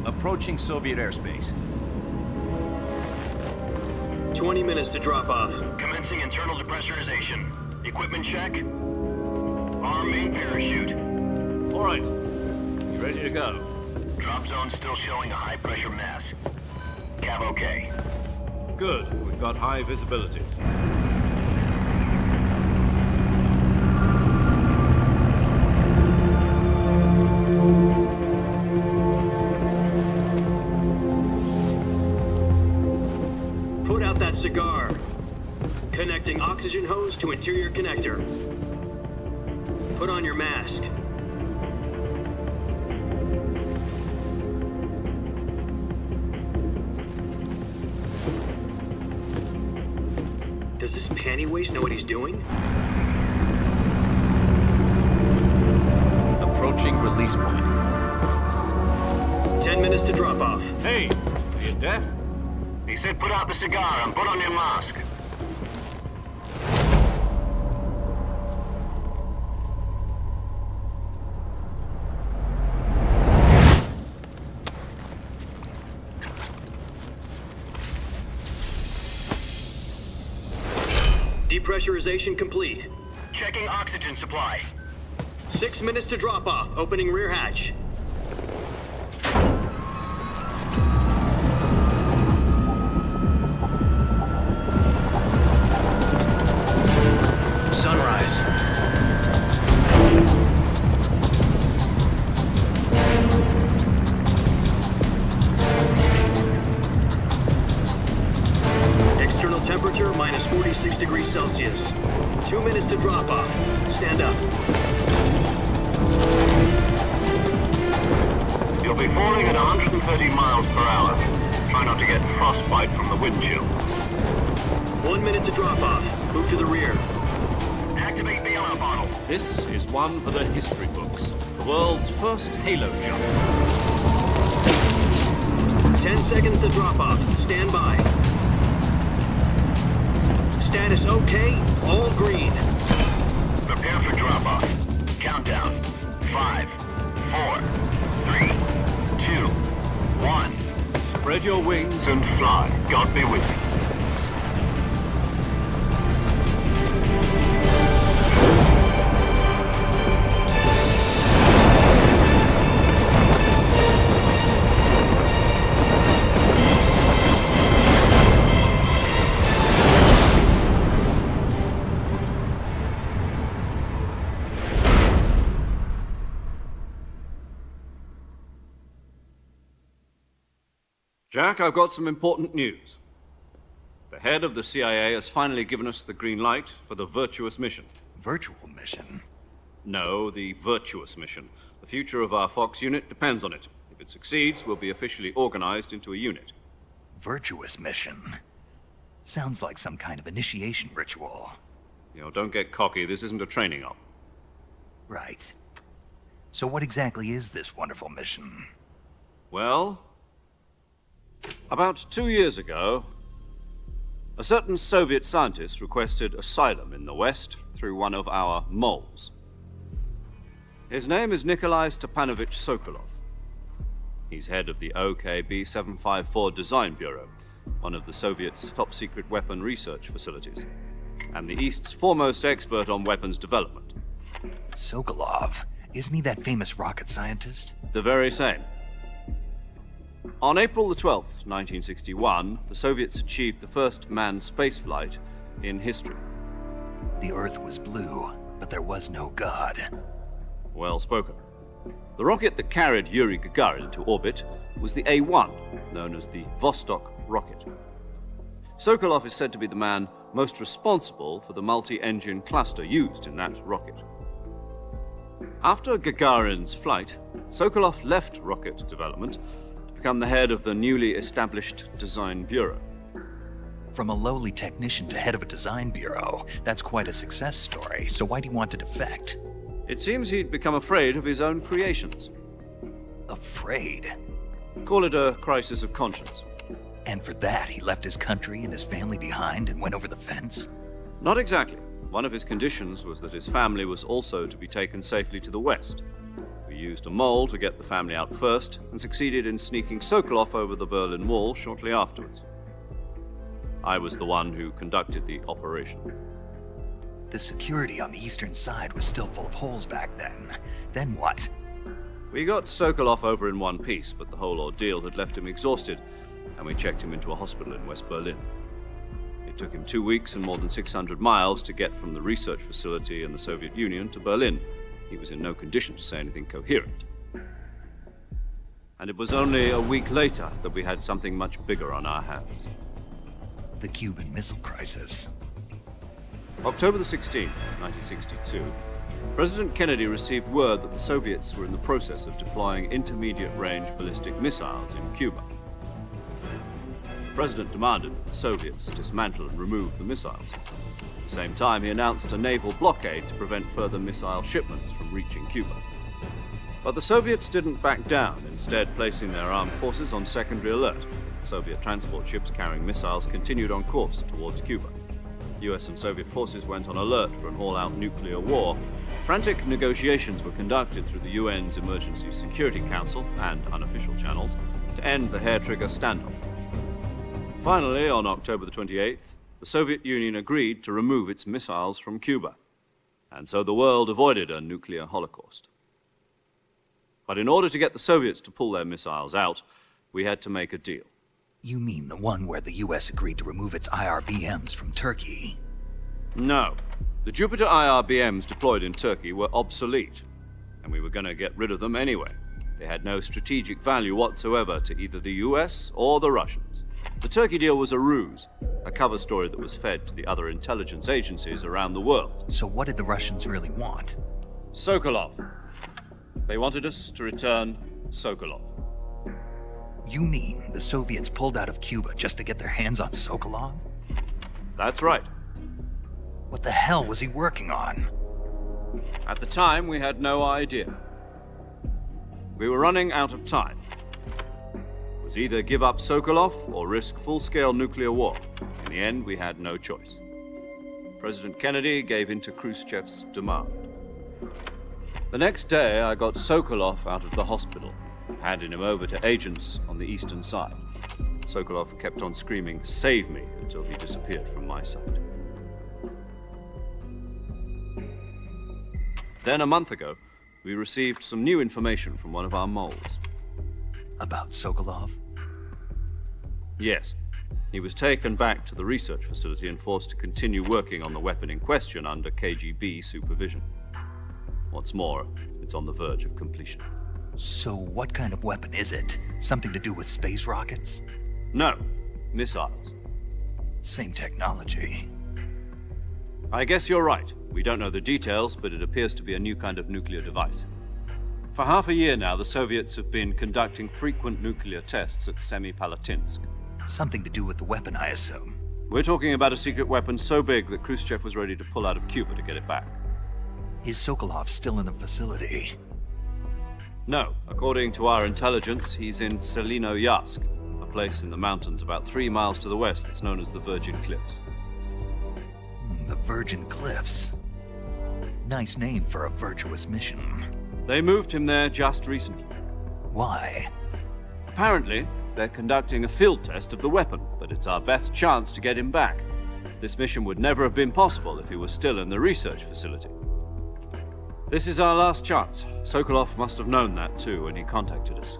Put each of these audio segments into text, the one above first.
Approaching Soviet airspace. 20 minutes to drop off. Commencing internal depressurization. Equipment check. Arm main parachute. All right. You ready to go? Drop zone still showing a high pressure mass. Cav okay. Good. We've got high visibility. Put out that cigar. Connecting oxygen hose to interior connector. Put on your mask. Does this panty waste know what he's doing? Approaching release point. 10 minutes to drop off. Hey, are you deaf? He said put out the cigar and put on your mask. Depressurization complete. Checking oxygen supply. 6 minutes to drop off. Opening rear hatch. Sunrise. External temperature minus 46 degrees Celsius. 2 minutes to drop off. Stand up. You'll be falling at 130 miles per hour. Try not to get frostbite from the wind chill. 1 minute to drop off. Move to the rear. Activate the yellow bottle. This is one for the history books. The world's first halo jump. 10 seconds to drop off. Stand by. Status okay. All green. Prepare for drop off. Countdown. 5, 4, 3, 2, 1. Spread your wings And fly. God be with you. Jack, I've got some important news. The head of the CIA has finally given us the green light for the virtuous mission. Virtual mission? No, the virtuous mission. The future of our Fox unit depends on it. If it succeeds, we'll be officially organized into a unit. Virtuous mission? Sounds like some kind of initiation ritual. You know, don't get cocky. This isn't a training op. Right. So what exactly is this wonderful mission? Well, about 2 years ago, a certain Soviet scientist requested asylum in the West through one of our moles. His name is Nikolai Stepanovich Sokolov. He's head of the OKB 754 Design Bureau, one of the Soviets' top-secret weapon research facilities, and the East's foremost expert on weapons development. Sokolov? Isn't he that famous rocket scientist? The very same. On April the 12th, 1961, the Soviets achieved the first manned spaceflight in history. The Earth was blue, but there was no God. Well spoken. The rocket that carried Yuri Gagarin to orbit was the A-1, known as the Vostok rocket. Sokolov is said to be the man most responsible for the multi-engine cluster used in that rocket. After Gagarin's flight, Sokolov left rocket development to become the head of the newly established Design Bureau. From a lowly technician to head of a design bureau, that's quite a success story, so why'd he want to defect? It seems he'd become afraid of his own creations. Afraid? Call it a crisis of conscience. And for that, he left his country and his family behind and went over the fence? Not exactly. One of his conditions was that his family was also to be taken safely to the West. We used a mole to get the family out first and succeeded in sneaking Sokolov over the Berlin Wall shortly afterwards. I was the one who conducted the operation. The security on the eastern side was still full of holes back then. Then what? We got Sokolov over in one piece, but the whole ordeal had left him exhausted, and we checked him into a hospital in West Berlin. It took him 2 weeks and more than 600 miles to get from the research facility in the Soviet Union to Berlin. He was in no condition to say anything coherent. And it was only a week later that we had something much bigger on our hands. The Cuban Missile Crisis. October the 16th, 1962, President Kennedy received word that the Soviets were in the process of deploying intermediate-range ballistic missiles in Cuba. The President demanded that the Soviets dismantle and remove the missiles. At the same time, he announced a naval blockade to prevent further missile shipments from reaching Cuba. But the Soviets didn't back down, instead placing their armed forces on secondary alert. Soviet transport ships carrying missiles continued on course towards Cuba. US and Soviet forces went on alert for an all-out nuclear war. Frantic negotiations were conducted through the UN's Emergency Security Council and unofficial channels to end the hair-trigger standoff. Finally, on October the 28th, the Soviet Union agreed to remove its missiles from Cuba, and so the world avoided a nuclear holocaust. But in order to get the Soviets to pull their missiles out, we had to make a deal. You mean the one where the US agreed to remove its IRBMs from Turkey? No. The Jupiter IRBMs deployed in Turkey were obsolete, and we were going to get rid of them anyway. They had no strategic value whatsoever to either the US or the Russians. The Turkey deal was a ruse, a cover story that was fed to the other intelligence agencies around the world. So what did the Russians really want? Sokolov. They wanted us to return Sokolov. You mean the Soviets pulled out of Cuba just to get their hands on Sokolov? That's right. What the hell was he working on? At the time, we had no idea. We were running out of time. It was either give up Sokolov or risk full-scale nuclear war. In the end, we had no choice. President Kennedy gave in to Khrushchev's demand. The next day, I got Sokolov out of the hospital, handing him over to agents on the eastern side. Sokolov kept on screaming, "Save me," until he disappeared from my sight. Then, a month ago, we received some new information from one of our moles. About Sokolov? Yes. He was taken back to the research facility and forced to continue working on the weapon in question under KGB supervision. What's more, it's on the verge of completion. So what kind of weapon is it? Something to do with space rockets? No, missiles. Same technology. I guess you're right. We don't know the details, but it appears to be a new kind of nuclear device. For half a year now, the Soviets have been conducting frequent nuclear tests at Semipalatinsk. Something to do with the weapon, I assume. We're talking about a secret weapon so big that Khrushchev was ready to pull out of Cuba to get it back. Is Sokolov still in the facility? No. According to our intelligence, he's in Selinoyarsk, a place in the mountains about 3 miles to the west that's known as the Virgin Cliffs. The Virgin Cliffs. Nice name for a virtuous mission. They moved him there just recently. Why? Apparently, they're conducting a field test of the weapon, but it's our best chance to get him back. This mission would never have been possible if he was still in the research facility. This is our last chance. Sokolov must have known that too when he contacted us.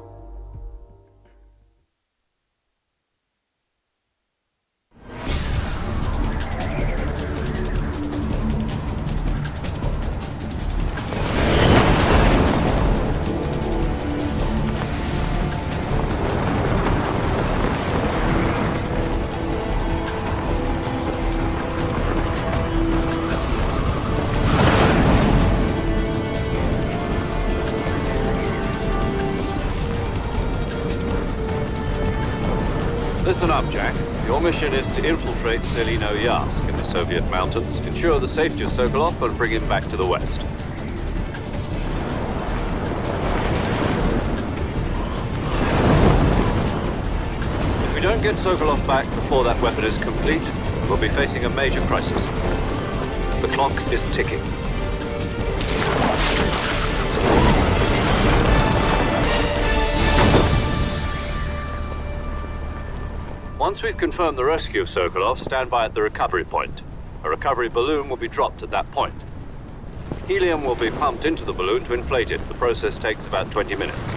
Listen up, Jack. Your mission is to infiltrate Selinoyarsk in the Soviet mountains, ensure the safety of Sokolov, and bring him back to the west. If we don't get Sokolov back before that weapon is complete, we'll be facing a major crisis. The clock is ticking. Once we've confirmed the rescue of Sokolov, stand by at the recovery point. A recovery balloon will be dropped at that point. Helium will be pumped into the balloon to inflate it. The process takes about 20 minutes.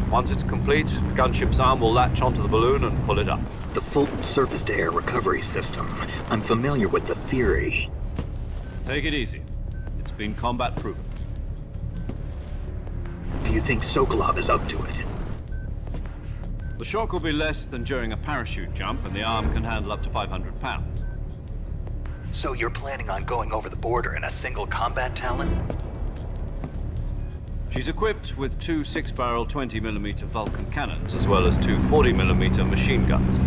Once it's complete, the gunship's arm will latch onto the balloon and pull it up. The Fulton surface-to-air recovery system. I'm familiar with the theory. Take it easy. It's been combat proven. Do you think Sokolov is up to it? The shock will be less than during a parachute jump, and the arm can handle up to 500 pounds. So you're planning on going over the border in a single combat Talon? She's equipped with two 6-barrel 20mm Vulcan cannons, as well as two 40mm machine guns.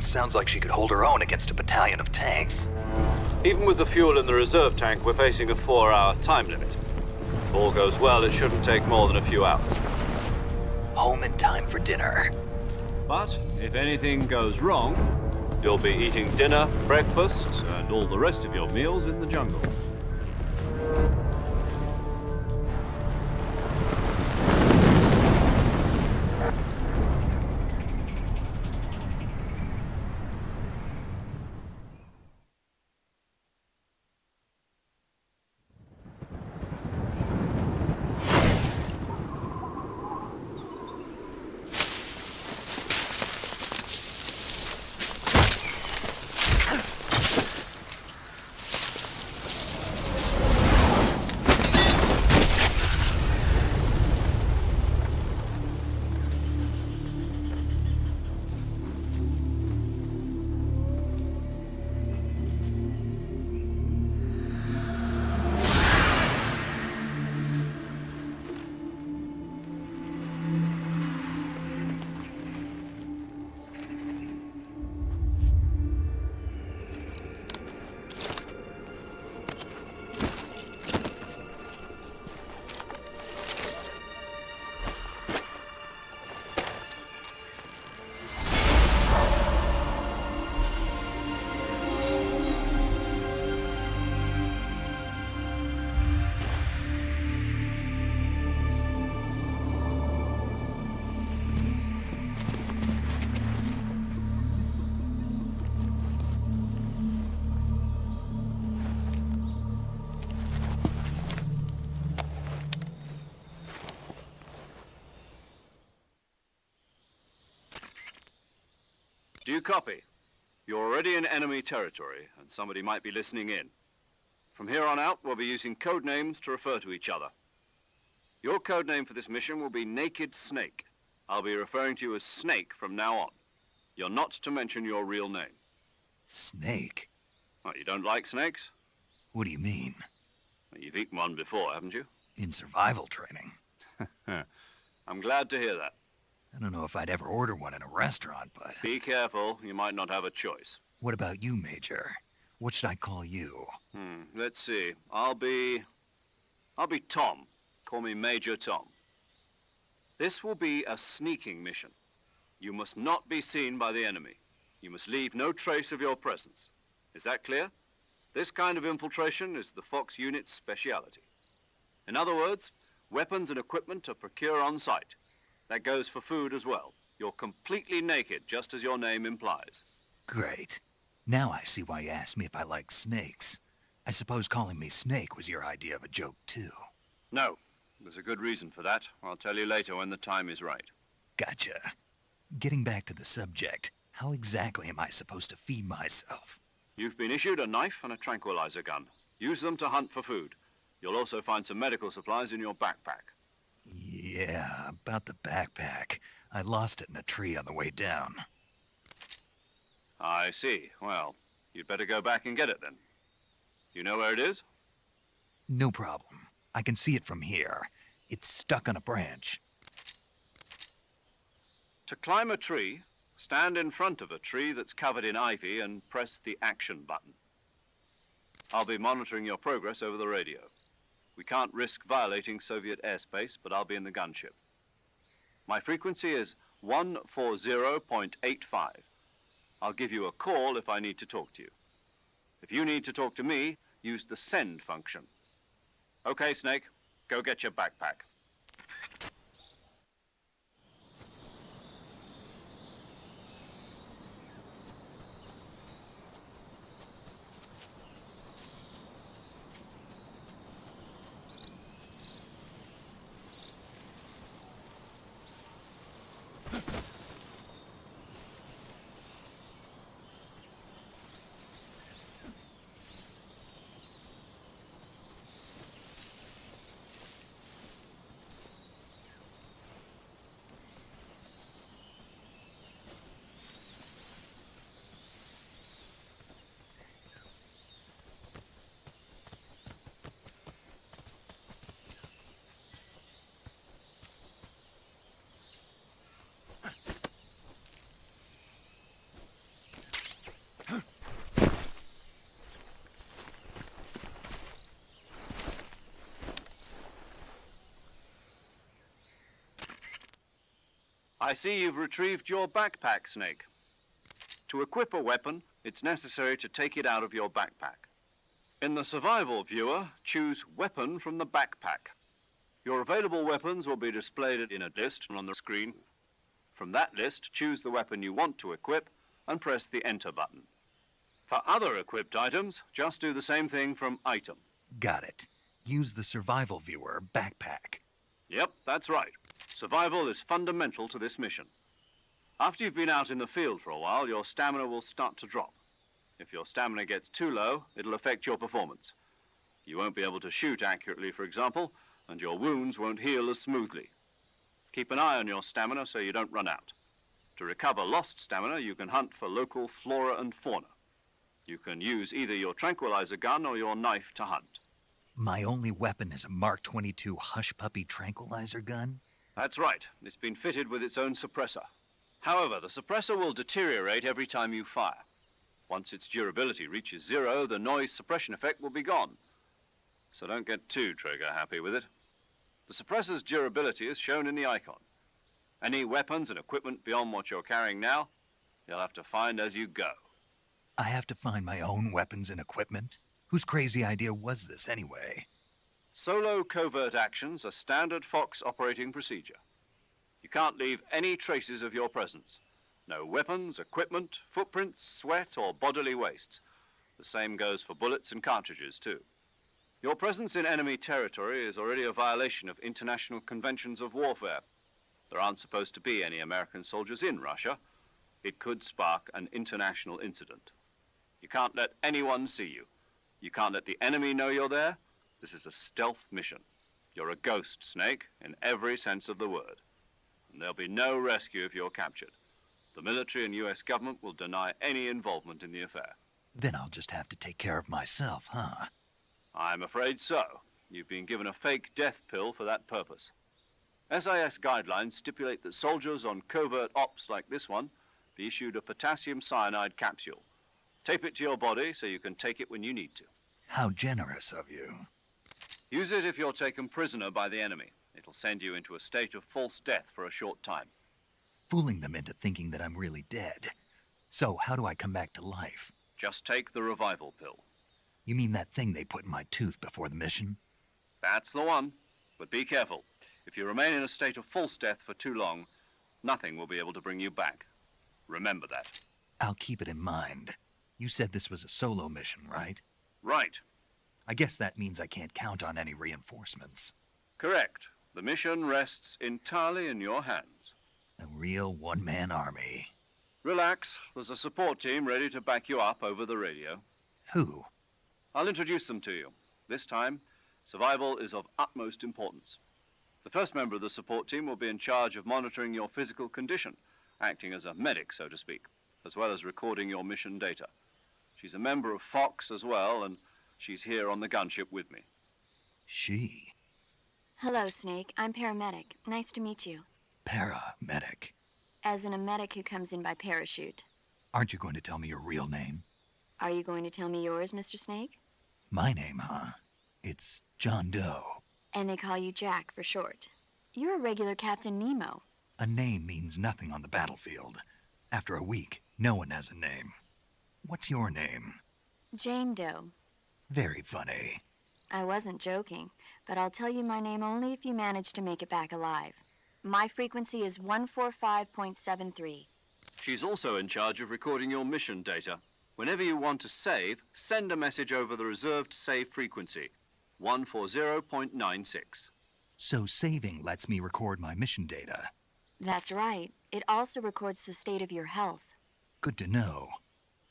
Sounds like she could hold her own against a battalion of tanks. Even with the fuel in the reserve tank, we're facing a 4-hour time limit. If all goes well, it shouldn't take more than a few hours. Home in time for dinner. But if anything goes wrong, you'll be eating dinner, breakfast, and all the rest of your meals in the jungle. Do you copy? You're already in enemy territory, and somebody might be listening in. From here on out, we'll be using code names to refer to each other. Your code name for this mission will be Naked Snake. I'll be referring to you as Snake from now on. You're not to mention your real name. Snake? Oh, you don't like snakes? What do you mean? Well, you've eaten one before, haven't you? In survival training. I'm glad to hear that. I don't know if I'd ever order one in a restaurant, but... Be careful, you might not have a choice. What about you, Major? What should I call you? Let's see. I'll be Tom. Call me Major Tom. This will be a sneaking mission. You must not be seen by the enemy. You must leave no trace of your presence. Is that clear? This kind of infiltration is the Fox Unit's speciality. In other words, weapons and equipment are procured on site. That goes for food as well. You're completely naked, just as your name implies. Great. Now I see why you asked me if I like snakes. I suppose calling me Snake was your idea of a joke, too. No. There's a good reason for that. I'll tell you later when the time is right. Gotcha. Getting back to the subject, how exactly am I supposed to feed myself? You've been issued a knife and a tranquilizer gun. Use them to hunt for food. You'll also find some medical supplies in your backpack. Yeah, about the backpack. I lost it in a tree on the way down. I see. Well, you'd better go back and get it then. You know where it is? No problem. I can see it from here. It's stuck on a branch. To climb a tree, stand in front of a tree that's covered in ivy and press the action button. I'll be monitoring your progress over the radio. We can't risk violating Soviet airspace, but I'll be in the gunship. My frequency is 140.85. I'll give you a call if I need to talk to you. If you need to talk to me, use the send function. Okay, Snake, go get your backpack. I see you've retrieved your backpack, Snake. To equip a weapon, it's necessary to take it out of your backpack. In the survival viewer, choose Weapon from the backpack. Your available weapons will be displayed in a list on the screen. From that list, choose the weapon you want to equip and press the Enter button. For other equipped items, just do the same thing from Item. Got it. Use the survival viewer backpack. Yep, that's right. Survival is fundamental to this mission. After you've been out in the field for a while, your stamina will start to drop. If your stamina gets too low, it'll affect your performance. You won't be able to shoot accurately, for example, and your wounds won't heal as smoothly. Keep an eye on your stamina so you don't run out. To recover lost stamina, you can hunt for local flora and fauna. You can use either your tranquilizer gun or your knife to hunt. My only weapon is a Mark 22 Hush Puppy tranquilizer gun? That's right. It's been fitted with its own suppressor. However, the suppressor will deteriorate every time you fire. Once its durability reaches 0, the noise suppression effect will be gone. So don't get too trigger happy with it. The suppressor's durability is shown in the icon. Any weapons and equipment beyond what you're carrying now, you'll have to find as you go. I have to find my own weapons and equipment? Whose crazy idea was this anyway? Solo covert actions are standard Fox operating procedure. You can't leave any traces of your presence. No weapons, equipment, footprints, sweat, or bodily waste. The same goes for bullets and cartridges, too. Your presence in enemy territory is already a violation of international conventions of warfare. There aren't supposed to be any American soldiers in Russia. It could spark an international incident. You can't let anyone see you. You can't let the enemy know you're there. This is a stealth mission. You're a ghost, Snake, in every sense of the word. And there'll be no rescue if you're captured. The military and US government will deny any involvement in the affair. Then I'll just have to take care of myself, huh? I'm afraid so. You've been given a fake death pill for that purpose. SIS guidelines stipulate that soldiers on covert ops like this one be issued a potassium cyanide capsule. Tape it to your body so you can take it when you need to. How generous of you. Use it if you're taken prisoner by the enemy. It'll send you into a state of false death for a short time. Fooling them into thinking that I'm really dead. So, how do I come back to life? Just take the revival pill. You mean that thing they put in my tooth before the mission? That's the one. But be careful. If you remain in a state of false death for too long, nothing will be able to bring you back. Remember that. I'll keep it in mind. You said this was a solo mission, right? Right. I guess that means I can't count on any reinforcements. Correct. The mission rests entirely in your hands. A real one-man army. Relax. There's a support team ready to back you up over the radio. Who? I'll introduce them to you. This time, survival is of utmost importance. The first member of the support team will be in charge of monitoring your physical condition, acting as a medic, so to speak, as well as recording your mission data. She's a member of Fox as well, and she's here on the gunship with me. She? Hello, Snake. I'm paramedic. Nice to meet you. Paramedic. As in a medic who comes in by parachute. Aren't you going to tell me your real name? Are you going to tell me yours, Mr. Snake? My name, huh? It's John Doe. And they call you Jack for short. You're a regular Captain Nemo. A name means nothing on the battlefield. After a week, no one has a name. What's your name? Jane Doe. Very funny. I wasn't joking, but I'll tell you my name only if you manage to make it back alive. My frequency is 145.73. She's also in charge of recording your mission data. Whenever you want to save, send a message over the reserved save frequency, 140.96. So saving lets me record my mission data. That's right. It also records the state of your health. Good to know.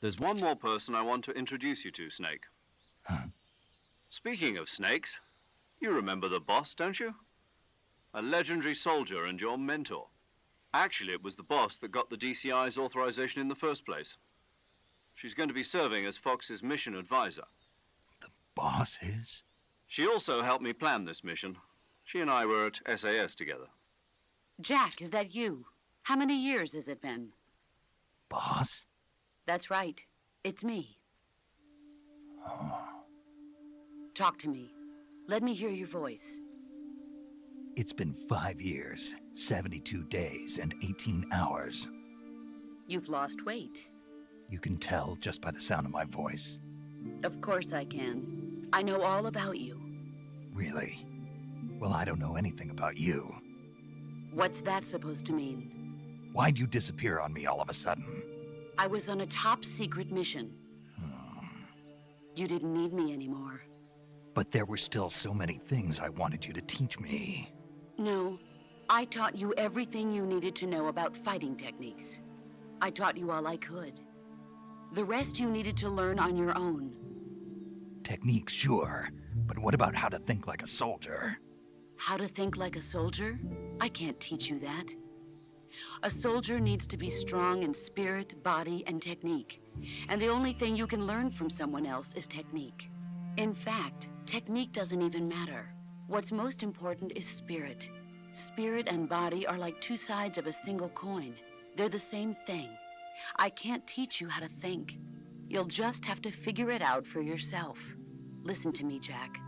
There's one more person I want to introduce you to, Snake. Huh? Speaking of snakes, you remember the boss, don't you? A legendary soldier and your mentor. Actually, it was the boss that got the DCI's authorization in the first place. She's going to be serving as Fox's mission advisor. The boss is? She also helped me plan this mission. She and I were at SAS together. Jack, is that you? How many years has it been? Boss? That's right. It's me. Oh. Talk to me. Let me hear your voice. It's been 5 years, 72 days, and 18 hours. You've lost weight. You can tell just by the sound of my voice. Of course I can. I know all about you. Really? Well, I don't know anything about you. What's that supposed to mean? Why'd you disappear on me all of a sudden? I was on a top-secret mission. You didn't need me anymore. But there were still so many things I wanted you to teach me. No, I taught you everything you needed to know about fighting techniques. I taught you all I could. The rest you needed to learn on your own. Techniques, sure. But what about how to think like a soldier? How to think like a soldier? I can't teach you that. A soldier needs to be strong in spirit, body, and technique. And the only thing you can learn from someone else is technique. In fact, technique doesn't even matter. What's most important is spirit. Spirit and body are like two sides of a single coin. They're the same thing. I can't teach you how to think. You'll just have to figure it out for yourself. Listen to me, Jack.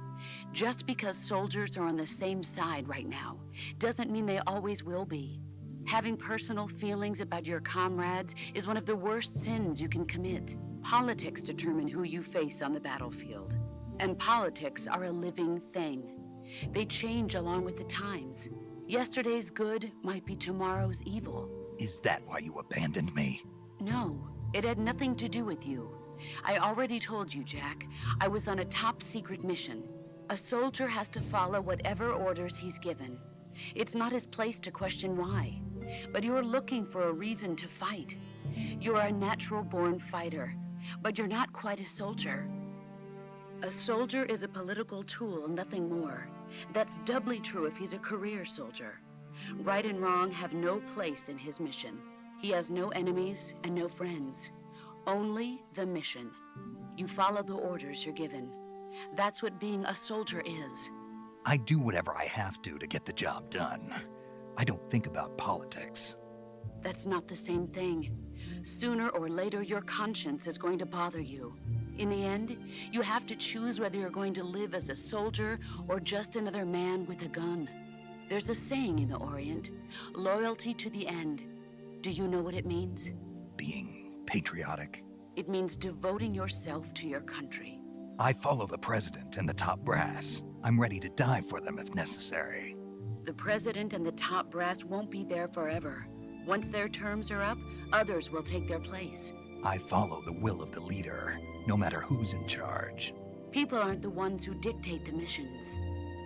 Just because soldiers are on the same side right now doesn't mean they always will be. Having personal feelings about your comrades is one of the worst sins you can commit. Politics determine who you face on the battlefield. And politics are a living thing. They change along with the times. Yesterday's good might be tomorrow's evil. Is that why you abandoned me? No, it had nothing to do with you. I already told you, Jack. I was on a top-secret mission. A soldier has to follow whatever orders he's given. It's not his place to question why. But you're looking for a reason to fight. You're a natural-born fighter, but you're not quite a soldier. A soldier is a political tool, nothing more. That's doubly true if he's a career soldier. Right and wrong have no place in his mission. He has no enemies and no friends. Only the mission. You follow the orders you're given. That's what being a soldier is. I do whatever I have to get the job done. I don't think about politics. That's not the same thing. Sooner or later, your conscience is going to bother you. In the end, you have to choose whether you're going to live as a soldier or just another man with a gun. There's a saying in the Orient, loyalty to the end. Do you know what it means? Being patriotic. It means devoting yourself to your country. I follow the president and the top brass. I'm ready to die for them if necessary. The president and the top brass won't be there forever. Once their terms are up, others will take their place. I follow the will of the leader, no matter who's in charge. People aren't the ones who dictate the missions.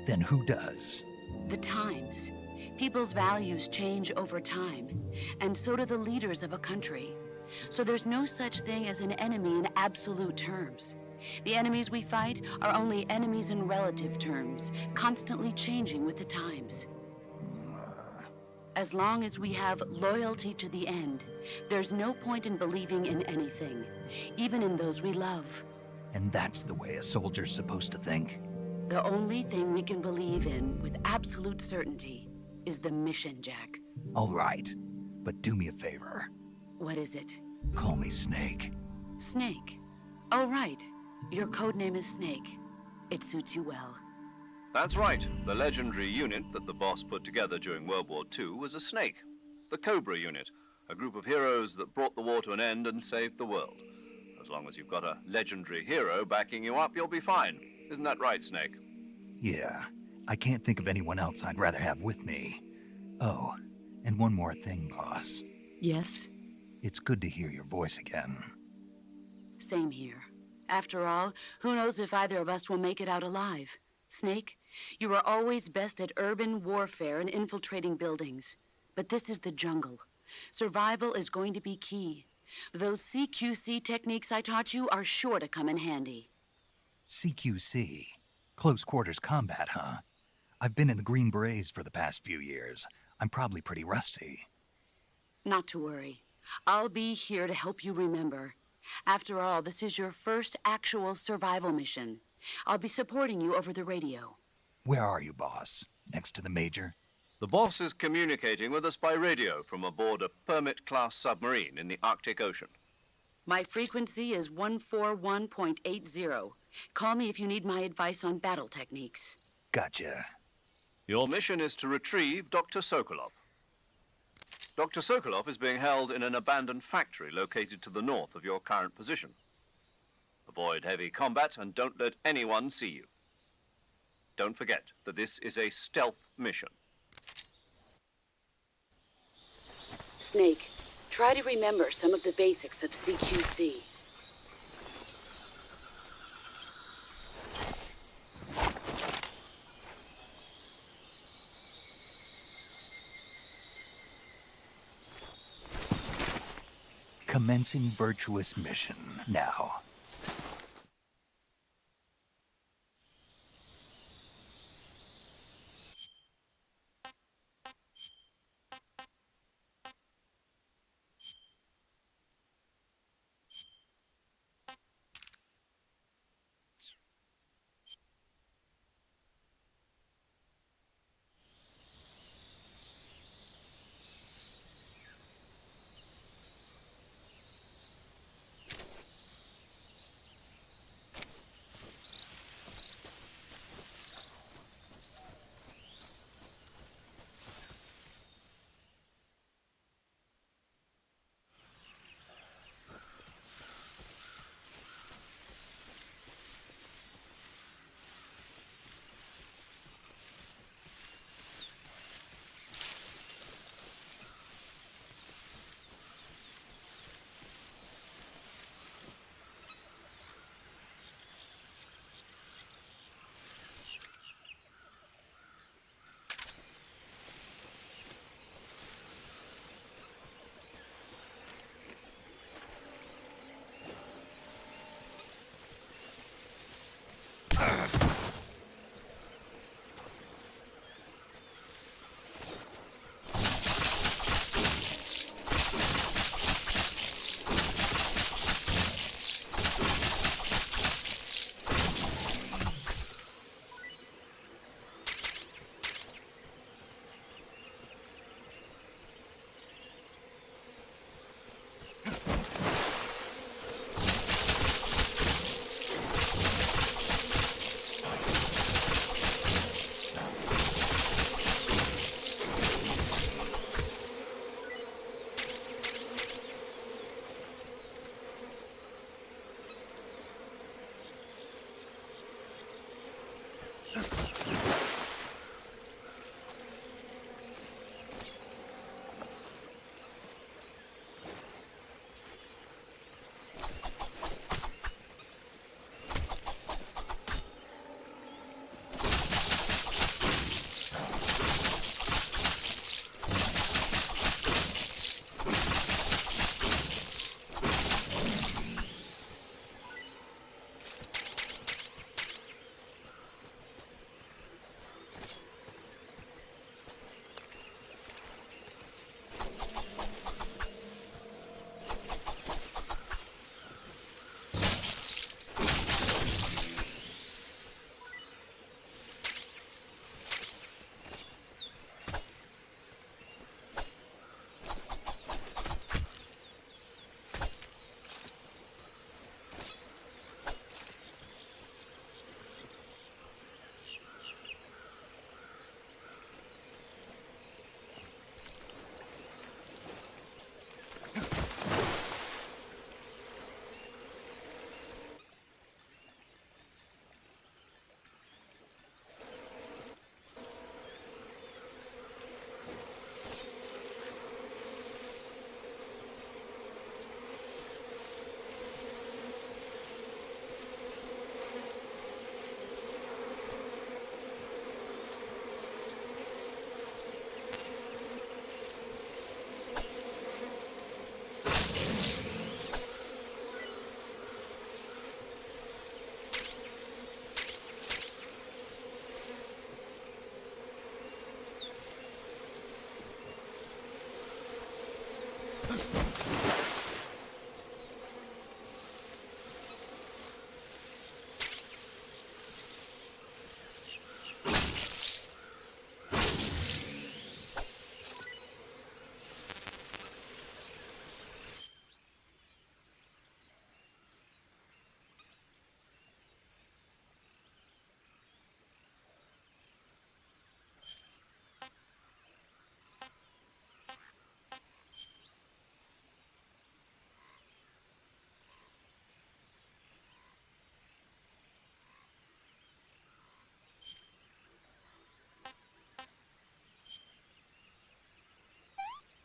Then who does? The times. People's values change over time, and so do the leaders of a country. So there's no such thing as an enemy in absolute terms. The enemies we fight are only enemies in relative terms, constantly changing with the times. As long as we have loyalty to the end, there's no point in believing in anything, even in those we love. And that's the way a soldier's supposed to think? The only thing we can believe in with absolute certainty is the mission, Jack. All right, but do me a favor. What is it? Call me Snake. Snake. Oh, right. Your code name is Snake. It suits you well. That's right. The legendary unit that the boss put together during World War II was a snake. The Cobra Unit, a group of heroes that brought the war to an end and saved the world. As long as you've got a legendary hero backing you up, you'll be fine. Isn't that right, Snake? Yeah, I can't think of anyone else I'd rather have with me. Oh, and one more thing, boss. Yes? It's good to hear your voice again. Same here. After all, who knows if either of us will make it out alive? Snake, you were always best at urban warfare and infiltrating buildings. But this is the jungle. Survival is going to be key. Those CQC techniques I taught you are sure to come in handy. CQC? Close quarters combat, huh? I've been in the Green Berets for the past few years. I'm probably pretty rusty. Not to worry. I'll be here to help you remember. After all, this is your first actual survival mission. I'll be supporting you over the radio. Where are you, boss? Next to the Major? The boss is communicating with us by radio from aboard a Permit-class submarine in the Arctic Ocean. My frequency is 141.80. Call me if you need my advice on battle techniques. Gotcha. Your mission is to retrieve Dr. Sokolov. Dr. Sokolov is being held in an abandoned factory located to the north of your current position. Avoid heavy combat and don't let anyone see you. Don't forget that this is a stealth mission. Snake, try to remember some of the basics of CQC. Commencing virtuous mission now.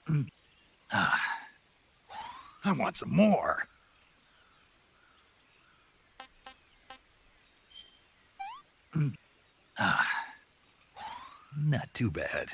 I want some more. Not too bad.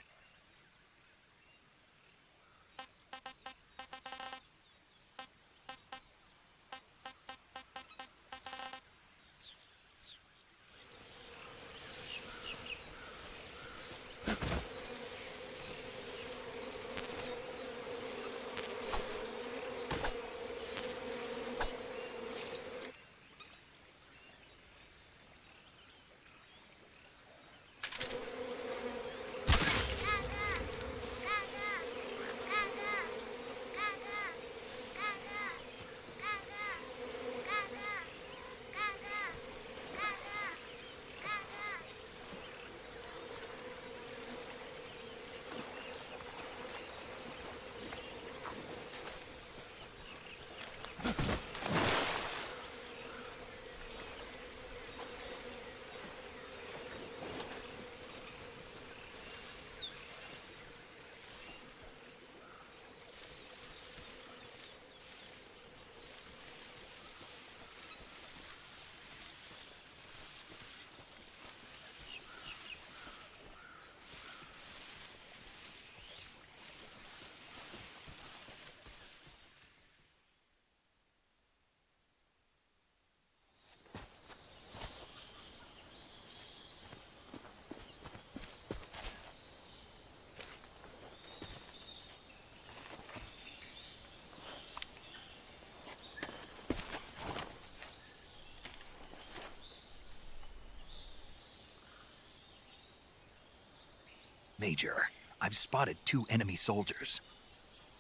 Major, I've spotted 2 enemy soldiers.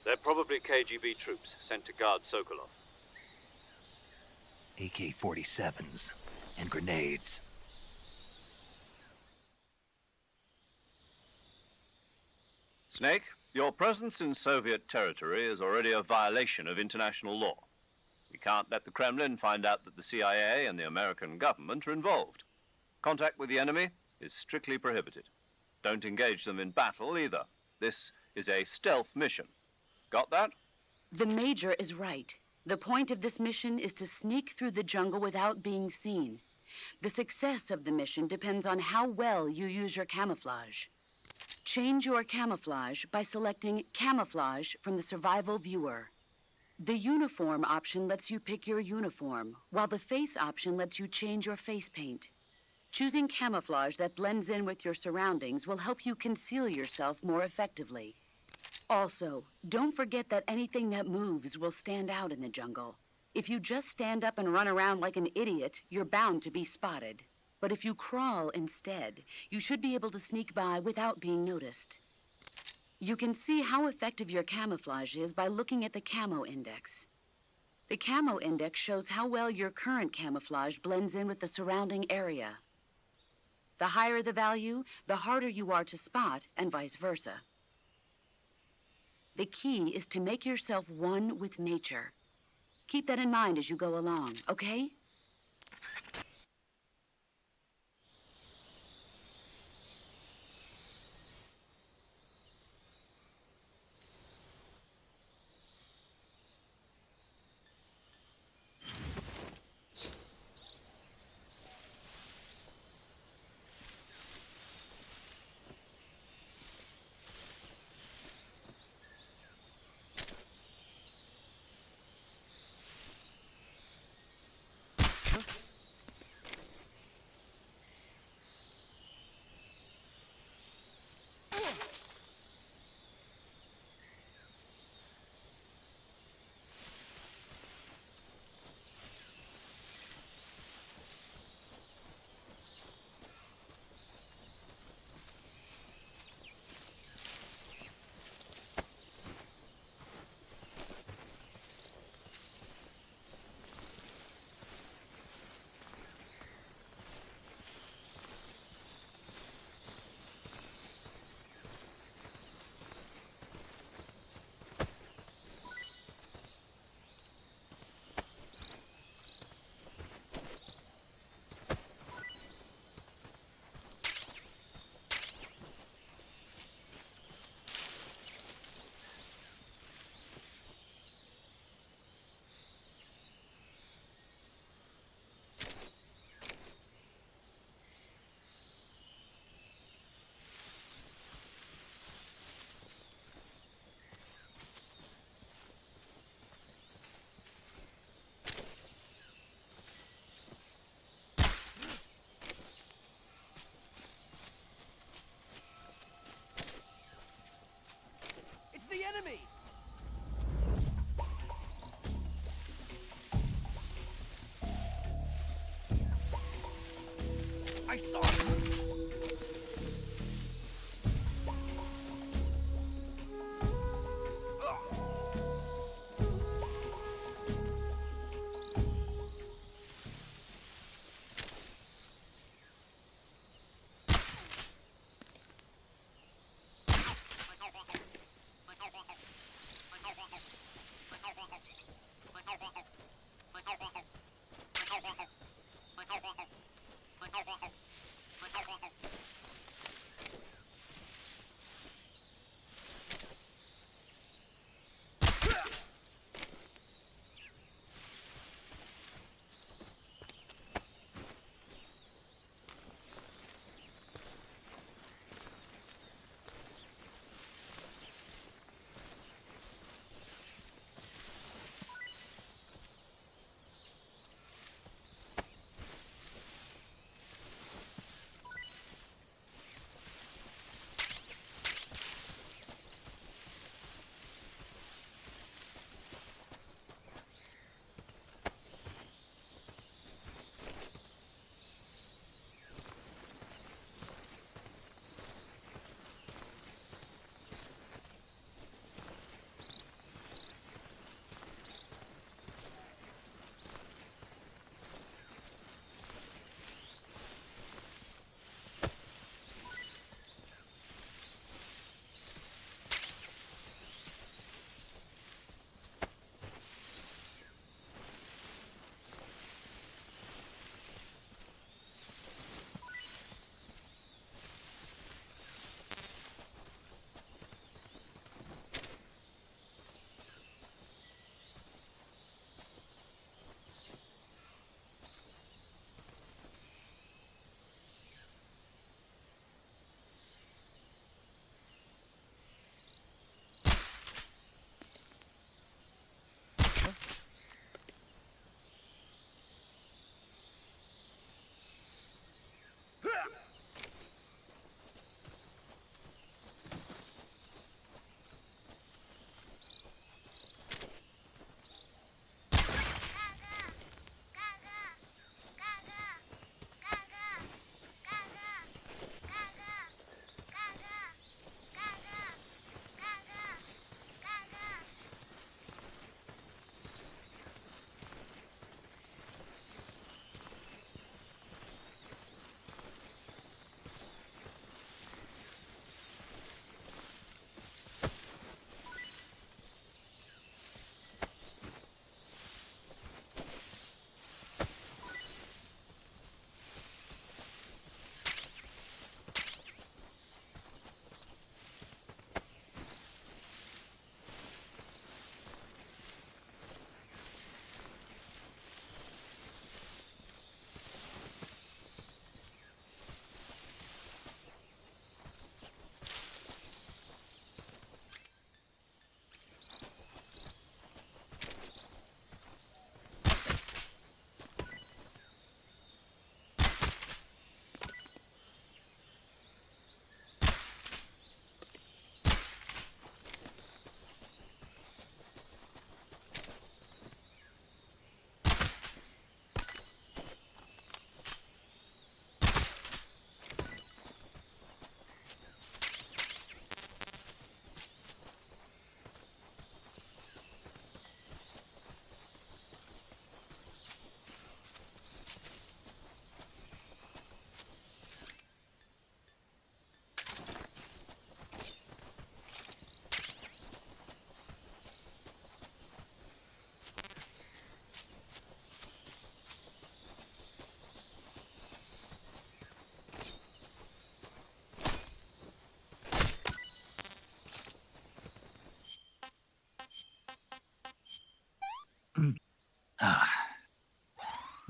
They're probably KGB troops sent to guard Sokolov. AK-47s and grenades. Snake, your presence in Soviet territory is already a violation of international law. We can't let the Kremlin find out that the CIA and the American government are involved. Contact with the enemy is strictly prohibited. Don't engage them in battle either. This is a stealth mission. Got that? The Major is right. The point of this mission is to sneak through the jungle without being seen. The success of the mission depends on how well you use your camouflage. Change your camouflage by selecting Camouflage from the Survival Viewer. The Uniform option lets you pick your uniform, while the Face option lets you change your face paint. Choosing camouflage that blends in with your surroundings will help you conceal yourself more effectively. Also, don't forget that anything that moves will stand out in the jungle. If you just stand up and run around like an idiot, you're bound to be spotted. But if you crawl instead, you should be able to sneak by without being noticed. You can see how effective your camouflage is by looking at the camo index. The camo index shows how well your current camouflage blends in with the surrounding area. The higher the value, the harder you are to spot, and vice versa. The key is to make yourself one with nature. Keep that in mind as you go along, okay? enemy! I saw him!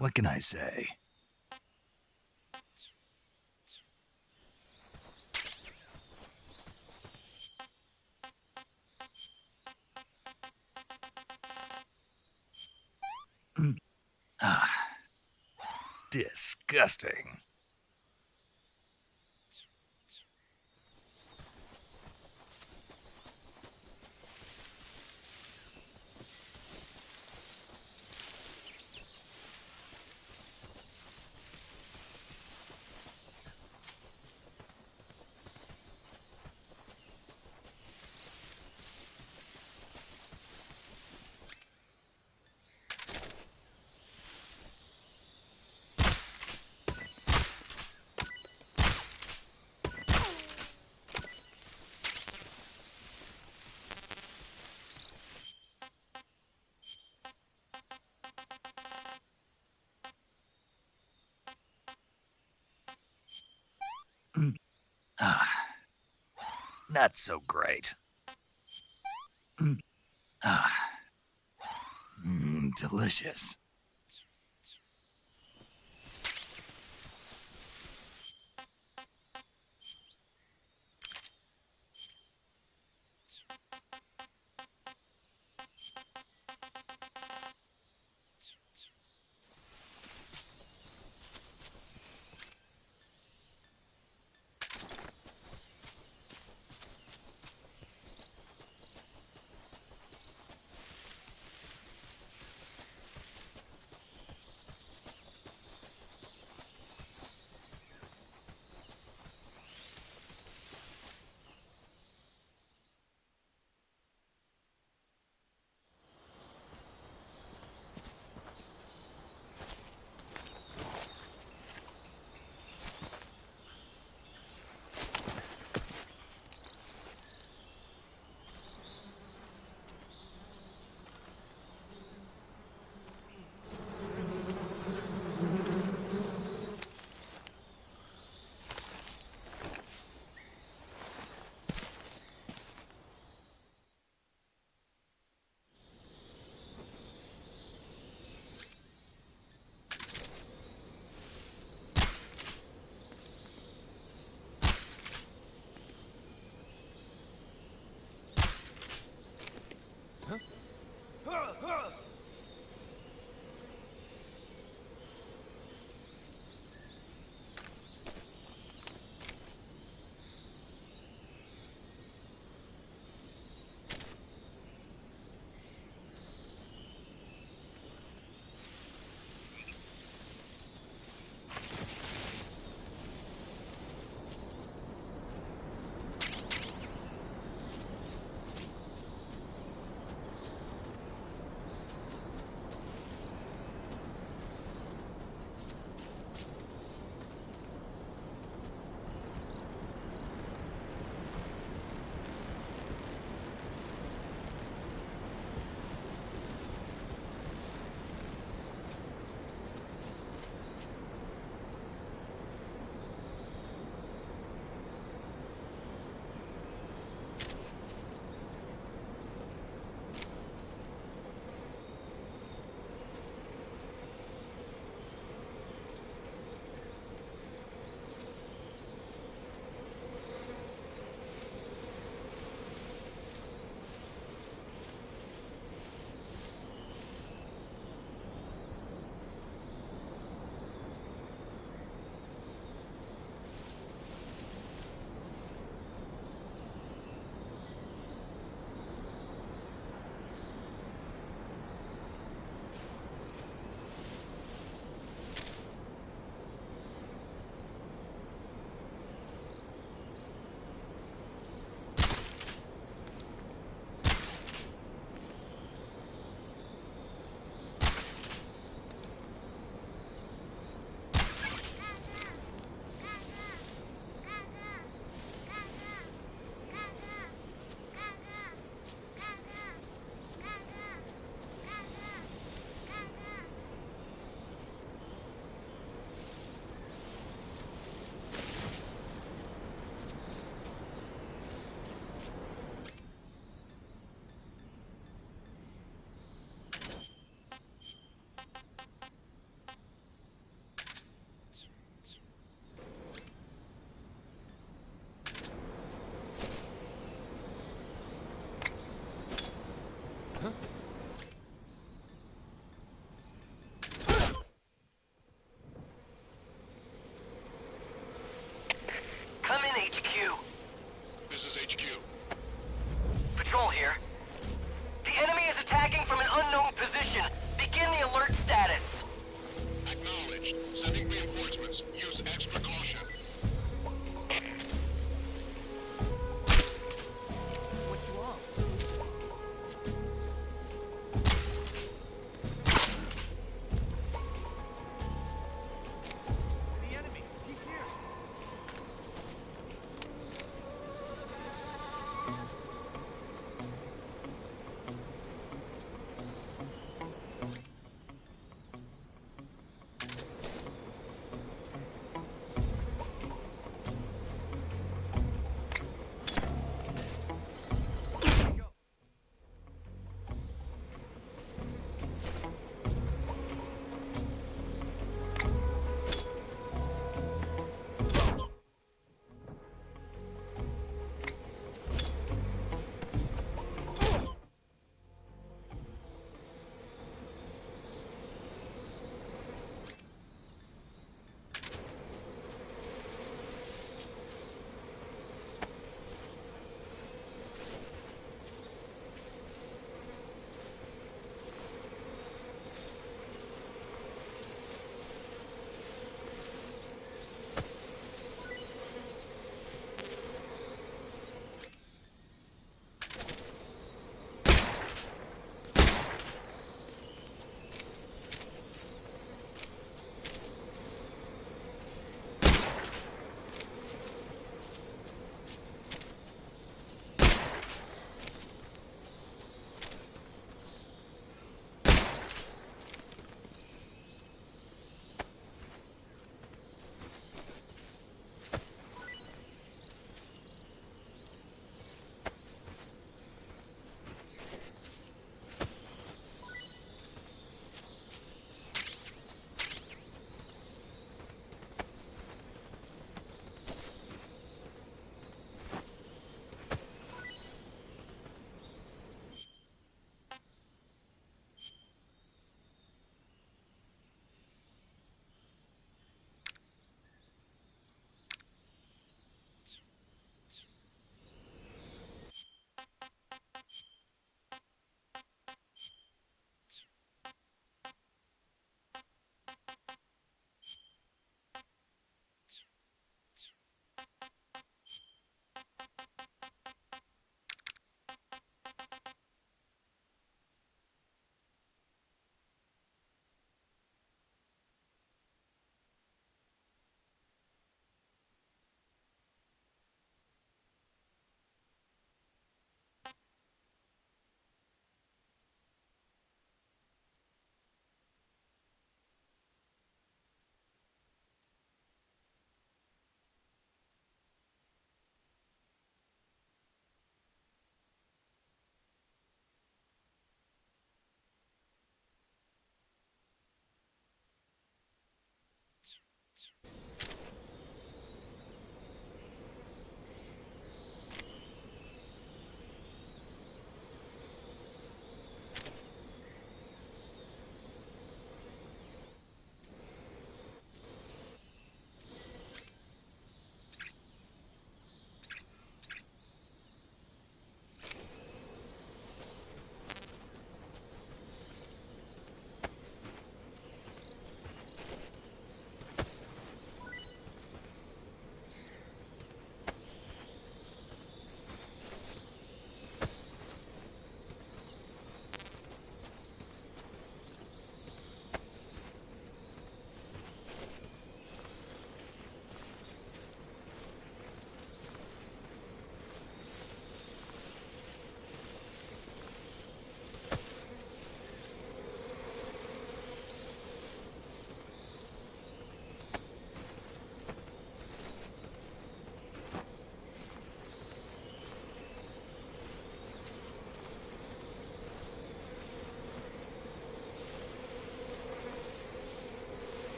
What can I say? Disgusting. not so great. Delicious.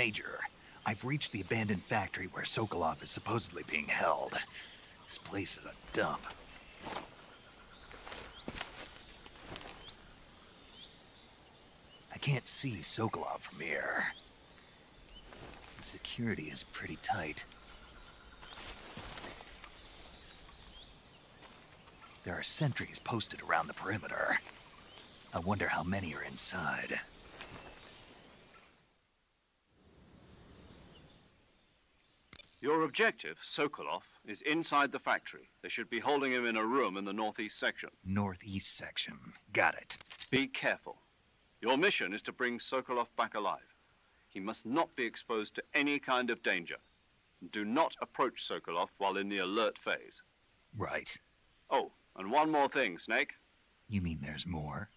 Major, I've reached the abandoned factory where Sokolov is supposedly being held. This place is a dump. I can't see Sokolov from here. The security is pretty tight. There are sentries posted around the perimeter. I wonder how many are inside. Your objective, Sokolov, is inside the factory. They should be holding him in a room in the northeast section. Northeast section. Got it. Be careful. Your mission is to bring Sokolov back alive. He must not be exposed to any kind of danger. Do not approach Sokolov while in the alert phase. Right. Oh, and one more thing, Snake. You mean there's more?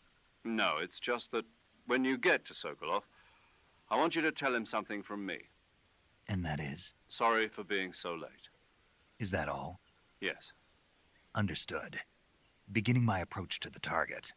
No, it's just that when you get to Sokolov, I want you to tell him something from me. And that is? Sorry for being so late. Is that all? Yes. Understood. Beginning my approach to the target.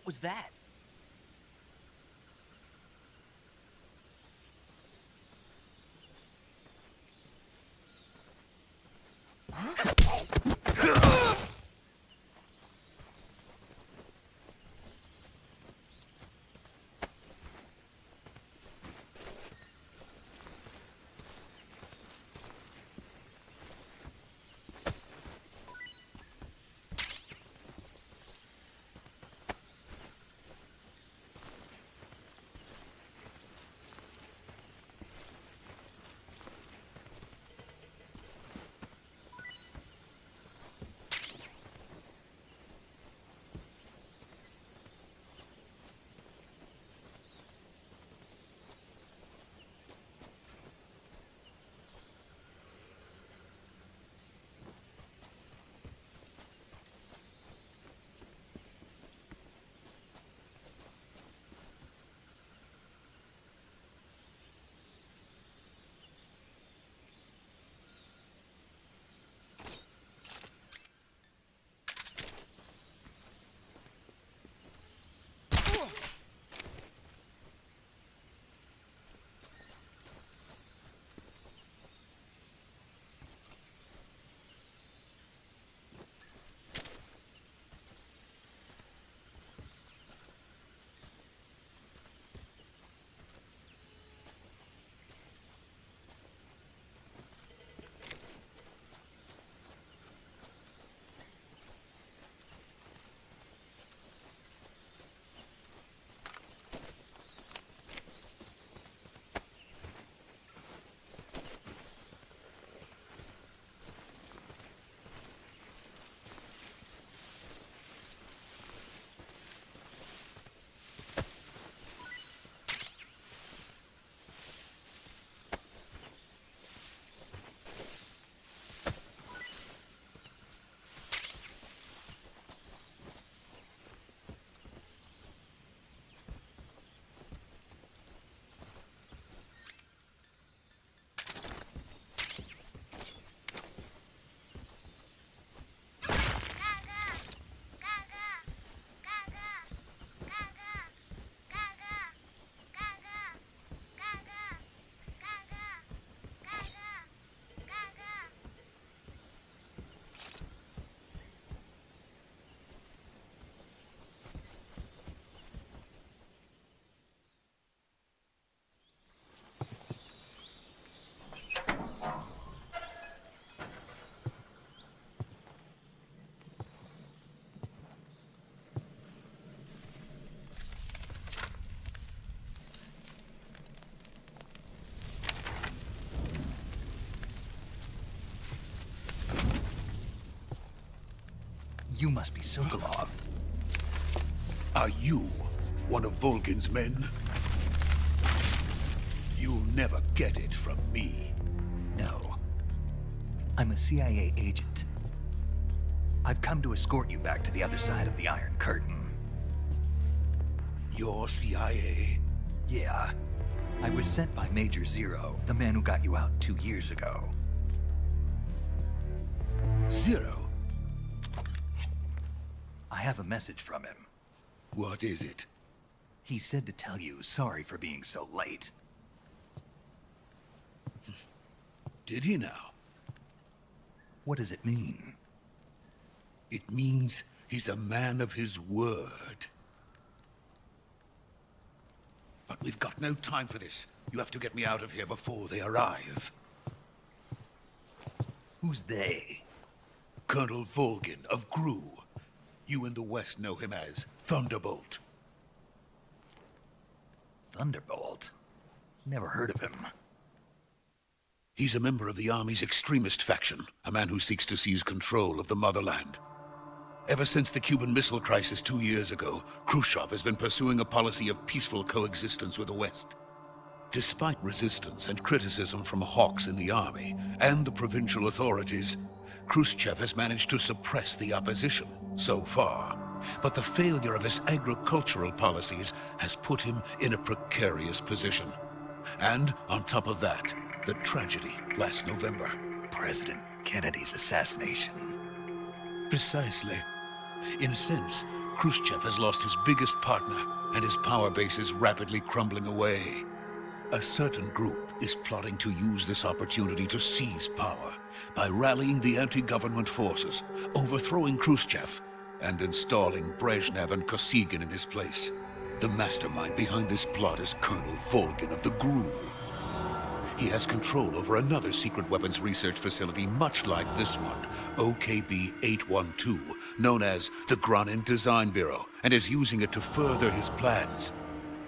was that? You must be Sokolov. Are you one of Volgin's men? You'll never get it from me. No. I'm a CIA agent. I've come to escort you back to the other side of the Iron Curtain. You're CIA? Yeah. I was sent by Major Zero, the man who got you out 2 years ago. Zero? I have a message from him. What is it? He said to tell you sorry for being so late. Did he now? What does it mean? It means he's a man of his word. But we've got no time for this. You have to get me out of here before they arrive. Who's they? Colonel Volgin of Gru. You in the West know him as Thunderbolt. Thunderbolt? Never heard of him. He's a member of the Army's extremist faction, a man who seeks to seize control of the motherland. Ever since the Cuban Missile Crisis 2 years ago, Khrushchev has been pursuing a policy of peaceful coexistence with the West. Despite resistance and criticism from hawks in the army and the provincial authorities, Khrushchev has managed to suppress the opposition so far. But the failure of his agricultural policies has put him in a precarious position. And on top of that, the tragedy last November. President Kennedy's assassination. Precisely. In a sense, Khrushchev has lost his biggest partner, and his power base is rapidly crumbling away. A certain group is plotting to use this opportunity to seize power by rallying the anti-government forces, overthrowing Khrushchev, and installing Brezhnev and Kosygin in his place. The mastermind behind this plot is Colonel Volgin of the GRU. He has control over another secret weapons research facility much like this one, OKB-812, known as the Granin Design Bureau, and is using it to further his plans.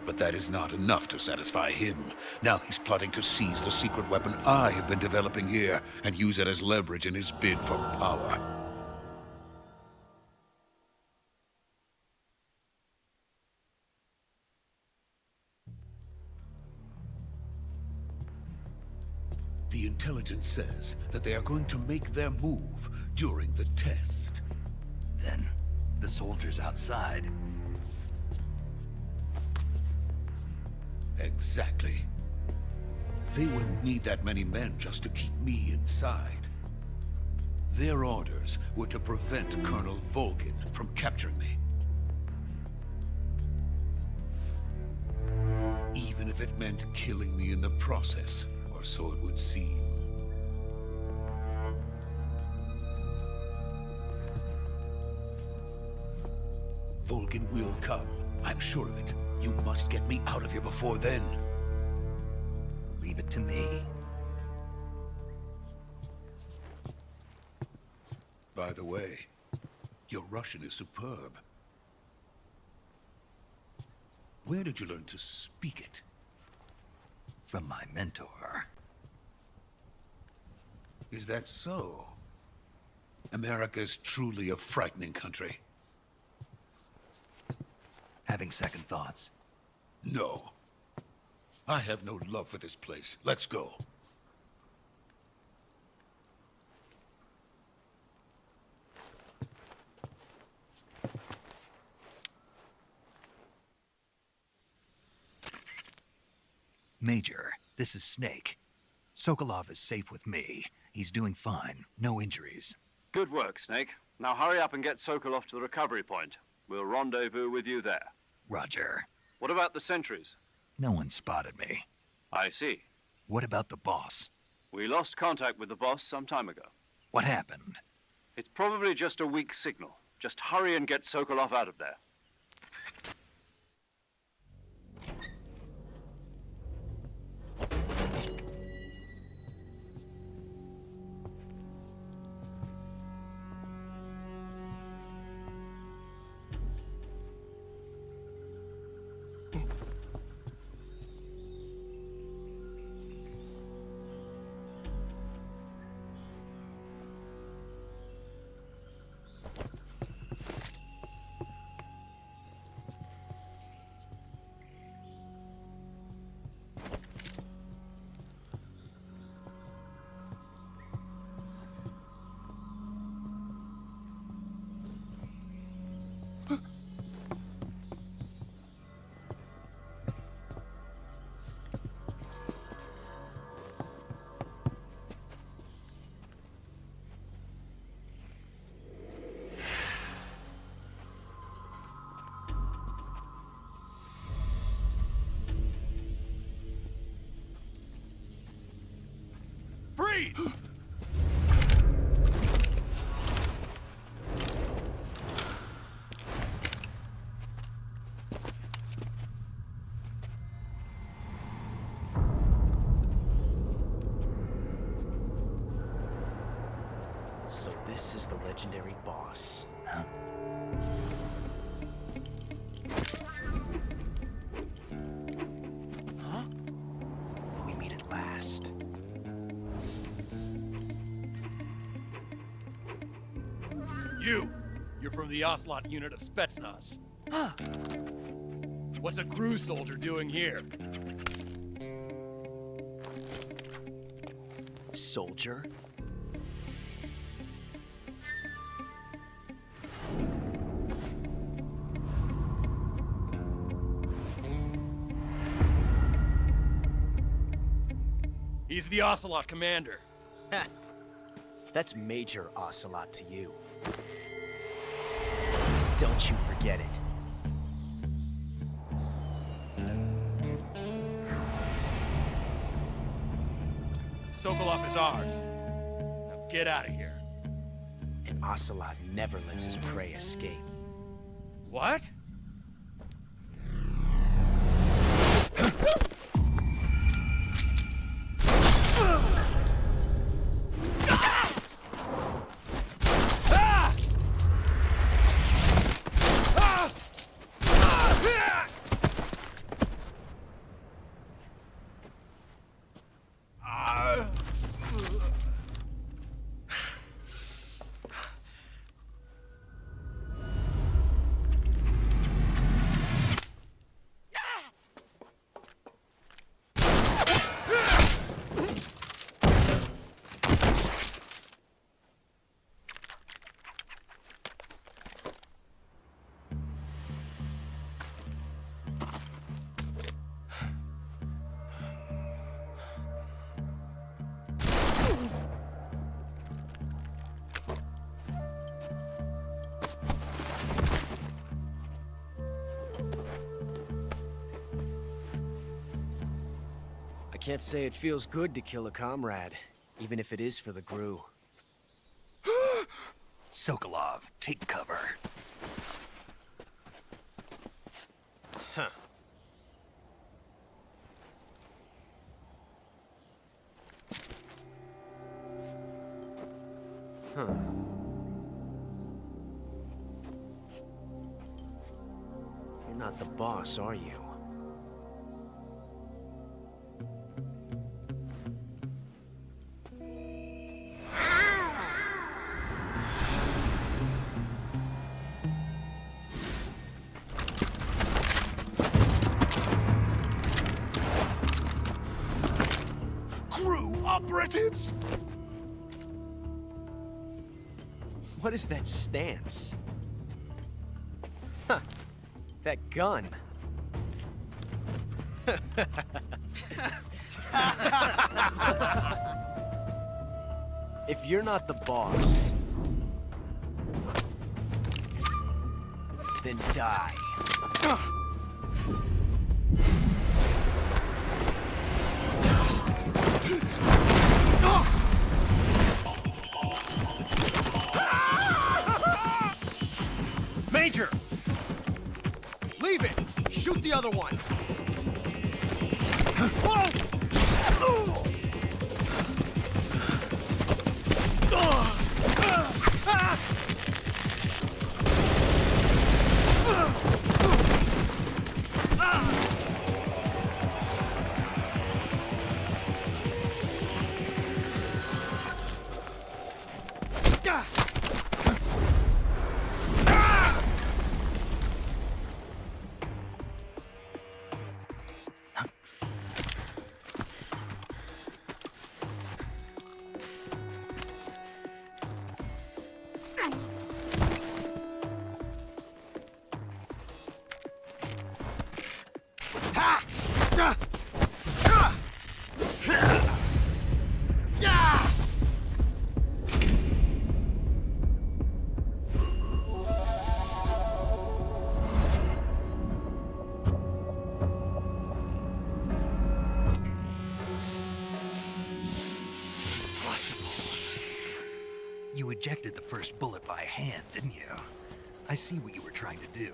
But that is not enough to satisfy him. Now he's plotting to seize the secret weapon I have been developing here and use it as leverage in his bid for power. The intelligence says that they are going to make their move during the test. Then, the soldiers outside. Exactly. They wouldn't need that many men just to keep me inside. Their orders were to prevent Colonel Volgin from capturing me. Even if it meant killing me in the process, or so it would seem. Volgin will come. I'm sure of it. You must get me out of here before then. Leave it to me. By the way, your Russian is superb. Where did you learn to speak it? From my mentor. Is that so? America's truly a frightening country. Having second thoughts? No. I have no love for this place. Let's go. Major, this is Snake. Sokolov is safe with me. He's doing fine. No injuries. Good work, Snake. Now hurry up and get Sokolov to the recovery point. We'll rendezvous with you there. Roger. What about the sentries? No one spotted me. I see. What about the boss? We lost contact with the boss some time ago. What happened? It's probably just a weak signal. Just hurry and get Sokolov out of there. Freeze! So this is the legendary boss. Huh? Huh? We meet at last. You're from the Ocelot Unit of Spetsnaz. Huh. What's a GRU soldier doing here? Soldier? He's the Ocelot commander. Ha! That's Major Ocelot to you. Don't you forget it. Sokolov is ours. Now get out of here. And Ocelot never lets his prey escape. What? I can't say it feels good to kill a comrade, even if it is for the Gru. Sokolov, take cover. Huh. Huh. You're not the boss, are you? Operatives! What is that stance? Huh. That gun. If you're not the boss, then die. Major! Leave it! Shoot the other one! You ejected the first bullet by hand, didn't you? I see what you were trying to do.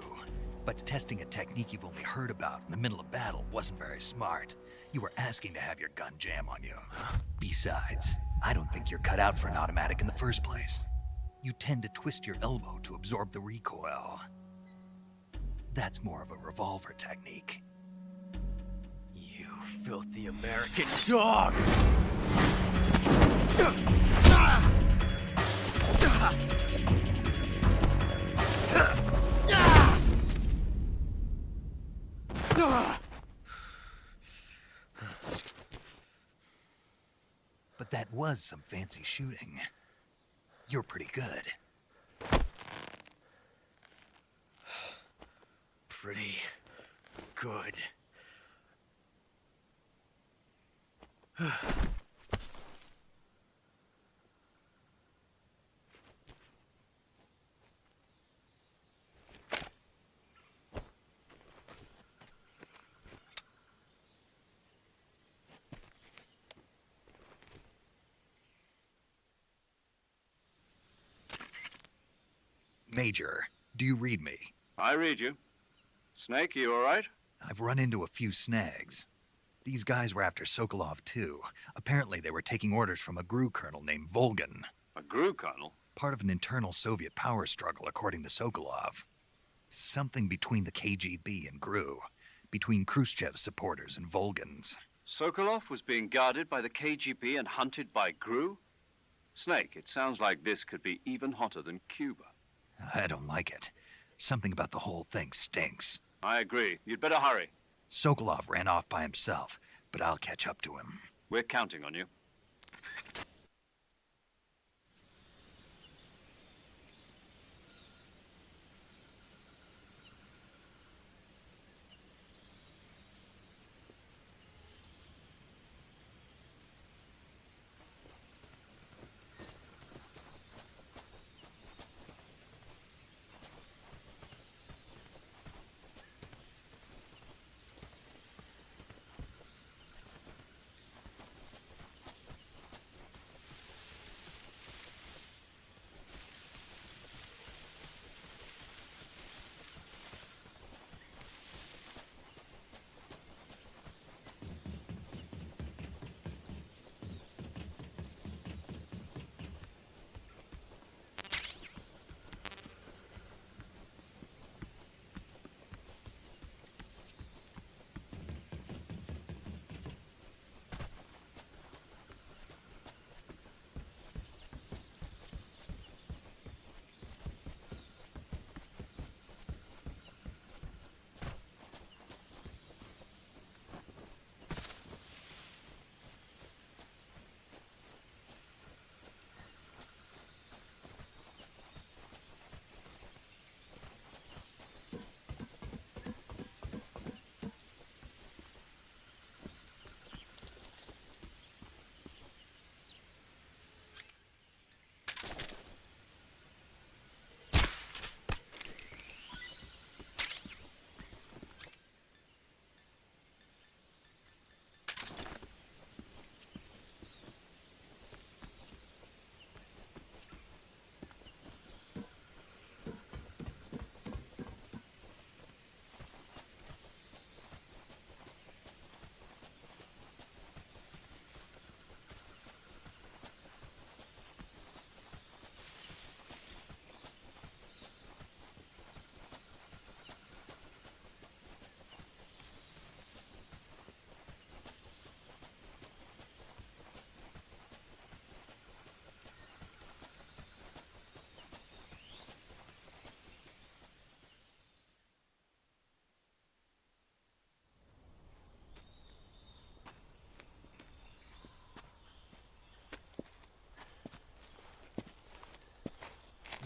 But testing a technique you've only heard about in the middle of battle wasn't very smart. You were asking to have your gun jam on you. Besides, I don't think you're cut out for an automatic in the first place. You tend to twist your elbow to absorb the recoil. That's more of a revolver technique. You filthy American dog! But that was some fancy shooting. You're pretty good. Pretty good. Major, do you read me? I read you. Snake, you all right? I've run into a few snags. These guys were after Sokolov, too. Apparently they were taking orders from a GRU colonel named Volgan. A GRU colonel? Part of an internal Soviet power struggle, according to Sokolov. Something between the KGB and GRU. Between Khrushchev's supporters and Volgan's. Sokolov was being guarded by the KGB and hunted by GRU? Snake, it sounds like this could be even hotter than Cuba. I don't like it. Something about the whole thing stinks. I agree. You'd better hurry. Sokolov ran off by himself, but I'll catch up to him. We're counting on you.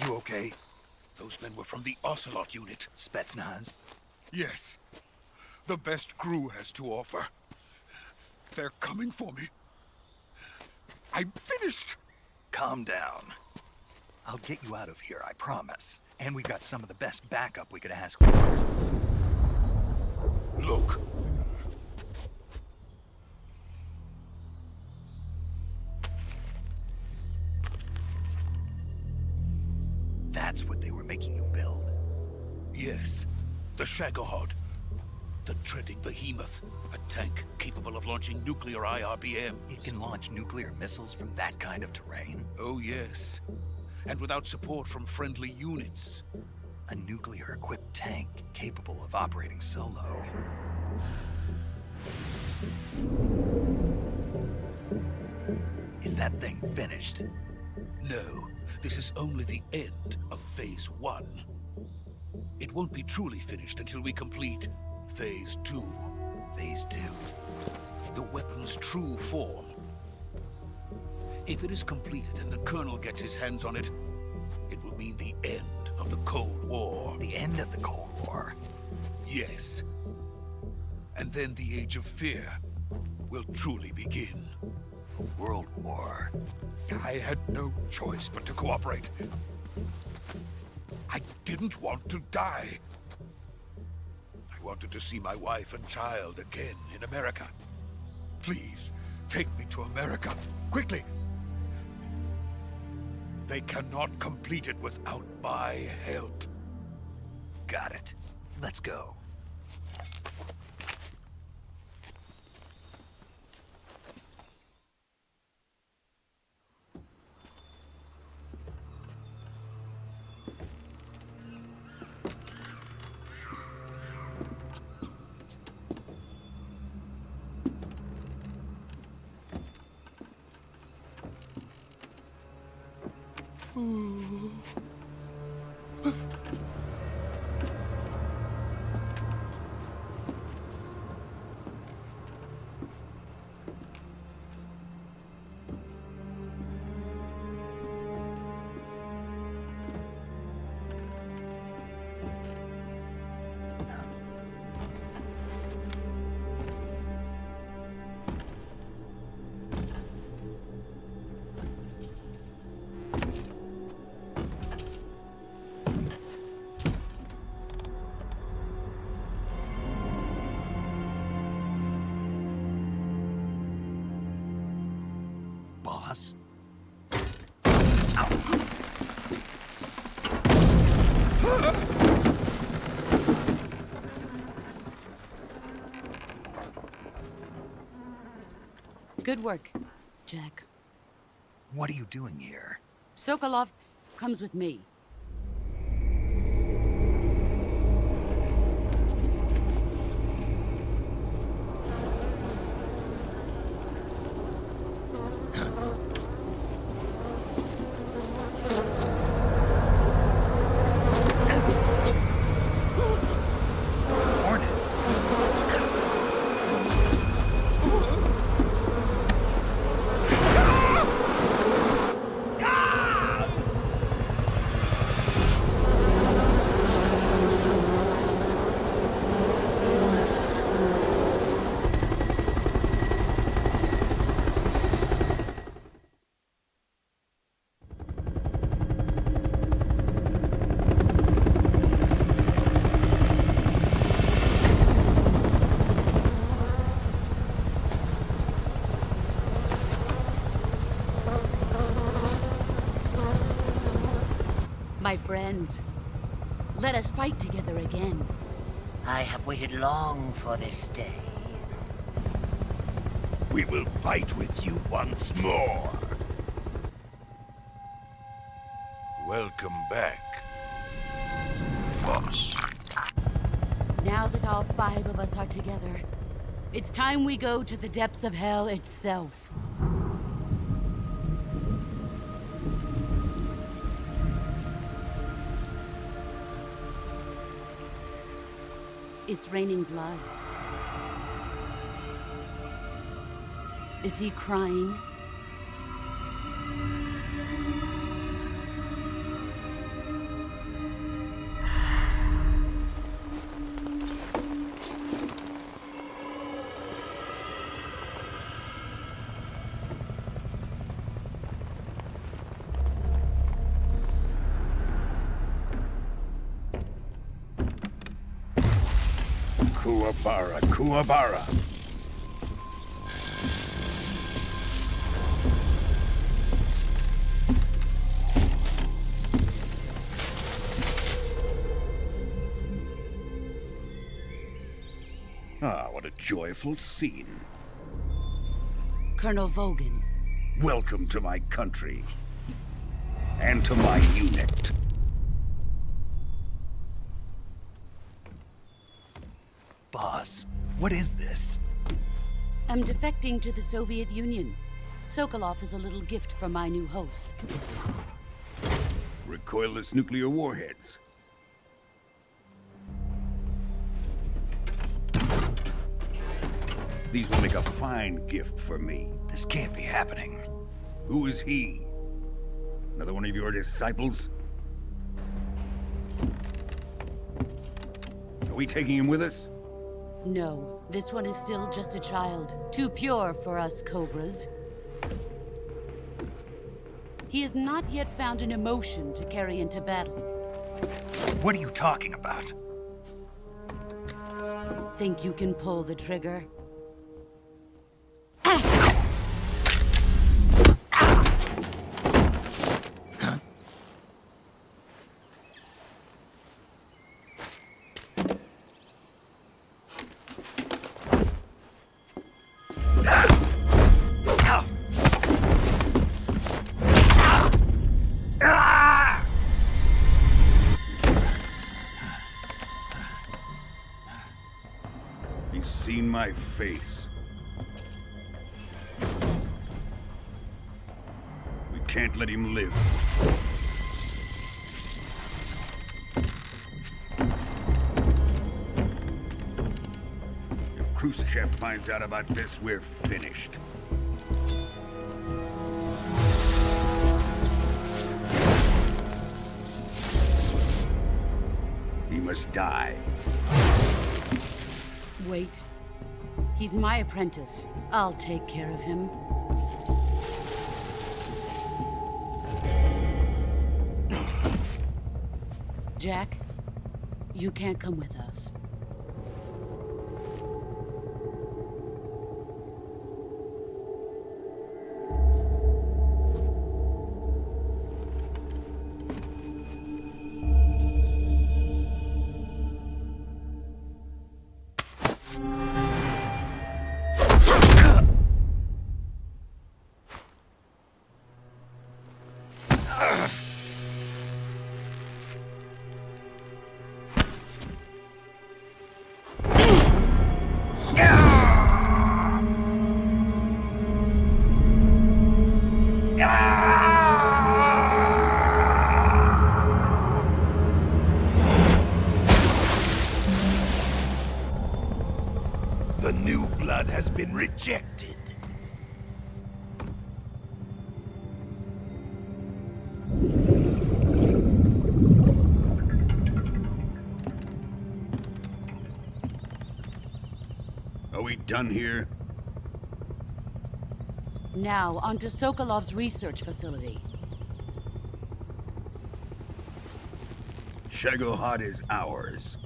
You okay? Those men were from the Ocelot Unit. Spetsnaz? Yes. The best GRU has to offer. They're coming for me. I'm finished! Calm down. I'll get you out of here, I promise. And we got some of the best backup we could ask for. Look. That's what they were making you build? Yes. The Shagohod. The treading behemoth. A tank capable of launching nuclear IRBMs. It can launch nuclear missiles from that kind of terrain? Oh, yes. And without support from friendly units. A nuclear-equipped tank capable of operating solo. Is that thing finished? No. This is only the end of Phase 1. It won't be truly finished until we complete Phase 2. Phase 2? The weapon's true form. If it is completed and the Colonel gets his hands on it, it will mean the end of the Cold War. The end of the Cold War? Yes. And then the Age of Fear will truly begin. A world war. I had no choice but to cooperate. I didn't want to die. I wanted to see my wife and child again in America. Please, take me to America, quickly. They cannot complete it without my help. Got it. Let's go. Boss? Good work, Jack. What are you doing here? Sokolov comes with me. Hornets? My friends, let us fight together again. I have waited long for this day. We will fight with you once more. Welcome back, boss. Now that all 5 of us are together, it's time we go to the depths of hell itself. It's raining blood. Is he crying? Kuwabara, Kuwabara. Ah, what a joyful scene. Colonel Vogan. Welcome to my country. And to my unit. Boss, what is this? I'm defecting to the Soviet Union. Sokolov is a little gift from my new hosts. Recoilless nuclear warheads. These will make a fine gift for me. This can't be happening. Who is he? Another one of your disciples? Are we taking him with us? No, this one is still just a child. Too pure for us Cobras. He has not yet found an emotion to carry into battle. What are you talking about? Think you can pull the trigger? Huh? He's seen my face. We can't let him live. If Khrushchev finds out about this, we're finished. He must die. Wait. He's my apprentice. I'll take care of him. Jack, you can't come with us. The new blood has been rejected. Are we done here? Now, onto Sokolov's research facility. Shagohod is ours.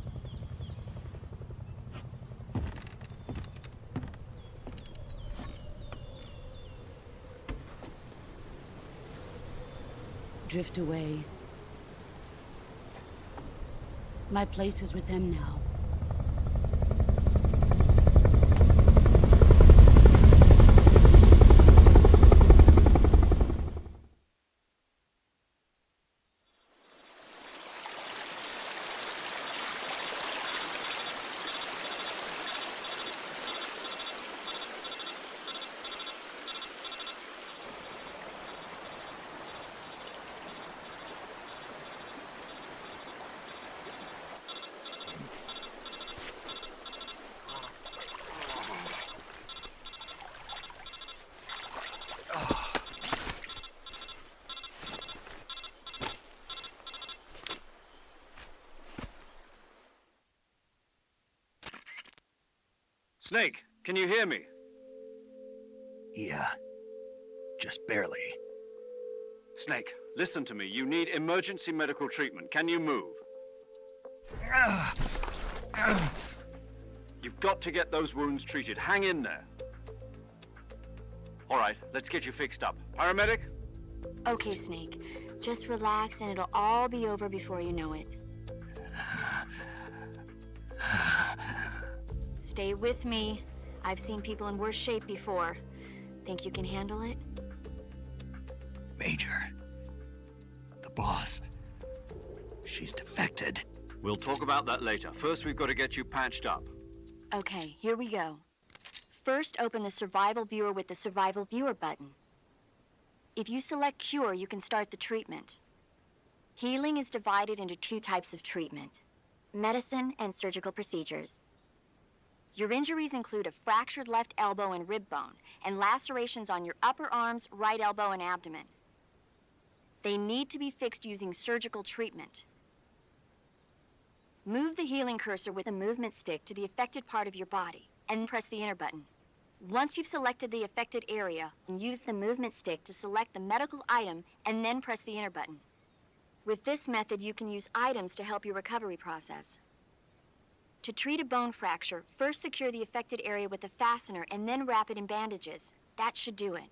Drift away. My place is with them now. Snake, can you hear me? Yeah. Just barely. Snake, listen to me. You need emergency medical treatment. Can you move? You've got to get those wounds treated. Hang in there. All right, let's get you fixed up. Paramedic? Okay, Snake. Just relax and it'll all be over before you know it. Stay with me. I've seen people in worse shape before. Think you can handle it? Major. The boss. She's defected. We'll talk about that later. First, we've got to get you patched up. Okay, here we go. First, open the Survival Viewer with the Survival Viewer button. If you select Cure, you can start the treatment. Healing is divided into two types of treatment: medicine and surgical procedures. Your injuries include a fractured left elbow and rib bone, and lacerations on your upper arms, right elbow, and abdomen. They need to be fixed using surgical treatment. Move the healing cursor with the movement stick to the affected part of your body, and press the enter button. Once you've selected the affected area, use the movement stick to select the medical item, and then press the enter button. With this method, you can use items to help your recovery process. To treat a bone fracture, first secure the affected area with a fastener and then wrap it in bandages. That should do it.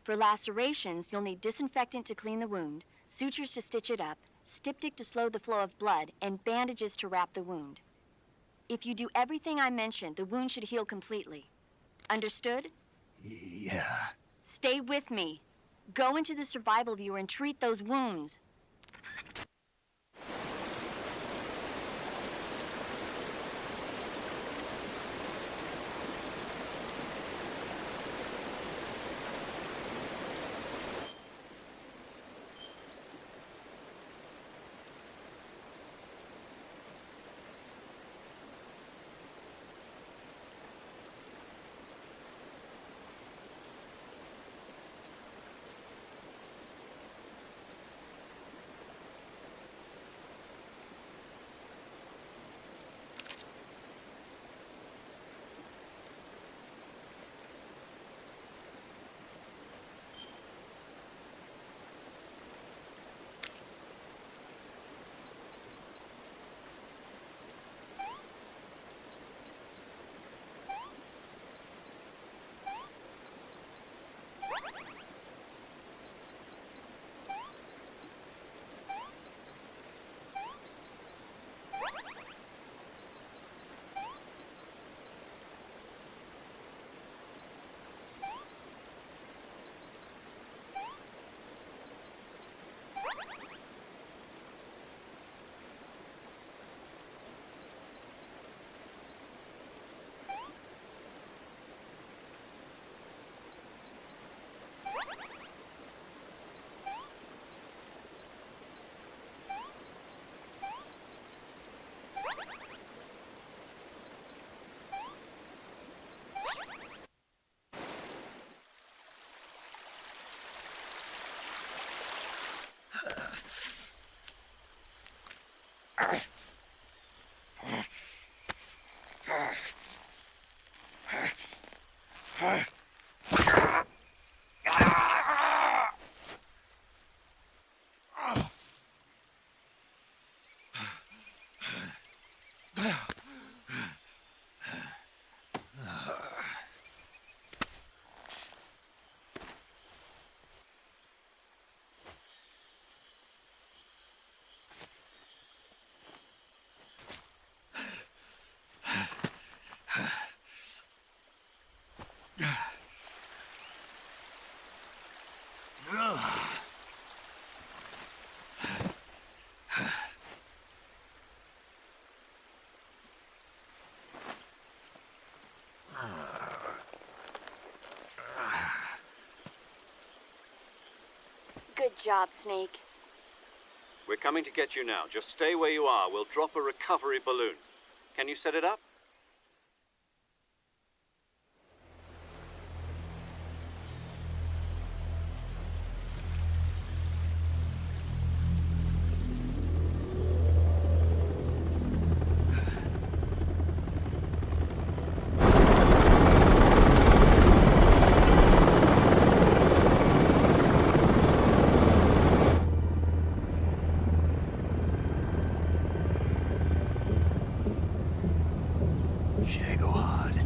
For lacerations, you'll need disinfectant to clean the wound, sutures to stitch it up, styptic to slow the flow of blood, and bandages to wrap the wound. If you do everything I mentioned, the wound should heal completely. Understood? Yeah. Stay with me. Go into the Survival Viewer and treat those wounds. Good job, Snake. We're coming to get you now. Just stay where you are. We'll drop a recovery balloon. Can you set it up? Shagohod.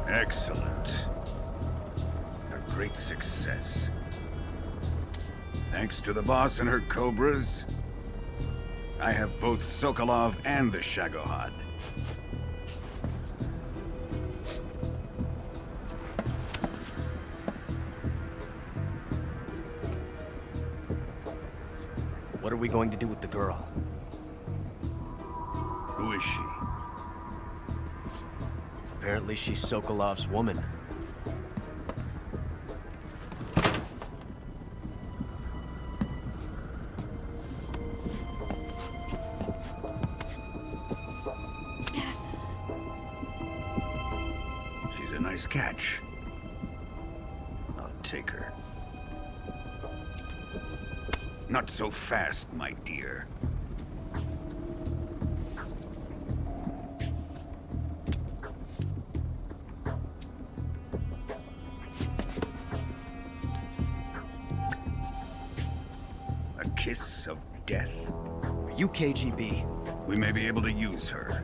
Excellent. A great success. Thanks to the boss and her cobras, I have both Sokolov and the Shagohod. What are we going to do with the girl? Who is she? Apparently she's Sokolov's woman. She's a nice catch. I'll take her. Not so fast, my dear. A kiss of death? Are you KGB? We may be able to use her.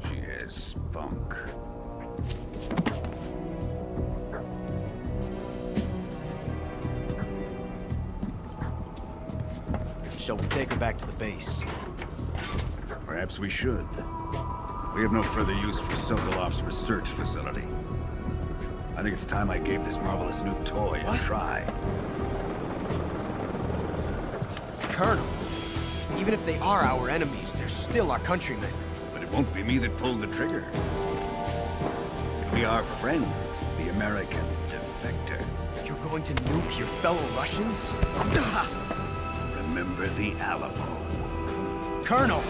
She has spunk. Shall we take her back to the base? Perhaps we should. We have no further use for Sokolov's research facility. I think it's time I gave this marvelous new toy a try. Colonel, even if they are our enemies, they're still our countrymen. But it won't be me that pulled the trigger. It'll be our friend, the American defector. You're going to nuke your fellow Russians? Remember the Alamo. Colonel!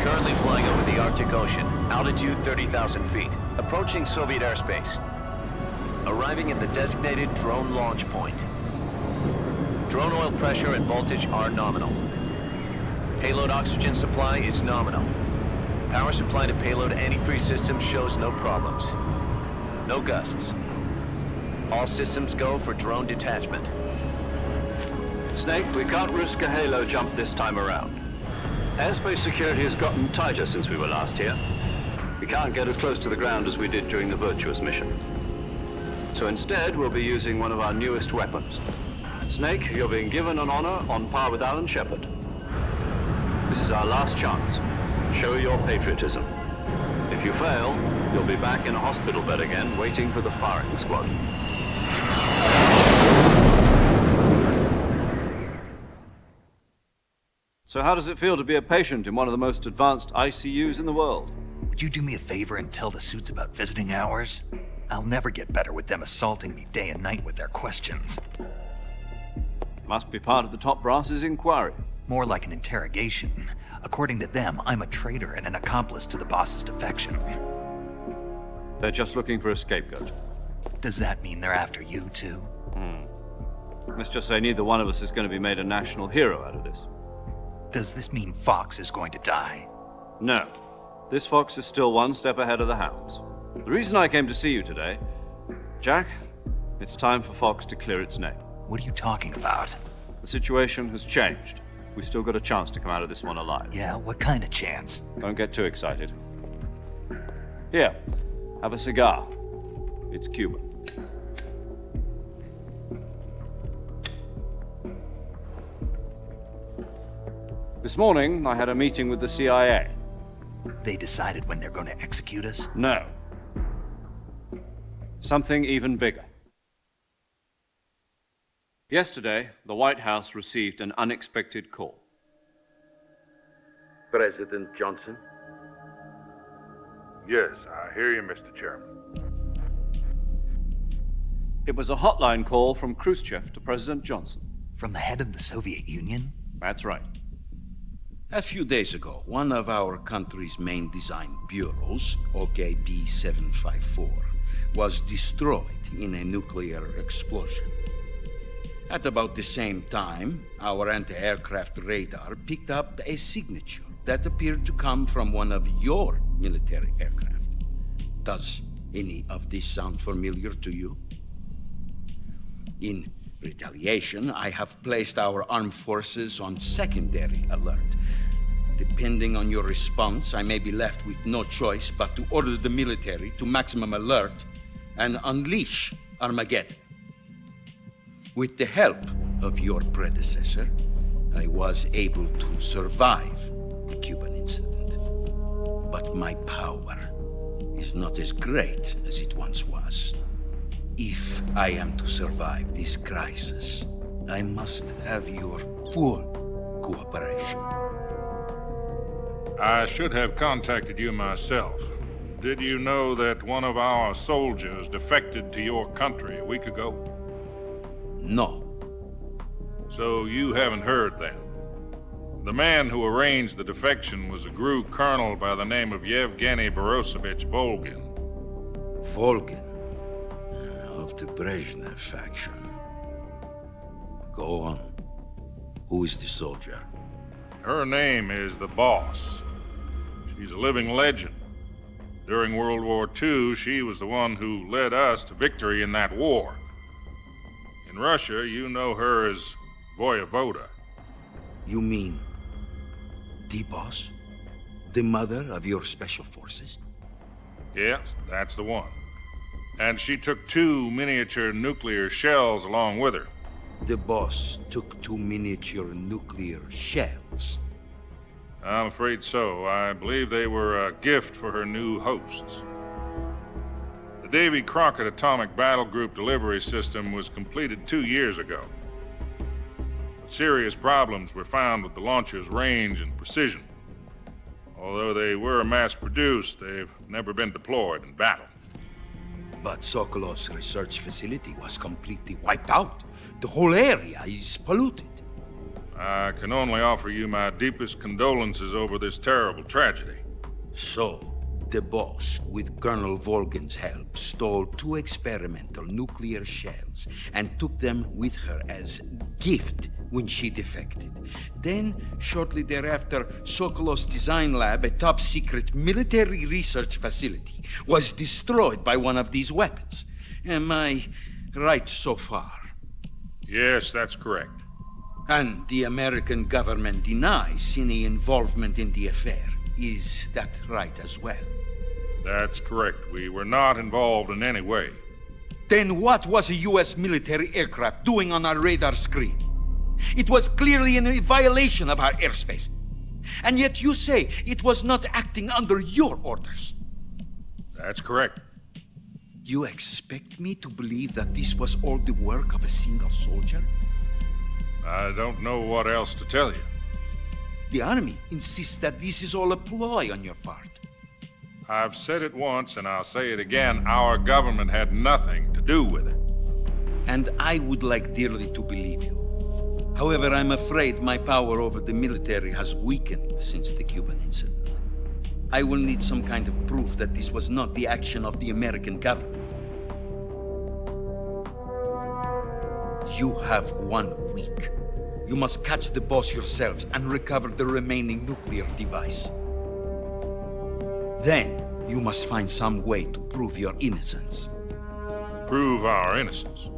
Currently flying over the Arctic Ocean, altitude 30,000 feet, approaching Soviet airspace. Arriving at the designated drone launch point. Drone oil pressure and voltage are nominal. Payload oxygen supply is nominal. Power supply to payload antifreeze system shows no problems. No gusts. All systems go for drone detachment. Snake, we can't risk a halo jump this time around. Airspace security has gotten tighter since we were last here. We can't get as close to the ground as we did during the Virtuous mission. So instead, we'll be using one of our newest weapons. Snake, you're being given an honor on par with Alan Shepard. This is our last chance. Show your patriotism. If you fail, you'll be back in a hospital bed again, waiting for the firing squad. So how does it feel to be a patient in one of the most advanced ICUs in the world? Would you do me a favor and tell the suits about visiting hours? I'll never get better with them assaulting me day and night with their questions. Must be part of the top brass's inquiry. More like an interrogation. According to them, I'm a traitor and an accomplice to the boss's defection. They're just looking for a scapegoat. Does that mean they're after you, too? Let's just say neither one of us is going to be made a national hero out of this. Does this mean Fox is going to die? No. This fox is still one step ahead of the hounds. The reason I came to see you today, Jack, it's time for Fox to clear its name. What are you talking about? The situation has changed. We still got a chance to come out of this one alive. Yeah, what kind of chance? Don't get too excited. Here, have a cigar. It's Cuban. This morning, I had a meeting with the CIA. They decided when they're going to execute us? No. Something even bigger. Yesterday, the White House received an unexpected call. President Johnson? Yes, I hear you, Mr. Chairman. It was a hotline call from Khrushchev to President Johnson. From the head of the Soviet Union? That's right. A few days ago, one of our country's main design bureaus, OKB 754, was destroyed in a nuclear explosion. At about the same time, our anti-aircraft radar picked up a signature that appeared to come from one of your military aircraft. Does any of this sound familiar to you? In retaliation, I have placed our armed forces on secondary alert. Depending on your response, I may be left with no choice but to order the military to maximum alert and unleash Armageddon. With the help of your predecessor, I was able to survive the Cuban incident. But my power is not as great as it once was. If I am to survive this crisis, I must have your full cooperation. I should have contacted you myself. Did you know that one of our soldiers defected to your country a week ago? No. So you haven't heard that. The man who arranged the defection was a GRU colonel by the name of Yevgeny Borosovich Volgin. Volgin? Of the Brezhnev faction. Go on. Who is the soldier? Her name is the Boss. She's a living legend. During World War II, she was the one who led us to victory in that war. In Russia, you know her as Voyevoda. You mean the Boss? The mother of your special forces? Yes, that's the one. And she took 2 miniature nuclear shells along with her. The Boss took 2 miniature nuclear shells? I'm afraid so. I believe they were a gift for her new hosts. The Davy Crockett Atomic Battle Group delivery system was completed 2 years ago. But serious problems were found with the launcher's range and precision. Although they were mass-produced, they've never been deployed in battle. But Sokolov's research facility was completely wiped out. The whole area is polluted. I can only offer you my deepest condolences over this terrible tragedy. So, the boss, with Colonel Volgin's help, stole 2 experimental nuclear shells and took them with her as gift when she defected. Then, shortly thereafter, Sokolov's design lab, a top-secret military research facility, was destroyed by one of these weapons. Am I right so far? Yes, that's correct. And the American government denies any involvement in the affair. Is that right as well? That's correct. We were not involved in any way. Then what was a U.S. military aircraft doing on our radar screen? It was clearly in violation of our airspace. And yet you say it was not acting under your orders. That's correct. You expect me to believe that this was all the work of a single soldier? I don't know what else to tell you. The Army insists that this is all a ploy on your part. I've said it once, and I'll say it again. Our government had nothing to do with it. And I would like dearly to believe you. However, I'm afraid my power over the military has weakened since the Cuban incident. I will need some kind of proof that this was not the action of the American government. You have 1 week. You must catch the boss yourselves and recover the remaining nuclear device. Then, you must find some way to prove your innocence. Prove our innocence?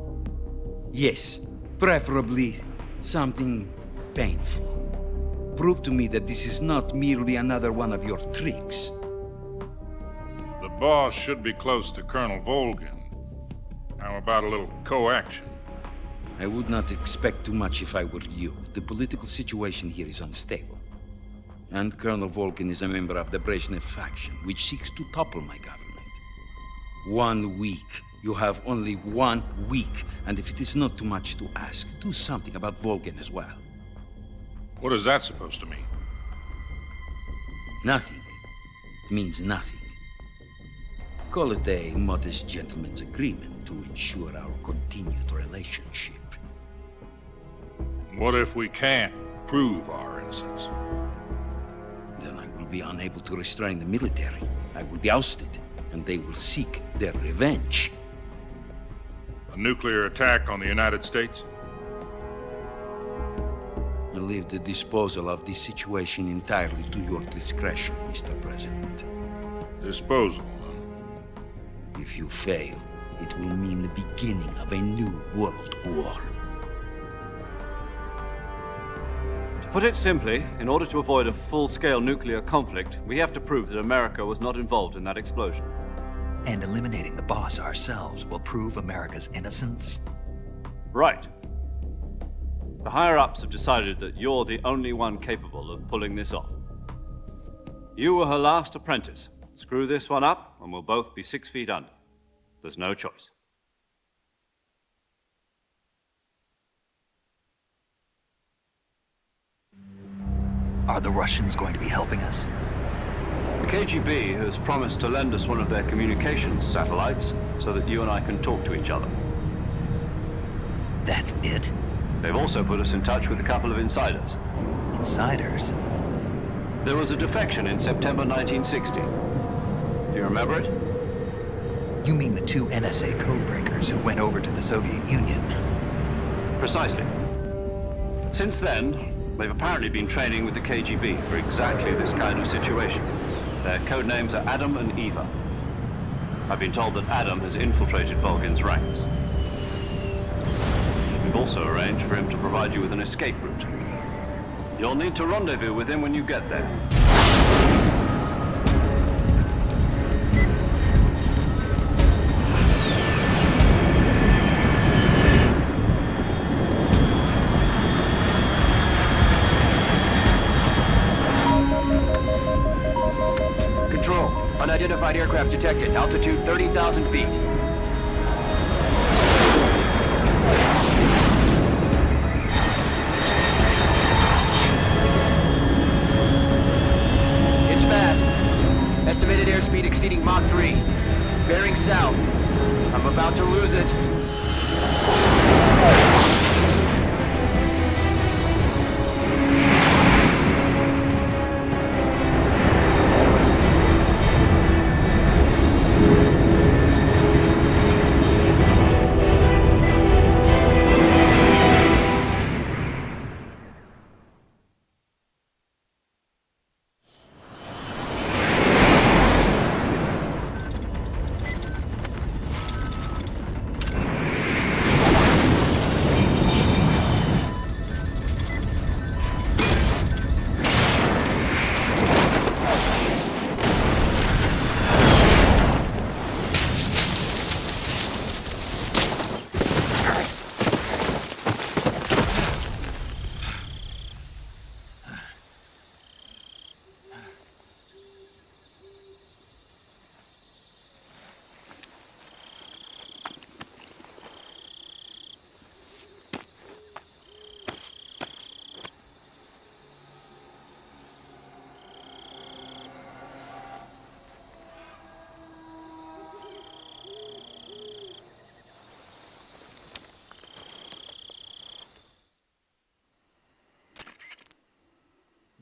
Yes, preferably something painful. Prove to me that this is not merely another one of your tricks. The boss should be close to Colonel Volgin. How about a little co-action? I would not expect too much if I were you. The political situation here is unstable. And Colonel Volgin is a member of the Brezhnev faction, which seeks to topple my government. 1 week. You have only 1 week, and if it is not too much to ask, do something about Volgin as well. What is that supposed to mean? Nothing. It means nothing. Call it a modest gentleman's agreement to ensure our continued relationship. What if we can't prove our innocence? Then I will be unable to restrain the military. I will be ousted, and they will seek their revenge. A nuclear attack on the United States? I leave the disposal of this situation entirely to your discretion, Mr. President. Disposal? If you fail, it will mean the beginning of a new world war. To put it simply, in order to avoid a full-scale nuclear conflict, we have to prove that America was not involved in that explosion. And eliminating the boss ourselves will prove America's innocence? Right. The higher-ups have decided that you're the only one capable of pulling this off. You were her last apprentice. Screw this one up, and we'll both be 6 feet under. There's no choice. Are the Russians going to be helping us? The KGB has promised to lend us one of their communications satellites so that you and I can talk to each other. That's it? They've also put us in touch with a couple of insiders. Insiders? There was a defection in September 1960. Do you remember it? You mean the 2 NSA codebreakers who went over to the Soviet Union? Precisely. Since then, they've apparently been training with the KGB for exactly this kind of situation. Their code names are Adam and Eva. I've been told that Adam has infiltrated Volgin's ranks. We've also arranged for him to provide you with an escape route. You'll need to rendezvous with him when you get there. Control, unidentified aircraft detected. Altitude 30,000 feet. It's fast. Estimated airspeed exceeding Mach 3. Bearing south. I'm about to lose it.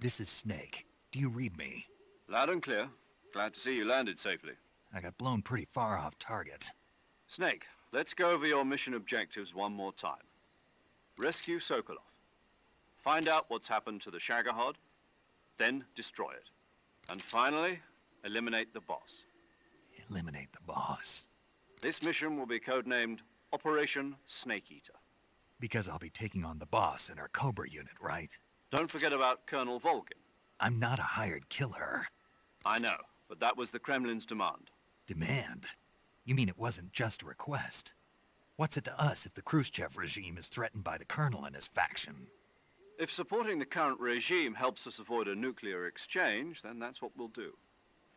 This is Snake. Do you read me? Loud and clear. Glad to see you landed safely. I got blown pretty far off target. Snake, let's go over your mission objectives one more time. Rescue Sokolov. Find out what's happened to the Shagohod, then destroy it. And finally, eliminate the boss. Eliminate the boss? This mission will be codenamed Operation Snake Eater. Because I'll be taking on the boss in our Cobra unit, right? Don't forget about Colonel Volgin. I'm not a hired killer. I know, but that was the Kremlin's demand. Demand? You mean it wasn't just a request? What's it to us if the Khrushchev regime is threatened by the Colonel and his faction? If supporting the current regime helps us avoid a nuclear exchange, then that's what we'll do.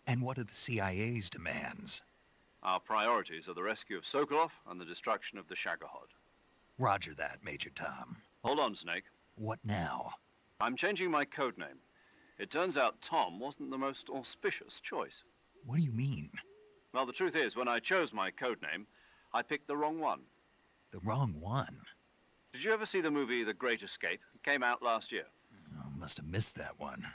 And what are the CIA's demands? Our priorities are the rescue of Sokolov and the destruction of the Shagohod. Roger that, Major Tom. Hold on, Snake. What now? I'm changing my codename. It turns out Tom wasn't the most auspicious choice. What do you mean? Well, the truth is, when I chose my codename, I picked the wrong one. The wrong one? Did you ever see the movie The Great Escape? It came out last year. Oh, must have missed that one.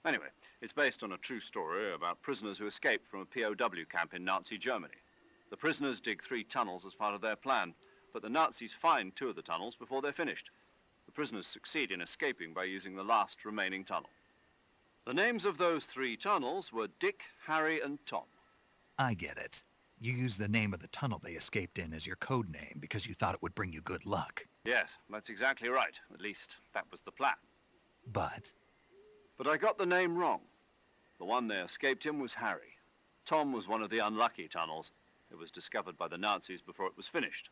Anyway, it's based on a true story about prisoners who escaped from a POW camp in Nazi Germany. The prisoners dig 3 tunnels as part of their plan, but the Nazis find 2 of the tunnels before they're finished. The prisoners succeed in escaping by using the last remaining tunnel. The names of those 3 tunnels were Dick, Harry, and Tom. I get it. You used the name of the tunnel they escaped in as your code name because you thought it would bring you good luck. Yes, that's exactly right. At least, that was the plan. But I got the name wrong. The one they escaped in was Harry. Tom was one of the unlucky tunnels. It was discovered by the Nazis before it was finished.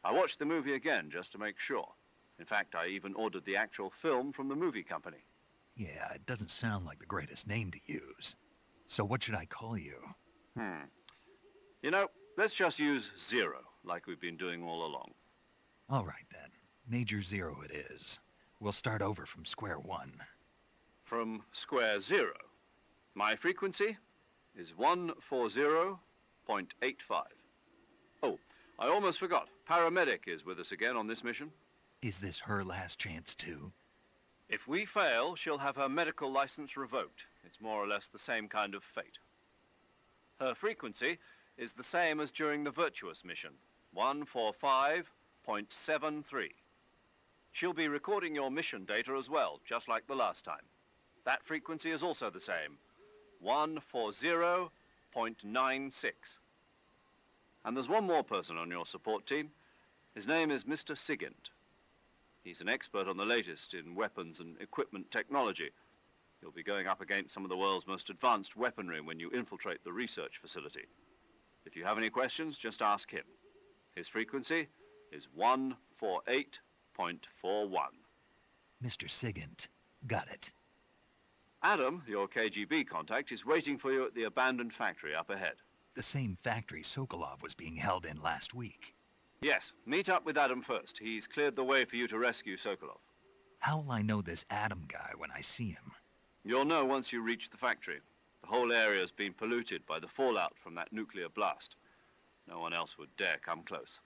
I watched the movie again just to make sure. In fact, I even ordered the actual film from the movie company. yeah, it doesn't sound like the greatest name to use. So what should I call you? You know, let's just use Zero, like we've been doing all along. All right, then. Major Zero it is. We'll start over from square one. From square 0. My frequency is 140.85. Oh, I almost forgot. Paramedic is with us again on this mission. Is this her last chance, too? If we fail, she'll have her medical license revoked. It's more or less the same kind of fate. Her frequency is the same as during the Virtuous mission, 145.73. She'll be recording your mission data as well, just like the last time. That frequency is also the same, 140.96. And there's one more person on your support team. His name is Mr. Sigint. He's an expert on the latest in weapons and equipment technology. You'll be going up against some of the world's most advanced weaponry when you infiltrate the research facility. If you have any questions, just ask him. His frequency is 148.41. Mr. Sigint. Got it. Adam, your KGB contact, is waiting for you at the abandoned factory up ahead. The same factory Sokolov was being held in last week. Yes, meet up with Adam first. He's cleared the way for you to rescue Sokolov. How will I know this Adam guy when I see him? You'll know once you reach the factory. The whole area's been polluted by the fallout from that nuclear blast. No one else would dare come close.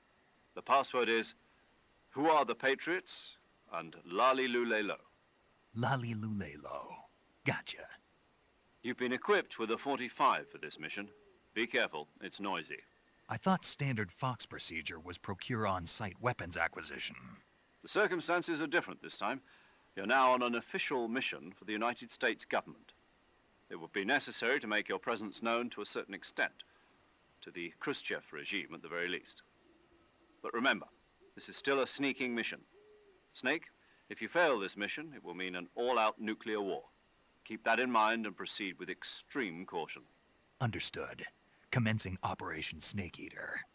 The password is, "Who are the Patriots?" and Lali Lule Lo. Lali Lule Lo. Gotcha. You've been equipped with a 45 for this mission. Be careful, it's noisy. I thought standard Fox procedure was procure on-site weapons acquisition. The circumstances are different this time. You're now on an official mission for the United States government. It would be necessary to make your presence known to a certain extent, to the Khrushchev regime at the very least. But remember, this is still a sneaking mission. Snake, if you fail this mission, it will mean an all-out nuclear war. Keep that in mind and proceed with extreme caution. Understood. Commencing Operation Snake Eater.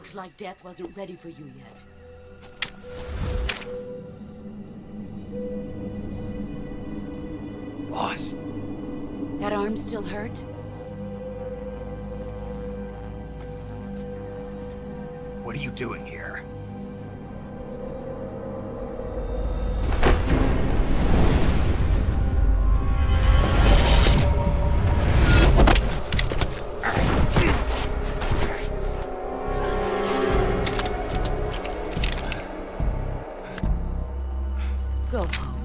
Looks like death wasn't ready for you yet. Boss. That arm still hurt? What are you doing here? Go home.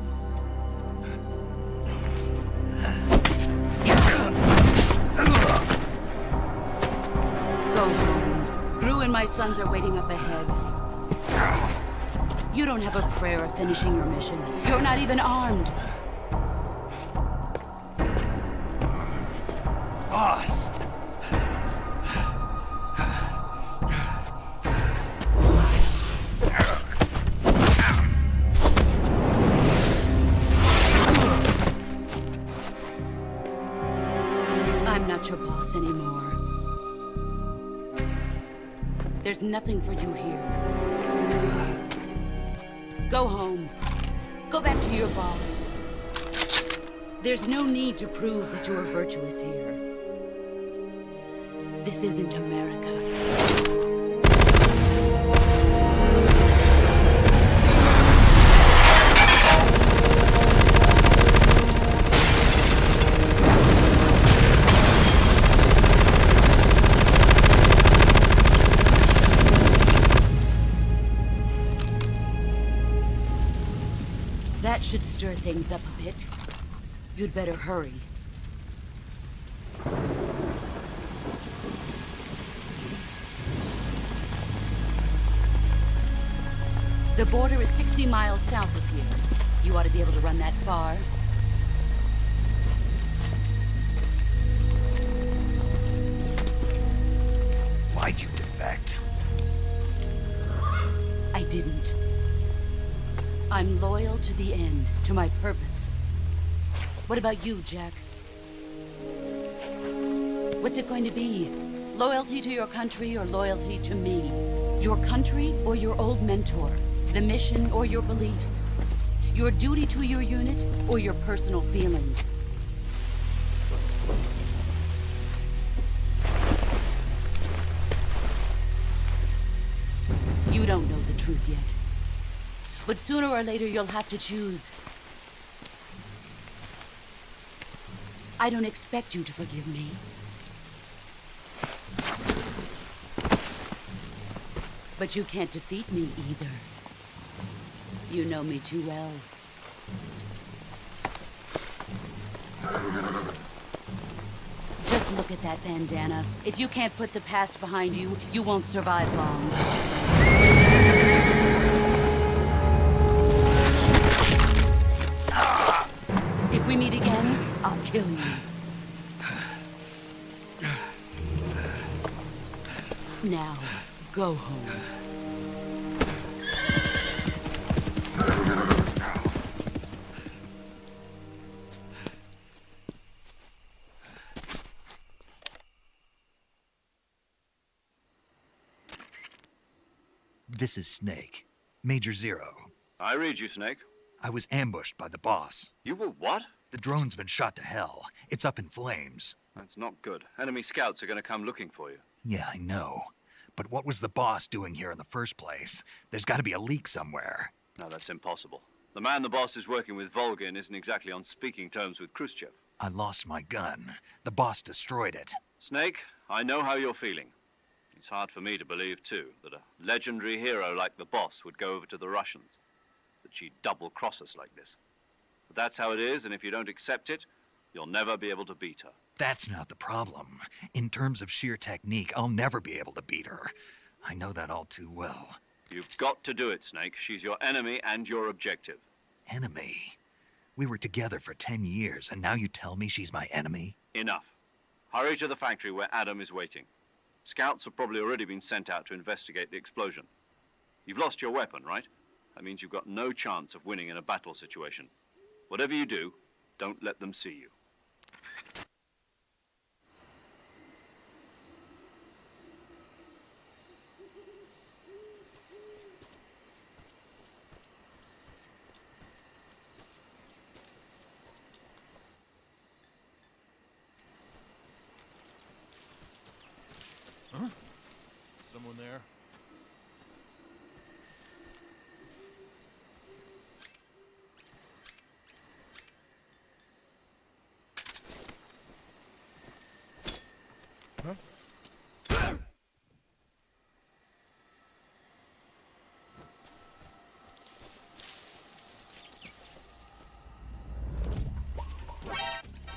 Go home. Gru and my sons are waiting up ahead. You don't have a prayer of finishing your mission. You're not even armed. Boss! I'm not your boss anymore. There's nothing for you here. Go home. Go back to your boss. There's no need to prove that you are virtuous here. This isn't America. That should stir things up a bit. You'd better hurry. The border is 60 miles south of here. You ought to be able to run that far. Why'd you defect? I didn't. I'm loyal to the end, to my purpose. What about you, Jack? What's it going to be? Loyalty to your country or loyalty to me? Your country or your old mentor? The mission or your beliefs? Your duty to your unit or your personal feelings? You don't know the truth yet. But sooner or later, you'll have to choose. I don't expect you to forgive me. But you can't defeat me either. You know me too well. Just look at that bandana. If you can't put the past behind you, you won't survive long. If we meet again, I'll kill you. Now, go home. This is Snake. Major Zero. I read you, Snake. I was ambushed by the boss. You were what? The drone's been shot to hell. It's up in flames. That's not good. Enemy scouts are going to come looking for you. Yeah, I know. But what was the boss doing here in the first place? There's got to be a leak somewhere. No, that's impossible. The man the boss is working with, Volgin, isn't exactly on speaking terms with Khrushchev. I lost my gun. The boss destroyed it. Snake, I know how you're feeling. It's hard for me to believe, too, that a legendary hero like the boss would go over to the Russians. That she'd double-cross us like this. But that's how it is, and if you don't accept it, you'll never be able to beat her. That's not the problem. In terms of sheer technique, I'll never be able to beat her. I know that all too well. You've got to do it, Snake. She's your enemy and your objective. Enemy? We were together for 10 years, and now you tell me she's my enemy? Enough. Hurry to the factory where Adam is waiting. Scouts have probably already been sent out to investigate the explosion. You've lost your weapon, right? That means you've got no chance of winning in a battle situation. Whatever you do, don't let them see you.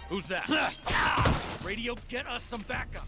Who's that? Radio, get us some backup.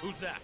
Who's that?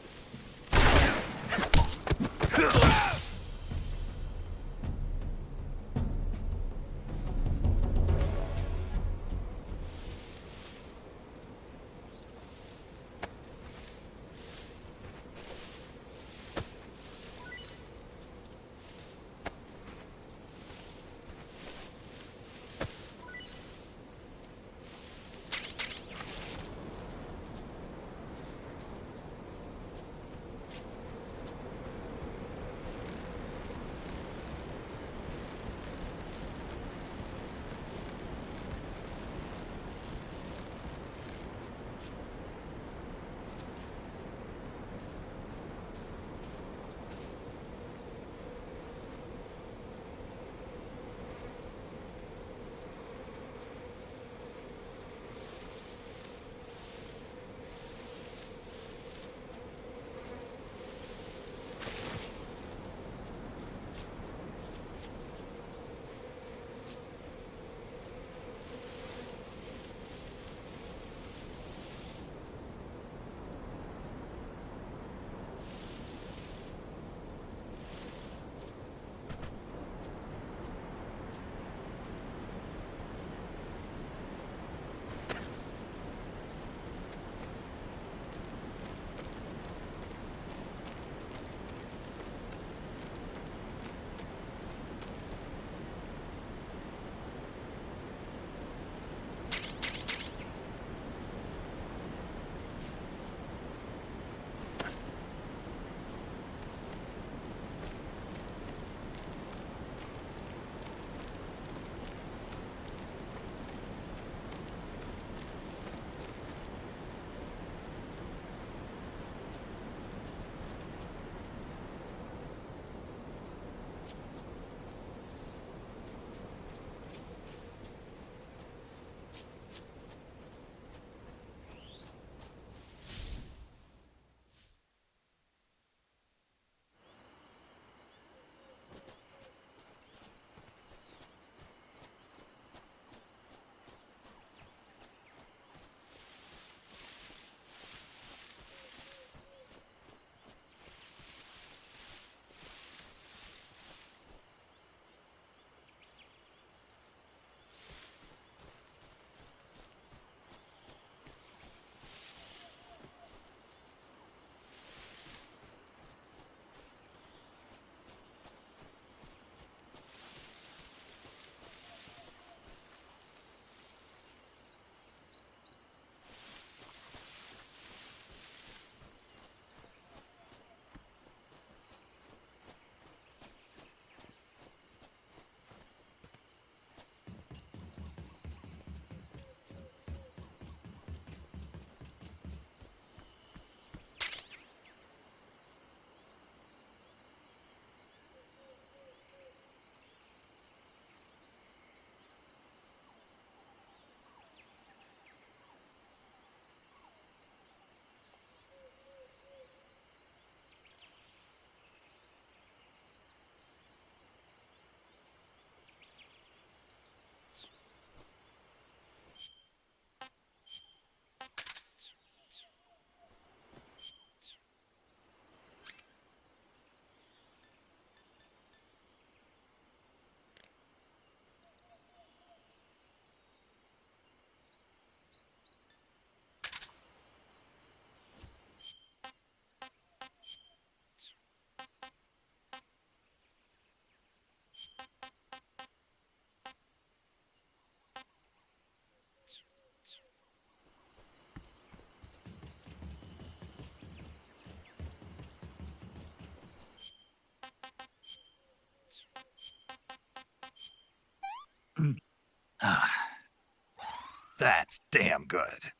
That's damn good.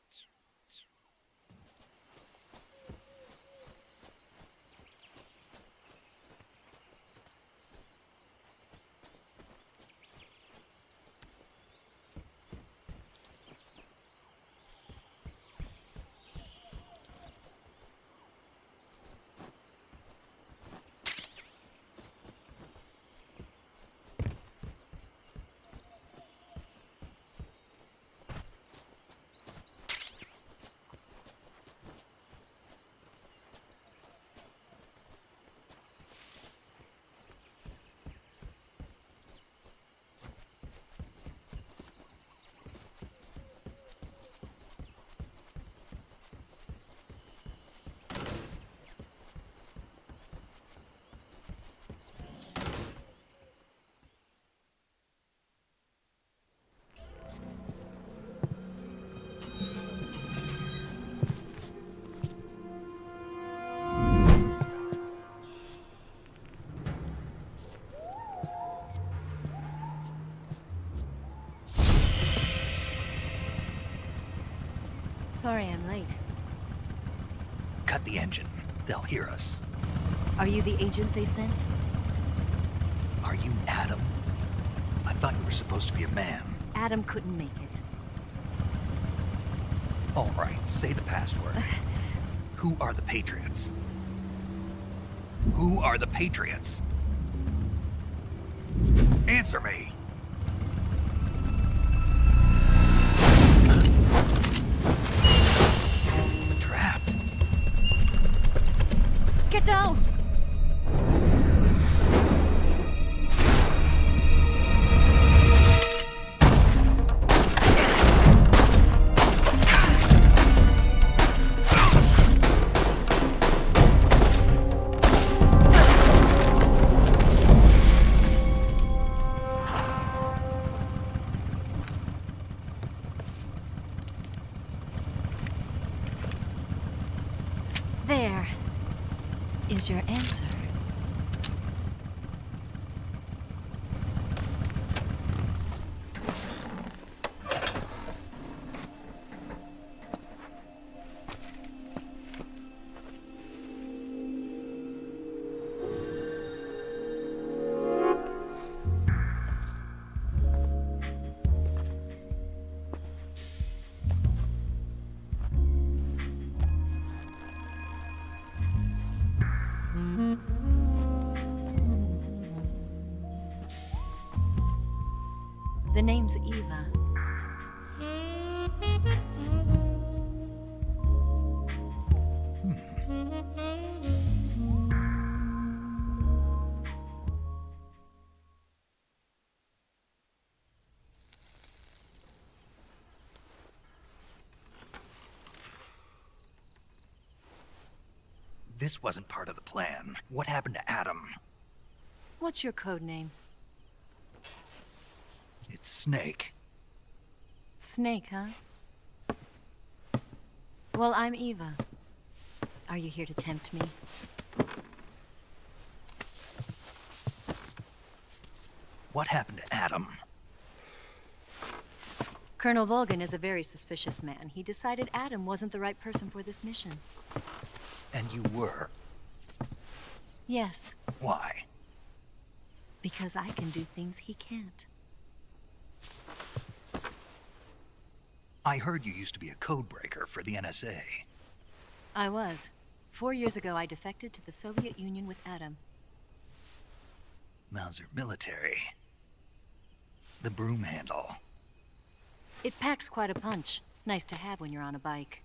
Sorry I'm late. Cut the engine. They'll hear us. Are you the agent they sent? Are you Adam? I thought you were supposed to be a man. Adam couldn't make it. All right, say the password. Who are the Patriots? Who are the Patriots? Answer me! Trapped. Get down! There is your answer. The name's Eva. This wasn't part of the plan. What happened to Adam? What's your code name? It's Snake. Snake, huh? Well, I'm Eva. Are you here to tempt me? What happened to Adam? Colonel Volgan is a very suspicious man. He decided Adam wasn't the right person for this mission. And you were? Yes. Why? Because I can do things he can't. I heard you used to be a codebreaker for the NSA. I was. 4 years ago, I defected to the Soviet Union with Adam. Mauser military. The broom handle. It packs quite a punch. Nice to have when you're on a bike.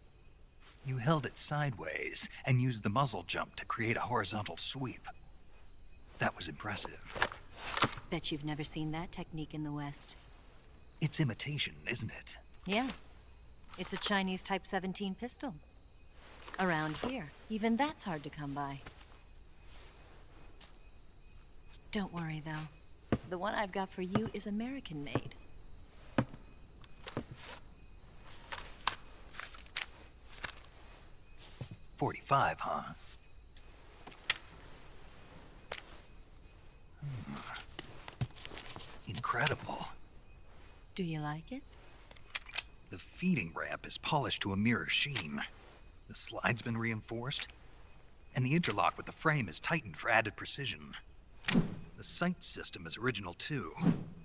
You held it sideways and used the muzzle jump to create a horizontal sweep. That was impressive. Bet you've never seen that technique in the West. It's imitation, isn't it? Yeah. It's a Chinese Type 17 pistol. Around here, even that's hard to come by. Don't worry, though. The one I've got for you is American-made. .45, huh? Incredible. Do you like it? The feeding ramp is polished to a mirror sheen. The slide's been reinforced, and the interlock with the frame is tightened for added precision. The sight system is original too.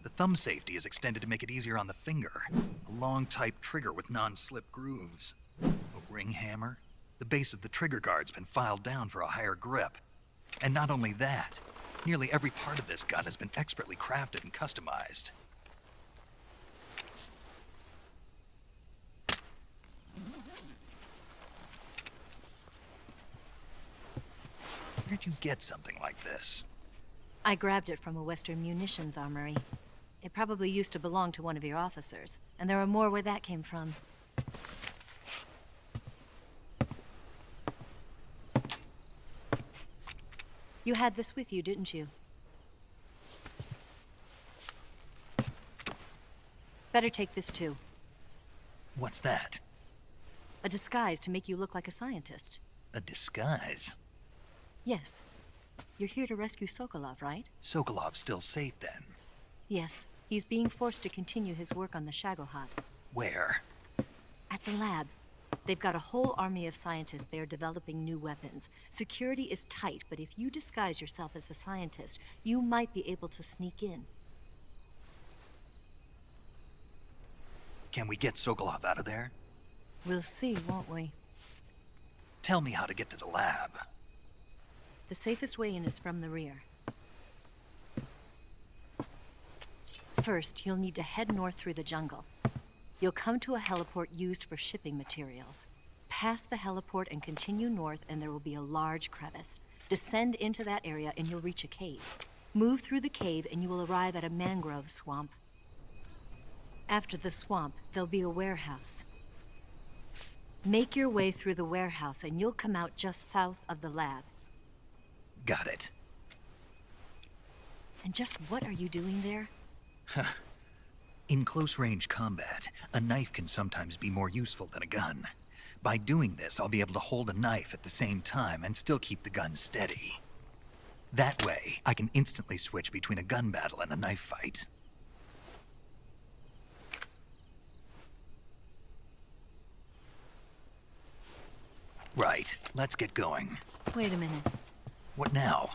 The thumb safety is extended to make it easier on the finger. A long type trigger with non-slip grooves. A ring hammer. The base of the trigger guard's been filed down for a higher grip. And not only that, nearly every part of this gun has been expertly crafted and customized. Where'd you get something like this? I grabbed it from a Western munitions armory. It probably used to belong to one of your officers, and there are more where that came from. You had this with you, didn't you? Better take this too. What's that? A disguise to make you look like a scientist. A disguise? Yes. You're here to rescue Sokolov, right? Sokolov's still safe then? Yes. He's being forced to continue his work on the Shagohod. Where? At the lab. They've got a whole army of scientists there developing new weapons. Security is tight, but if you disguise yourself as a scientist, you might be able to sneak in. Can we get Sokolov out of there? We'll see, won't we? Tell me how to get to the lab. The safest way in is from the rear. First, you'll need to head north through the jungle. You'll come to a heliport used for shipping materials. Pass the heliport and continue north, and there will be a large crevice. Descend into that area and you'll reach a cave. Move through the cave and you will arrive at a mangrove swamp. After the swamp, there'll be a warehouse. Make your way through the warehouse and you'll come out just south of the lab. Got it. And just what are you doing there? In close-range combat, a knife can sometimes be more useful than a gun. By doing this, I'll be able to hold a knife at the same time and still keep the gun steady. That way, I can instantly switch between a gun battle and a knife fight. Right, let's get going. Wait a minute. What now?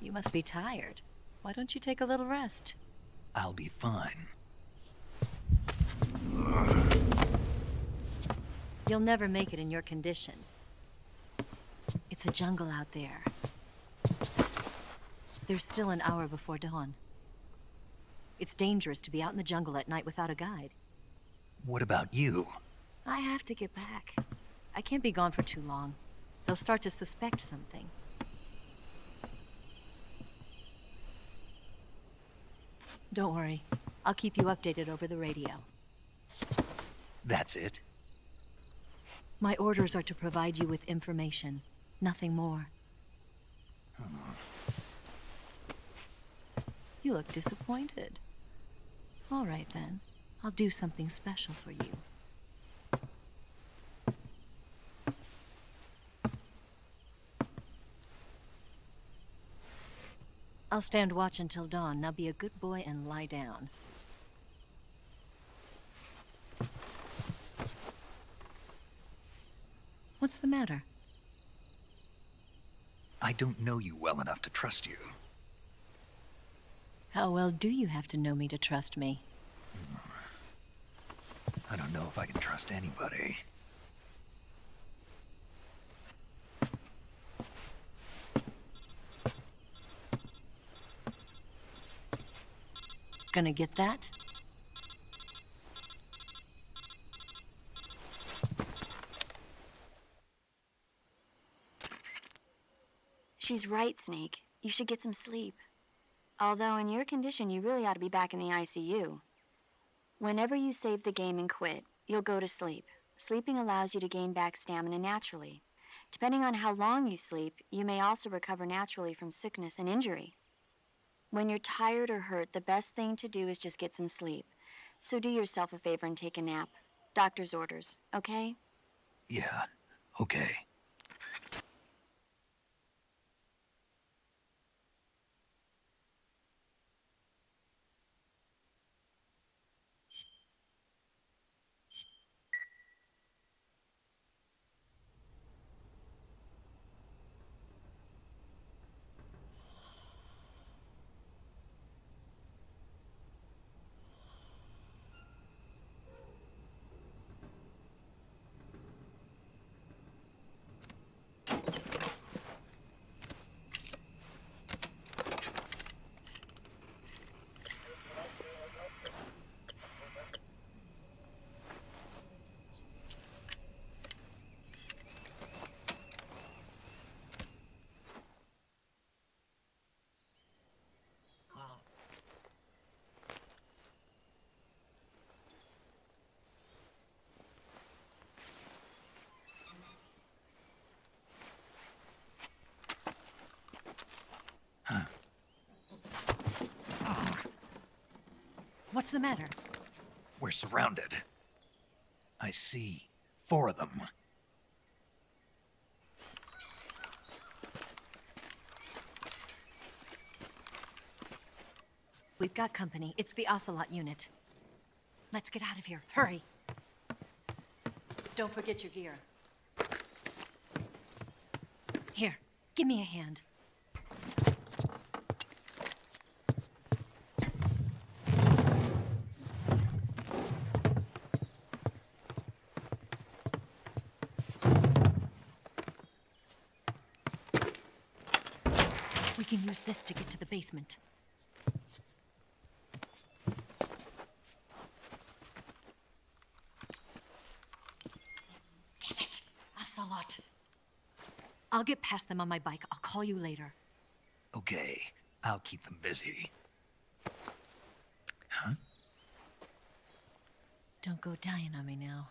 You must be tired. Why don't you take a little rest? I'll be fine. You'll never make it in your condition. It's a jungle out there. There's still an hour before dawn. It's dangerous to be out in the jungle at night without a guide. What about you? I have to get back. I can't be gone for too long. They'll start to suspect something. Don't worry. I'll keep you updated over the radio. That's it? My orders are to provide you with information. Nothing more. You look disappointed. All right, then. I'll do something special for you. I'll stand watch until dawn. Now be a good boy and lie down. What's the matter? I don't know you well enough to trust you. How well do you have to know me to trust me? I don't know if I can trust anybody. Gonna get that? She's right, Snake. You should get some sleep. Although in your condition, you really ought to be back in the ICU. Whenever you save the game and quit, you'll go to sleep. Sleeping allows you to gain back stamina naturally. Depending on how long you sleep, you may also recover naturally from sickness and injury. When you're tired or hurt, the best thing to do is just get some sleep. So do yourself a favor and take a nap. Doctor's orders, okay? Yeah, okay. What's the matter? We're surrounded. I see 4 of them. We've got company. It's the Ocelot Unit. Let's get out of here. Hurry. Don't forget your gear. Here, give me a hand. We can use this to get to the basement. Damn it, Ocelot. I'll get past them on my bike. I'll call you later. Okay, I'll keep them busy. Huh? Don't go dying on me now.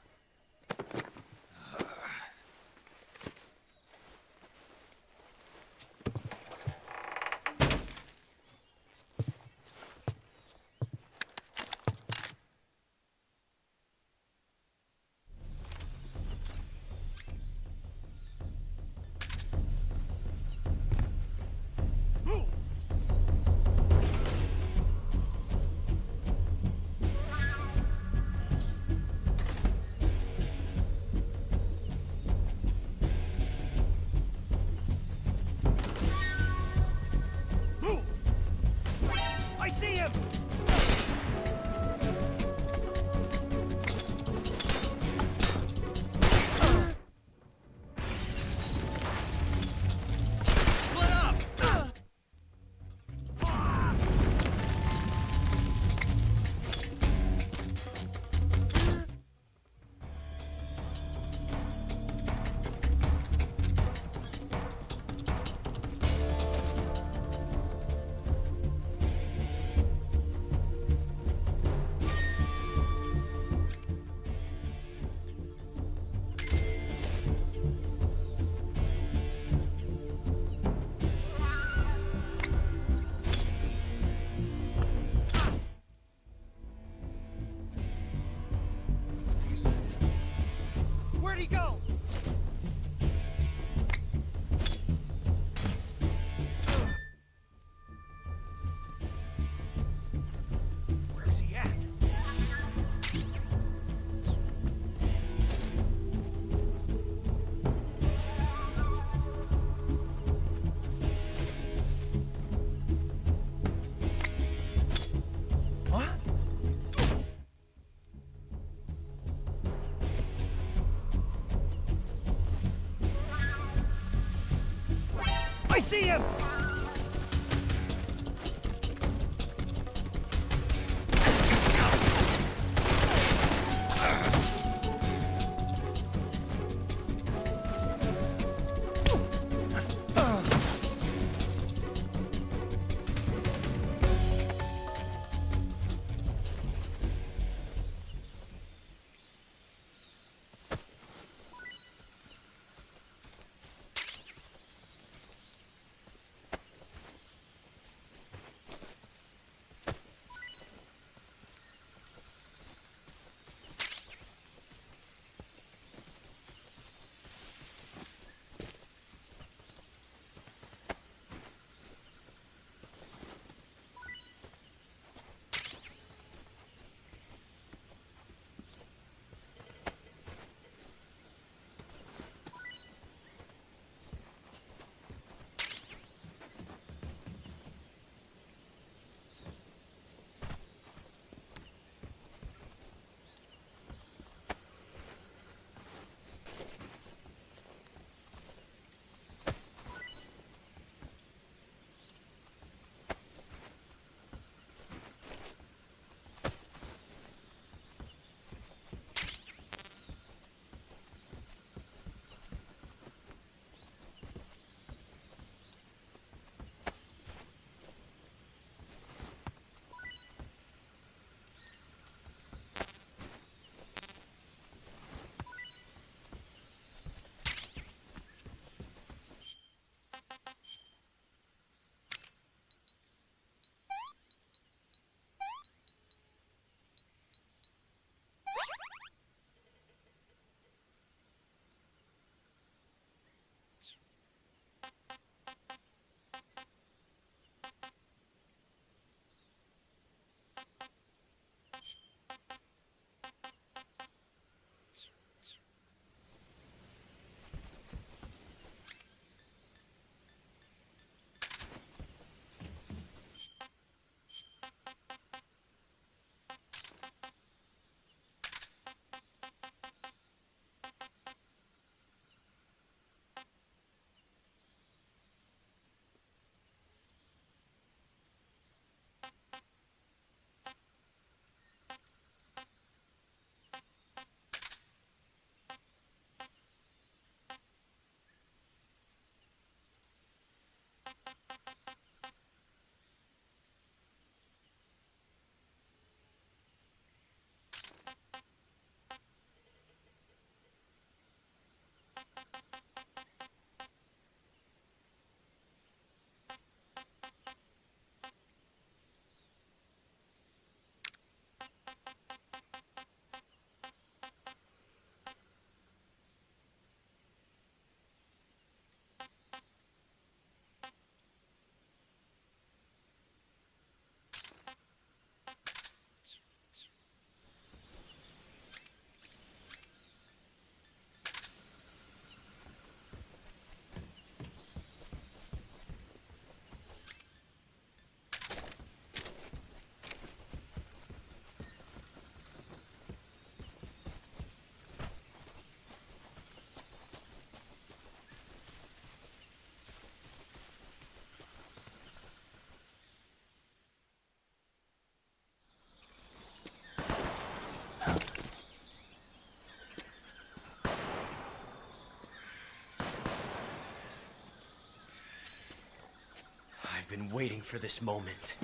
I've been waiting for this moment.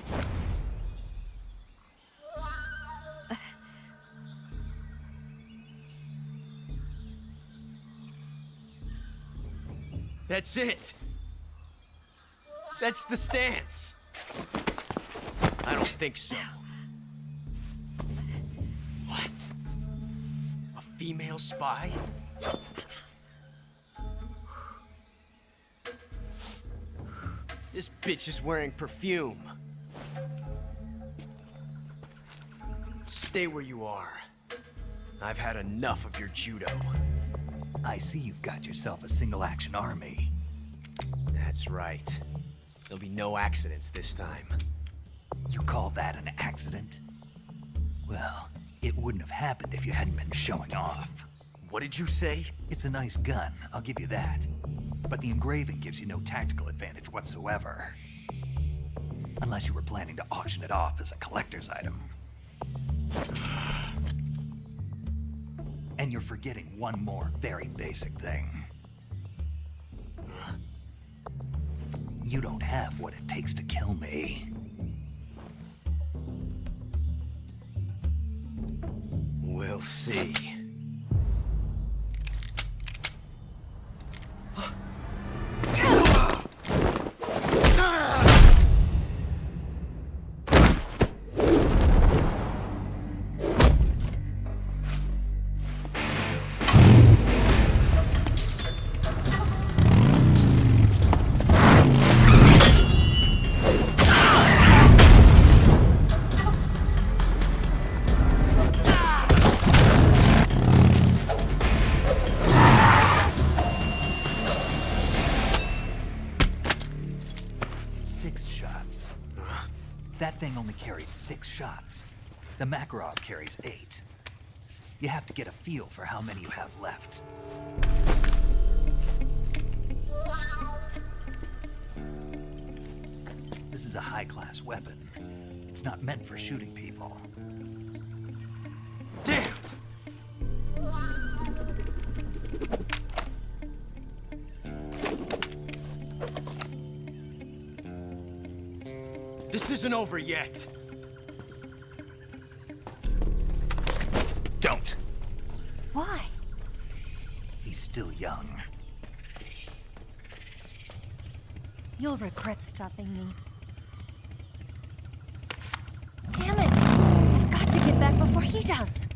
That's it! That's the stance! I don't think so. What? A female spy? This bitch is wearing perfume. Stay where you are. I've had enough of your judo. I see you've got yourself a single-action army. That's right. There'll be no accidents this time. You call that an accident? Well, it wouldn't have happened if you hadn't been showing off. What did you say? It's a nice gun, I'll give you that. But the engraving gives you no tactical advantage whatsoever. Unless you were planning to auction it off as a collector's item. And you're forgetting one more very basic thing. You don't have what it takes to kill me. We'll see. That thing only carries 6 shots. The Makarov carries 8. You have to get a feel for how many you have left. This is a high-class weapon. It's not meant for shooting people. Damn! This isn't over yet. Don't. Why? He's still young. You'll regret stopping me. Damn it! I've got to get back before he does.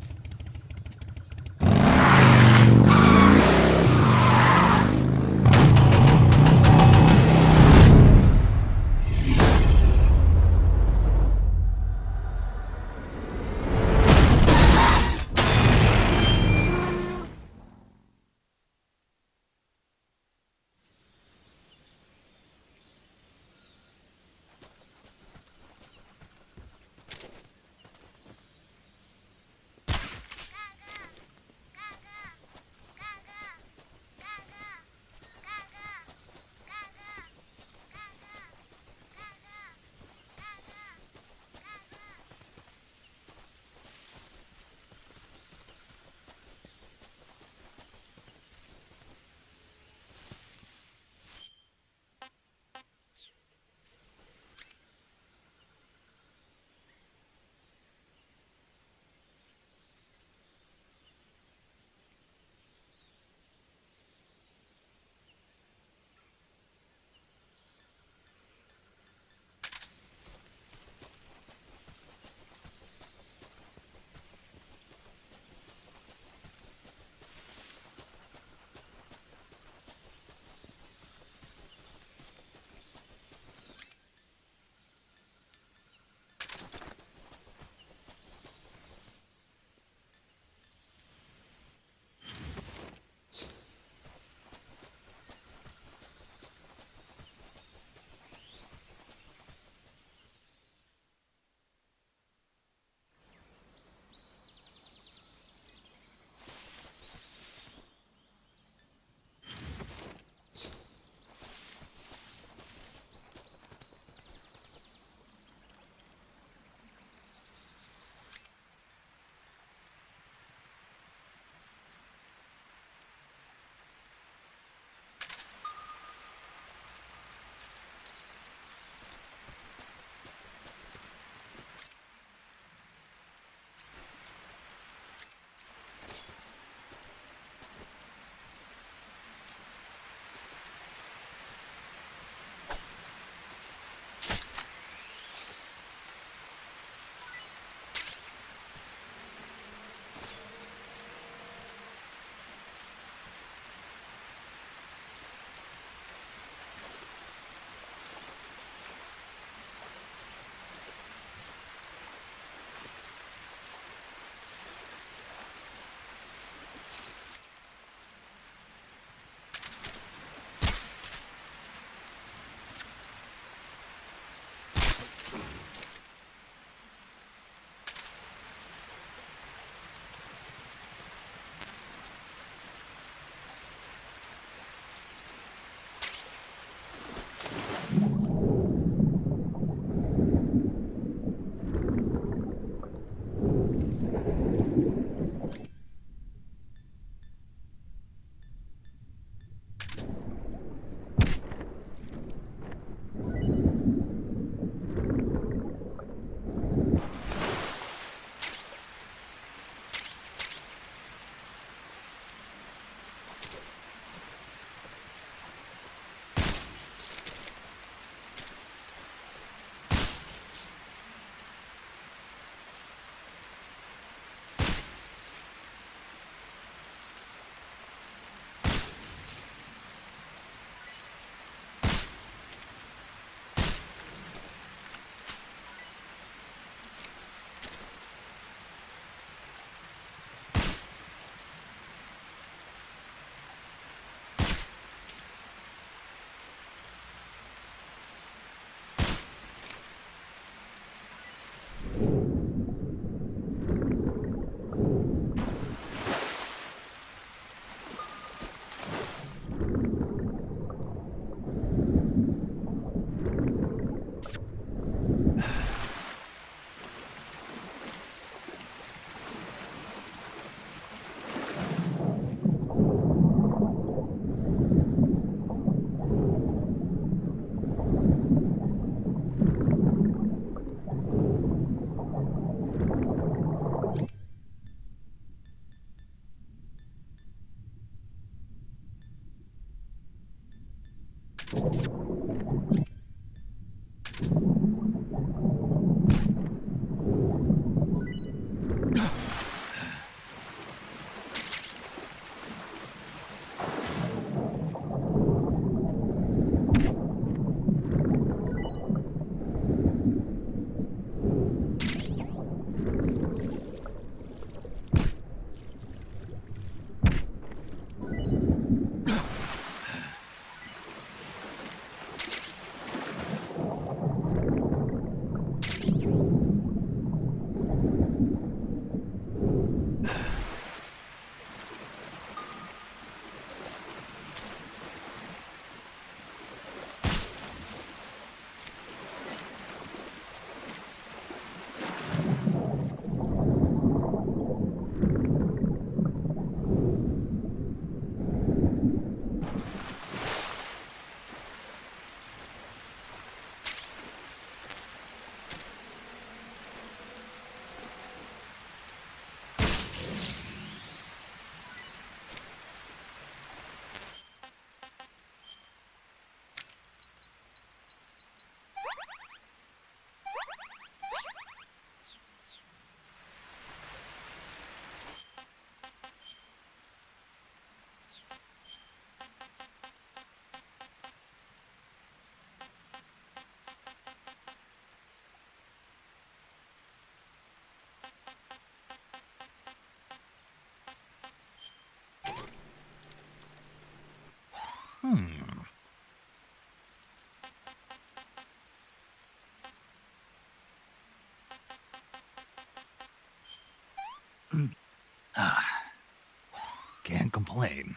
Can't complain.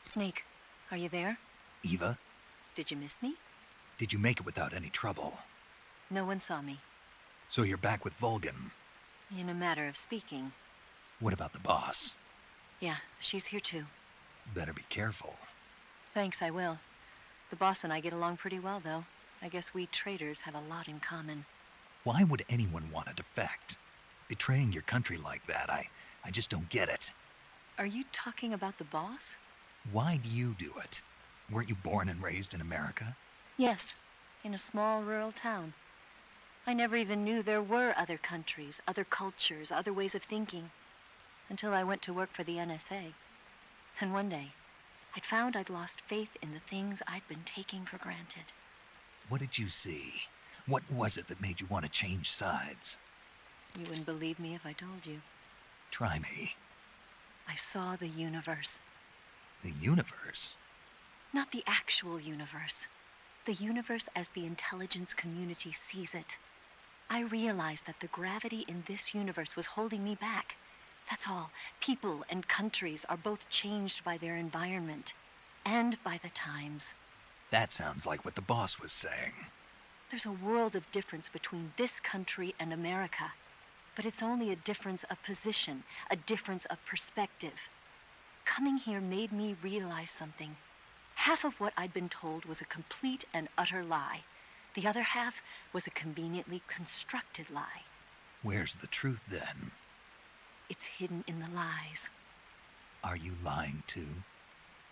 Snake, are you there? Eva, Did you miss me? did you make it without any trouble? No one saw me. So you're back with Vulgan. In a matter of speaking. What about the boss? Yeah, she's here too. Better be careful. Thanks, I will. The boss and I get along pretty well, though. I guess we traitors have a lot in common. Why would anyone want to defect? Betraying your country like that, I just don't get it. Are you talking about the boss? Why do you do it? Weren't you born and raised in America? Yes, in a small rural town. I never even knew there were other countries, other cultures, other ways of thinking, until I went to work for the NSA. And one day, I'd found I'd lost faith in the things I'd been taking for granted. What did you see? What was it that made you want to change sides? You wouldn't believe me if I told you. Try me. I saw the universe. The universe? Not the actual universe. The universe as the intelligence community sees it. I realized that the gravity in this universe was holding me back. That's all. People and countries are both changed by their environment and by the times. That sounds like what the boss was saying. There's a world of difference between this country and America. But it's only a difference of position, a difference of perspective. Coming here made me realize something. Half of what I'd been told was a complete and utter lie. The other half was a conveniently constructed lie. Where's the truth, then? It's hidden in the lies. Are you lying, too?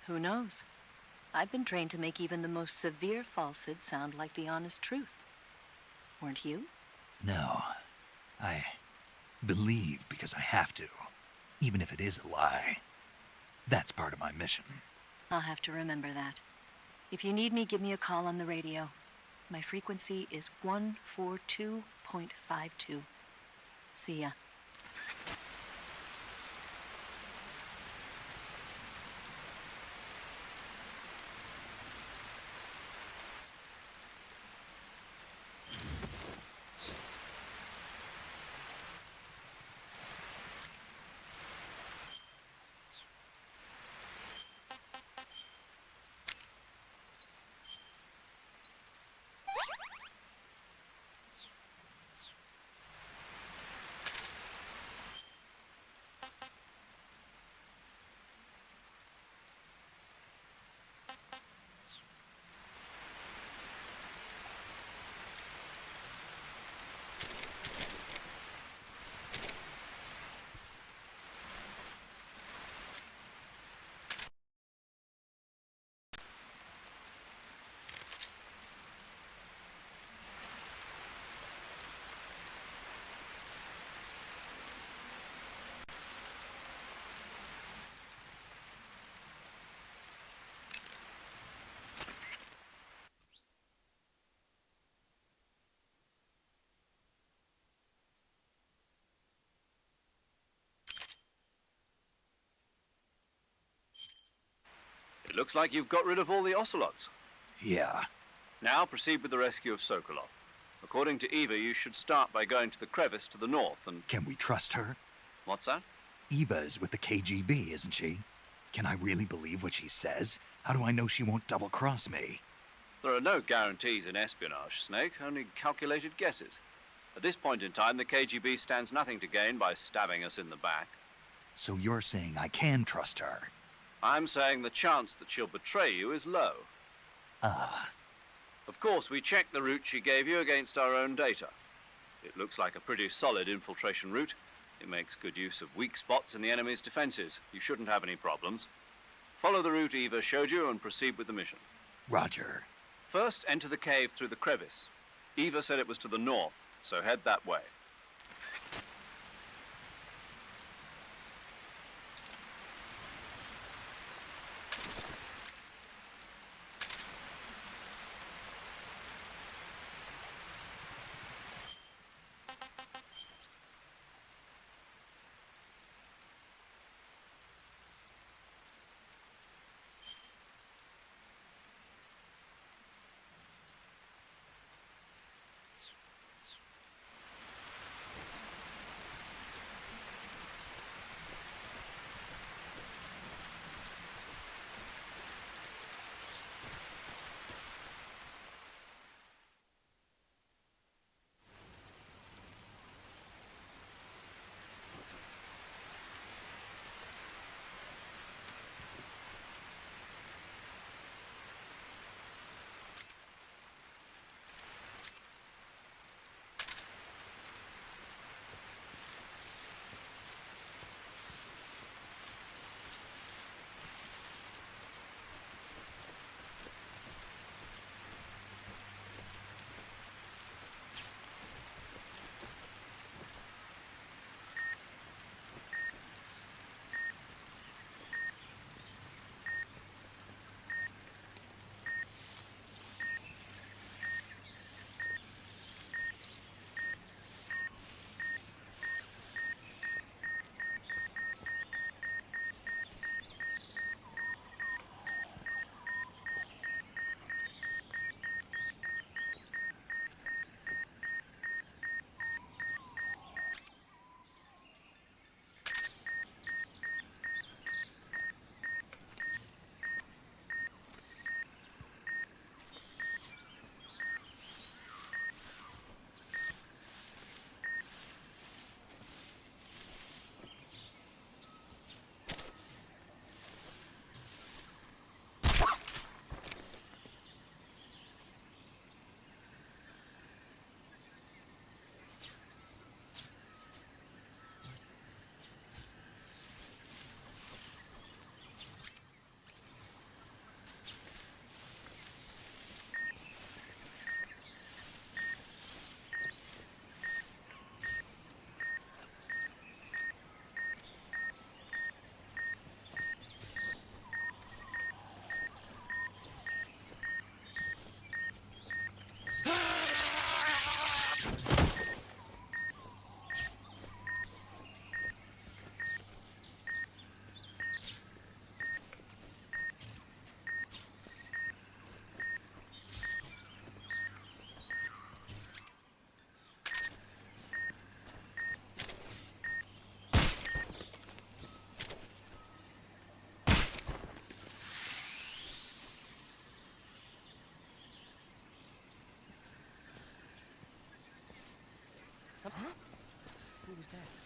Who knows? I've been trained to make even the most severe falsehood sound like the honest truth. Weren't you? No. I believe because I have to, even if it is a lie. That's part of my mission. I'll have to remember that. If you need me, give me a call on the radio. My frequency is 142.52. See ya. It looks like you've got rid of all the Ocelots. Yeah. Now proceed with the rescue of Sokolov. According to Eva, you should start by going to the crevice to the north and... Can we trust her? What's that? Eva is with the KGB, isn't she? Can I really believe what she says? How do I know she won't double-cross me? There are no guarantees in espionage, Snake, only calculated guesses. At this point in time, the KGB stands nothing to gain by stabbing us in the back. So you're saying I can trust her? I'm saying the chance that she'll betray you is low. Ah. Of course, we checked the route she gave you against our own data. It looks like a pretty solid infiltration route. It makes good use of weak spots in the enemy's defenses. You shouldn't have any problems. Follow the route Eva showed you and proceed with the mission. Roger. First, enter the cave through the crevice. Eva said it was to the north, so head that way. Huh? Who was that?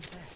was that?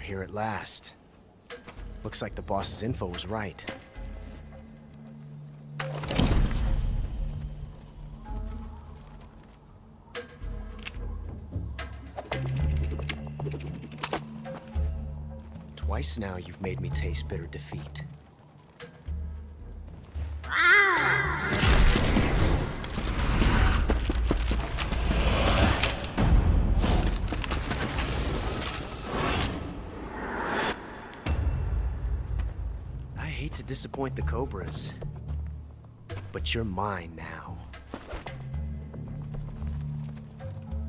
Here at last. Looks like the boss's info was right. Twice now you've made me taste bitter defeat. To disappoint the Cobras, but you're mine now.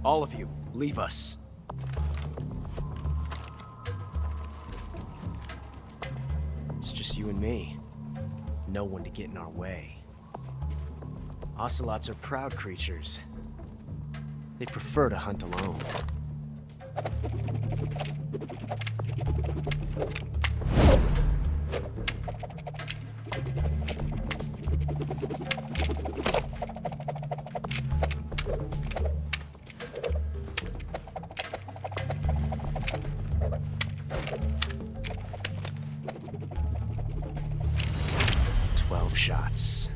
All of you, leave us. It's just you and me. No one to get in our way. Ocelots are proud creatures. They prefer to hunt alone. Shots.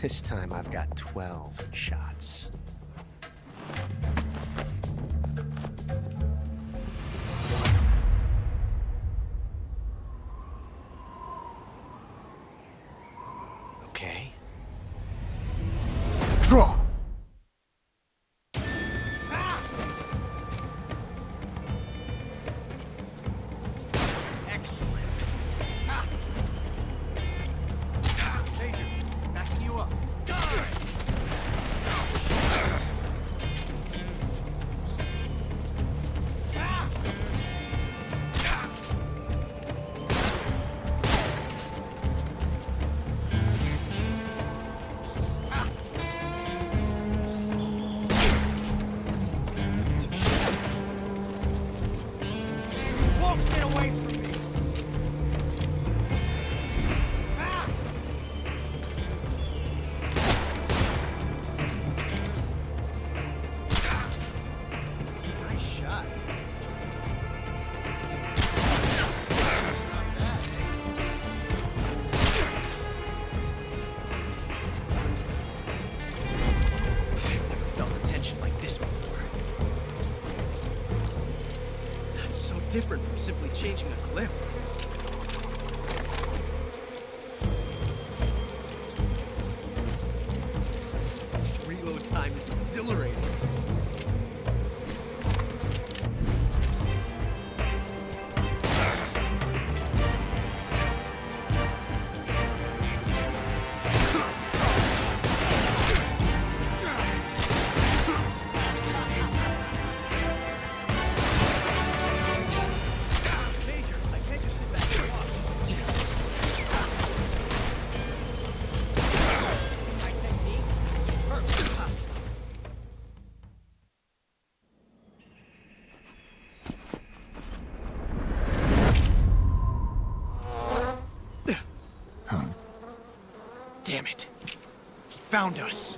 This time I've got 12 shots. Draw! Excellent. Major, backing you up. Won't get away from me! Nice shot. I've never felt a tension like this before. That's so different from simply changing a clip. This reload time is exhilarating. Major, I can't just sit back and watch. See my technique? Perfect. Damn it. He found us.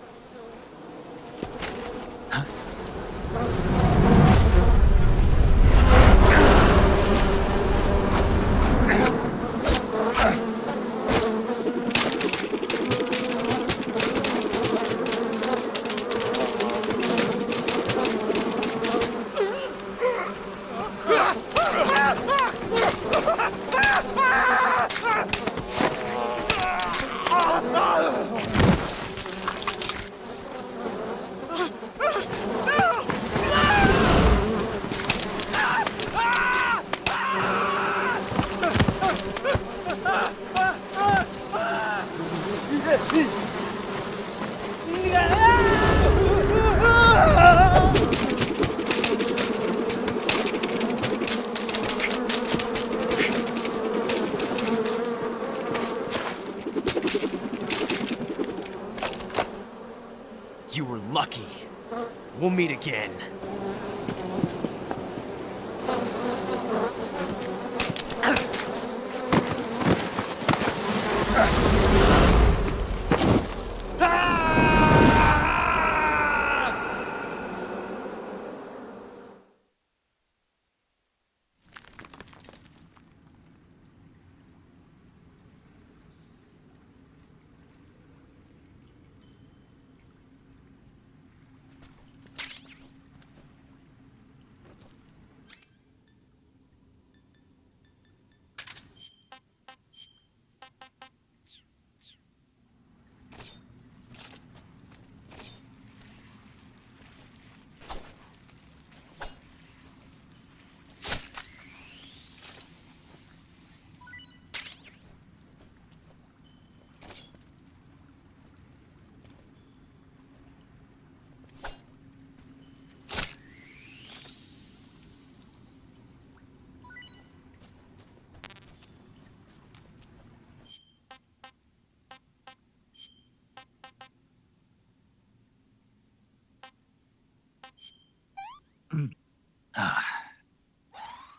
You were lucky. We'll meet again.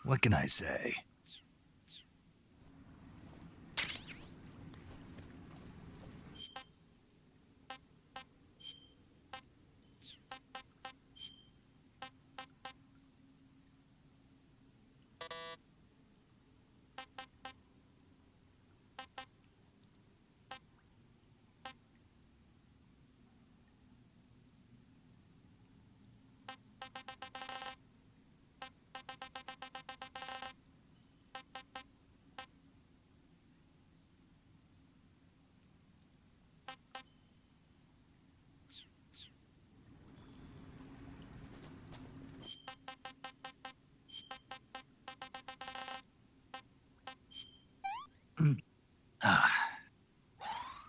What can I say?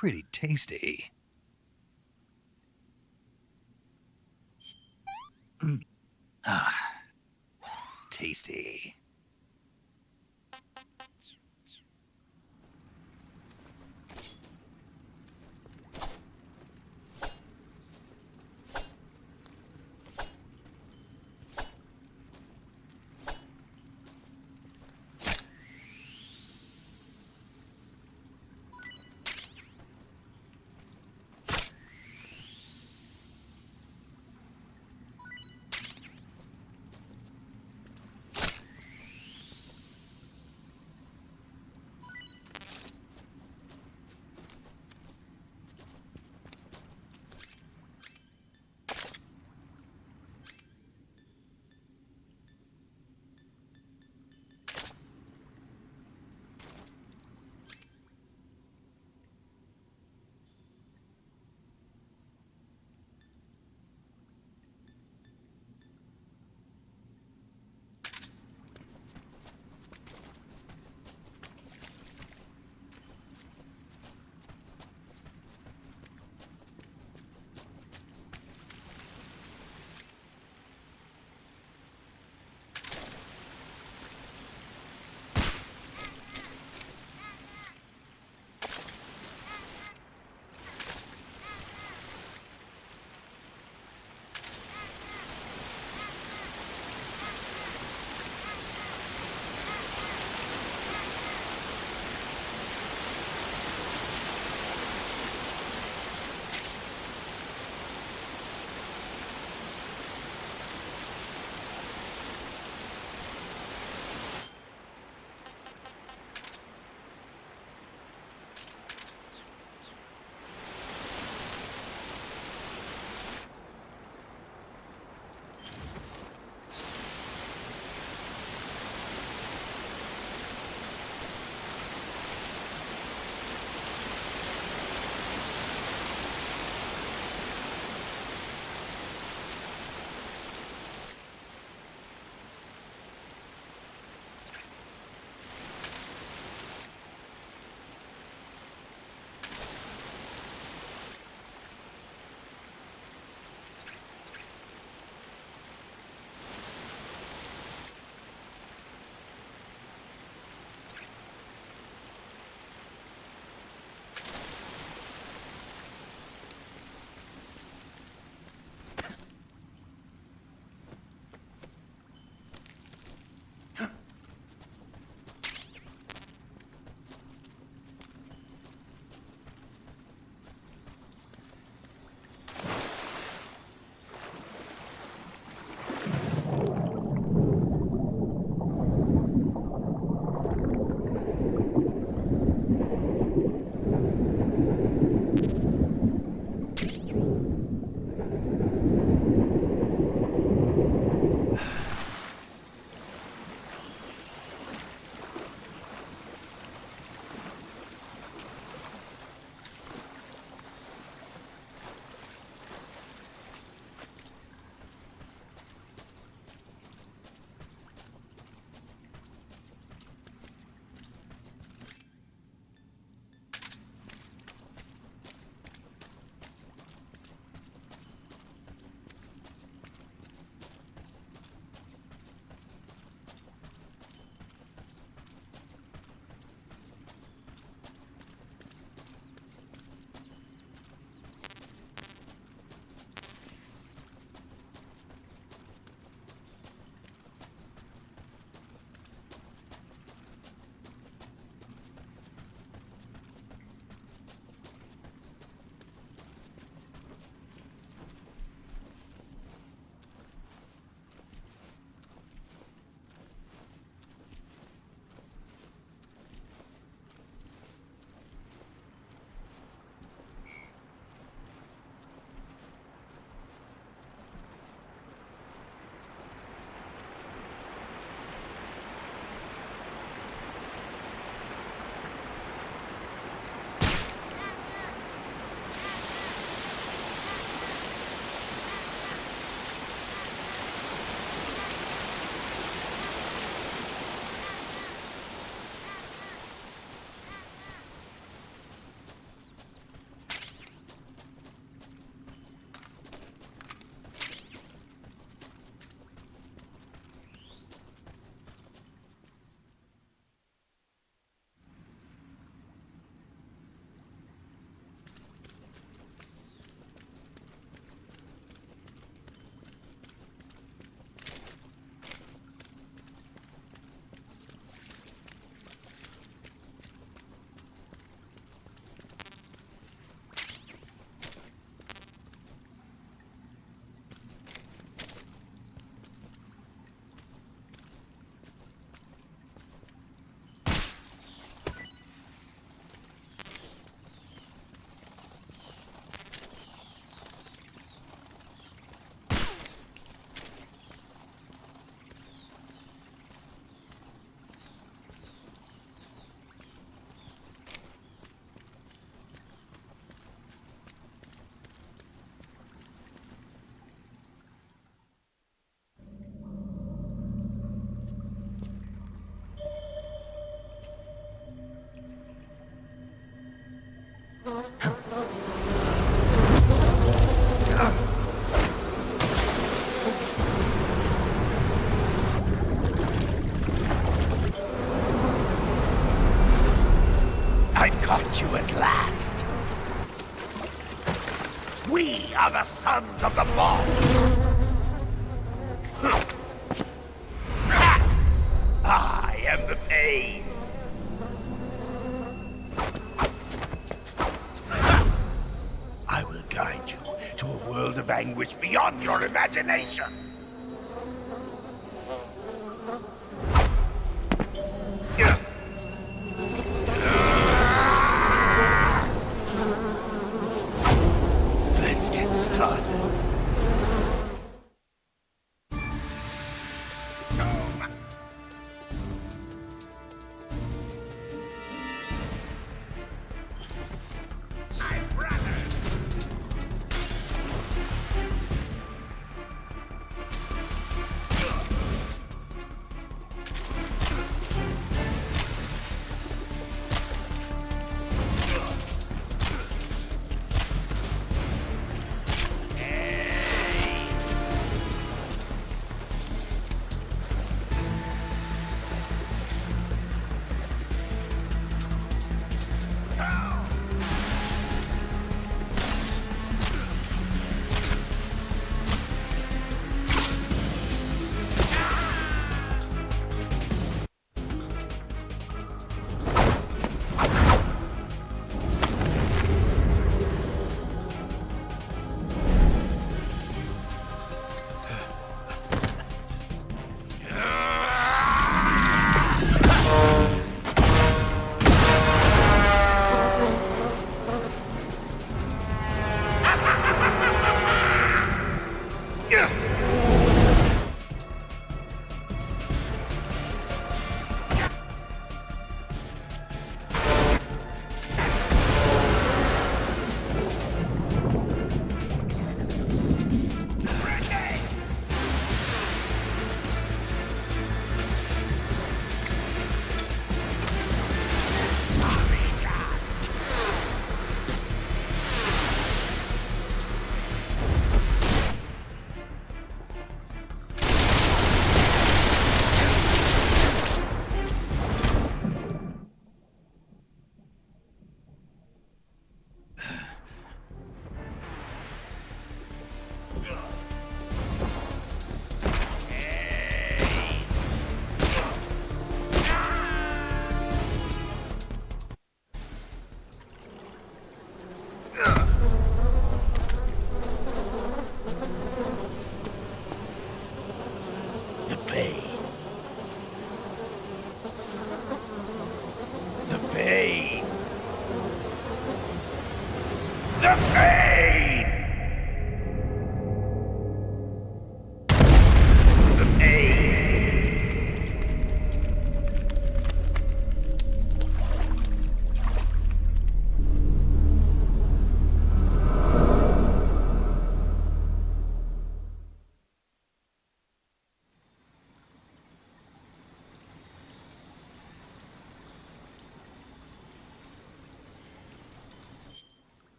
pretty tasty. Tasty. I've caught you at last. We are the sons of the boss. I am the pain. I will guide you to a world of anguish beyond your imagination. Let's get started.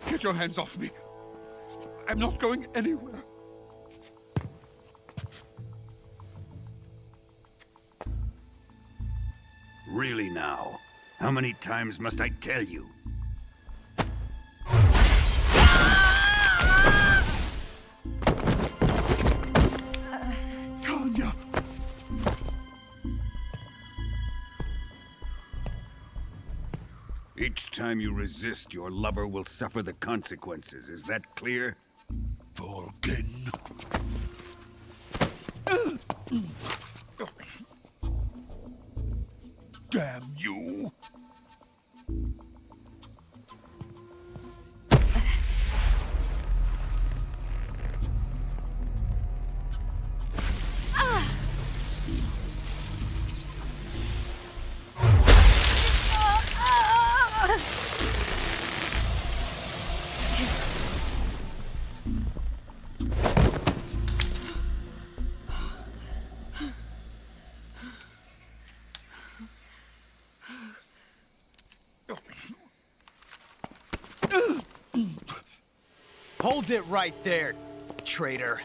Get your hands off me. I'm not going anywhere. Really now? How many times must I tell you? Tanya! Each time you resist, your lover will suffer the consequences. Is that clear? Vulcan. Damn you! Hold it right there, traitor.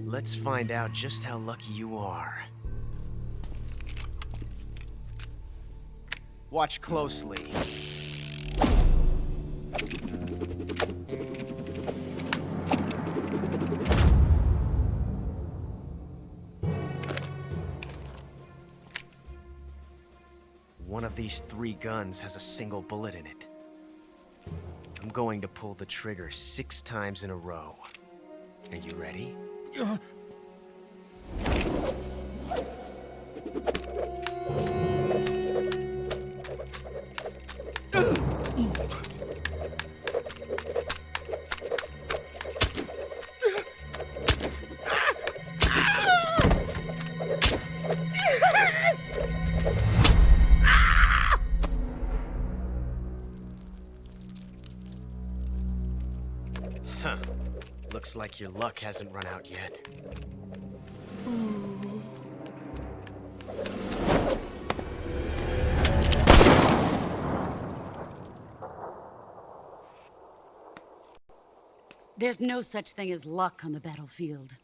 Let's find out just how lucky you are. Watch closely. One of these 3 guns has a single bullet in it. I'm going to pull the trigger 6 times in a row. Are you ready? Huh. Looks like your luck hasn't run out yet. There's no such thing as luck on the battlefield.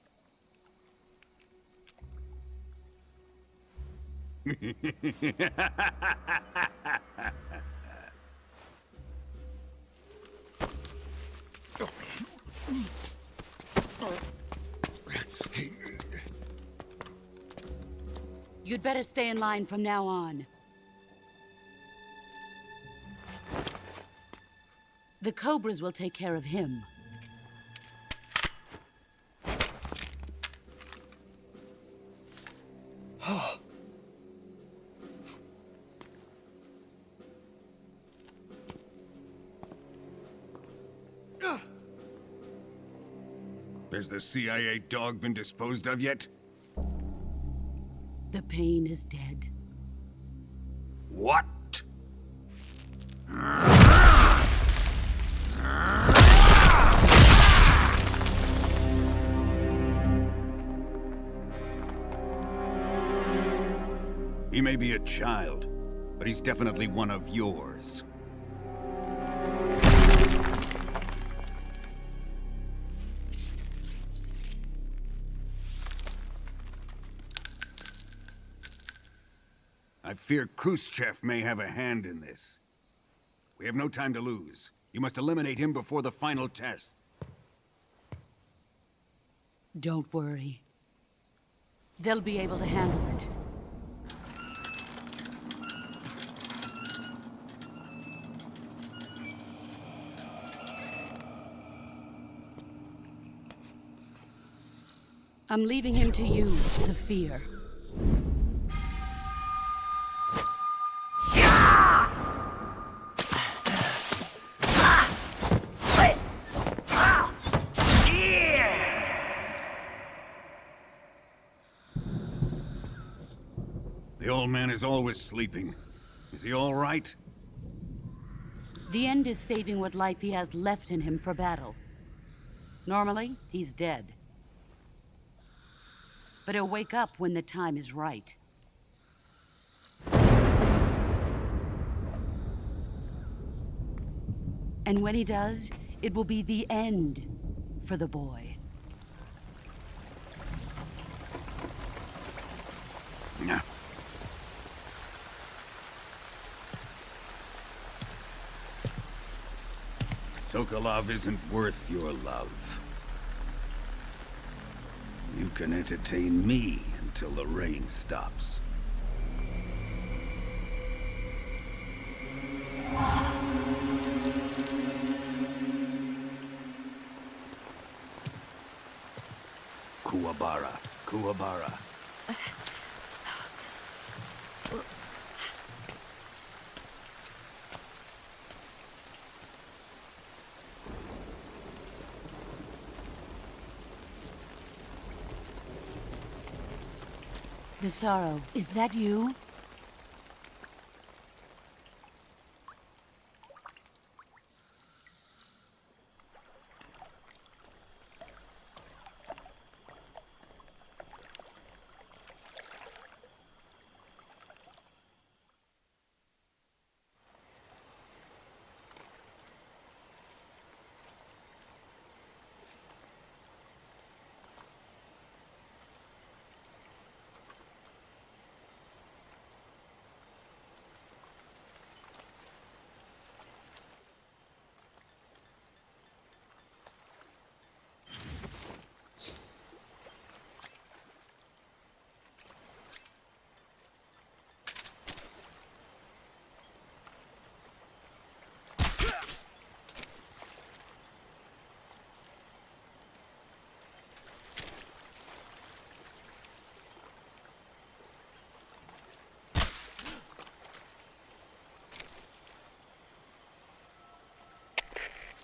You'd better stay in line from now on. The Cobras will take care of him. Has the CIA dog been disposed of yet? The pain is dead. What? He may be a child, but he's definitely one of yours. I fear Khrushchev may have a hand in this. We have no time to lose. You must eliminate him before the final test. Don't worry. They'll be able to handle it. I'm leaving him to you, the fear. The old man is always sleeping. Is he all right? The end is saving what life he has left in him for battle. Normally, he's dead. But he'll wake up when the time is right. And when he does, it will be the end for the boy. Yeah. Sokolov isn't worth your love. You can entertain me until the rain stops. Kuwabara, Kuwabara. The sorrow, is that you?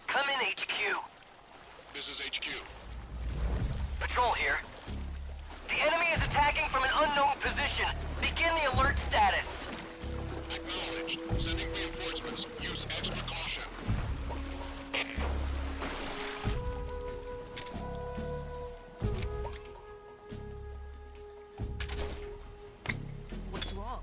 Come in, HQ. This is HQ. Patrol here. The enemy is attacking from an unknown position. Begin the alert status. Acknowledged. Sending reinforcements. Use extra caution. What's wrong?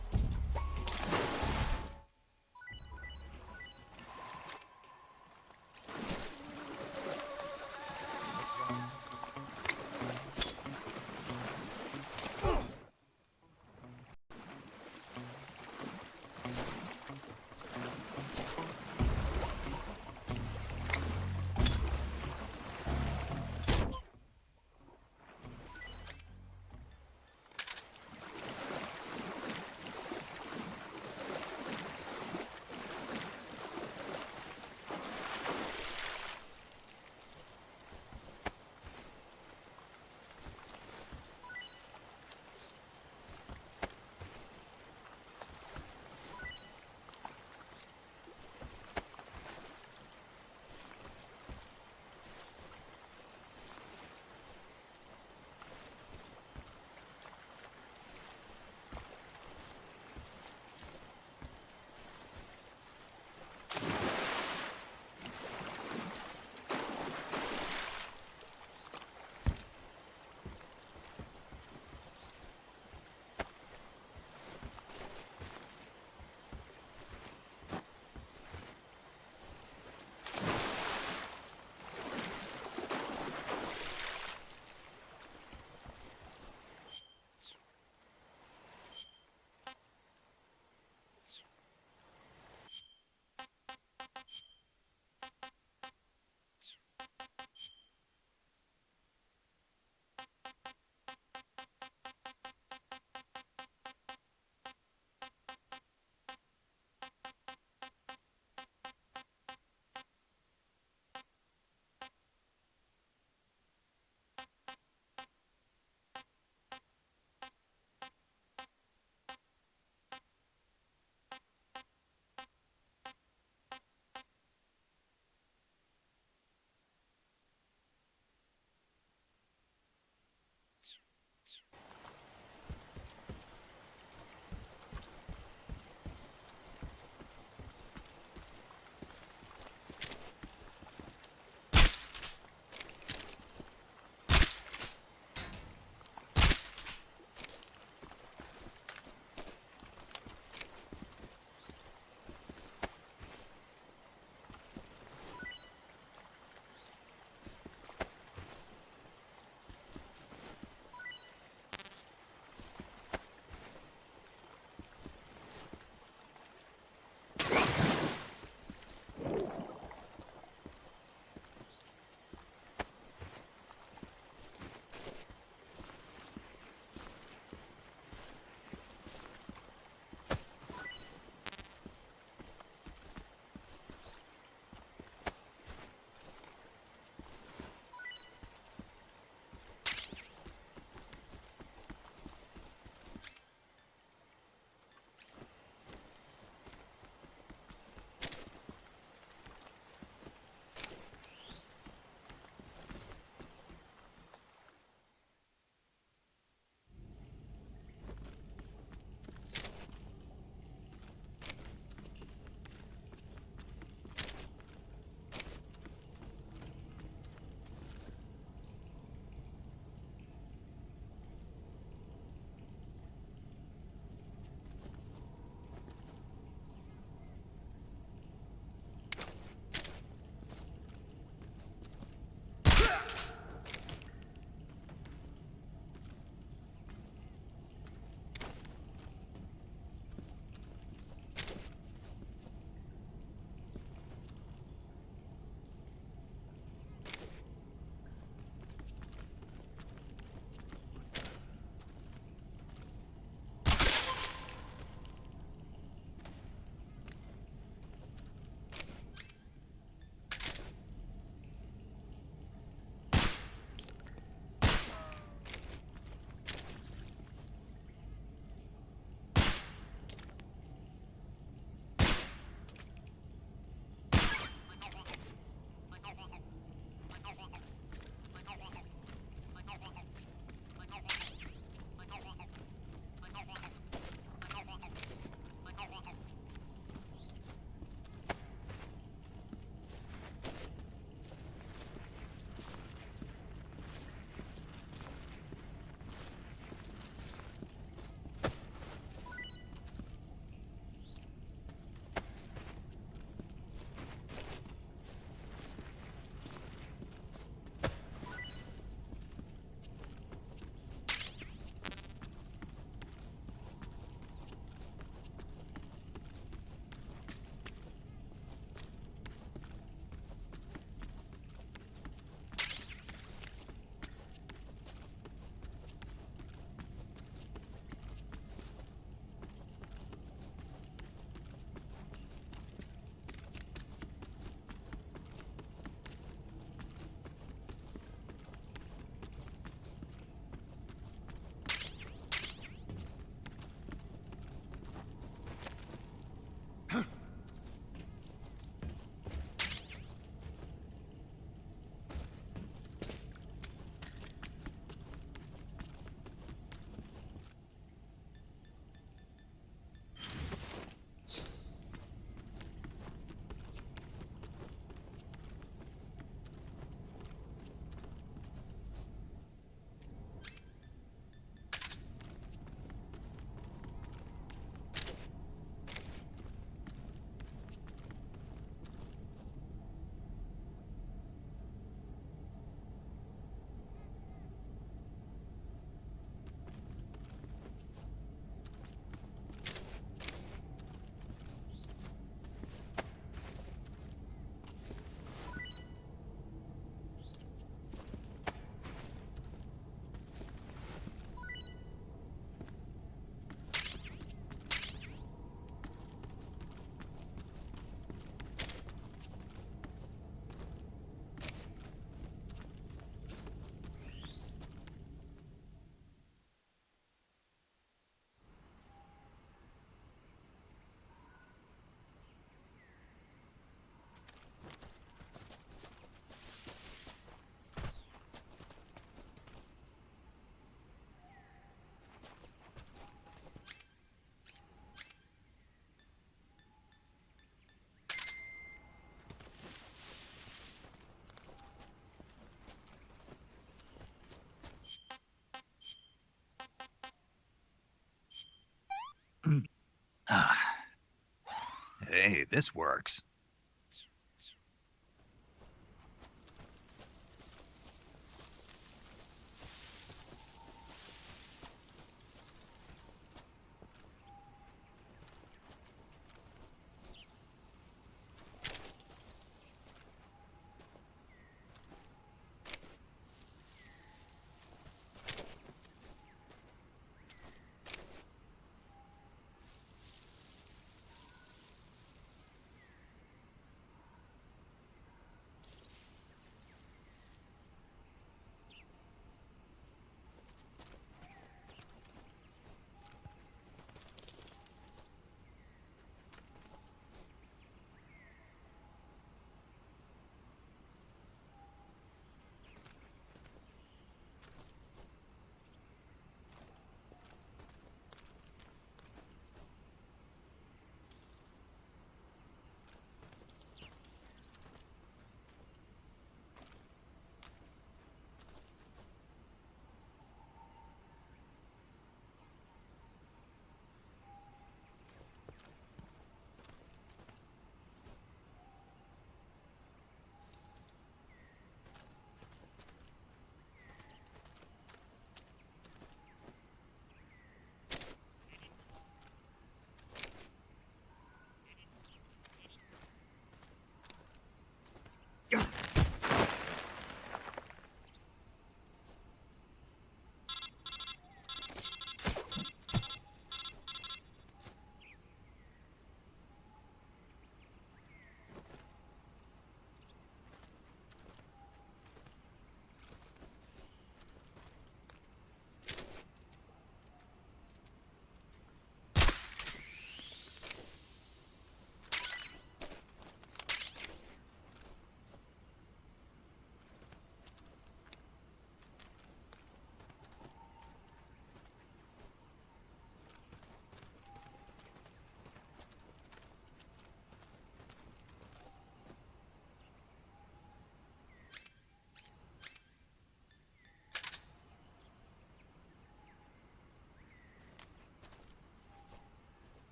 Hey, this works.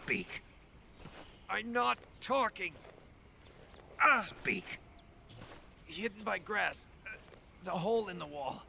Speak. I'm not talking. Speak. Hidden by grass. There's a hole in the wall.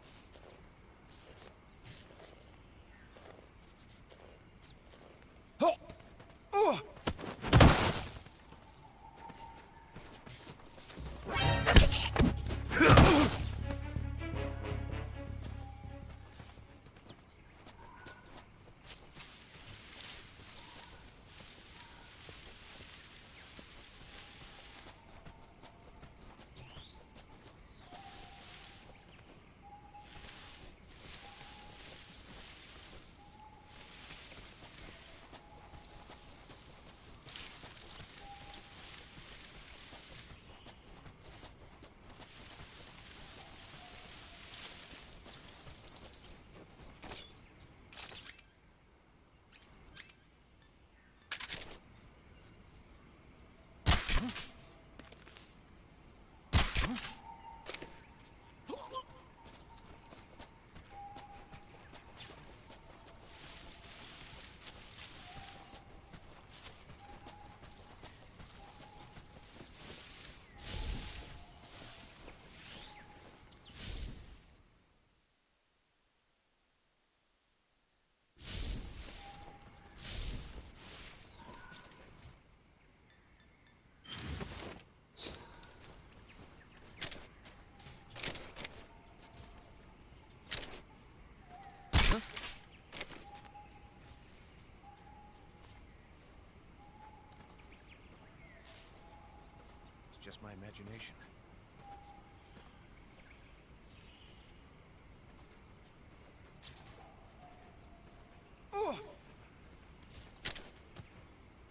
just my imagination.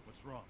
What's wrong?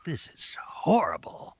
This is horrible.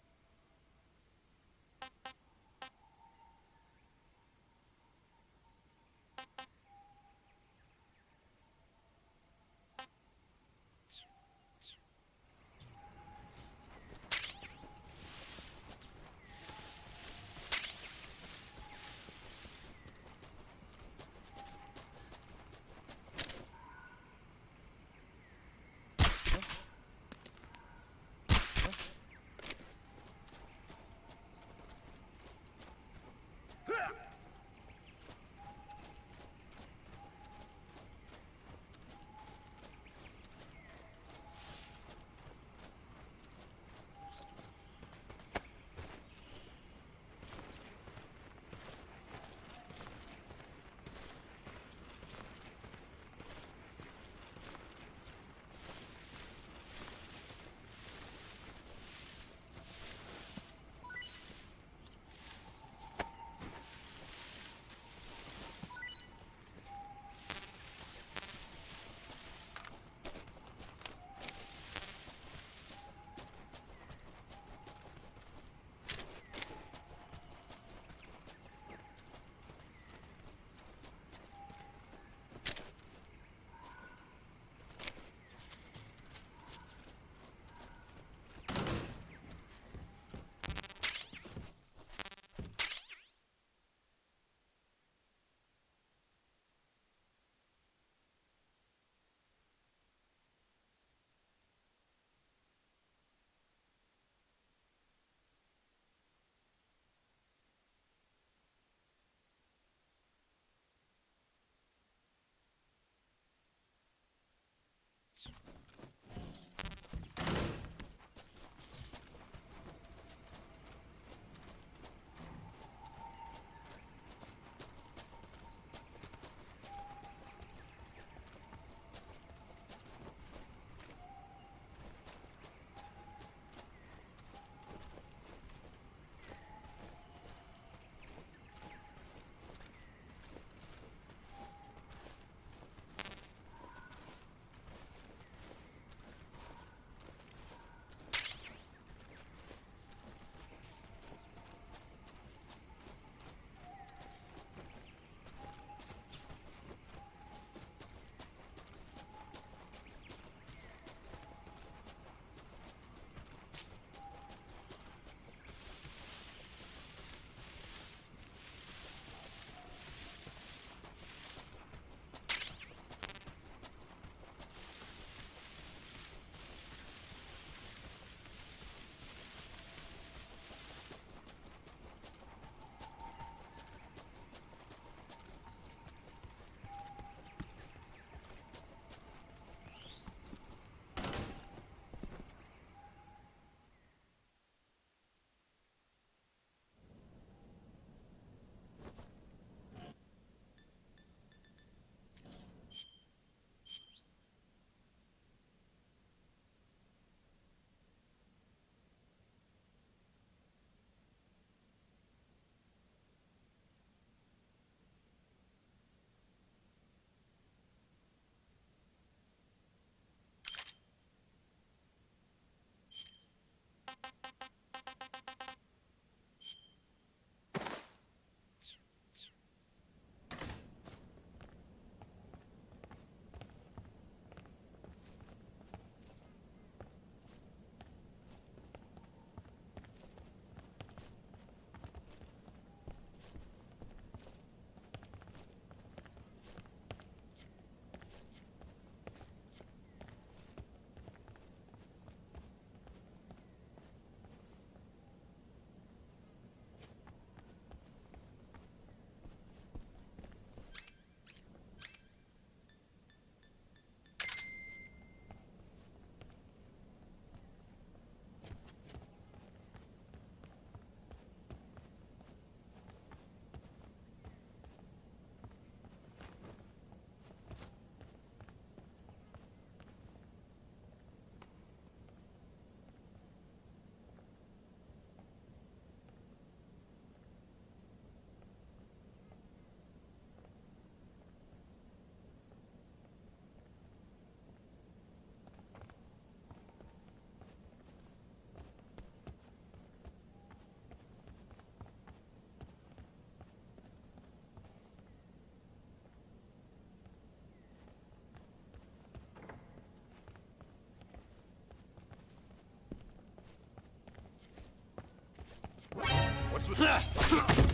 What's with that?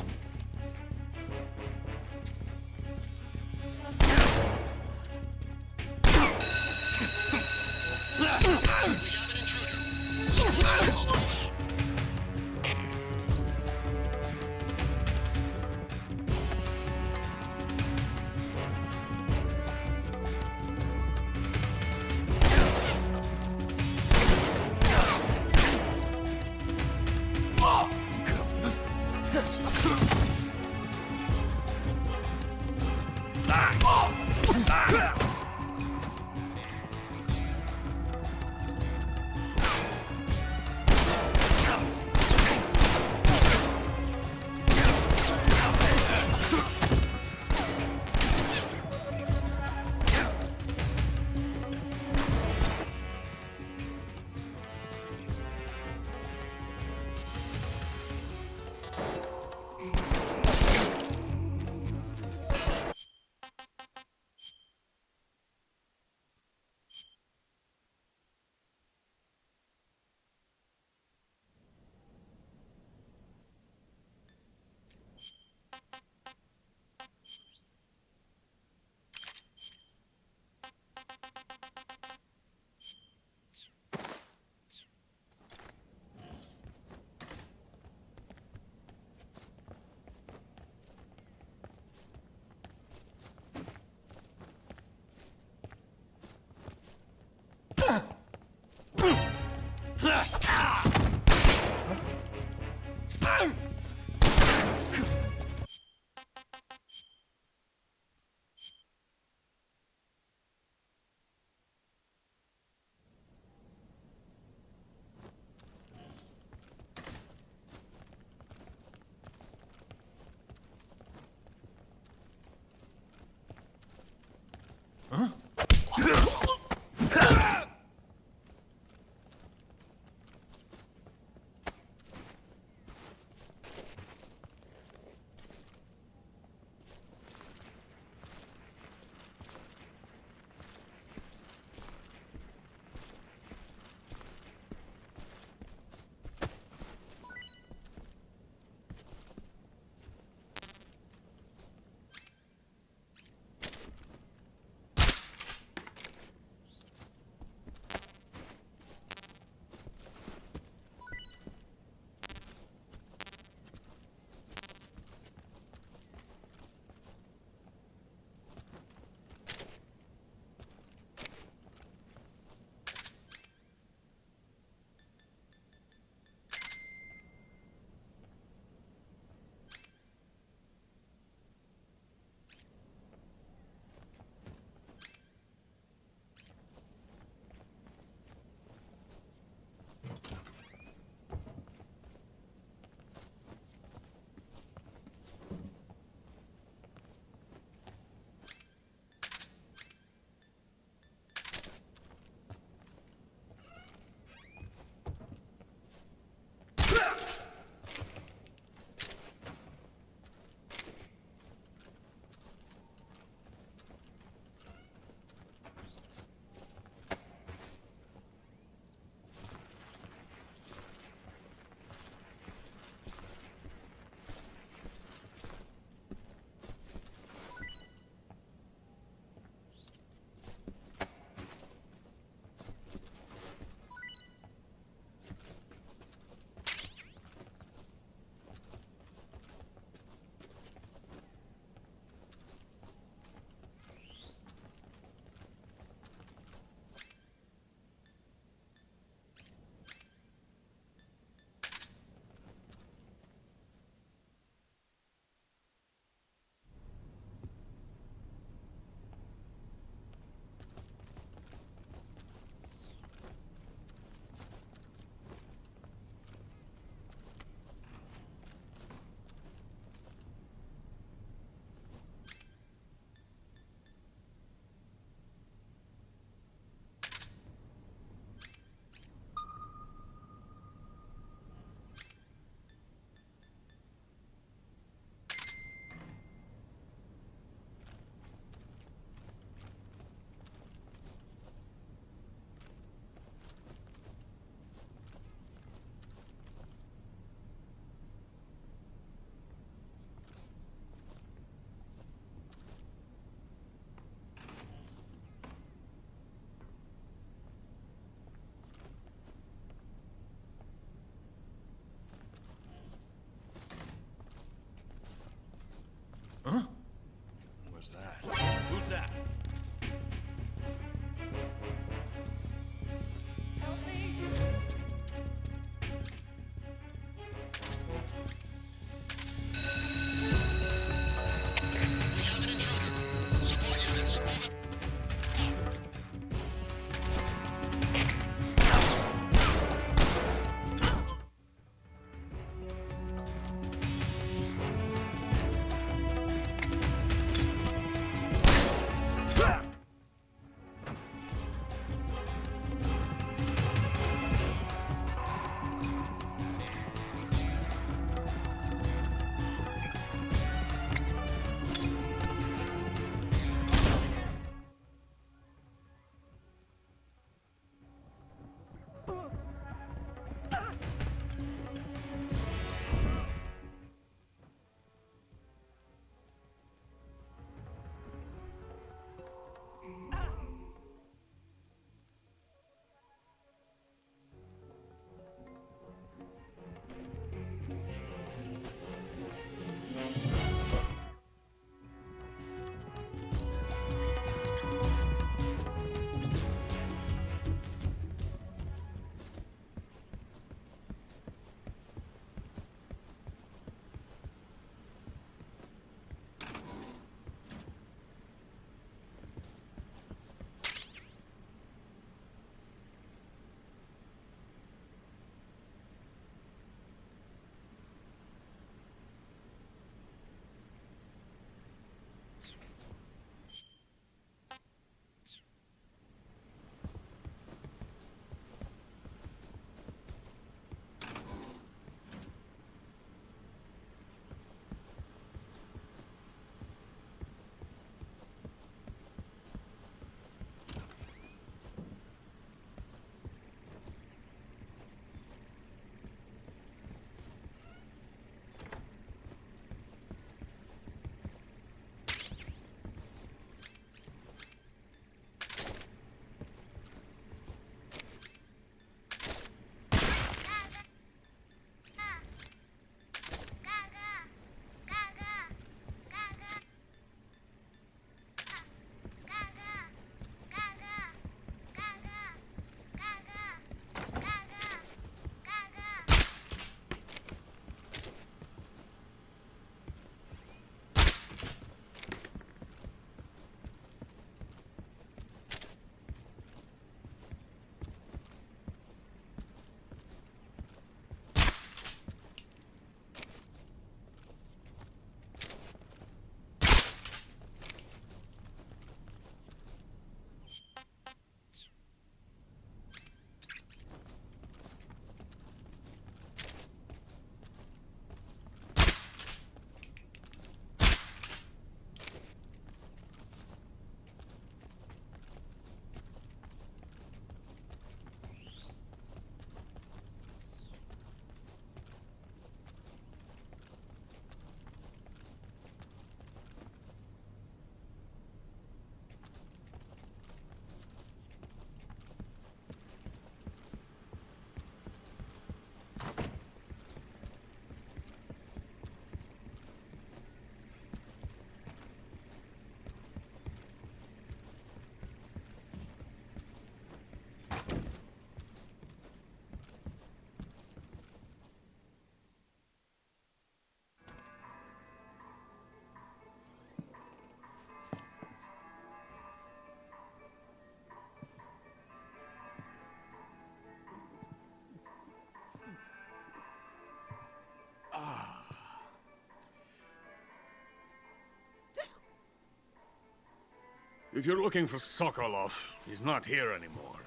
If you're looking for Sokolov, he's not here anymore.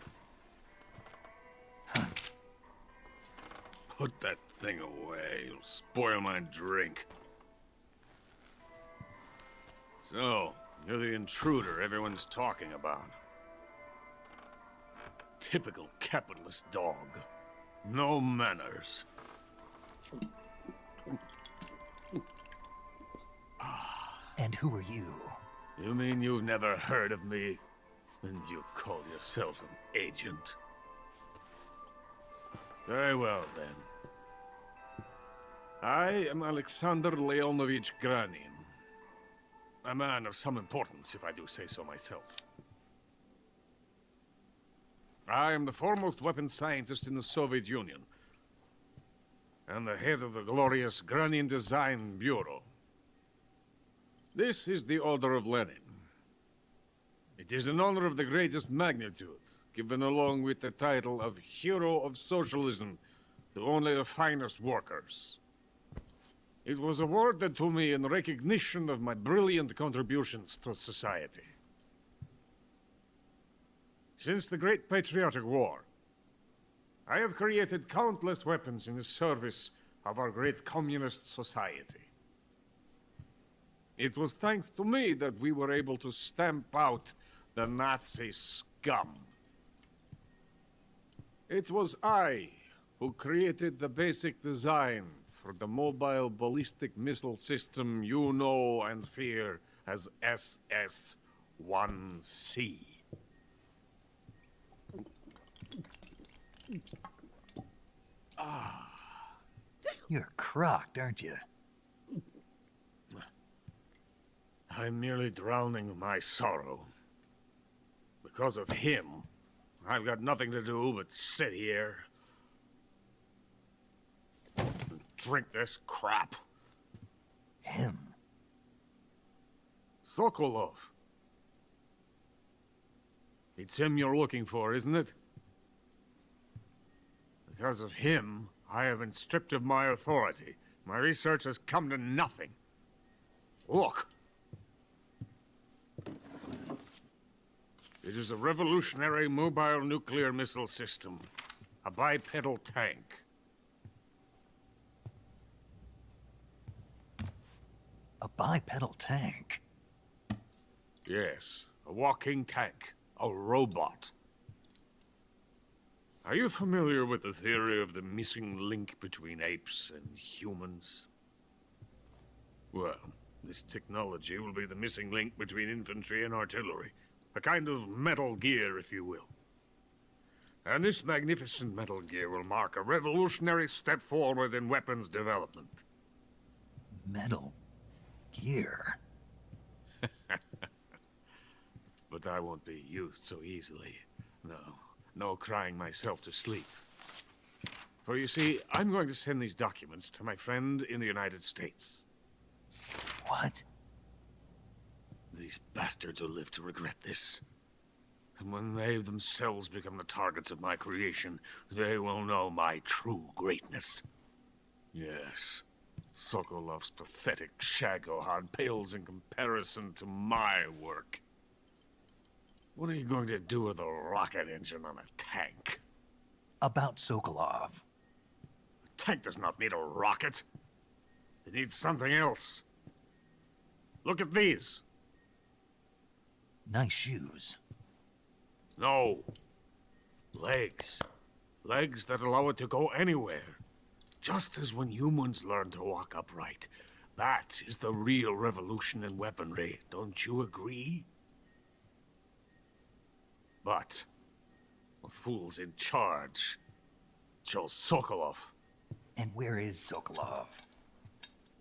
Put that thing away. You'll spoil my drink. So, you're the intruder everyone's talking about. Typical capitalist dog. No manners. And who are you? You mean you've never heard of me? And you call yourself an agent? Very well, then. I am Alexander Leonovich Granin. A man of some importance, if I do say so myself. I am the foremost weapons scientist in the Soviet Union, and the head of the glorious Granin Design Bureau. This is the Order of Lenin. It is an honor of the greatest magnitude, given along with the title of Hero of Socialism to only the finest workers. It was awarded to me in recognition of my brilliant contributions to society. Since the Great Patriotic War, I have created countless weapons in the service of our great communist society. It was thanks to me that we were able to stamp out the Nazi scum. It was I who created the basic design for the mobile ballistic missile system you know and fear as SS-1C. You're crocked, aren't you? I'm merely drowning my sorrow. Because of him, I've got nothing to do but sit here and drink this crap. Him? Sokolov. It's him you're looking for, isn't it? Because of him, I have been stripped of my authority. My research has come to nothing. Look. It is a revolutionary mobile nuclear missile system. A bipedal tank. A bipedal tank? Yes, a walking tank. A robot. Are you familiar with the theory of the missing link between apes and humans? Well, this technology will be the missing link between infantry and artillery. A kind of Metal Gear, if you will. And this magnificent Metal Gear will mark a revolutionary step forward in weapons development. Metal Gear? But I won't be used so easily. No crying myself to sleep. For you see, I'm going to send these documents to my friend in the United States. What? These bastards will live to regret this. And when they themselves become the targets of my creation, they will know my true greatness. Yes, Sokolov's pathetic Shagohod pales in comparison to my work. What are you going to do with a rocket engine on a tank? About Sokolov. A tank does not need a rocket. It needs something else. Look at these. Nice shoes. No. Legs. Legs that allow it to go anywhere. Just as when humans learn to walk upright. That is the real revolution in weaponry. Don't you agree? But the fool's in charge. Chose Sokolov. And where is Sokolov?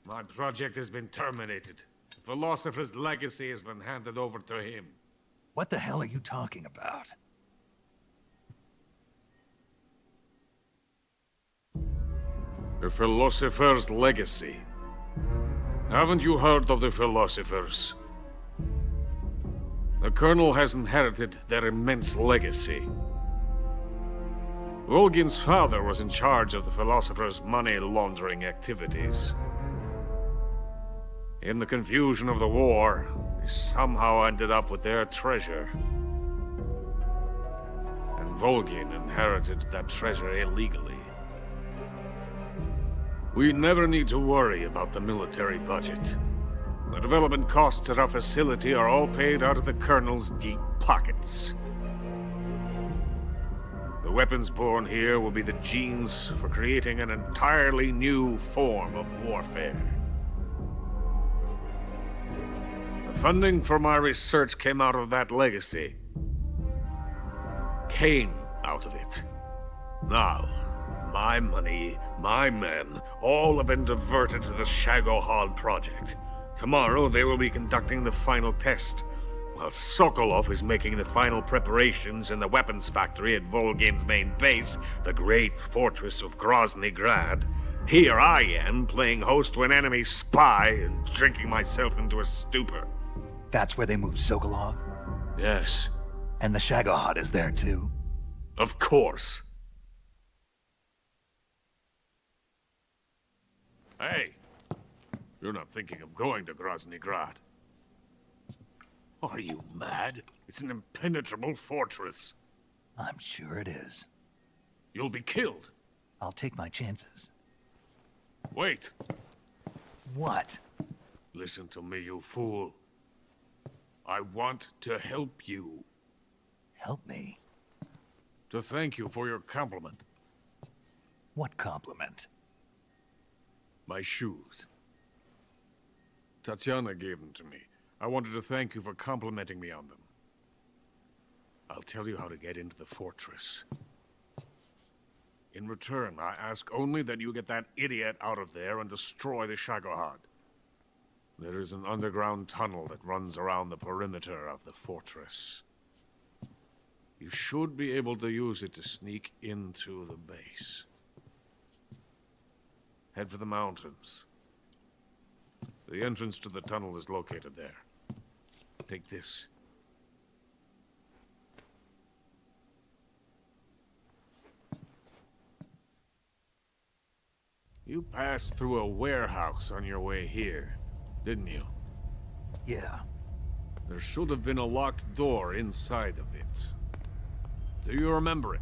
My project has been terminated. The philosopher's legacy has been handed over to him. What the hell are you talking about? The philosopher's legacy. Haven't you heard of the philosophers? The Colonel has inherited their immense legacy. Volgin's father was in charge of the philosophers' money laundering activities. In the confusion of the war, they we somehow ended up with their treasure. And Volgin inherited that treasure illegally. We never need to worry about the military budget. The development costs at our facility are all paid out of the Colonel's deep pockets. The weapons born here will be the genes for creating an entirely new form of warfare. The funding for my research came out of that legacy. Came out of it. Now, my money, my men, all have been diverted to the Shagohod project. Tomorrow, they will be conducting the final test, while Sokolov is making the final preparations in the weapons factory at Volgin's main base, the great fortress of Groznyj Grad. Here I am, playing host to an enemy spy and drinking myself into a stupor. That's where they moved Sokolov? Yes. And the Shagohod is there too? Of course. Hey, you're not thinking of going to Groznyj Grad. Are you mad? It's an impenetrable fortress. I'm sure it is. You'll be killed. I'll take my chances. Wait. What? Listen to me, you fool. I want to help you. Help me? To thank you for your compliment. What compliment? My shoes. Tatiana gave them to me. I wanted to thank you for complimenting me on them. I'll tell you how to get into the fortress. In return, I ask only that you get that idiot out of there and destroy the Shagohod. There is an underground tunnel that runs around the perimeter of the fortress. You should be able to use it to sneak into the base. Head for the mountains. The entrance to the tunnel is located there. Take this. You passed through a warehouse on your way here, didn't you? Yeah. There should have been a locked door inside of it. Do you remember it?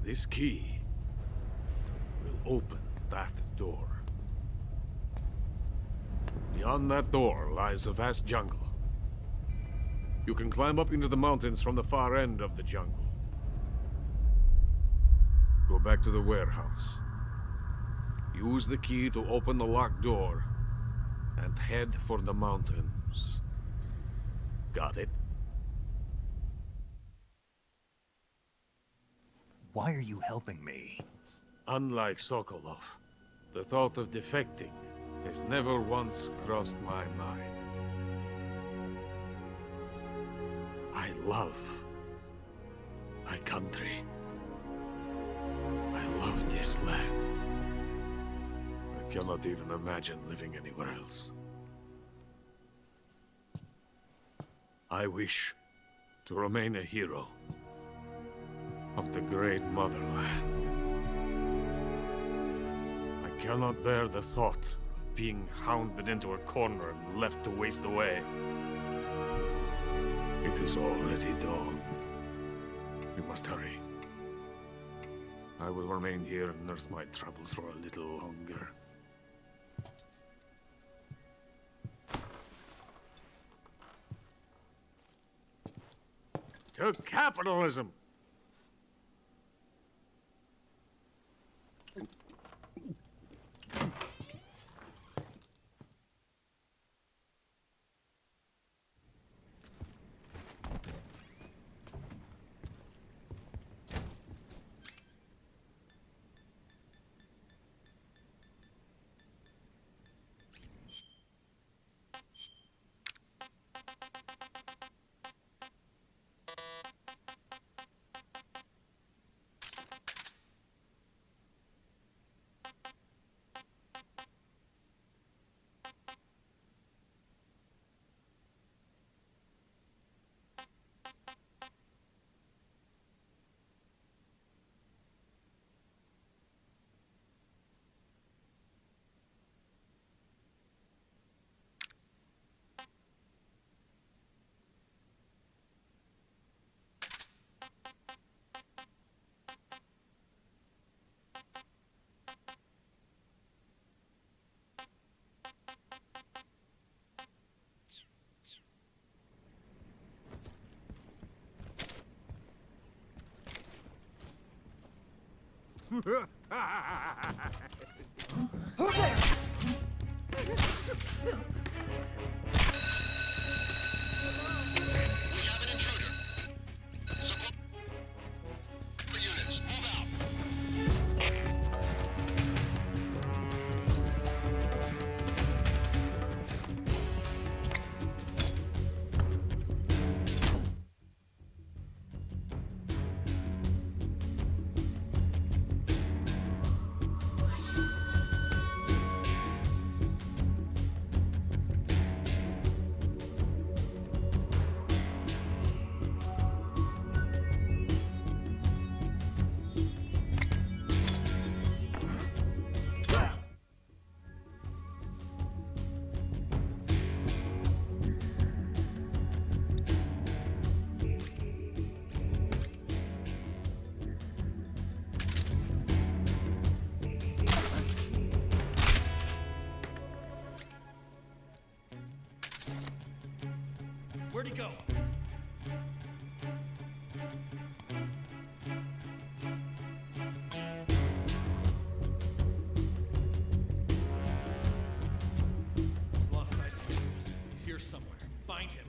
This key will open that door. Beyond that door lies the vast jungle. You can climb up into the mountains from the far end of the jungle. Go back to the warehouse. Use the key to open the locked door, and head for the mountains. Got it? Why are you helping me? Unlike Sokolov, the thought of defecting has never once crossed my mind. I love my country. I love this land. I cannot even imagine living anywhere else. I wish to remain a hero of the great motherland. I cannot bear the thought of being hounded into a corner and left to waste away. It is already dawn. We must hurry. I will remain here and nurse my troubles for a little longer. To capitalism! Over there! Units, move out. Where'd he go? Lost sight of him. He's here somewhere. Find him.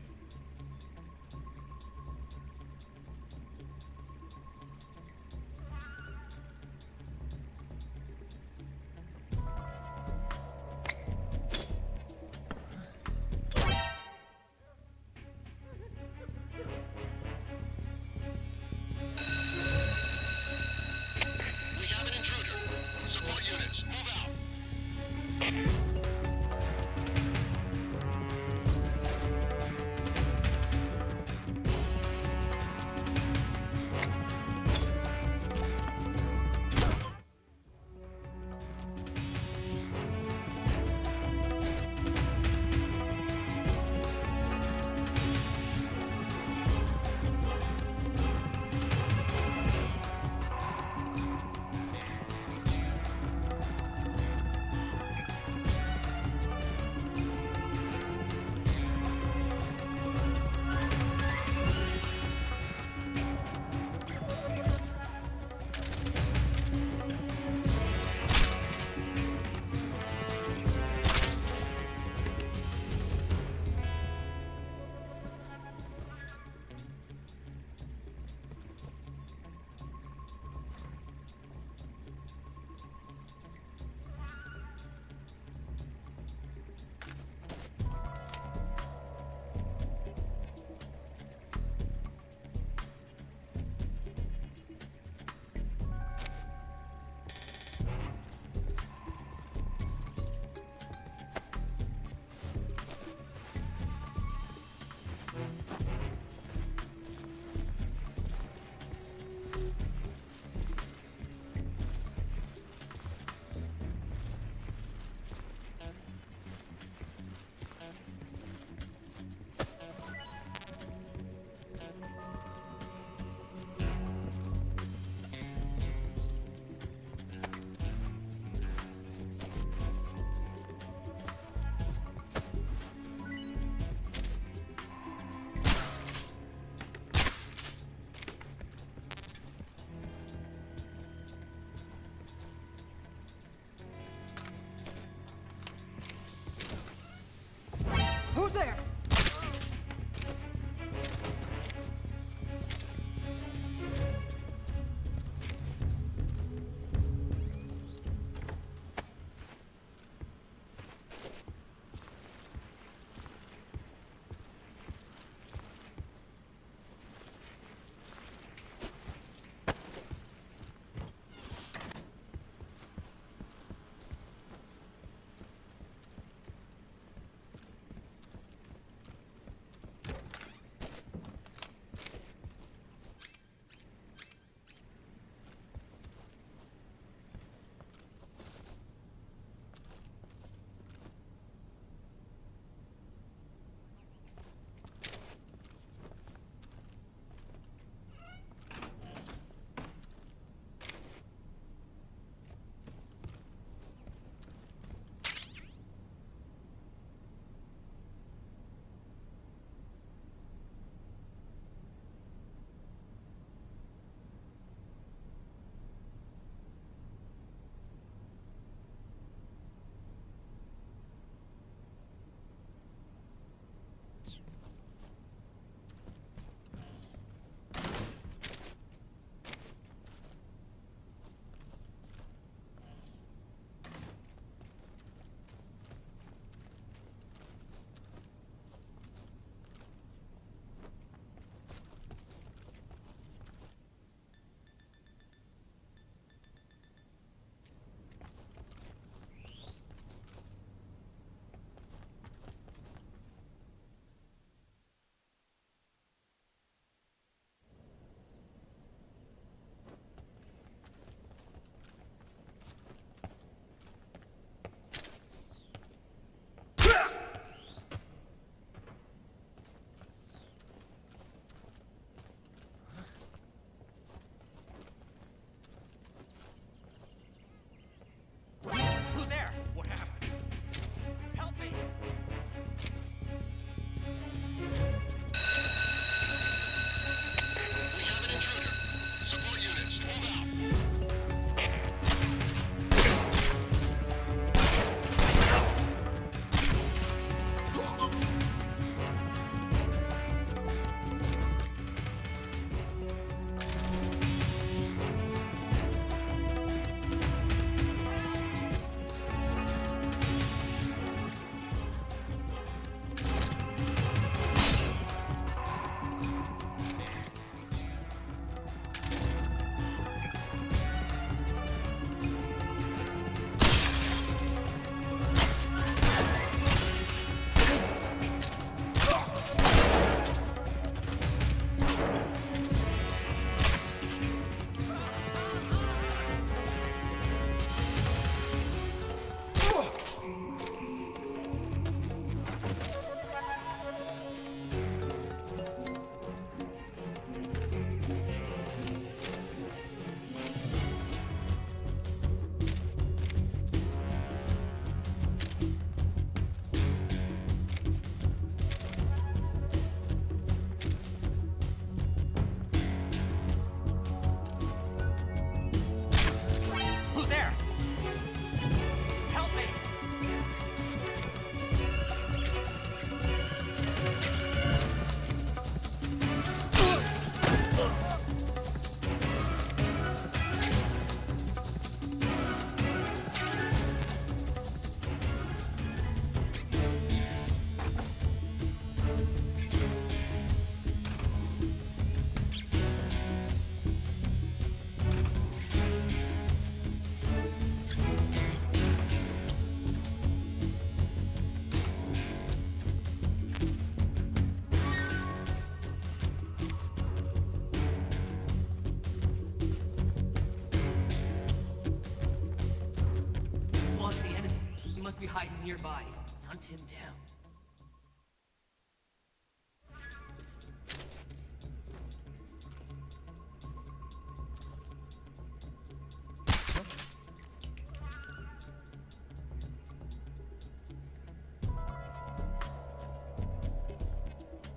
be hiding nearby. Hunt him down.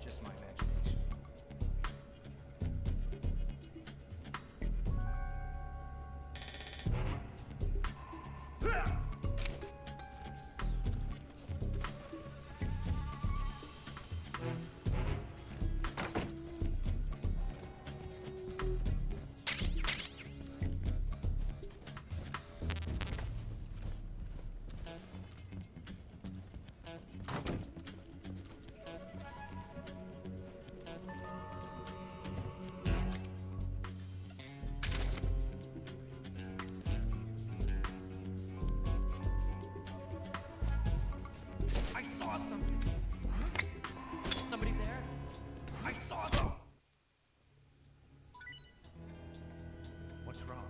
Just my imagination. I saw something. Huh? Somebody there? I saw them. What's wrong?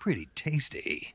Pretty tasty.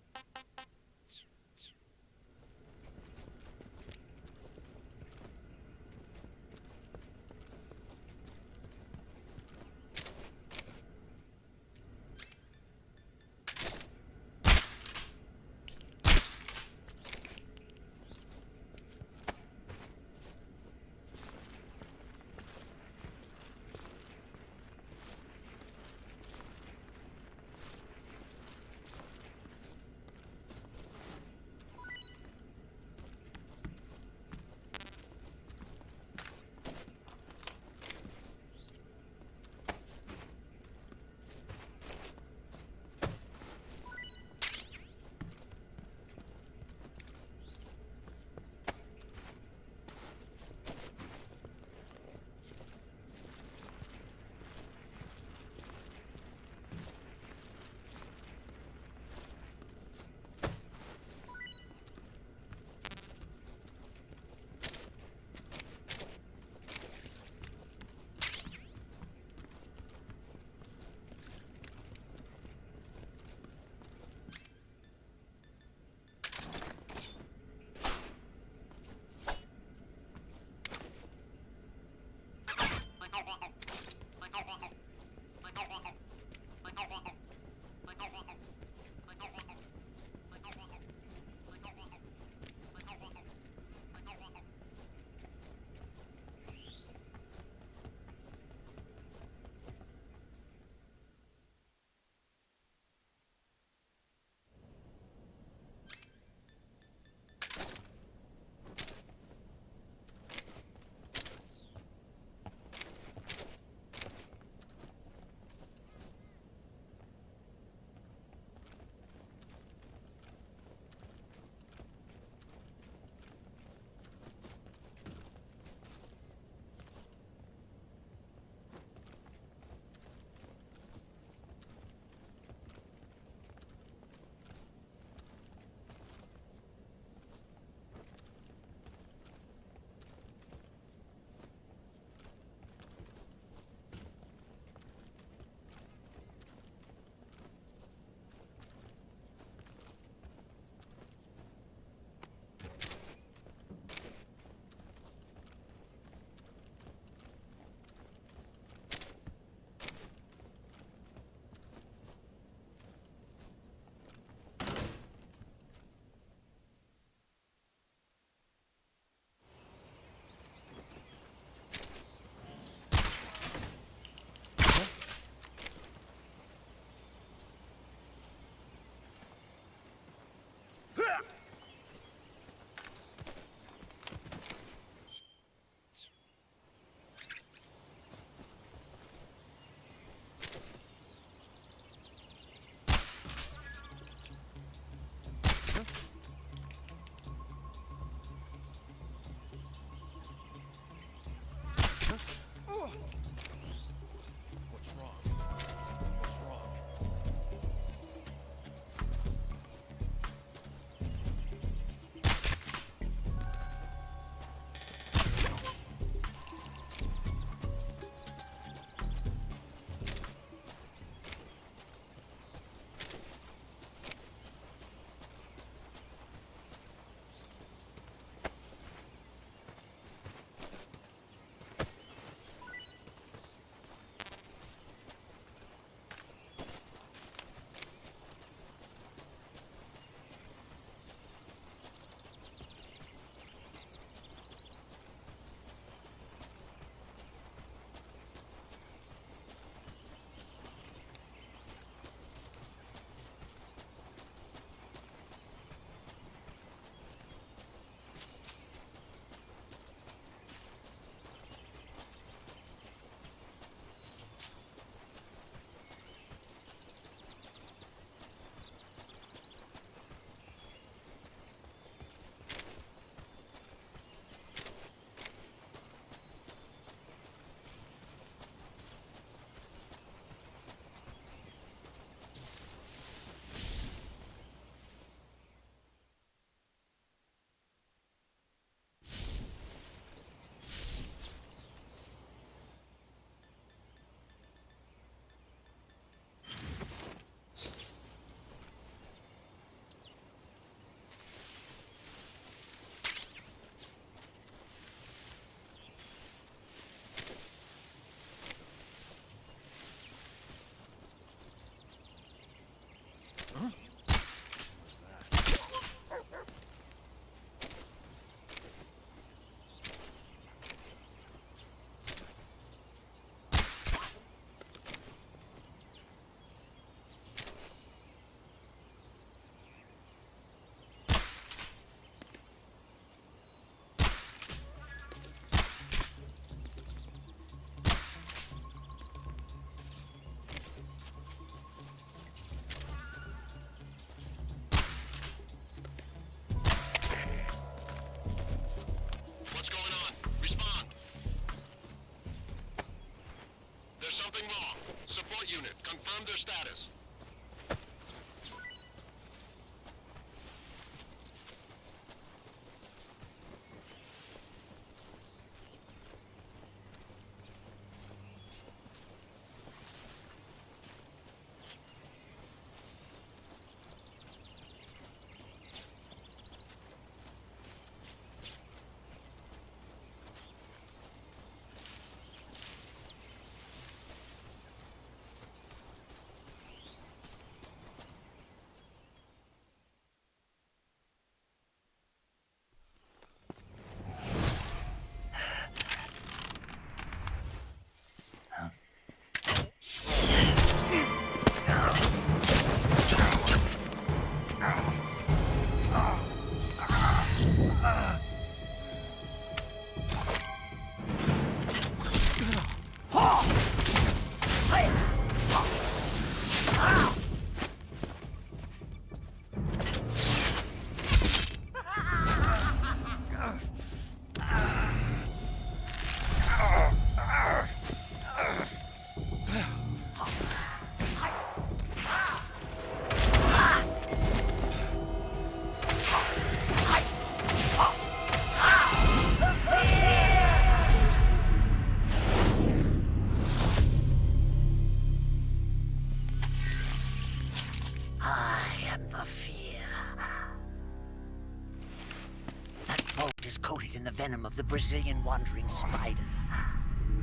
Brazilian wandering spider.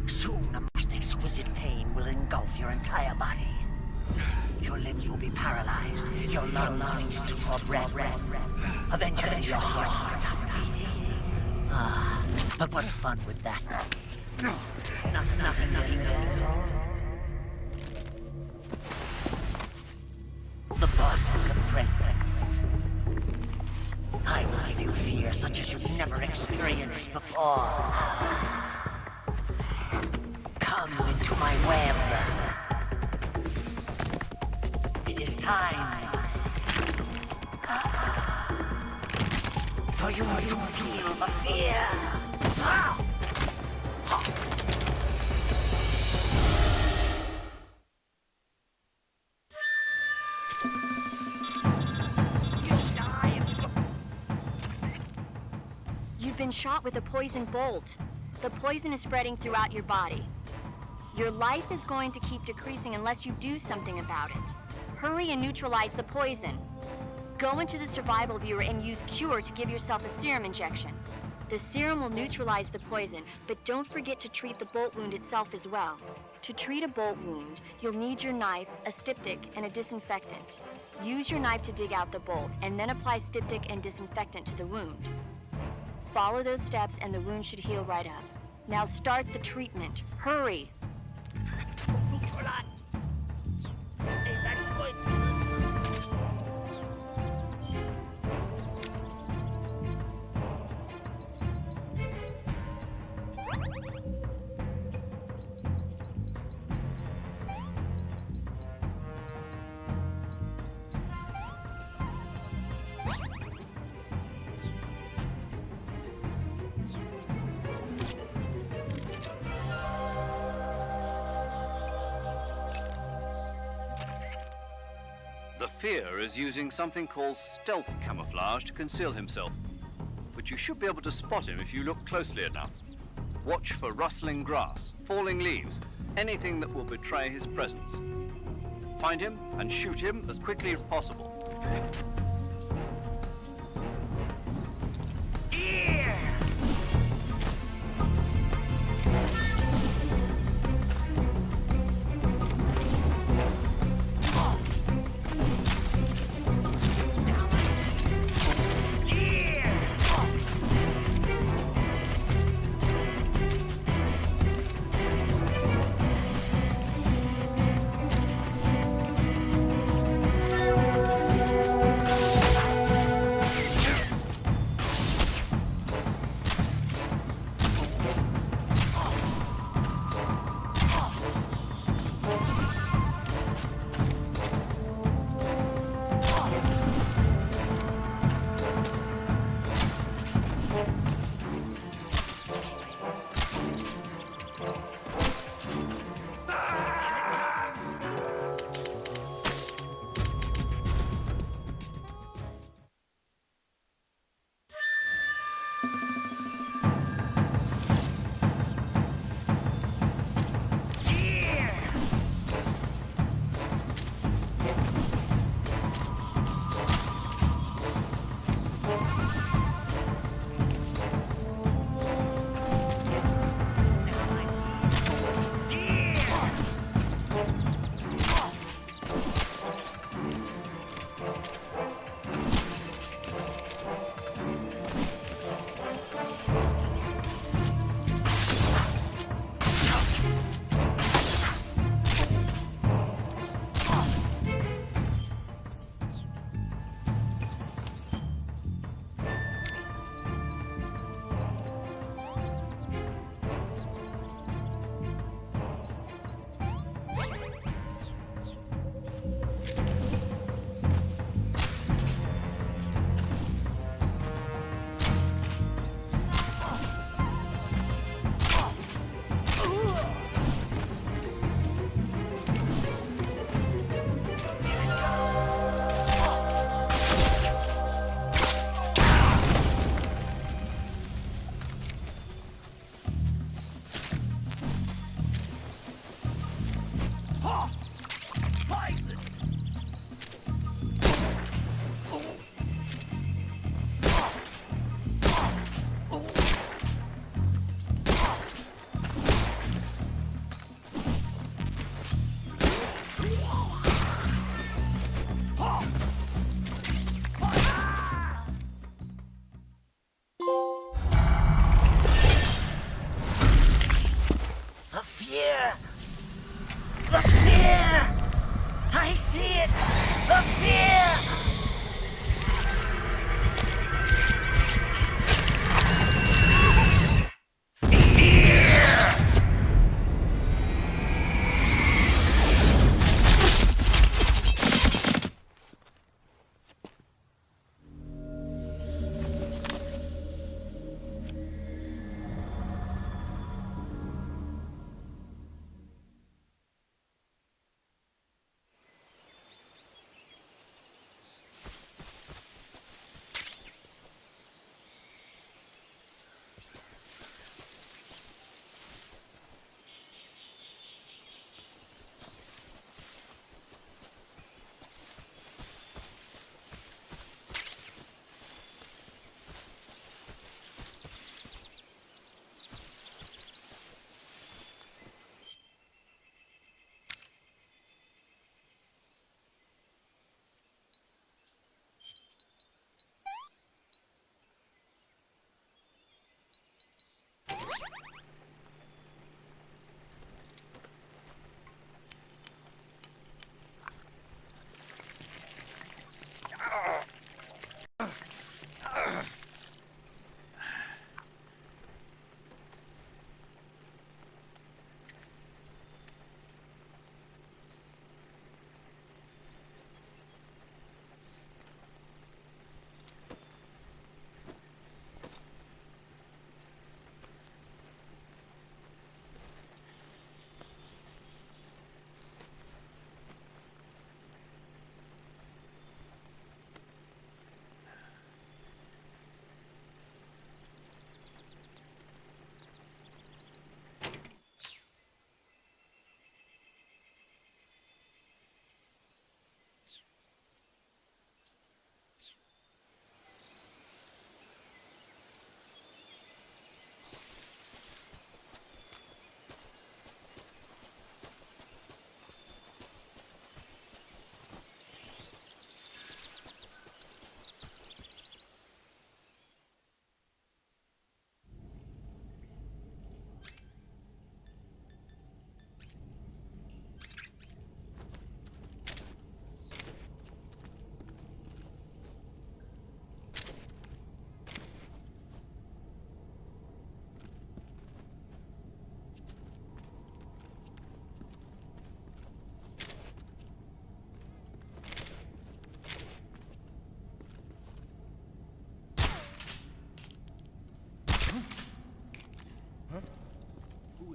Soon, a most exquisite pain will engulf your entire body. Your limbs will be paralyzed, your lungs cease to draw breath. Eventually, your heart will stop beating. Ah, but what fun would that be? Nothing at all. The boss's apprentice. I will give you fear such as you've never experienced before. Come into my web. It is time for you to feel the fear. You've been shot with a poison bolt. The poison is spreading throughout your body. Your life is going to keep decreasing unless you do something about it. Hurry and neutralize the poison. Go into the survival viewer and use Cure to give yourself a serum injection. The serum will neutralize the poison, but don't forget to treat the bolt wound itself as well. To treat a bolt wound, you'll need your knife, a styptic, and a disinfectant. Use your knife to dig out the bolt, and then apply styptic and disinfectant to the wound. Follow those steps and the wound should heal right up. Now start the treatment. Hurry! Is that good? The Fear is using something called stealth camouflage to conceal himself. But you should be able to spot him if you look closely enough. Watch for rustling grass, falling leaves, anything that will betray his presence. Find him and shoot him as quickly as possible.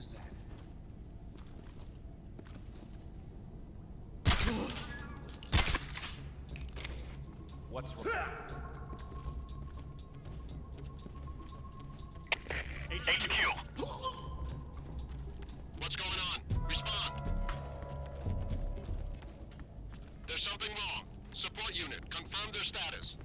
was that? What's wrong? HQ. What's going on? Respond. There's something wrong. Support unit, confirm their status.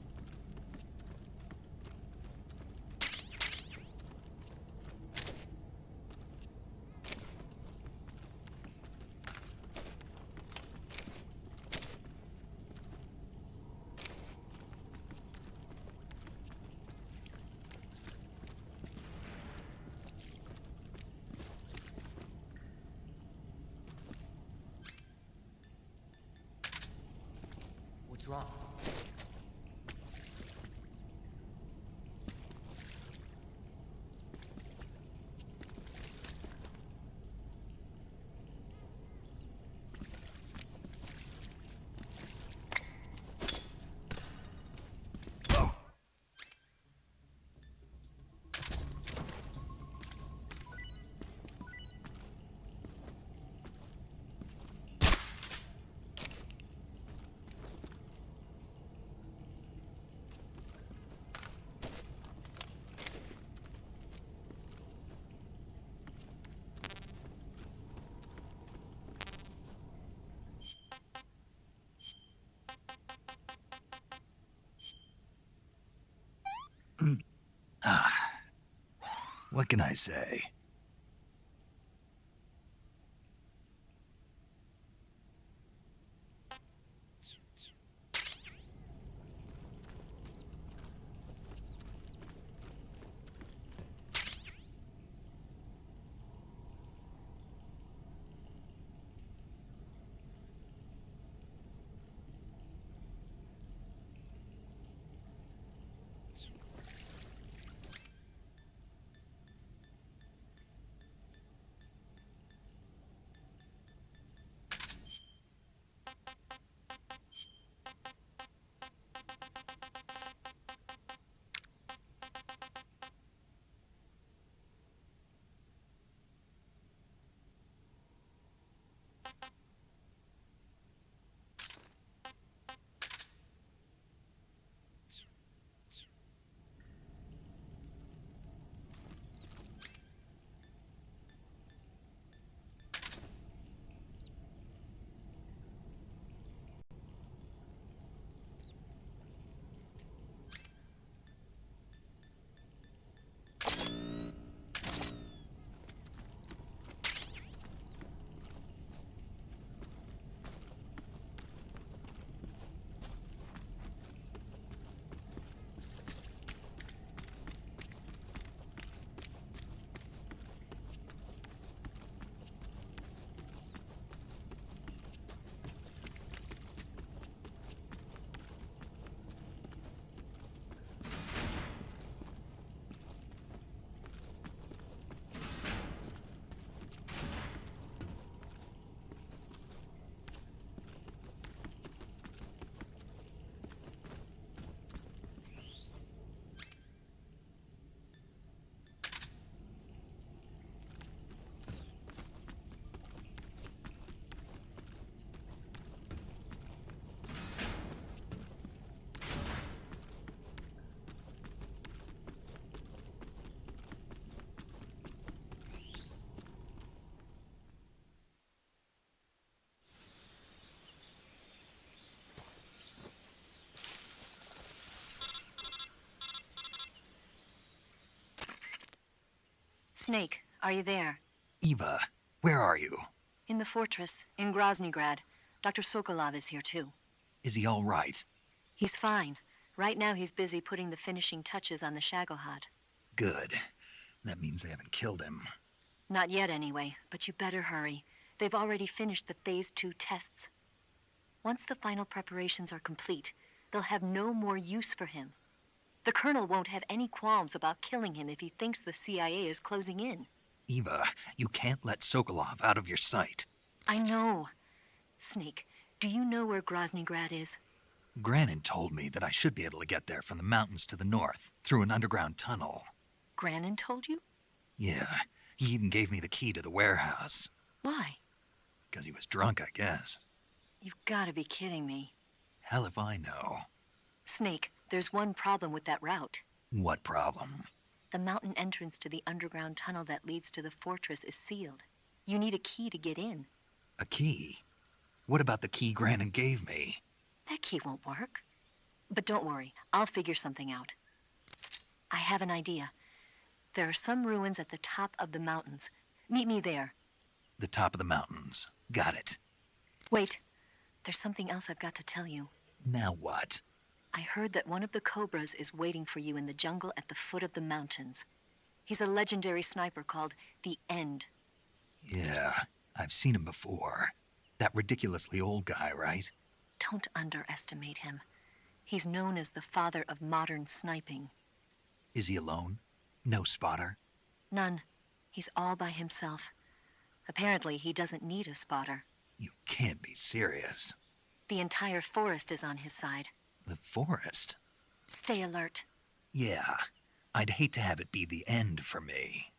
What's wrong? What can I say? Snake, are you there? Eva, where are you? In the fortress, in Groznyj Grad. Dr. Sokolov is here too. Is he all right? He's fine. Right now he's busy putting the finishing touches on the Shagohod. Good. That means they haven't killed him. Not yet anyway, but you better hurry. They've already finished the Phase 2 tests. Once the final preparations are complete, they'll have no more use for him. The Colonel won't have any qualms about killing him if he thinks the CIA is closing in. Eva, you can't let Sokolov out of your sight. I know. Snake, do you know where Groznyj Grad is? Granin told me that I should be able to get there from the mountains to the north, through an underground tunnel. Granin told you? Yeah. He even gave me the key to the warehouse. Why? Because he was drunk, I guess. You've got to be kidding me. Hell if I know. Snake, there's one problem with that route. What problem? The mountain entrance to the underground tunnel that leads to the fortress is sealed. You need a key to get in. A key? What about the key Granin gave me? That key won't work. But don't worry, I'll figure something out. I have an idea. There are some ruins at the top of the mountains. Meet me there. The top of the mountains. Got it. Wait, there's something else I've got to tell you. Now what? I heard that one of the Cobras is waiting for you in the jungle at the foot of the mountains. He's a legendary sniper called the End. Yeah, I've seen him before. That ridiculously old guy, right? Don't underestimate him. He's known as the father of modern sniping. Is he alone? No spotter? None. He's all by himself. Apparently, he doesn't need a spotter. You can't be serious. The entire forest is on his side. The forest? Stay alert. Yeah, I'd hate to have it be the end for me.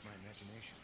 my imagination.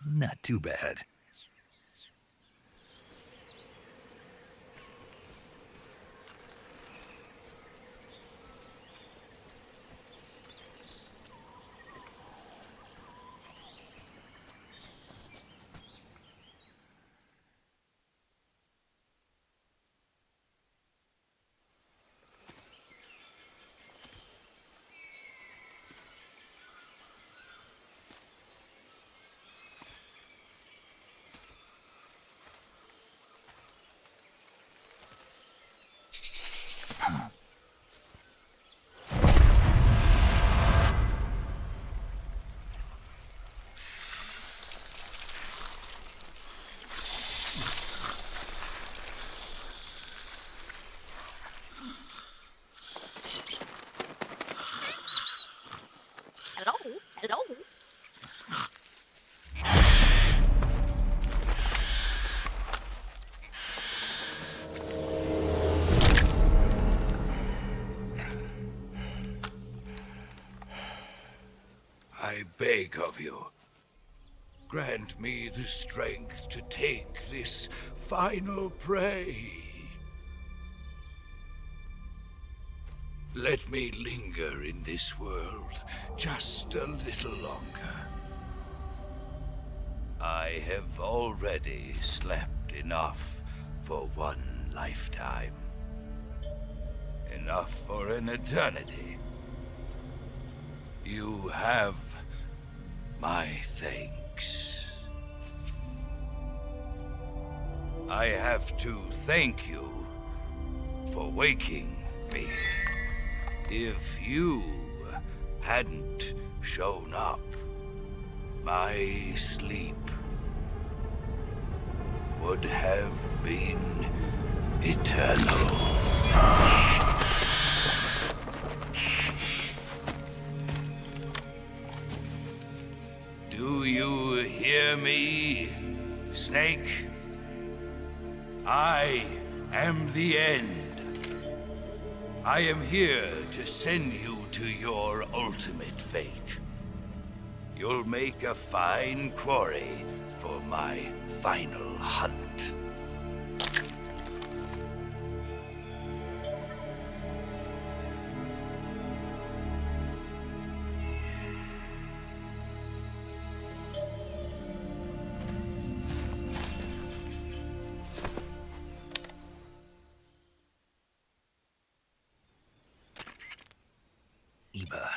Not too bad. Hello? I beg of you, grant me the strength to take this final prey. Let me linger in this world just a little longer. I have already slept enough for one lifetime. Enough for an eternity. You have my thanks. I have to thank you for waking me. If you hadn't shown up, my sleep would have been eternal. Do you hear me, Snake? I am the end. I am here to send you to your ultimate fate. You'll make a fine quarry for my final hunt. Eva,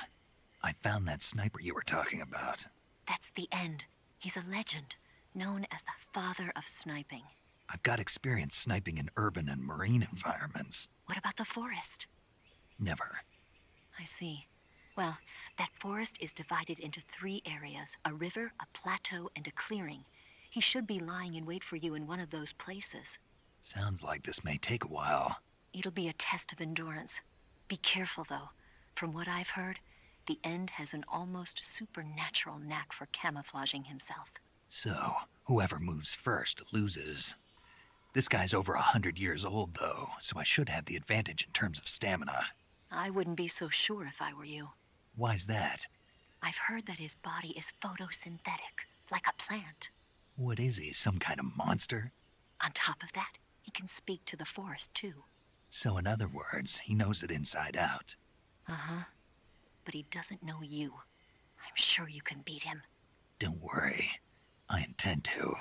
I found that sniper you were talking about. That's the end. He's a legend, known as the father of sniping. I've got experience sniping in urban and marine environments. What about the forest? Never. I see. Well, that forest is divided into 3 areas, a river, a plateau, and a clearing. He should be lying in wait for you in one of those places. Sounds like this may take a while. It'll be a test of endurance. Be careful, though. From what I've heard, the End has an almost supernatural knack for camouflaging himself. So, whoever moves first loses. This guy's over 100 years old, though, so I should have the advantage in terms of stamina. I wouldn't be so sure if I were you. Why's that? I've heard that his body is photosynthetic, like a plant. What is he, some kind of monster? On top of that, he can speak to the forest, too. So in other words, he knows it inside out. Uh-huh. But he doesn't know you. I'm sure you can beat him. Don't worry. I intend to.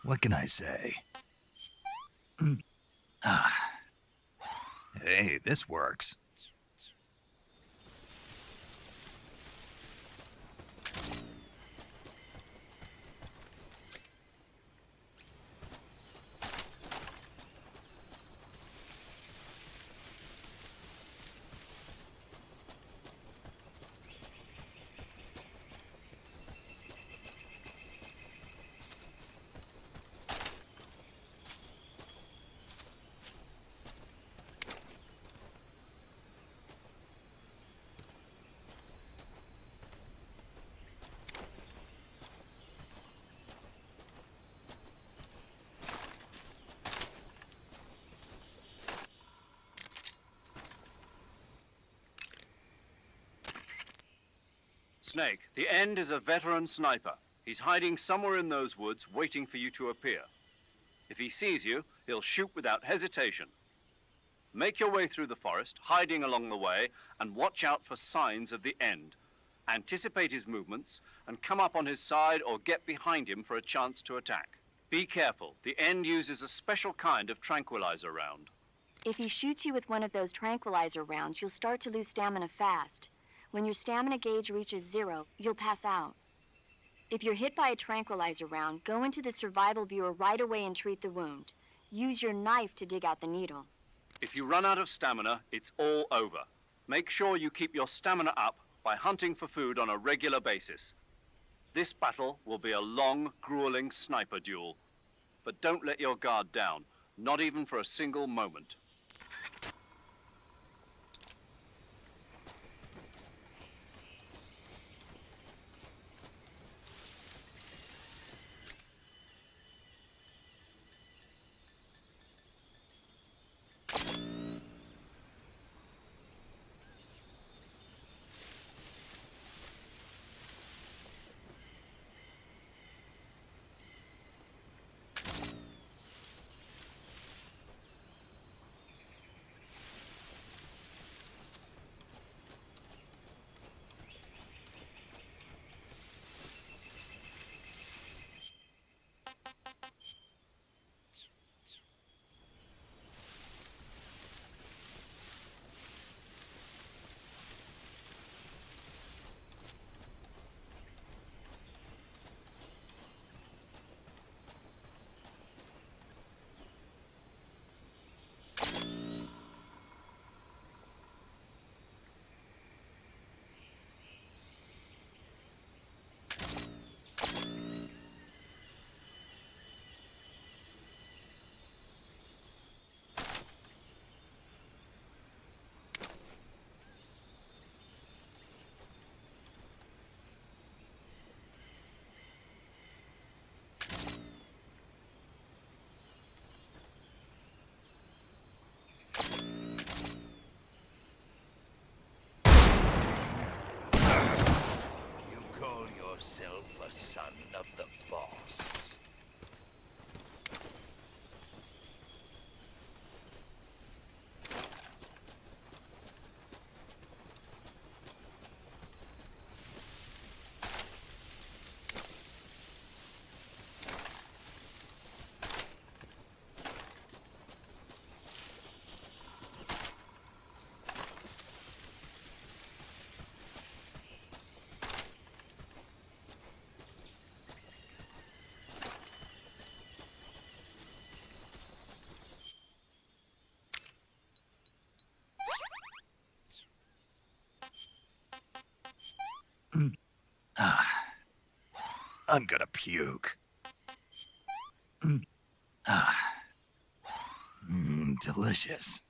What can I say? Hey, this works. Snake, the End is a veteran sniper. He's hiding somewhere in those woods, waiting for you to appear. If he sees you, he'll shoot without hesitation. Make your way through the forest, hiding along the way, and watch out for signs of the End. Anticipate his movements, and come up on his side or get behind him for a chance to attack. Be careful. The End uses a special kind of tranquilizer round. If he shoots you with one of those tranquilizer rounds, you'll start to lose stamina fast. When your stamina gauge reaches 0, you'll pass out. If you're hit by a tranquilizer round, go into the survival viewer right away and treat the wound. Use your knife to dig out the needle. If you run out of stamina, it's all over. Make sure you keep your stamina up by hunting for food on a regular basis. This battle will be a long, grueling sniper duel. But don't let your guard down, not even for a single moment. Yourself a son of the boss. I'm gonna puke. Delicious.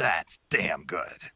That's damn good.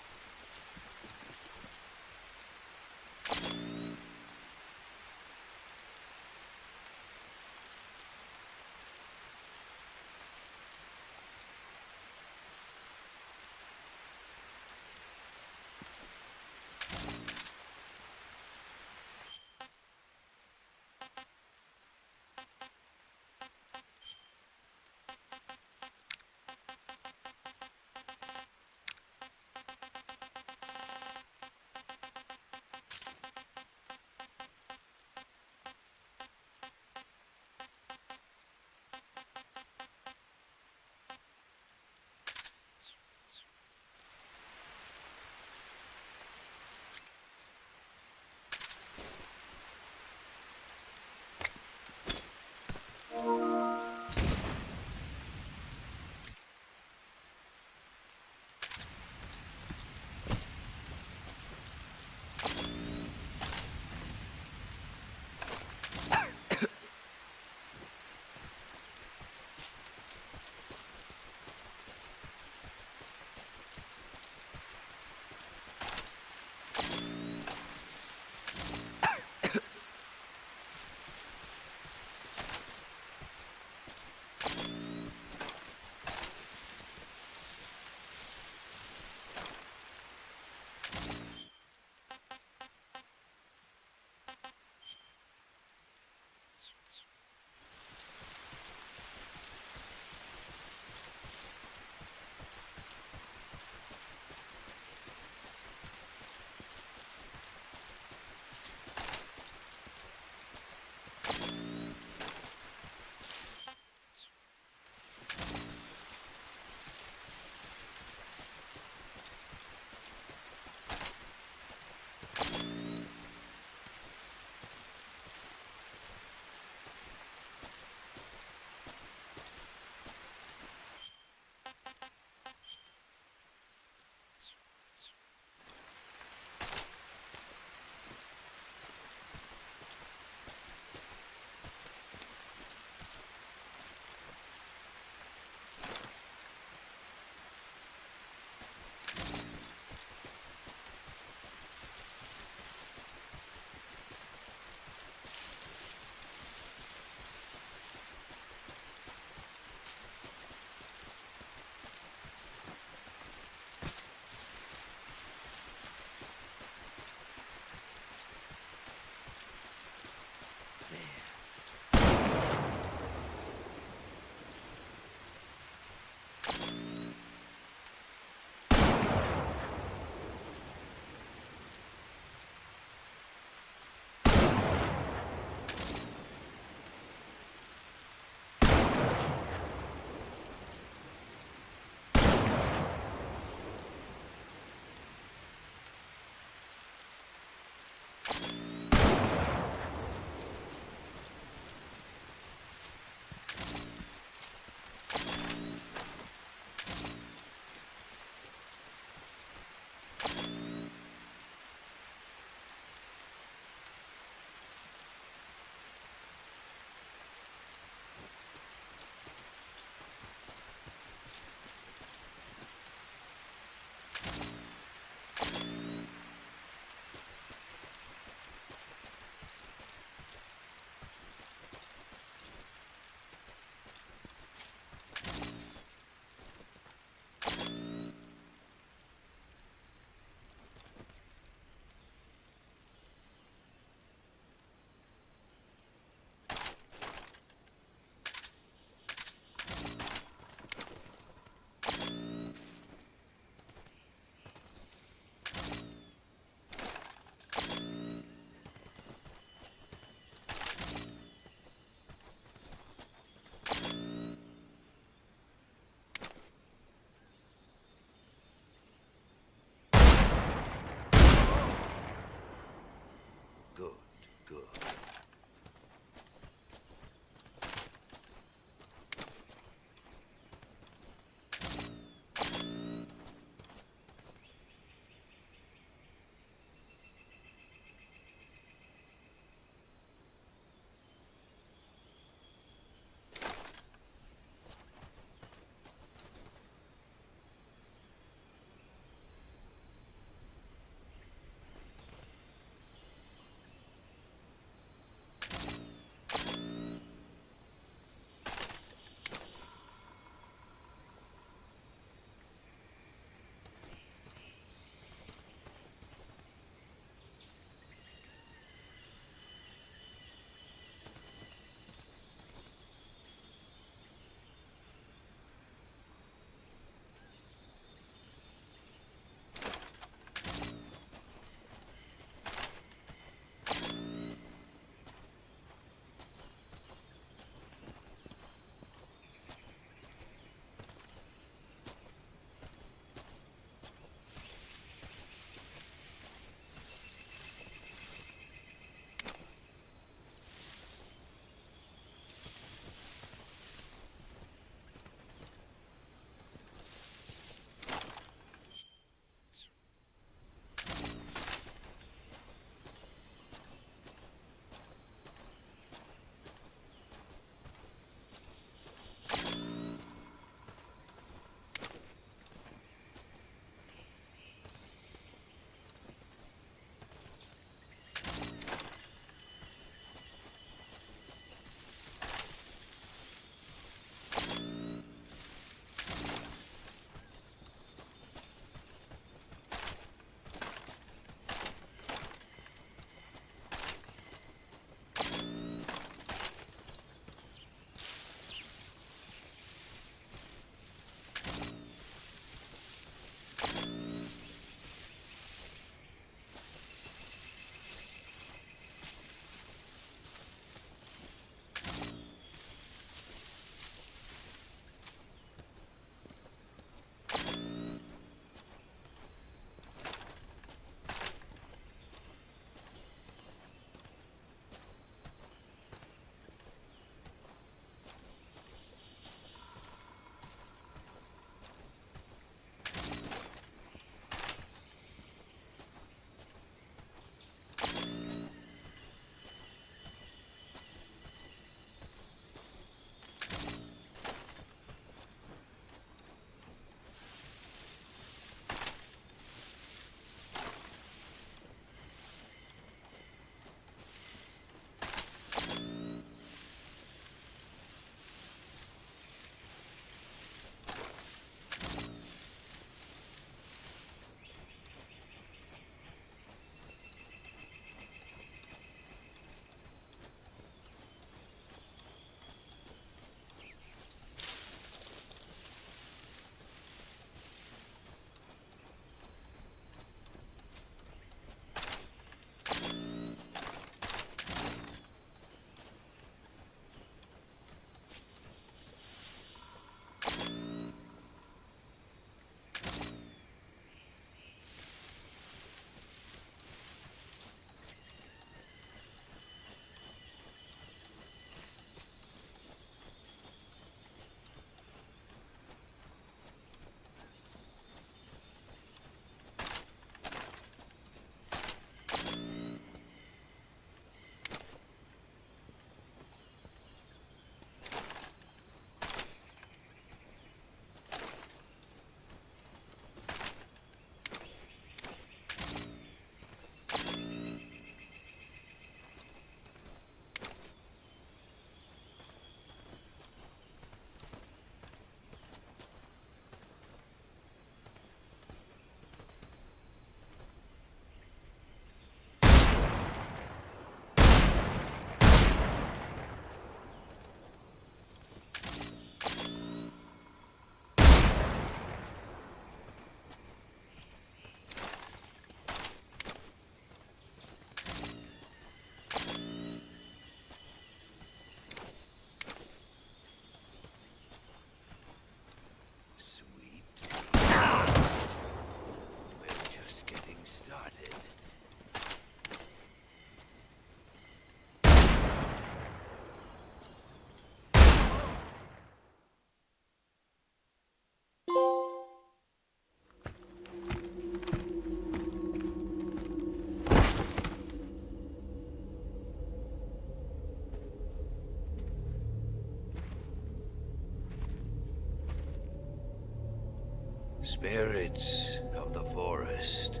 Spirits of the forest,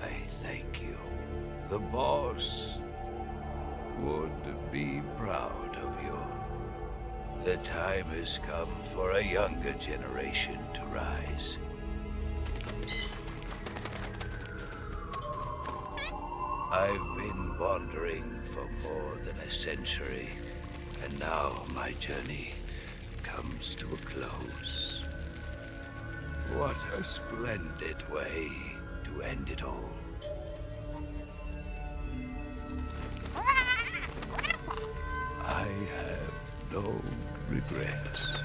I thank you. The boss would be proud of you. The time has come for a younger generation to rise. I've been wandering for more than a century, and now my journey comes to a close. What a splendid way to end it all. I have no regrets.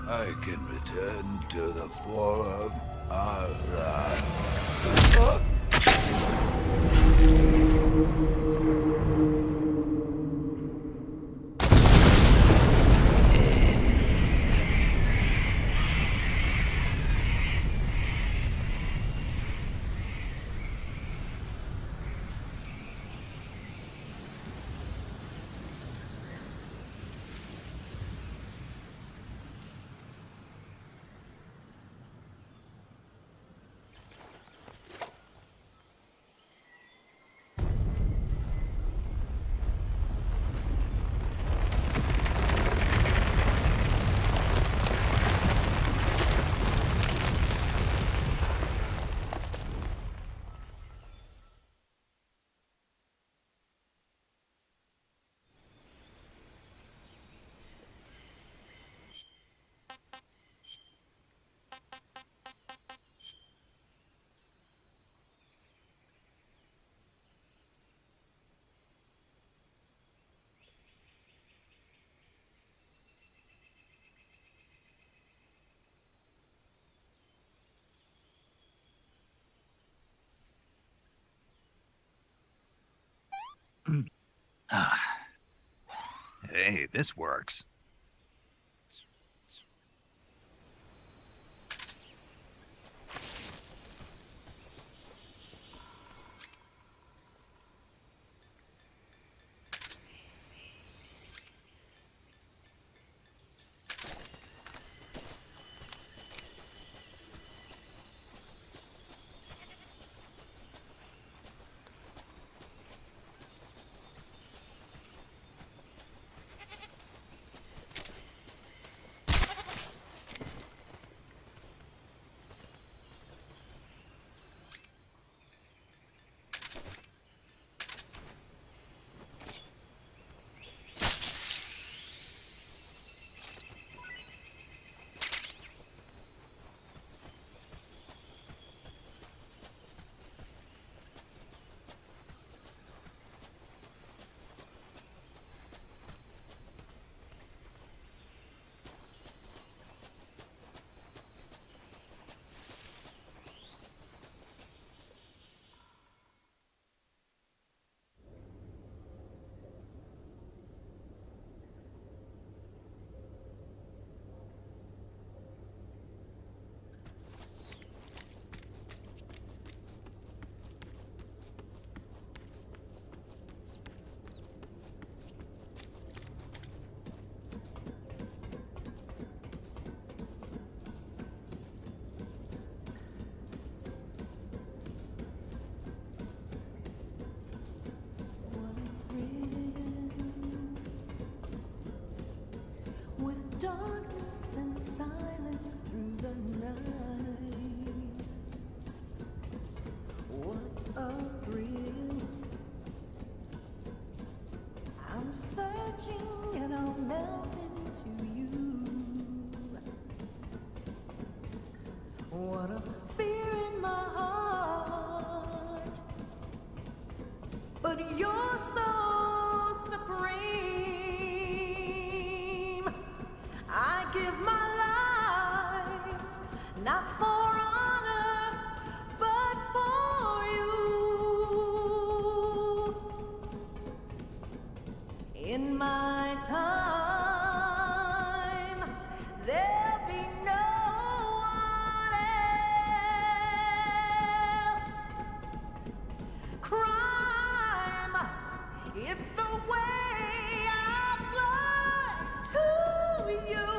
I can return to the Forum Aran. Hey, this works. Darkness and silence through the night. What a thrill. I'm searching and I'll melt into you. What a fear in my heart. But you're so supreme. I give my life, not for honor, but for you. In my time, there'll be no one else. Crime, it's the way I fly to you.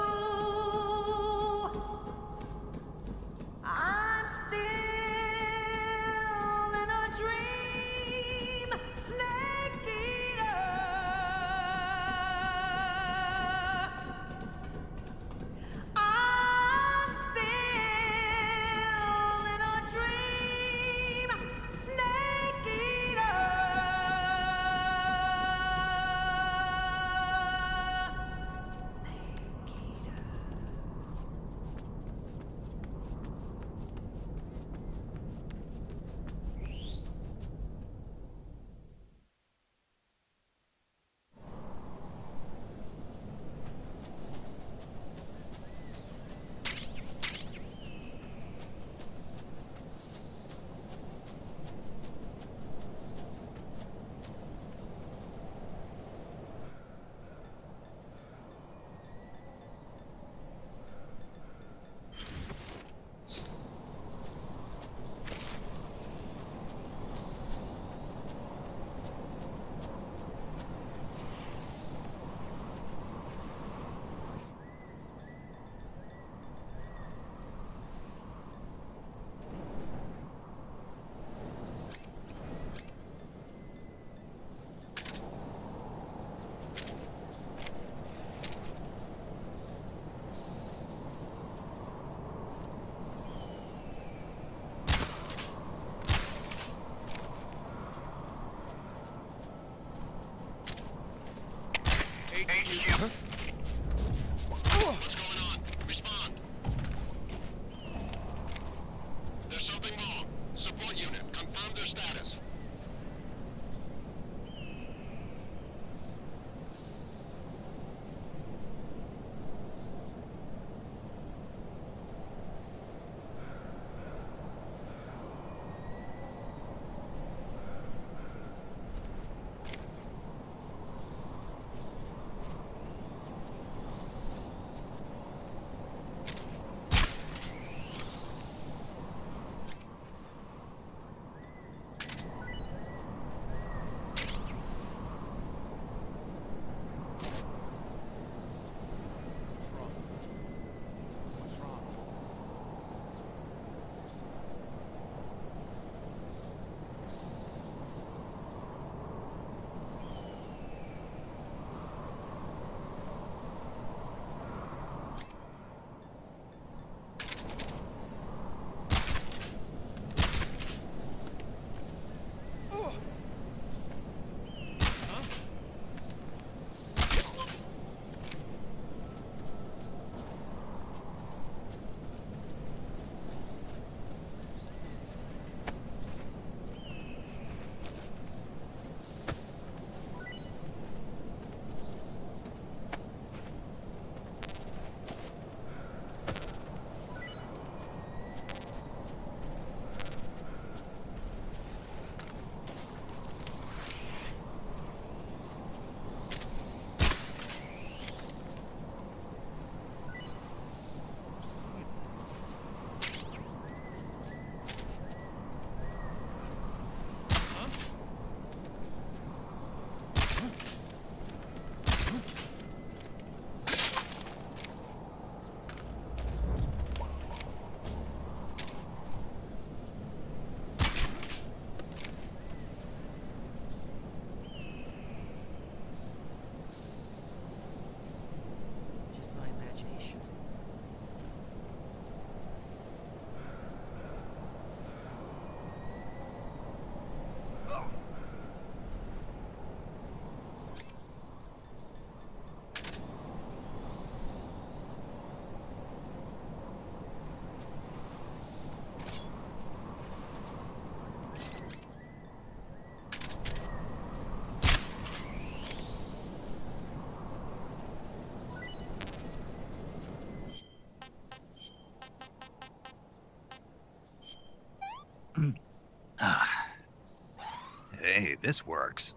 this works.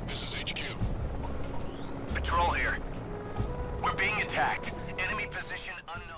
This is HQ. Patrol here. We're being attacked. Enemy position unknown.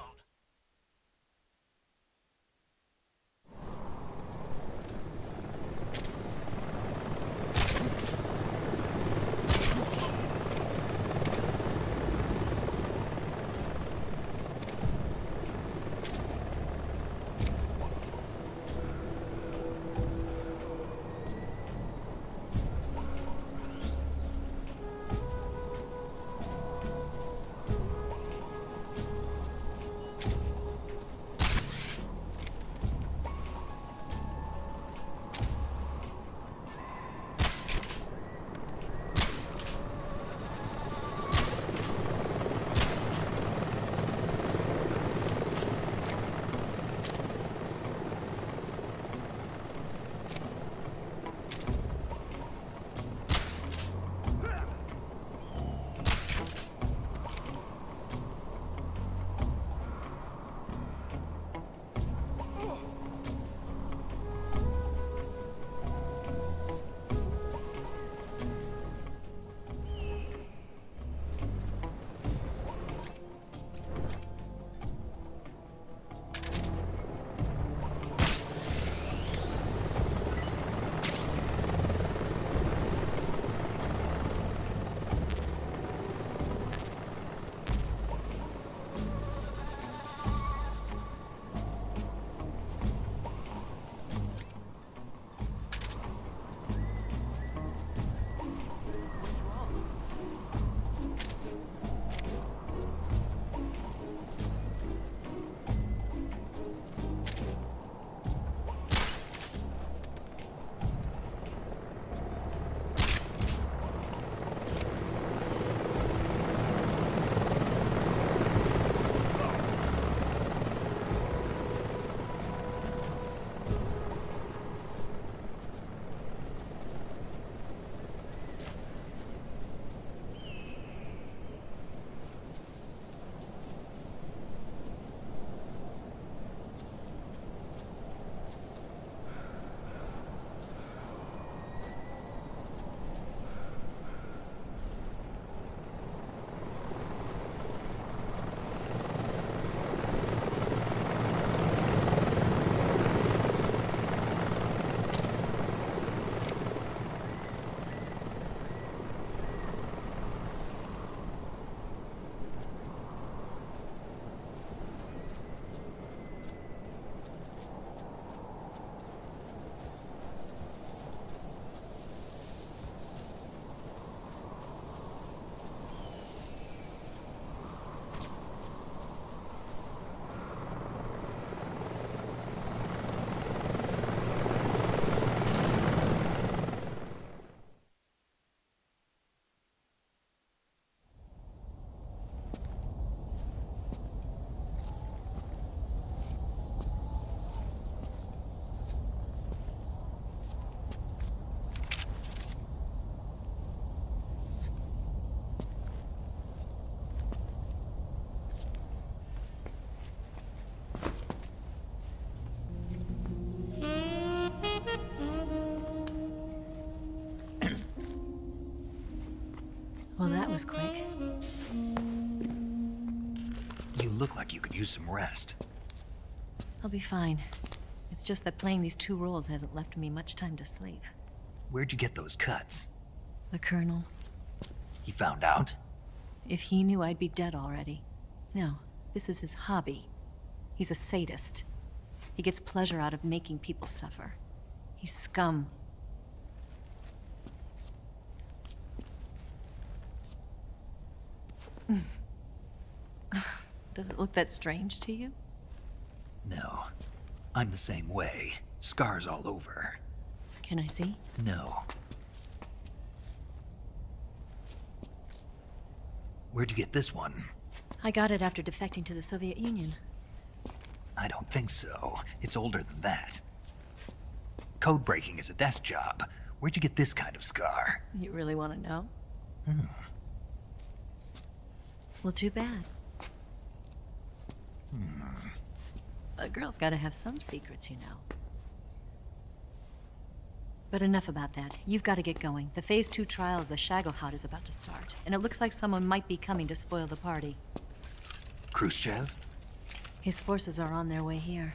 Well, that was quick. You look like you could use some rest. I'll be fine. It's just that playing these two roles hasn't left me much time to sleep. Where'd you get those cuts? The Colonel. He found out? If he knew, I'd be dead already. No, this is his hobby. He's a sadist. He gets pleasure out of making people suffer. He's scum. Does it look that strange to you? No. I'm the same way. Scars all over. Can I see? No. Where'd you get this one? I got it after defecting to the Soviet Union. I don't think so. It's older than that. Code breaking is a desk job. Where'd you get this kind of scar? You really want to know? Well, too bad. A girl's gotta have some secrets, you know. But enough about that. You've got to get going. The Phase 2 trial of the Shagohod is about to start, and it looks like someone might be coming to spoil the party. Khrushchev? His forces are on their way here.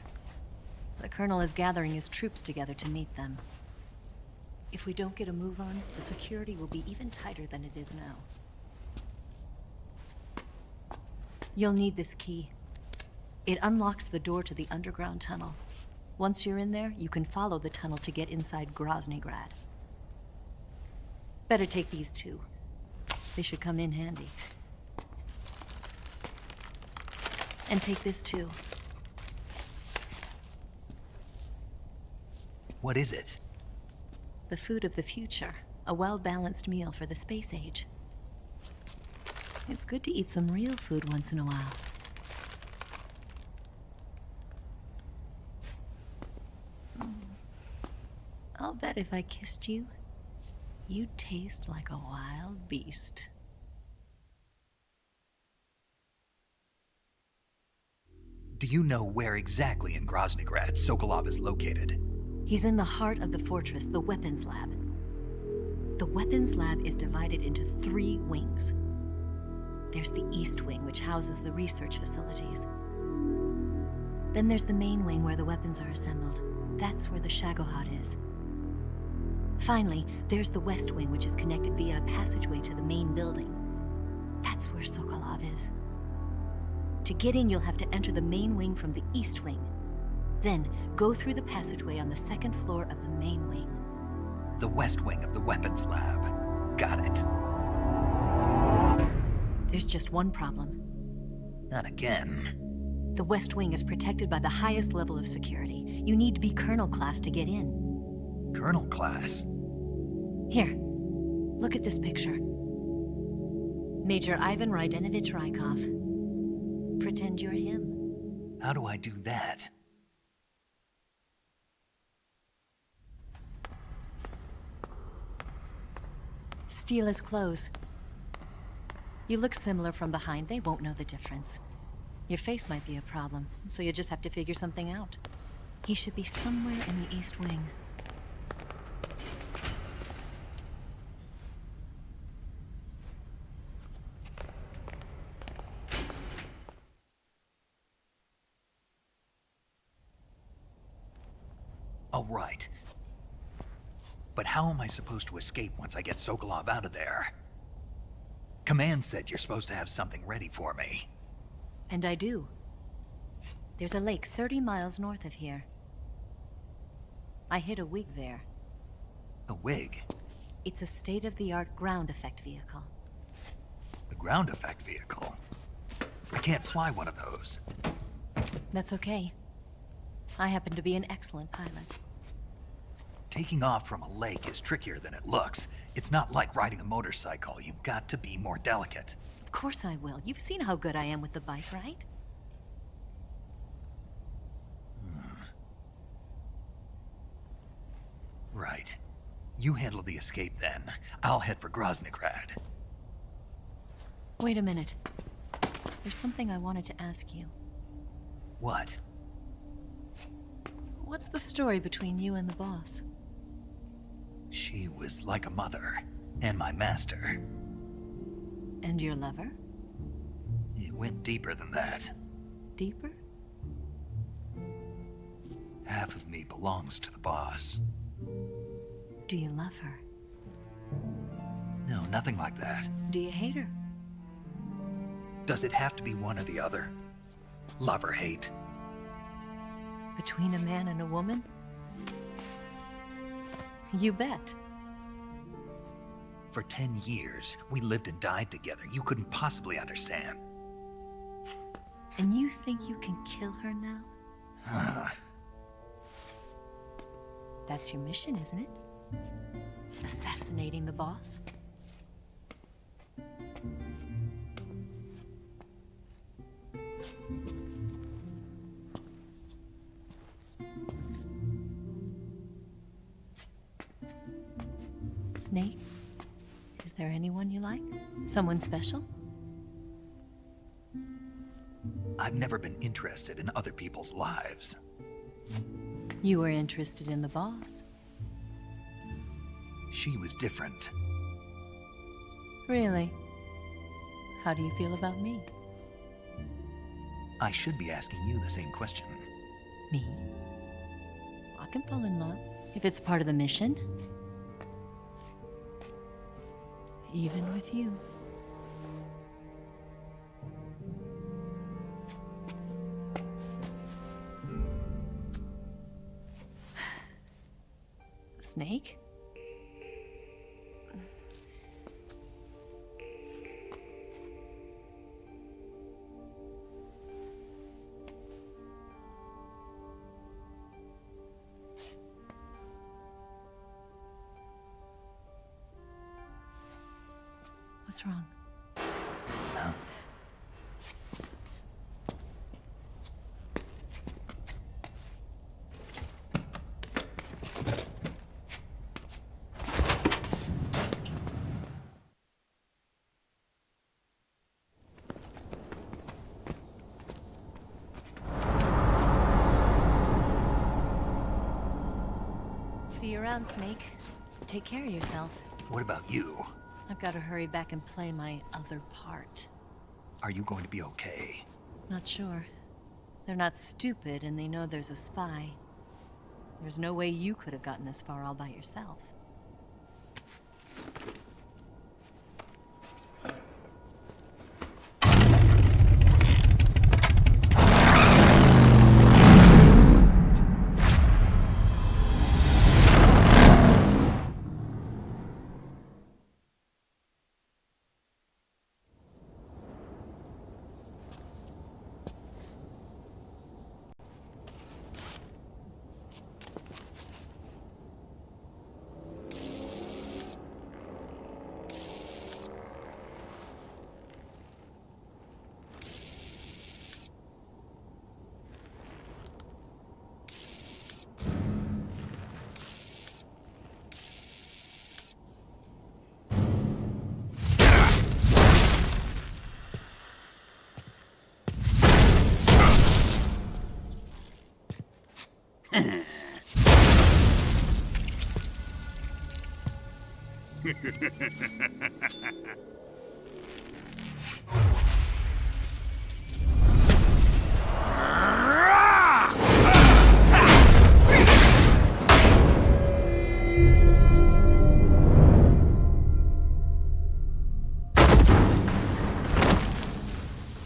The Colonel is gathering his troops together to meet them. If we don't get a move on, the security will be even tighter than it is now. You'll need this key. It unlocks the door to the underground tunnel. Once you're in there, you can follow the tunnel to get inside Groznyj Grad. Better take these two. They should come in handy. And take this too. What is it? The food of the future. A well-balanced meal for the space age. It's good to eat some real food once in a while. I'll bet if I kissed you, you'd taste like a wild beast. Do you know where exactly in Groznyj Grad Sokolov is located? He's in the heart of the fortress, the weapons lab. The weapons lab is divided into 3 wings. There's the East Wing, which houses the research facilities. Then there's the main wing where the weapons are assembled. That's where the Shagohod is. Finally, there's the West Wing, which is connected via a passageway to the main building. That's where Sokolov is. To get in, you'll have to enter the main wing from the East Wing. Then, go through the passageway on the 2nd floor of the main wing. The West Wing of the weapons lab. Got it. There's just one problem. Not again. The West Wing is protected by the highest level of security. You need to be Colonel class to get in. Colonel class? Here, look at this picture. Major Ivan Rydenovich Rykov. Pretend you're him. How do I do that? Steal his clothes. You look similar from behind. They won't know the difference. Your face might be a problem, so you just have to figure something out. He should be somewhere in the East Wing. Oh, right. But how am I supposed to escape once I get Sokolov out of there? Command said you're supposed to have something ready for me. And I do. There's a lake 30 miles north of here. I hid a wig there. A wig? It's a state-of-the-art ground effect vehicle. A ground effect vehicle? I can't fly one of those. That's okay. I happen to be an excellent pilot. Taking off from a lake is trickier than it looks. It's not like riding a motorcycle. You've got to be more delicate. Of course I will. You've seen how good I am with the bike, right? Right. You handle the escape then. I'll head for Groznyj Grad. Wait a minute. There's something I wanted to ask you. What? What's the story between you and the boss? She was like a mother, and my master. And your lover? It went deeper than that. Deeper? Half of me belongs to the boss. Do you love her? No, nothing like that. Do you hate her? Does it have to be one or the other? Love or hate? Between a man and a woman? You bet. For 10 years, we lived and died together. You couldn't possibly understand. And you think you can kill her now? That's your mission, isn't it? Assassinating the boss? Snake, is there anyone you like? Someone special? I've never been interested in other people's lives. You were interested in the boss. She was different. Really? How do you feel about me? I should be asking you the same question. Me? I can fall in love if it's part of the mission. Even with you. Snake? What's wrong? Huh? See you around, Snake. Take care of yourself. What about you? I've got to hurry back and play my other part. Are you going to be okay? Not sure. They're not stupid, and they know there's a spy. There's no way you could have gotten this far all by yourself.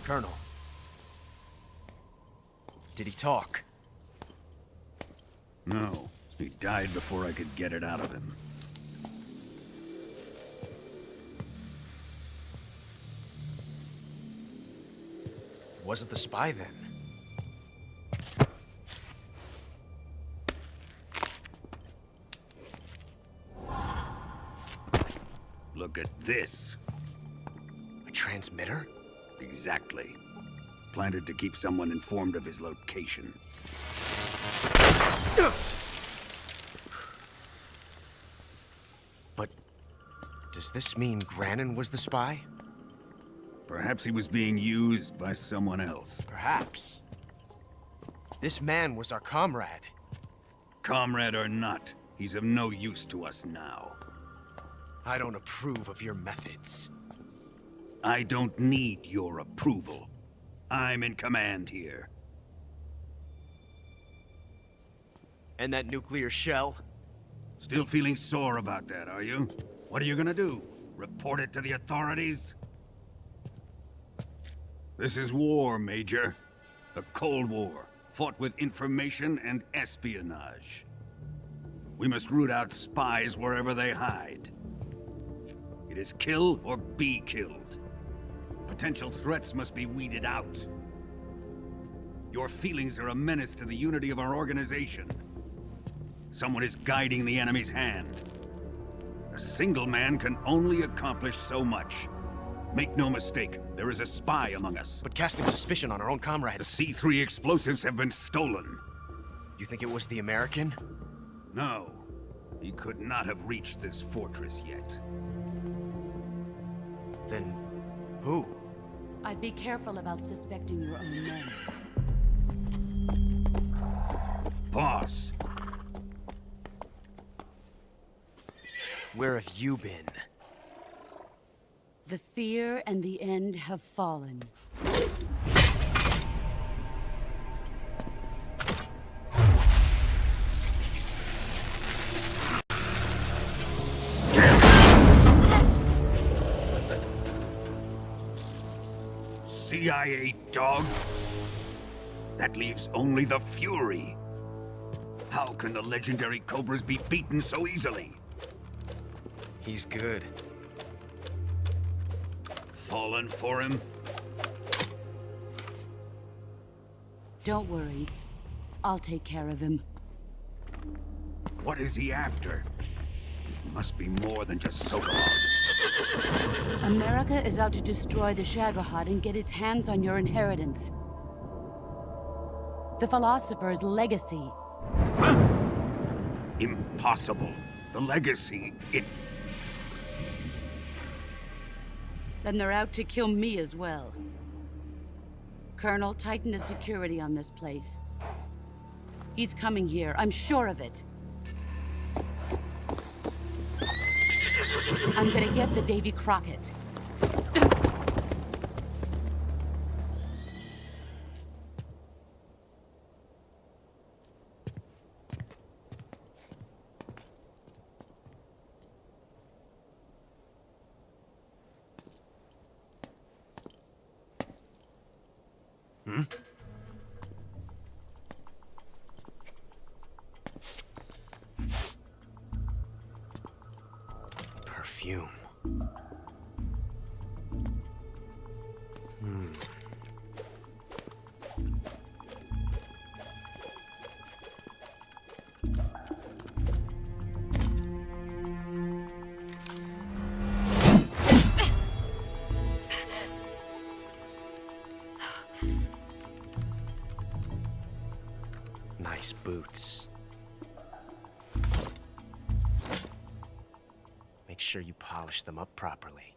Colonel. Did he talk? No. He died before I could get it out of him. Was it the spy then? Look at this. A transmitter? Exactly. Planted to keep someone informed of his location. But does this mean Granin was the spy? Perhaps he was being used by someone else. Perhaps. This man was our comrade. Comrade or not, he's of no use to us now. I don't approve of your methods. I don't need your approval. I'm in command here. And that nuclear shell? Still feeling sore about that, are you? What are you gonna do? Report it to the authorities? This is war, Major. A Cold War, fought with information and espionage. We must root out spies wherever they hide. It is kill or be killed. Potential threats must be weeded out. Your feelings are a menace to the unity of our organization. Someone is guiding the enemy's hand. A single man can only accomplish so much. Make no mistake, there is a spy among us. But casting suspicion on our own comrades... The C3 explosives have been stolen. You think it was the American? No. He could not have reached this fortress yet. Then... who? I'd be careful about suspecting your own men. Boss. Where have you been? The fear and the end have fallen. CIA dog? That leaves only the Fury. How can the legendary Cobras be beaten so easily? He's good. Fallen for him? Don't worry. I'll take care of him. What is he after? It must be more than just Sokolov. America is out to destroy the Shagohod and get its hands on your inheritance. The philosopher's legacy. Huh? Impossible. The legacy, Then they're out to kill me as well. Colonel, tighten the security on this place. He's coming here, I'm sure of it. I'm gonna get the Davy Crockett. Hmm? Perfume. Nice boots. Make sure you polish them up properly.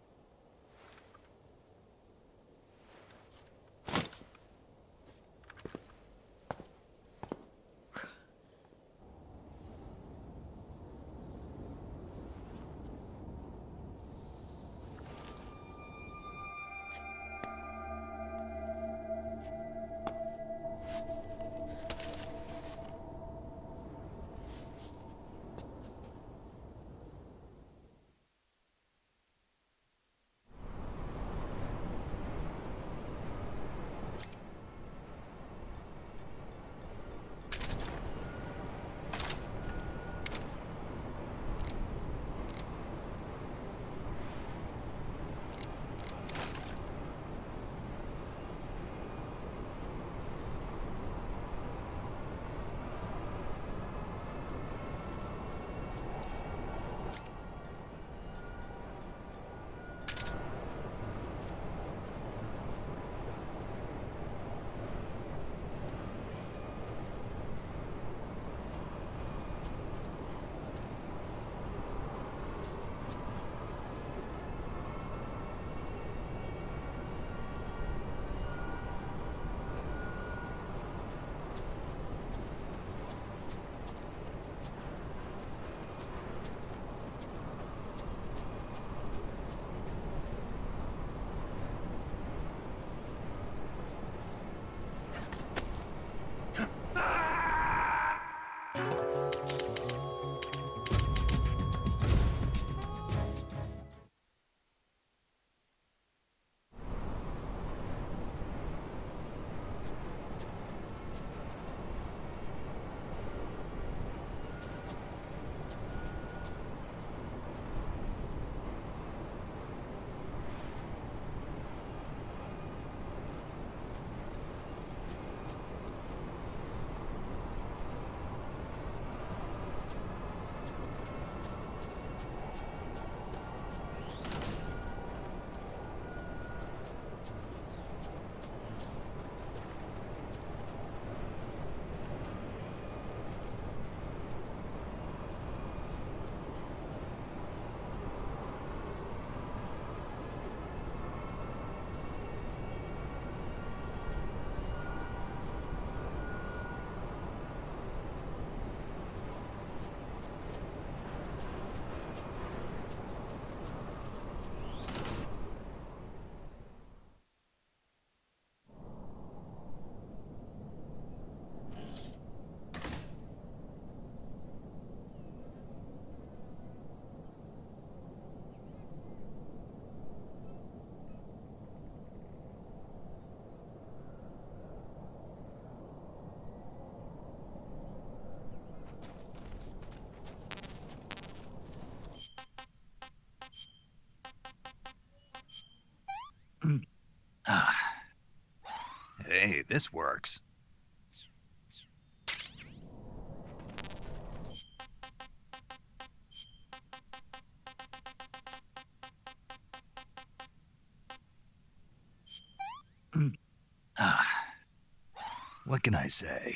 way this works. What can I say?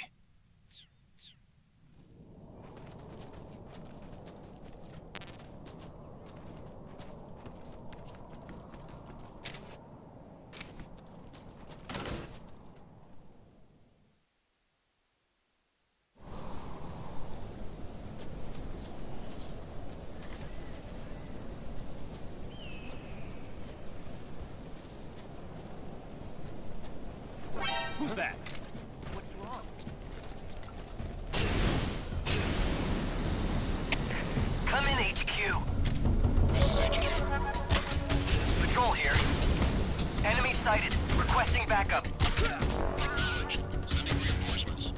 Who's that? What's wrong? Come in, HQ. This is HQ. Patrol here. Enemy sighted. Requesting backup. Acknowledged. Sending reinforcements.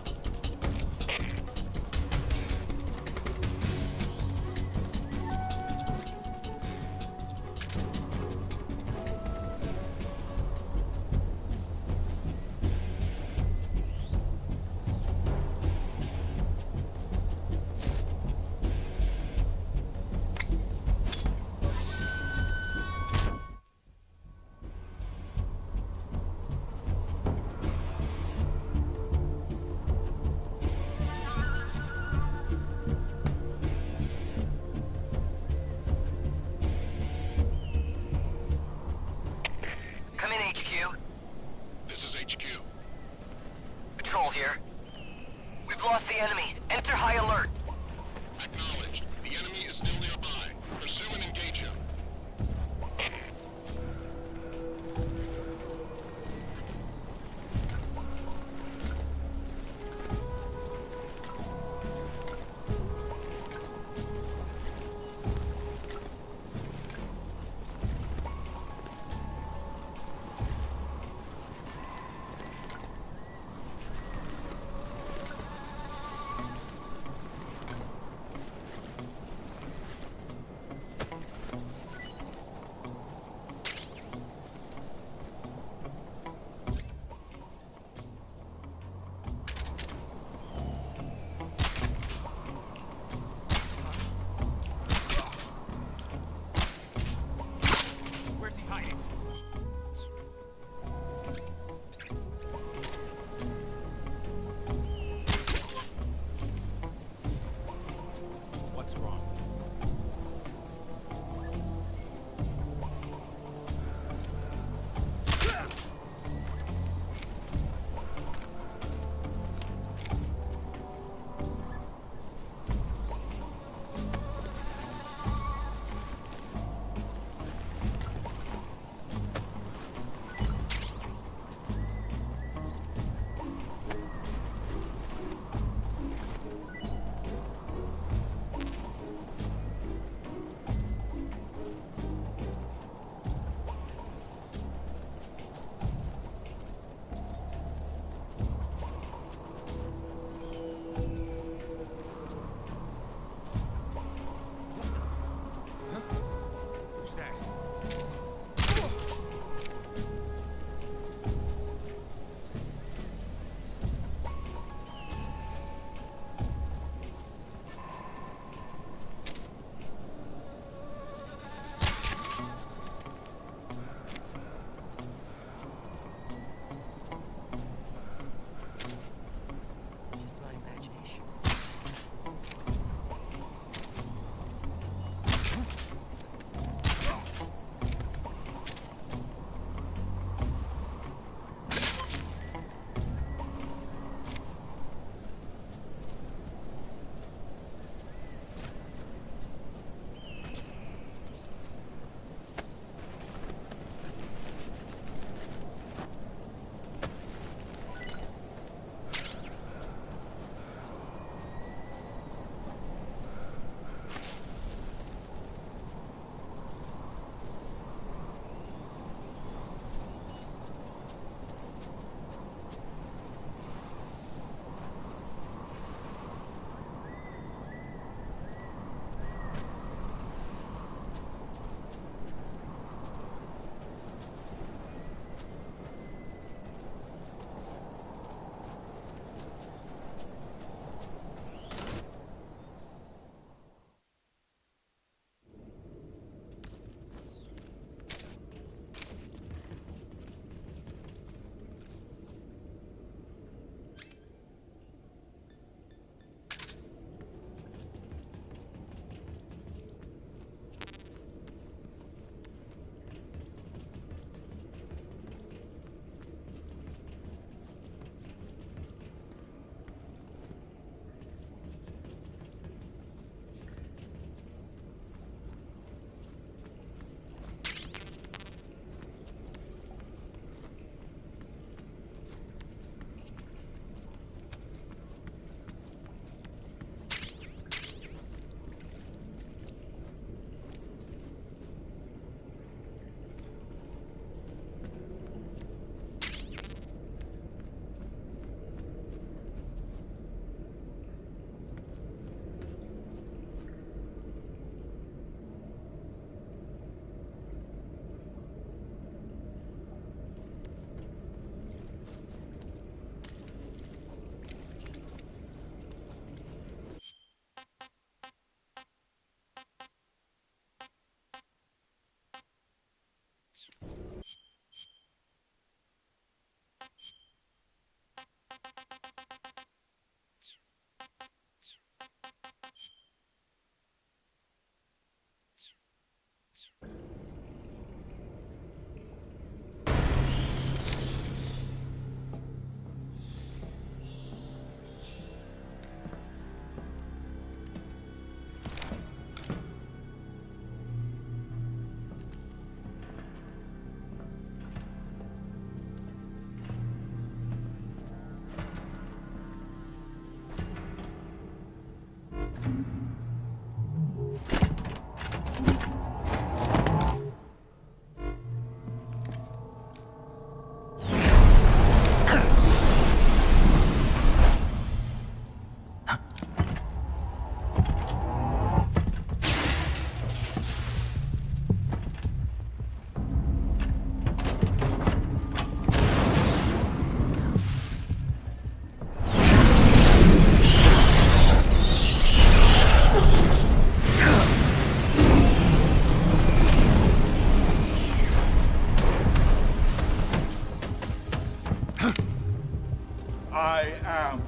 am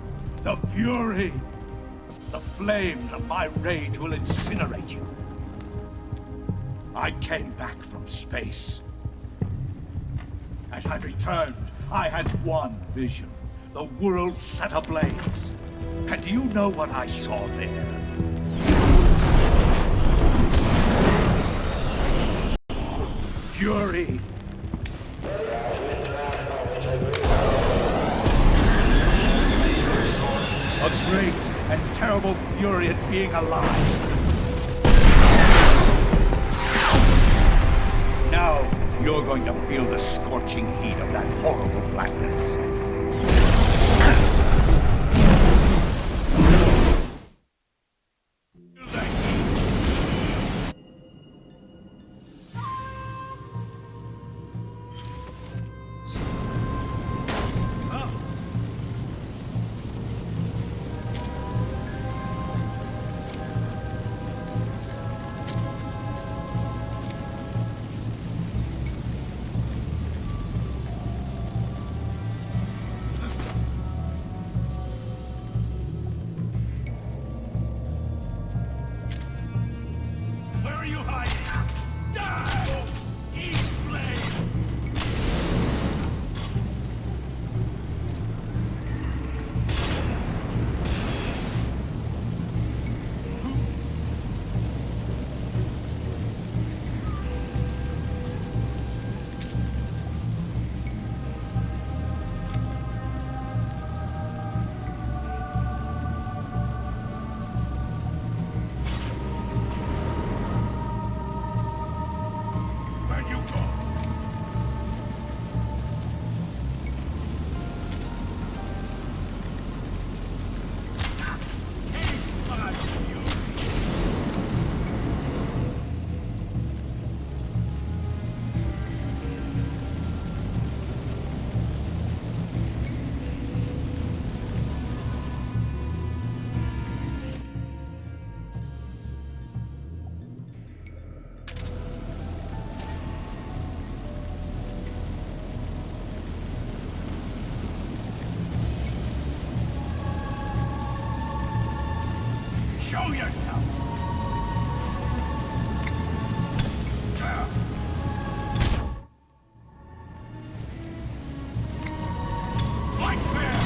the Fury. The flames of my rage will incinerate you. I came back from space. As I returned, I had one vision. The world set ablaze. And do you know what I saw there? Fury. A great and terrible fury at being alive. Now, you're going to feel the scorching heat of that horrible blackness. Show yourself! Fight fair!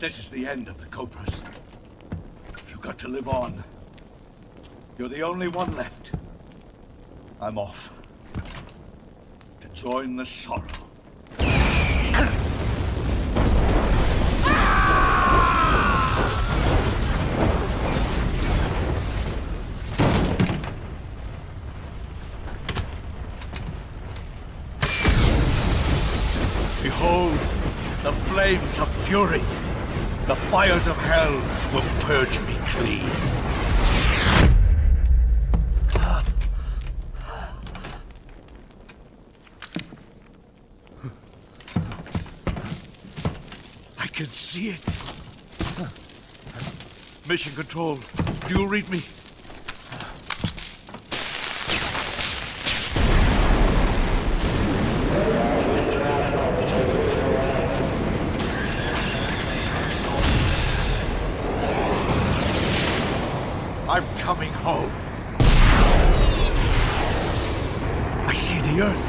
This is the end of the Cobras. You've got to live on. You're the only one left. I'm off. To join the sorrow. Behold, the flames of fury. The fires of hell will purge me clean. I can see it. Mission Control, do you read me? I'm coming home. I see the Earth.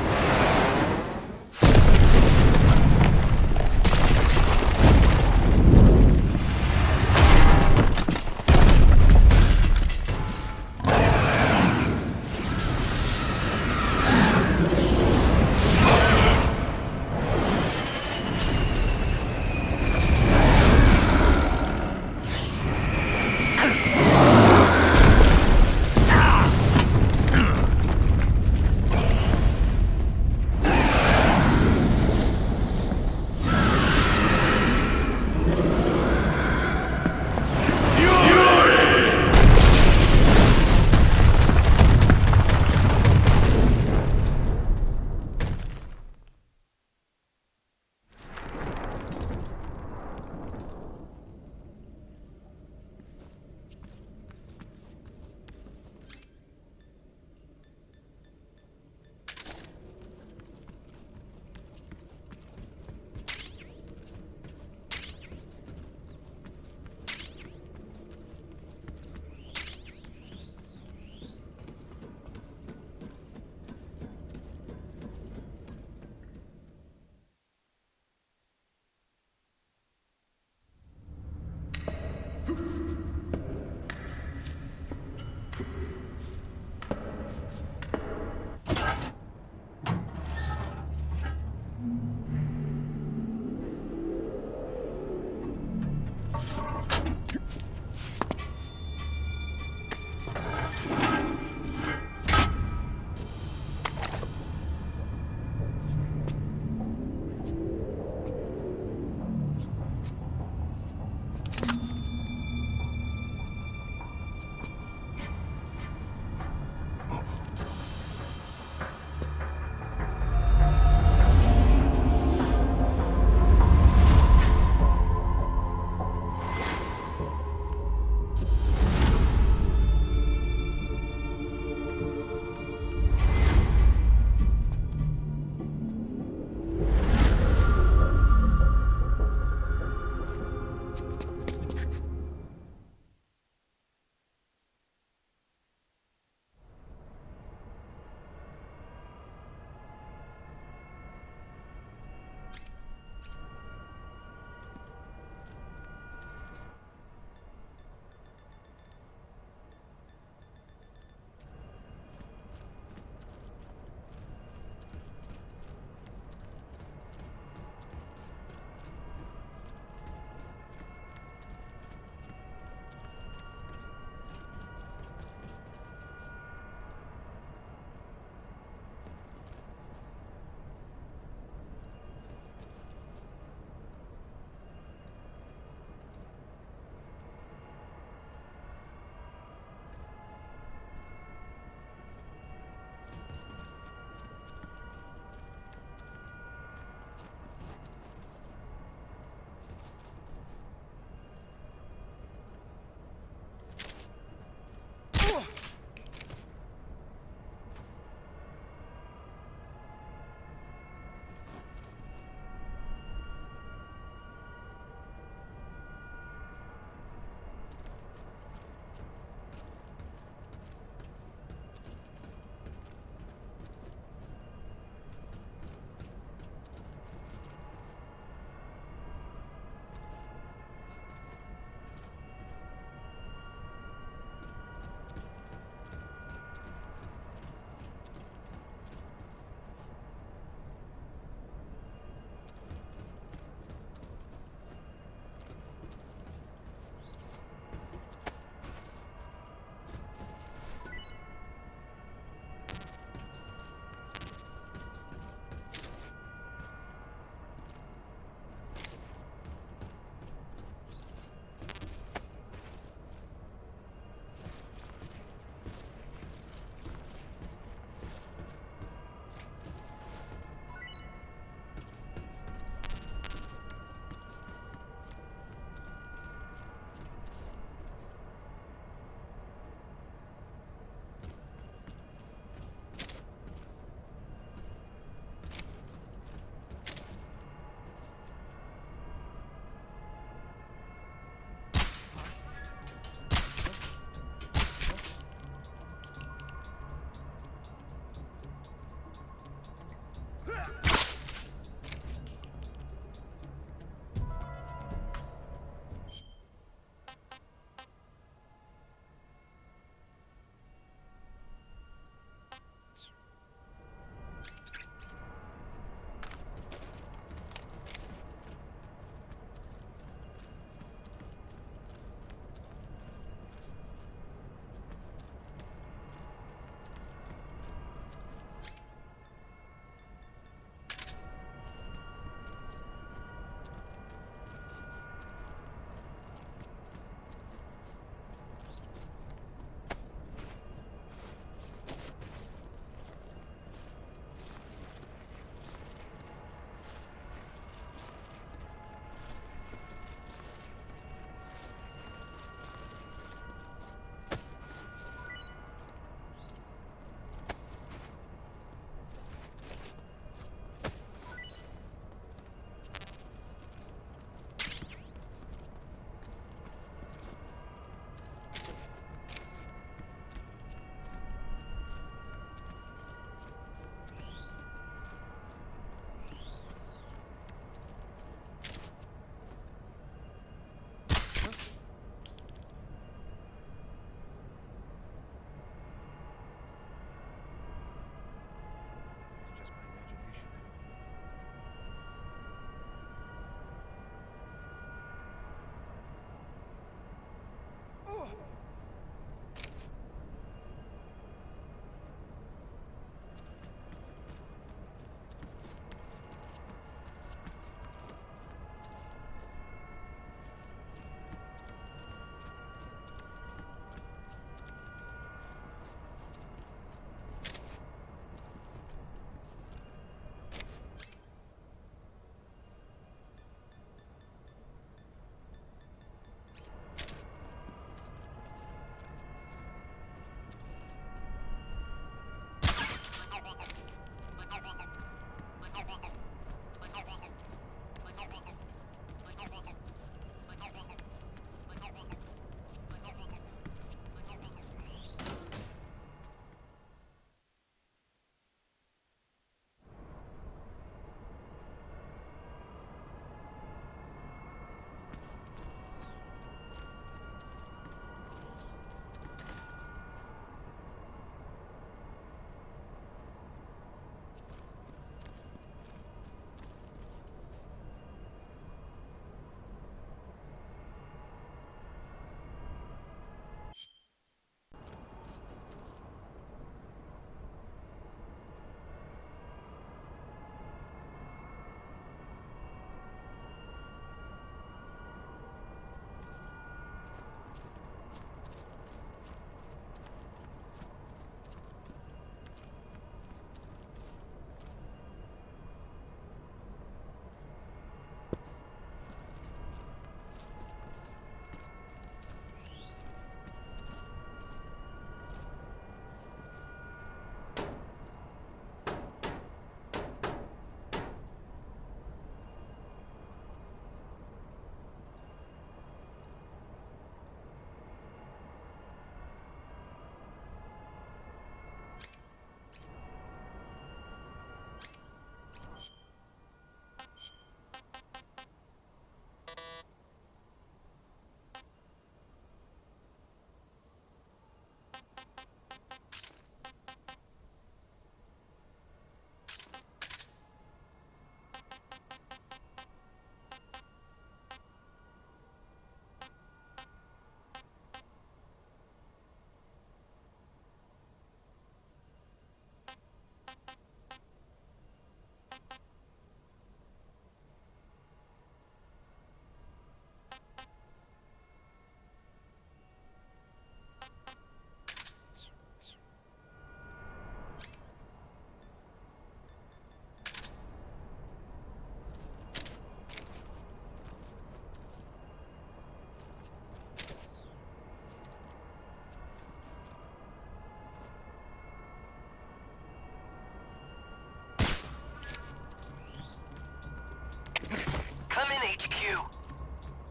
Come in, HQ.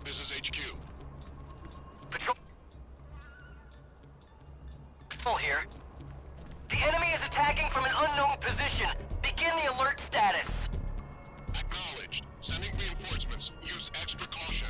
This is HQ. Patrol here. The enemy is attacking from an unknown position. Begin the alert status. Acknowledged. Sending reinforcements. Use extra caution.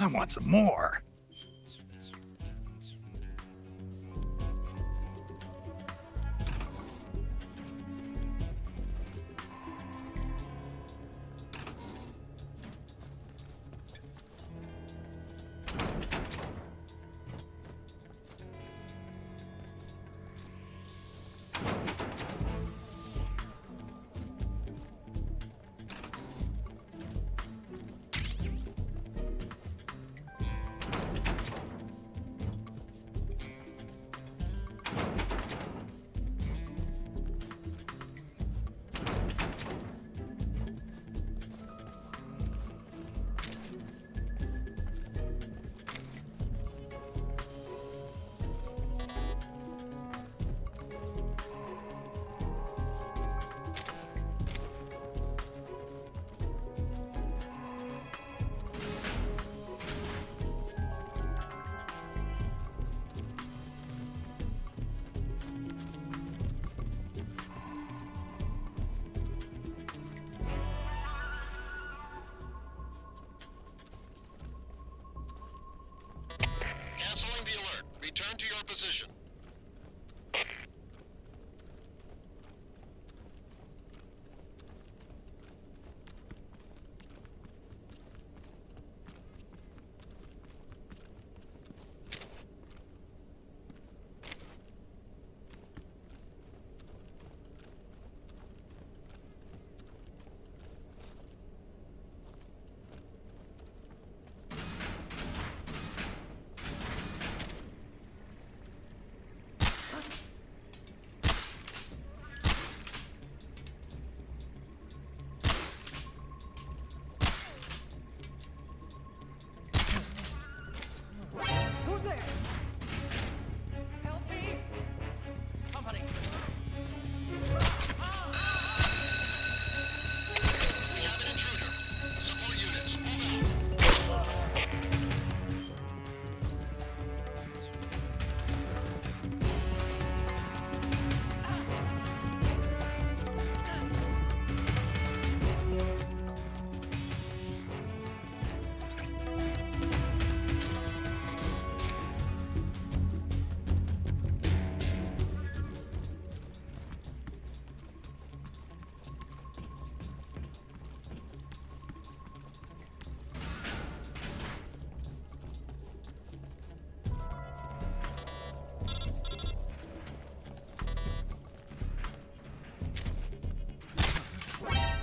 I want some more. Canceling the alert. Return to your position. Who's there? Help me! Somebody! We have an intruder. Support units, move out.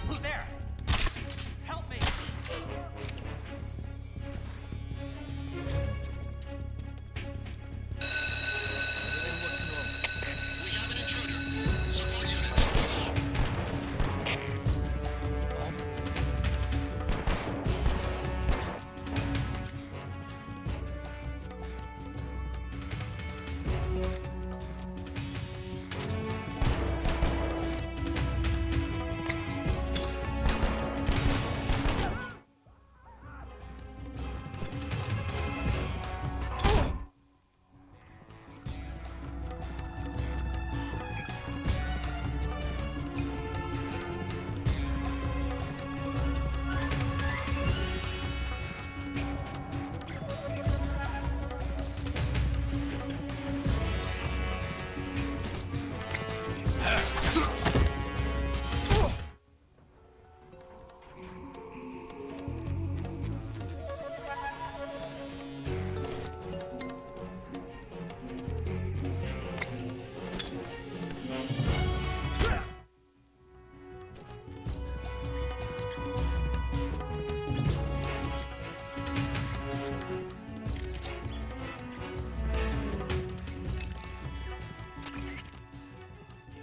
Who's there? Help me! We have an intruder. Support units, move out.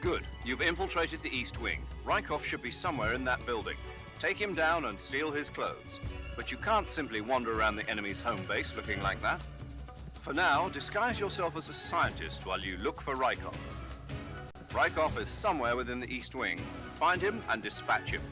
Good. You've infiltrated the East Wing. Rykov should be somewhere in that building. Take him down and steal his clothes. But you can't simply wander around the enemy's home base looking like that. For now, disguise yourself as a scientist while you look for Rykov. Rykov is somewhere within the East Wing. Find him and dispatch him.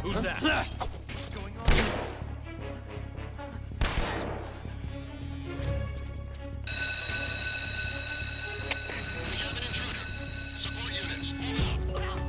Who's that? What's going on? We have an intruder. Support units, move out.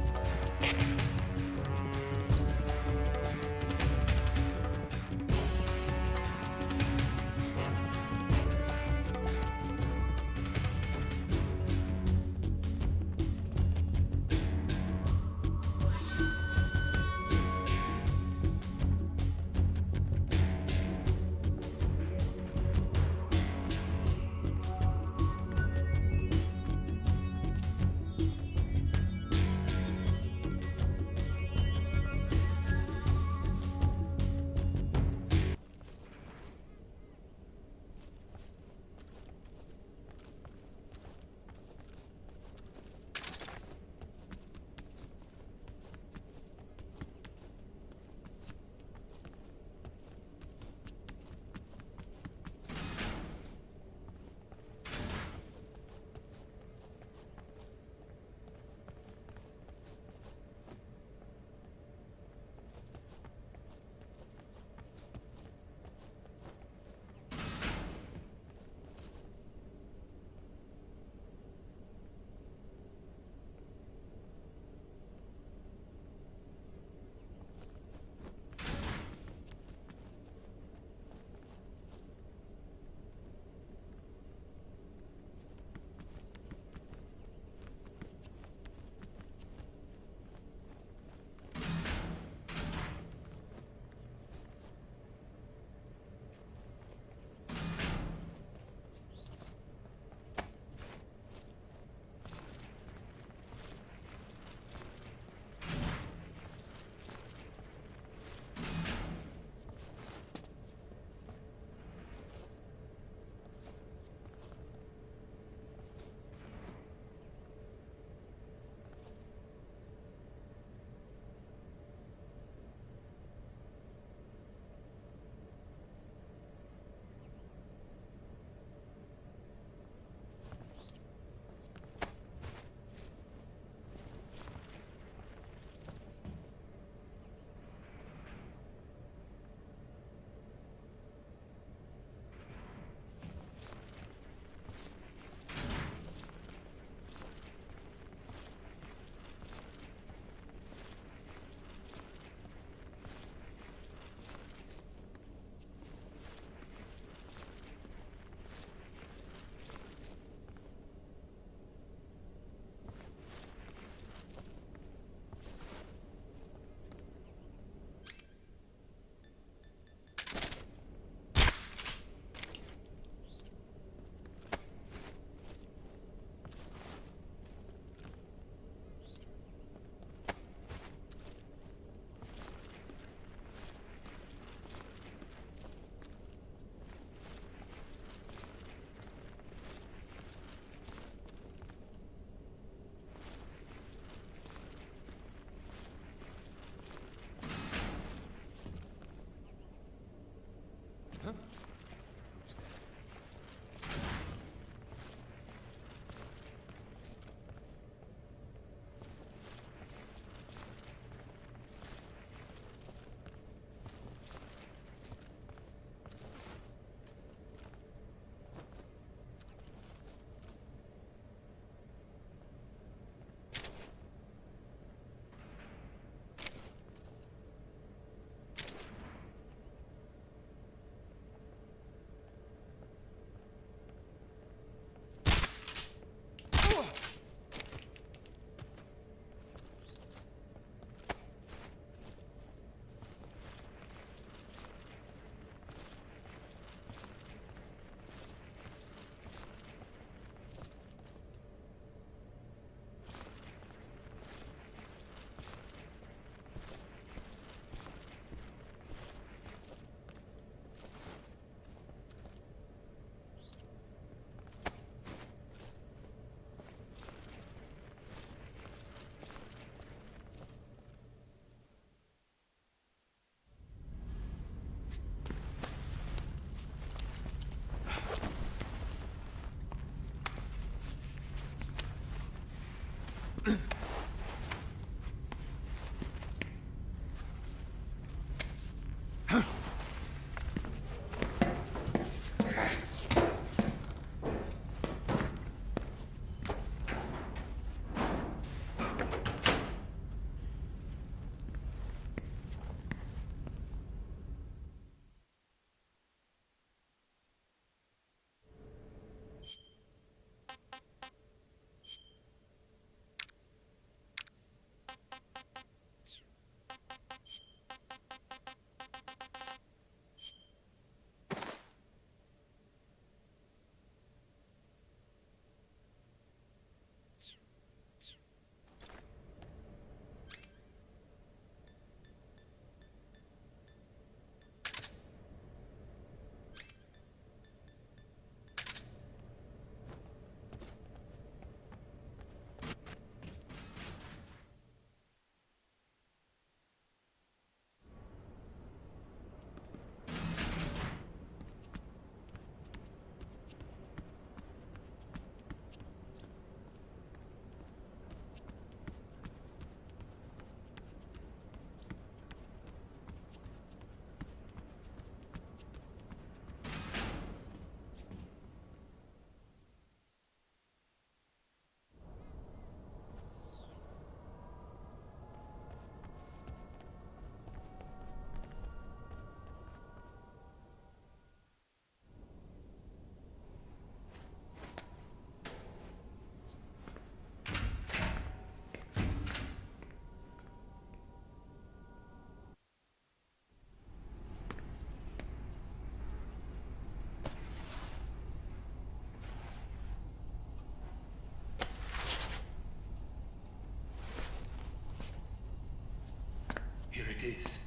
it is.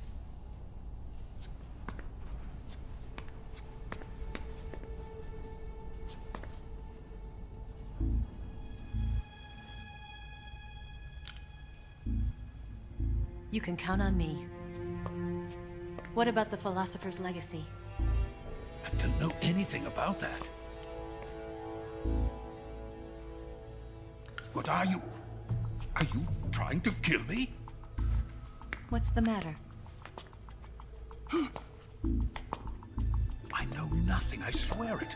You can count on me. What about the philosopher's legacy? I don't know anything about that. What are you? Are you trying to kill me? What's the matter? I know nothing, I swear it.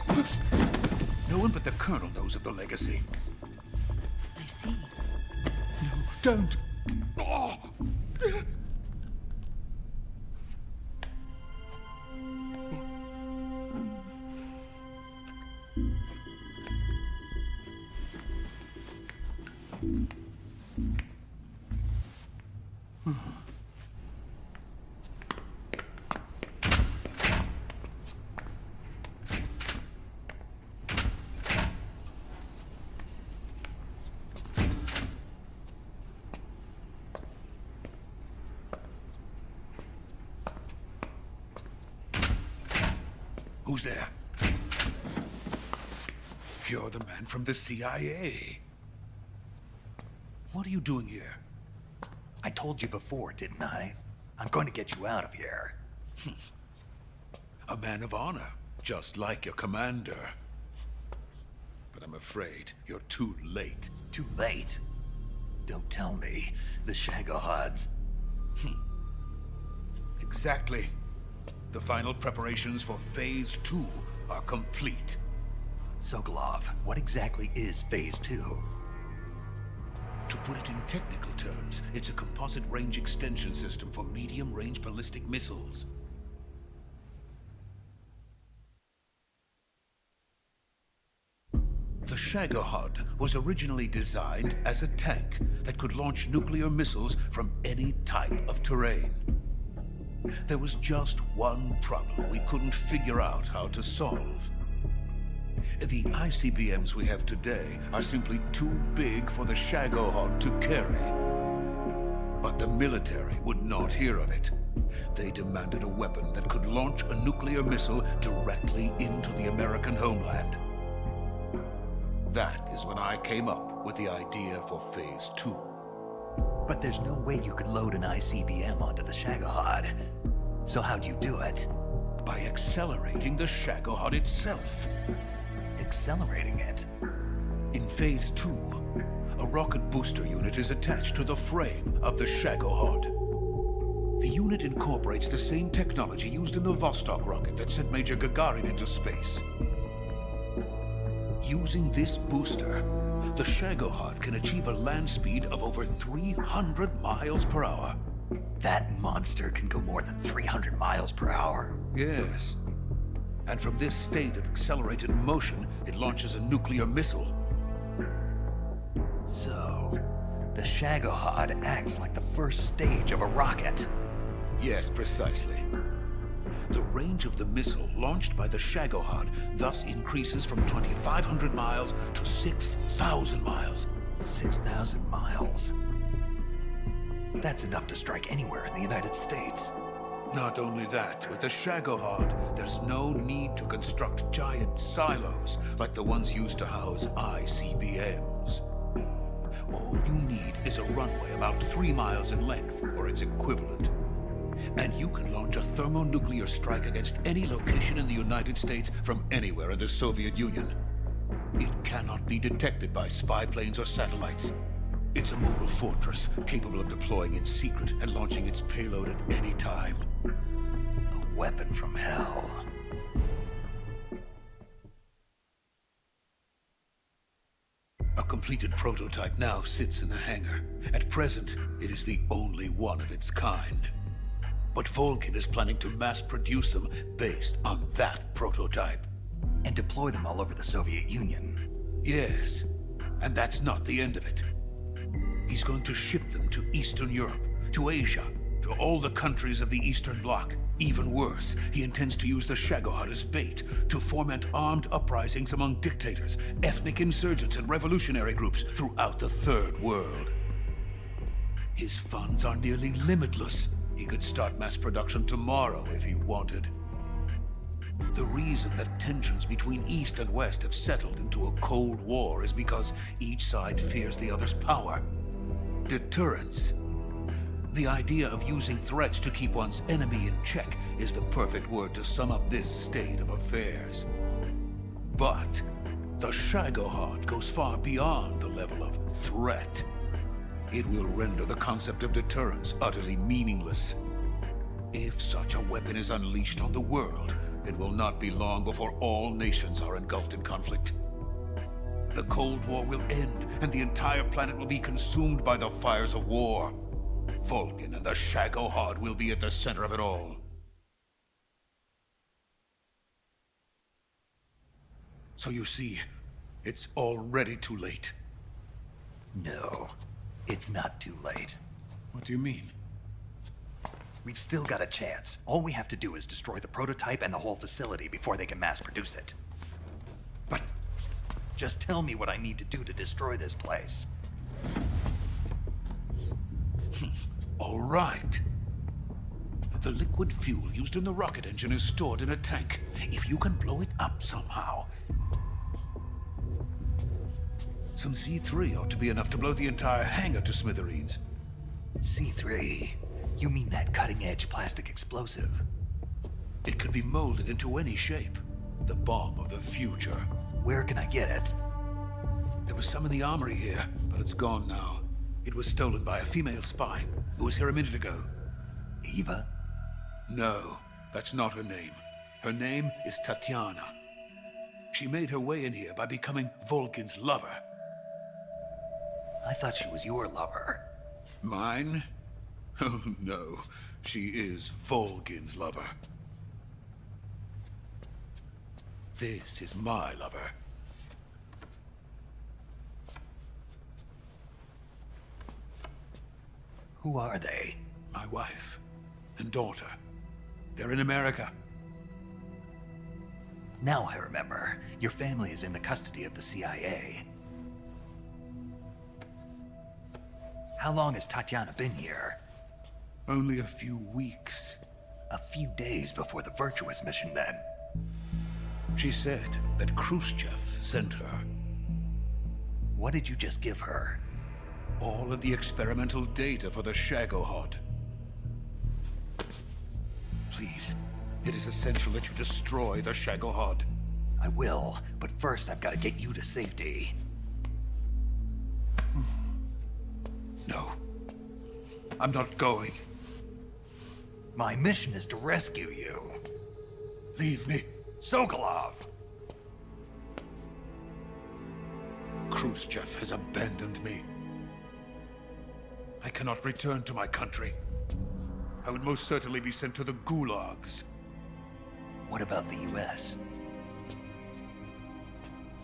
No one but the Colonel knows of the legacy. I see. No, don't. Oh. Who's there? You're the man from the CIA. What are you doing here? I told you before, didn't I? I'm going to get you out of here. A man of honor, just like your commander. But I'm afraid you're too late. Too late? Don't tell me. The Shagohods. Exactly. The final preparations for Phase 2 are complete. Sokolov, what exactly is Phase 2? To put it in technical terms, it's a composite range extension system for medium-range ballistic missiles. The Shagohod was originally designed as a tank that could launch nuclear missiles from any type of terrain. There was just one problem we couldn't figure out how to solve. The ICBMs we have today are simply too big for the Shagohod to carry. But the military would not hear of it. They demanded a weapon that could launch a nuclear missile directly into the American homeland. That is when I came up with the idea for Phase 2. But there's no way you could load an ICBM onto the Shagohod. So how'd you do it? By accelerating the Shagohod itself. Accelerating it? In Phase 2, a rocket booster unit is attached to the frame of the Shagohod. The unit incorporates the same technology used in the Vostok rocket that sent Major Gagarin into space. Using this booster, the Shagohod can achieve a land speed of over 300 miles per hour. That monster can go more than 300 miles per hour? Yes. And from this state of accelerated motion, it launches a nuclear missile. So, the Shagohod acts like the first stage of a rocket. Yes, precisely. The range of the missile launched by the Shagohod thus increases from 2,500 miles to 6,000 miles. 6,000 miles? That's enough to strike anywhere in the United States. Not only that, with the Shagohod, there's no need to construct giant silos like the ones used to house ICBMs. All you need is a runway about 3 miles in length, or its equivalent. And you can launch a thermonuclear strike against any location in the United States from anywhere in the Soviet Union. It cannot be detected by spy planes or satellites. It's a mobile fortress, capable of deploying in secret and launching its payload at any time. A weapon from hell. A completed prototype now sits in the hangar. At present, it is the only one of its kind. But Volgin is planning to mass-produce them based on that prototype. And deploy them all over the Soviet Union. Yes, and that's not the end of it. He's going to ship them to Eastern Europe, to Asia, to all the countries of the Eastern Bloc. Even worse, he intends to use the Shagohod as bait to foment armed uprisings among dictators, ethnic insurgents, and revolutionary groups throughout the Third World. His funds are nearly limitless, He could start mass production tomorrow if he wanted. The reason that tensions between East and West have settled into a Cold War is because each side fears the other's power. Deterrence. The idea of using threats to keep one's enemy in check is the perfect word to sum up this state of affairs. But the Shagohod goes far beyond the level of threat. It will render the concept of deterrence utterly meaningless. If such a weapon is unleashed on the world, it will not be long before all nations are engulfed in conflict. The Cold War will end, and the entire planet will be consumed by the fires of war. Vulcan and the Shagohod will be at the center of it all. So you see, it's already too late. No, it's not too late. What do you mean? We've still got a chance. All we have to do is destroy the prototype and the whole facility before they can mass produce it. But just tell me what I need to do to destroy this place. All right. The liquid fuel used in the rocket engine is stored in a tank. If you can blow it up somehow. Some C3 ought to be enough to blow the entire hangar to smithereens. C3? You mean that cutting-edge plastic explosive? It could be molded into any shape. The bomb of the future. Where can I get it? There was some in the armory here, but it's gone now. It was stolen by a female spy who was here a minute ago. Eva? No, that's not her name. Her name is Tatiana. She made her way in here by becoming Vulcan's lover. I thought she was your lover. Mine? Oh no, she is Vulcan's lover. This is my lover. Who are they? My wife and daughter. They're in America. Now I remember. Your family is in the custody of the CIA. How long has Tatiana been here? Only a few weeks. A few days before the Virtuous mission, then. She said that Khrushchev sent her. What did you just give her? All of the experimental data for the Shagohod. Please, it is essential that you destroy the Shagohod. I will, but first I've got to get you to safety. No. I'm not going. My mission is to rescue you. Leave me. Sokolov! Khrushchev has abandoned me. I cannot return to my country. I would most certainly be sent to the gulags. What about the US?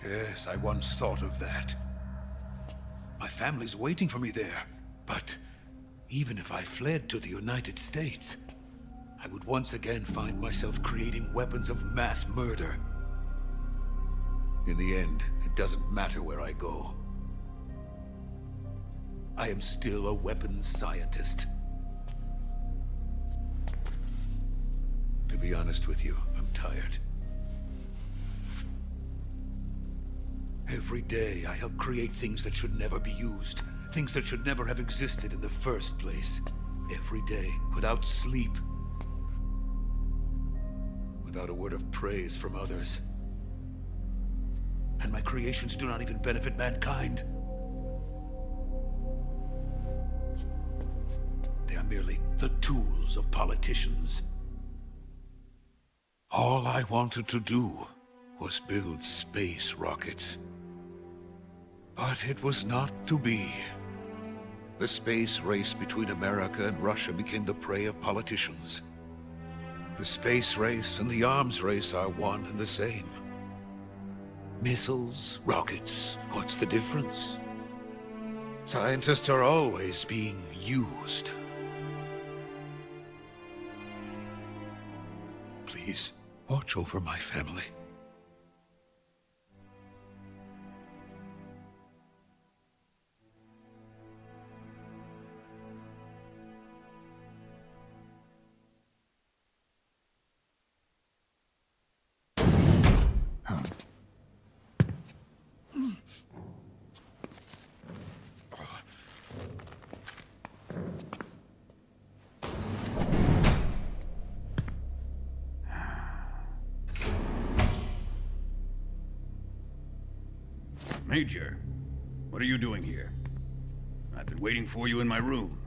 Yes, I once thought of that. My family's waiting for me there. But even if I fled to the United States, I would once again find myself creating weapons of mass murder. In the end, it doesn't matter where I go. I am still a weapons scientist. To be honest with you, I'm tired. Every day, I help create things that should never be used. Things that should never have existed in the first place. Every day, without sleep. Without a word of praise from others. And my creations do not even benefit mankind. They are merely the tools of politicians. All I wanted to do was build space rockets. But it was not to be. The space race between America and Russia became the prey of politicians. The space race and the arms race are one and the same. Missiles, rockets, what's the difference? Scientists are always being used. Please, watch over my family. Major, what are you doing here? I've been waiting for you in my room.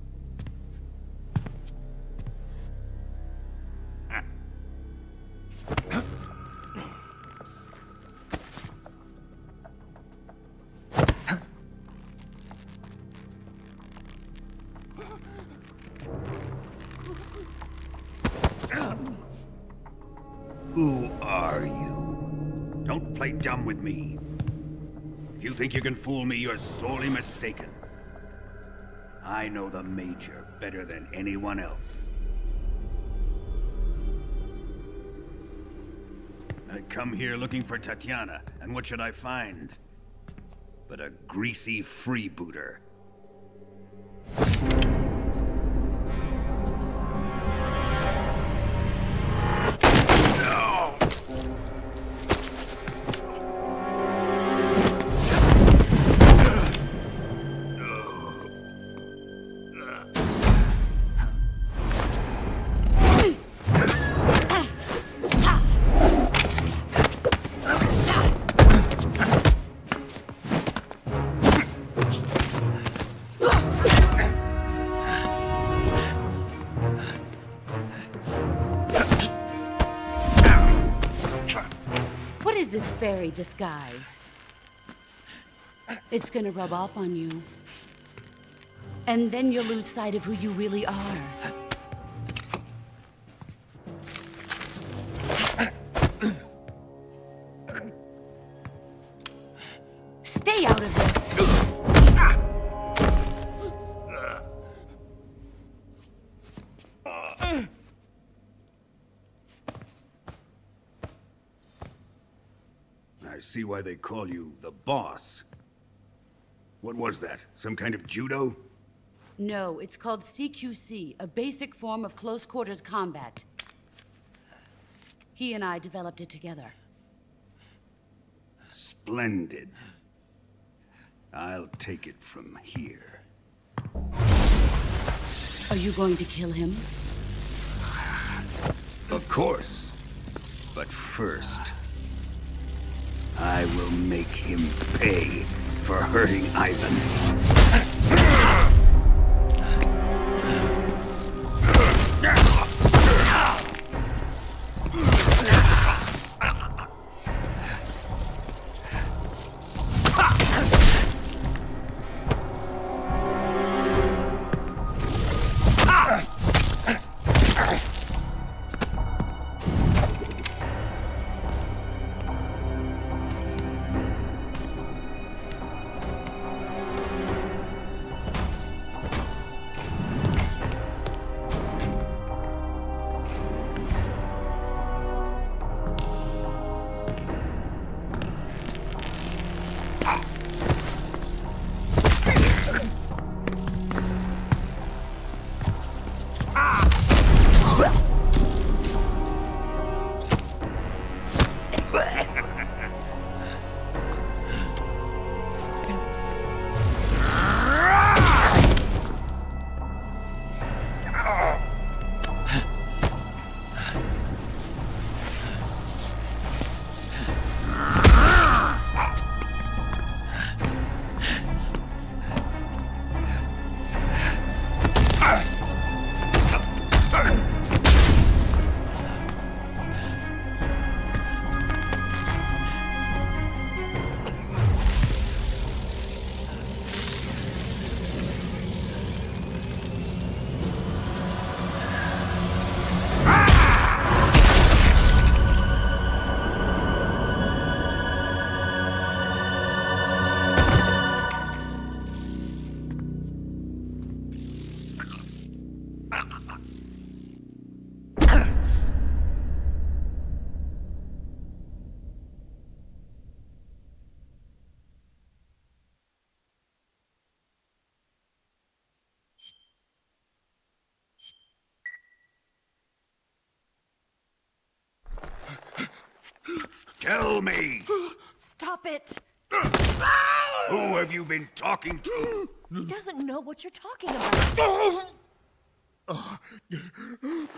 Who are you? Don't play dumb with me. If you think you can fool me, you're sorely mistaken. I know the Major better than anyone else. I come here looking for Tatiana, and what should I find? But a greasy freebooter. This fairy disguise. It's gonna rub off on you. And then you'll lose sight of who you really are. Stay out of this! I see why they call you the boss. What was that? Some kind of judo? No, it's called CQC, a basic form of close quarters combat. He and I developed it together. Splendid. I'll take it from here. Are you going to kill him? Of course. But first, I will make him pay for hurting Ivan. Tell me! Stop it! Who have you been talking to? He doesn't know what you're talking about.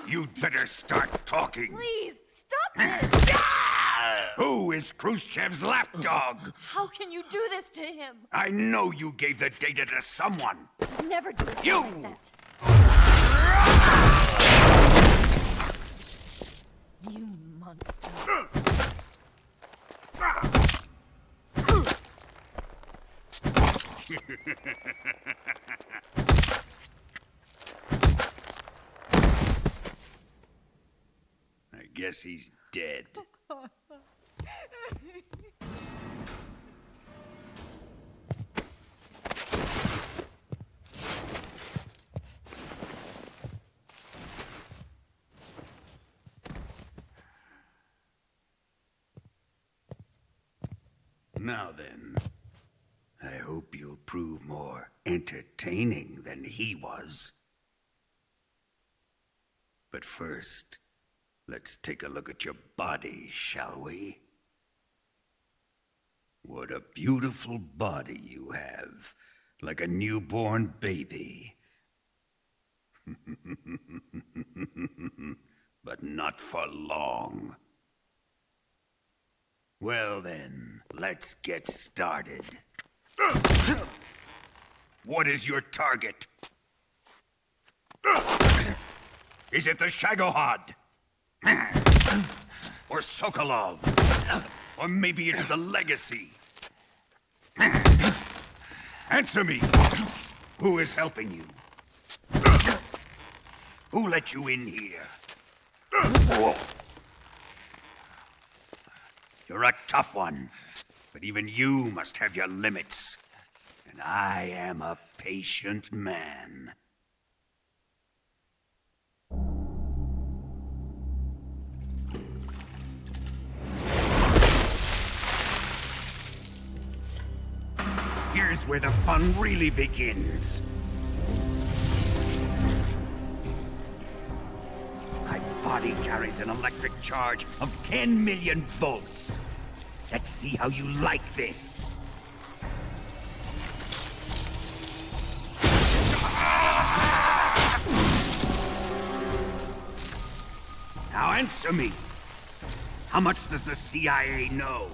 You'd better start talking. Please, stop this! Who is Khrushchev's lapdog? How can you do this to him? I know you gave the data to someone. Never do it You! like that. You monster. I guess he's dead. Now then, I hope you'll prove more entertaining than he was. But first, let's take a look at your body, shall we? What a beautiful body you have, like a newborn baby. But not for long. Well then, let's get started. What is your target? Is it the Shagohod? Or Sokolov? Or maybe it's the Legacy? Answer me! Who is helping you? Who let you in here? You're a tough one, but even you must have your limits. And I am a patient man. Here's where the fun really begins. My body carries an electric charge of 10 million volts. Let's see how you like this. Now answer me. How much does the CIA know?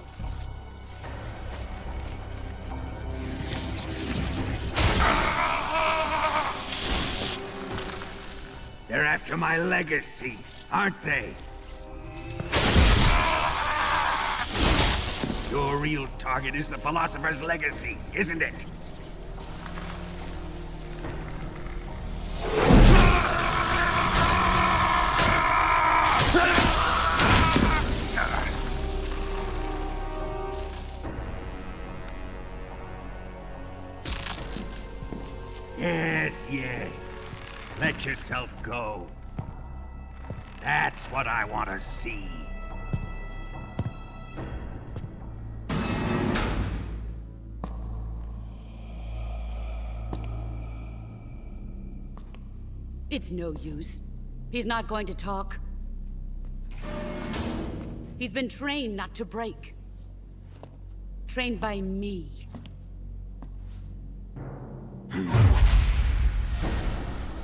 They're after my legacy, aren't they? Your real target is the Philosopher's Legacy, isn't it? Yes, yes. Let yourself go. That's what I want to see. It's no use. He's not going to talk. He's been trained not to break. Trained by me.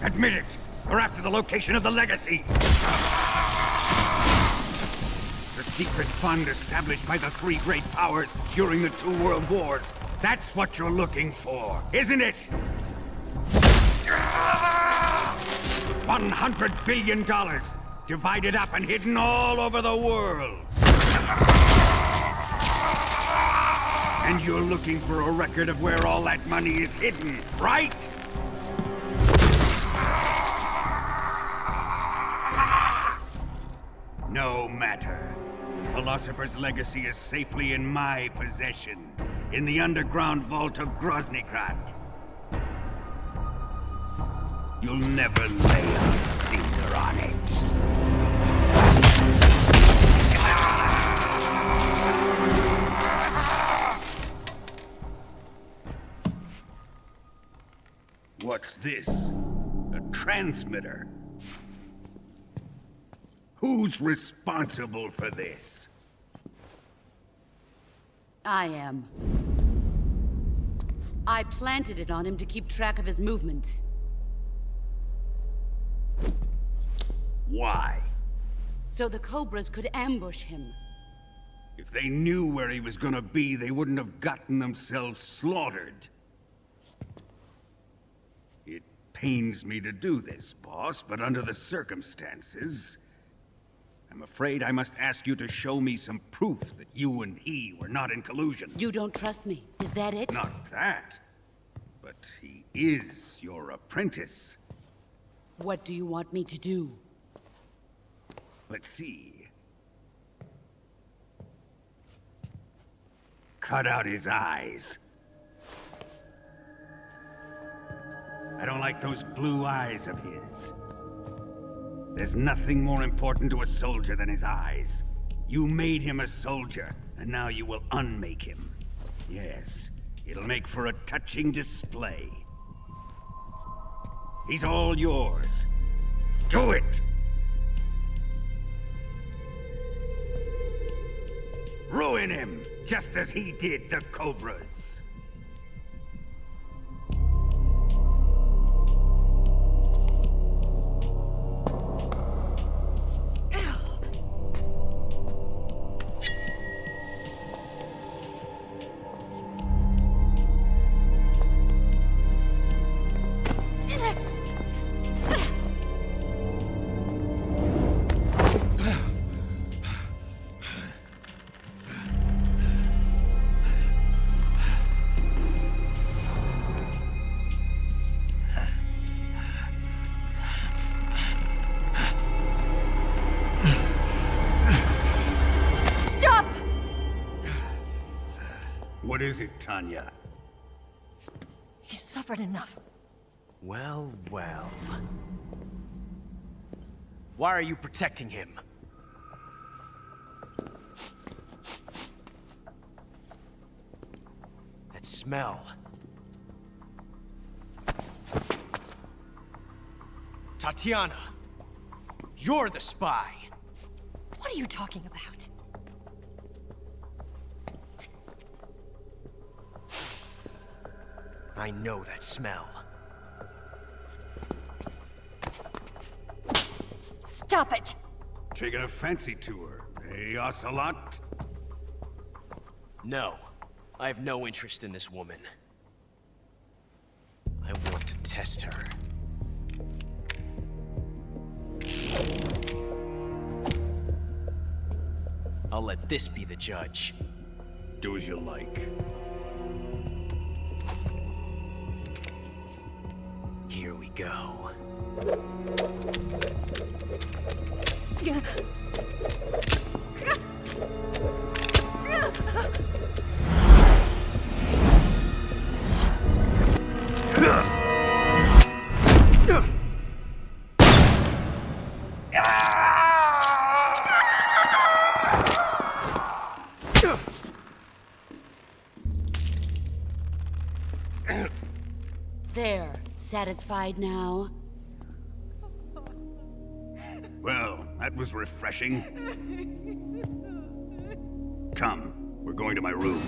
Admit it! We're after the location of the Legacy! The secret fund established by the three great powers during the 2 world wars. That's what you're looking for, isn't it? $100 billion, divided up and hidden all over the world. And you're looking for a record of where all that money is hidden, right? No matter. The Philosopher's Legacy is safely in my possession, in the underground vault of Groznyj Grad. You'll never lay a finger on it. What's this? A transmitter? Who's responsible for this? I am. I planted it on him to keep track of his movements. Why? So the Cobras could ambush him. If they knew where he was gonna be, they wouldn't have gotten themselves slaughtered. It pains me to do this, boss, but under the circumstances, I'm afraid I must ask you to show me some proof that you and he were not in collusion. You don't trust me, is that it? Not that, but he is your apprentice. What do you want me to do? Let's see. Cut out his eyes. I don't like those blue eyes of his. There's nothing more important to a soldier than his eyes. You made him a soldier, and now you will unmake him. Yes, it'll make for a touching display. He's all yours. Do it! Ruin him, just as he did the Cobras. What is it, Tanya? He's suffered enough. Well, well. Why are you protecting him? That smell. Tatiana, you're the spy. What are you talking about? I know that smell. Stop it! Taking a fancy to her, eh, Ocelot? No. I have no interest in this woman. I want to test her. I'll let this be the judge. Do as you like. Here we go. There. Satisfied now? Well, that was refreshing. Come, we're going to my room.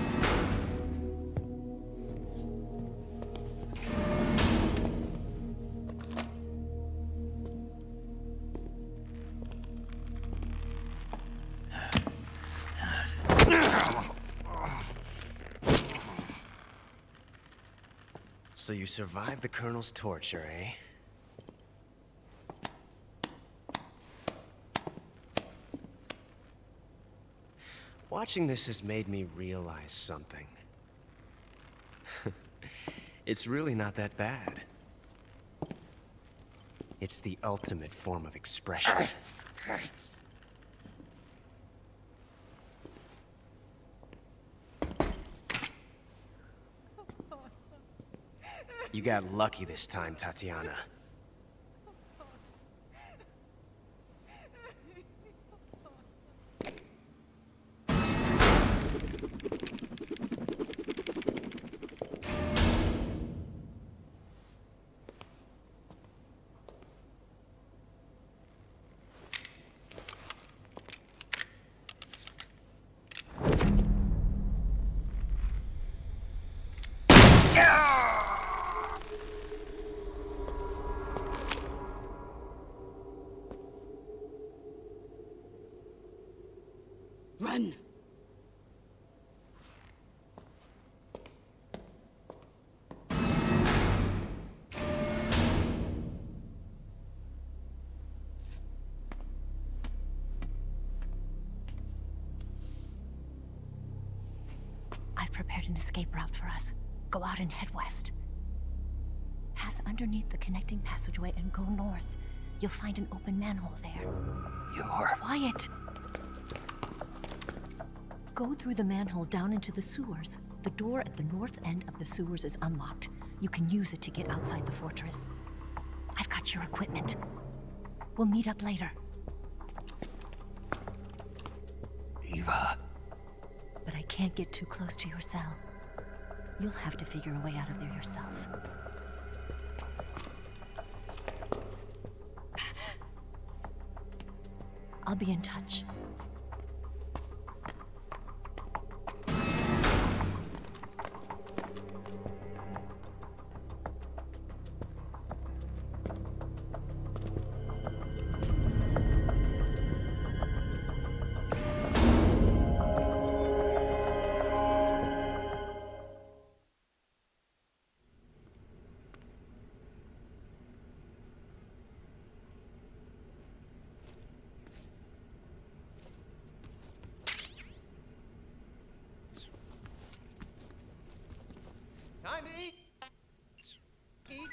So you survived the Colonel's torture, eh? Watching this has made me realize something. It's really not that bad. It's the ultimate form of expression. You got lucky this time, Tatiana. Run! I've prepared an escape route for us. Go out and head west. Pass underneath the connecting passageway and go north. You'll find an open manhole there. You're... Quiet! Go through the manhole down into the sewers. The door at the north end of the sewers is unlocked. You can use it to get outside the fortress. I've got your equipment. We'll meet up later. Eva. But I can't get too close to your cell. You'll have to figure a way out of there yourself. I'll be in touch. Time to eat. Eat.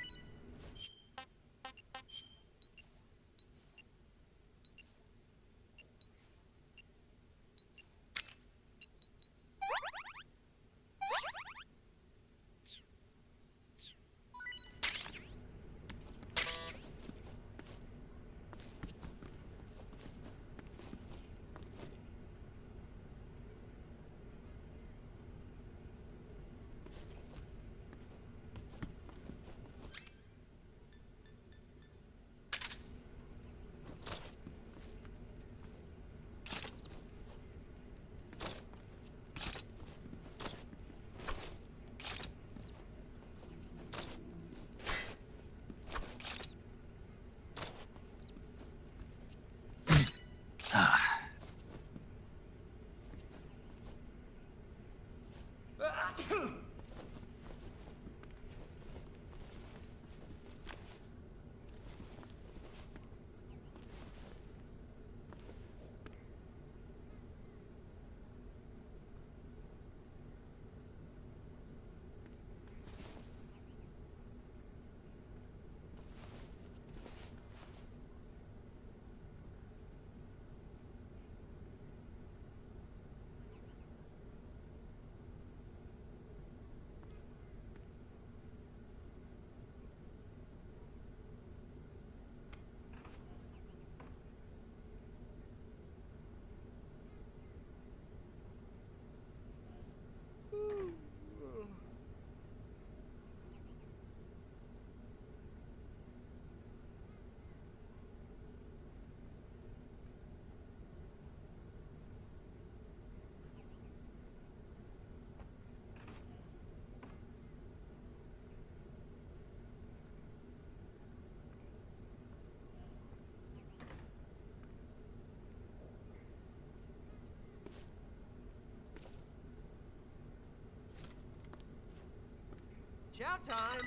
Chow time!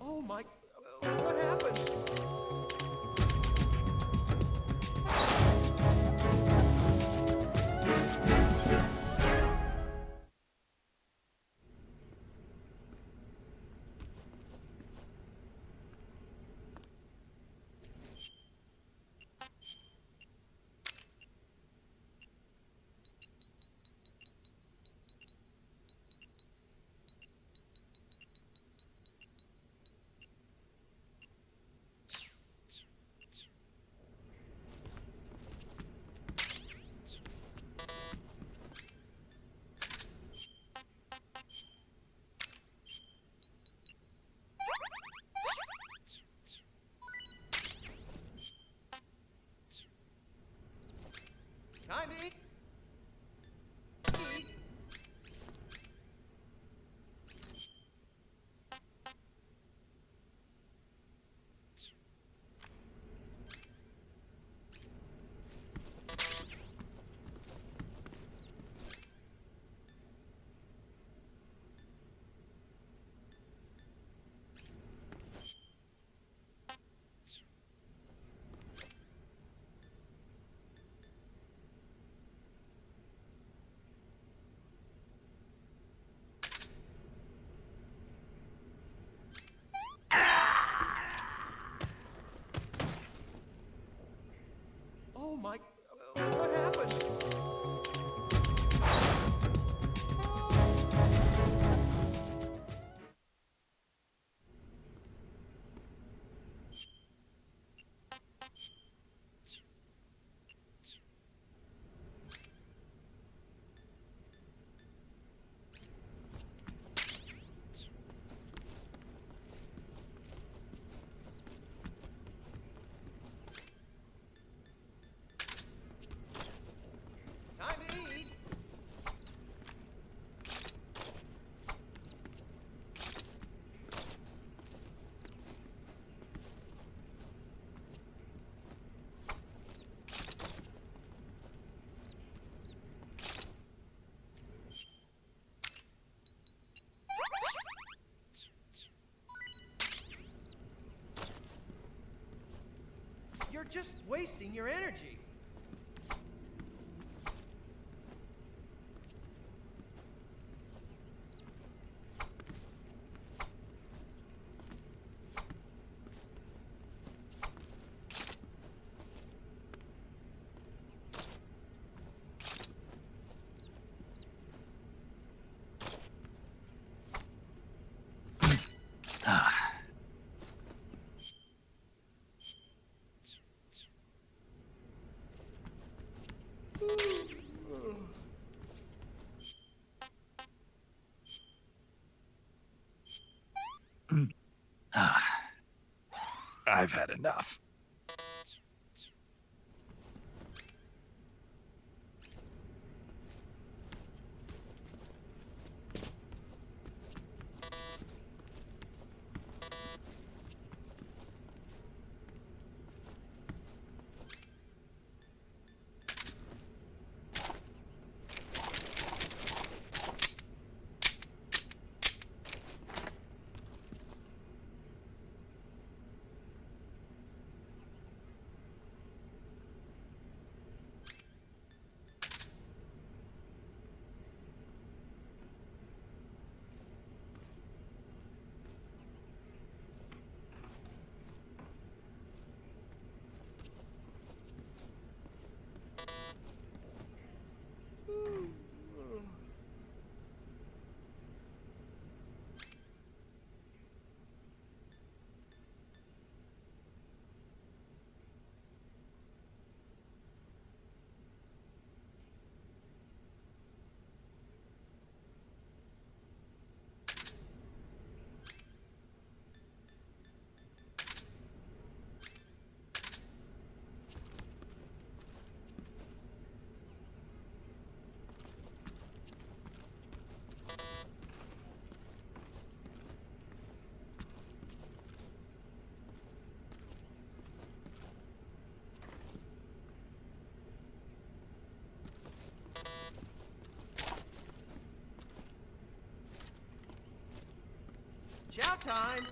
Oh my... what happened? Time to eat. Eat. just wasting your energy. I've had enough. Chow time!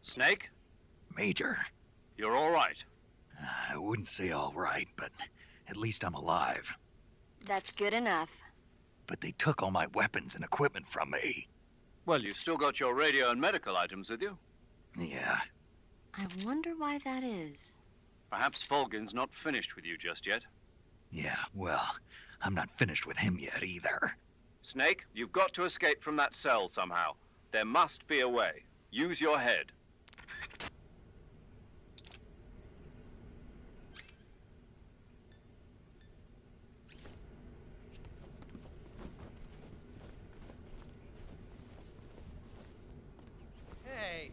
Snake? Major. You're all right. I wouldn't say all right, but at least I'm alive. That's good enough. But they took all my weapons and equipment from me. Well, you've still got your radio and medical items with you. Yeah. I wonder why that is. Perhaps Fulgin's not finished with you just yet. Yeah, well, I'm not finished with him yet either. Snake, you've got to escape from that cell somehow. There must be a way. Use your head. Hey.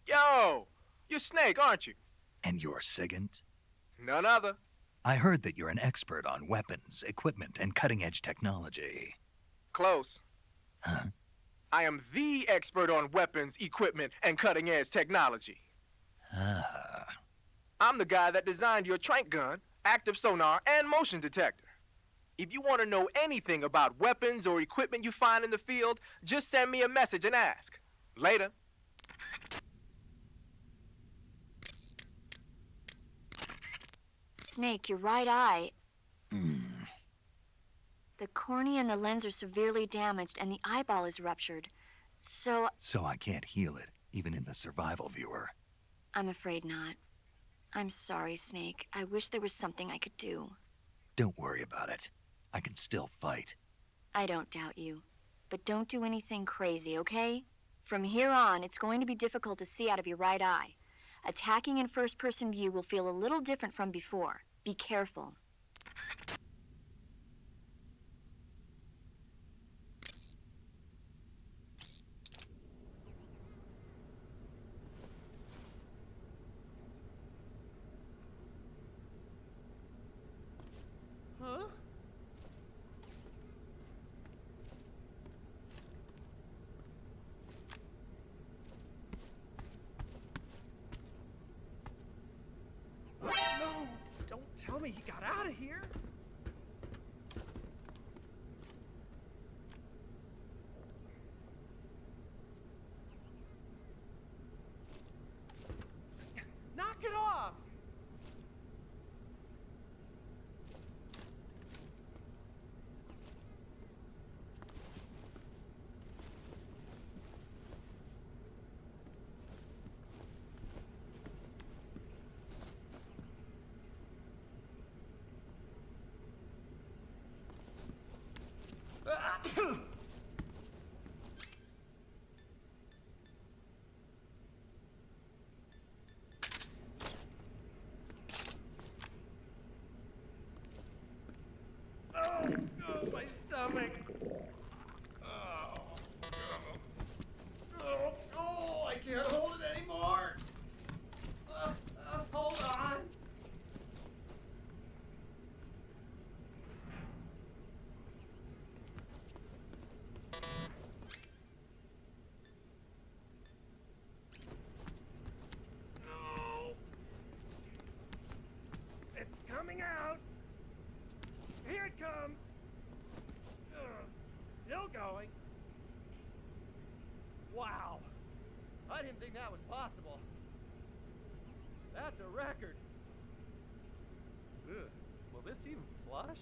Yo! You're Snake, aren't you? And you're Sigint? None other. I heard that you're an expert on weapons, equipment, and cutting-edge technology. Close. Huh? I am the expert on weapons, equipment, and cutting-edge technology. Ah. I'm the guy that designed your trank gun, active sonar, and motion detector. If you want to know anything about weapons or equipment you find in the field, just send me a message and ask. Later. Snake, your right eye. The cornea and the lens are severely damaged, and the eyeball is ruptured. So I can't heal it, even in the survival viewer. I'm afraid not. I'm sorry, Snake. I wish there was something I could do. Don't worry about it. I can still fight. I don't doubt you. But don't do anything crazy, okay? From here on, it's going to be difficult to see out of your right eye. Attacking in first-person view will feel a little different from before. Be careful. tell me he got out of here? Knock it off! Oh, my stomach. Oh, I can't hold it anymore. Hold on. No. It's coming out. Here it comes. Still going. Wow. I didn't think that was possible. That's a record. Ugh. Will this even flush?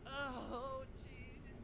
Oh, jeez.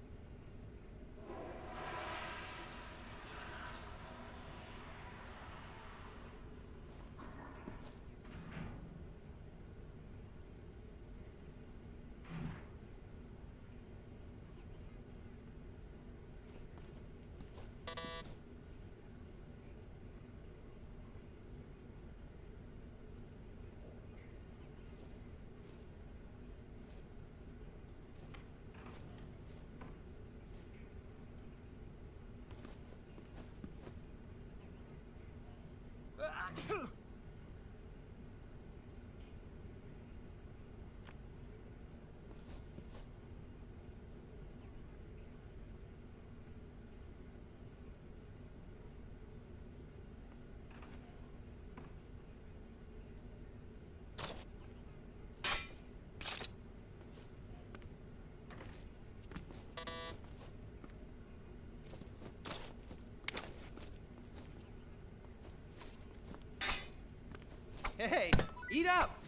Hey, eat up!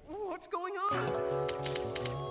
What's going on?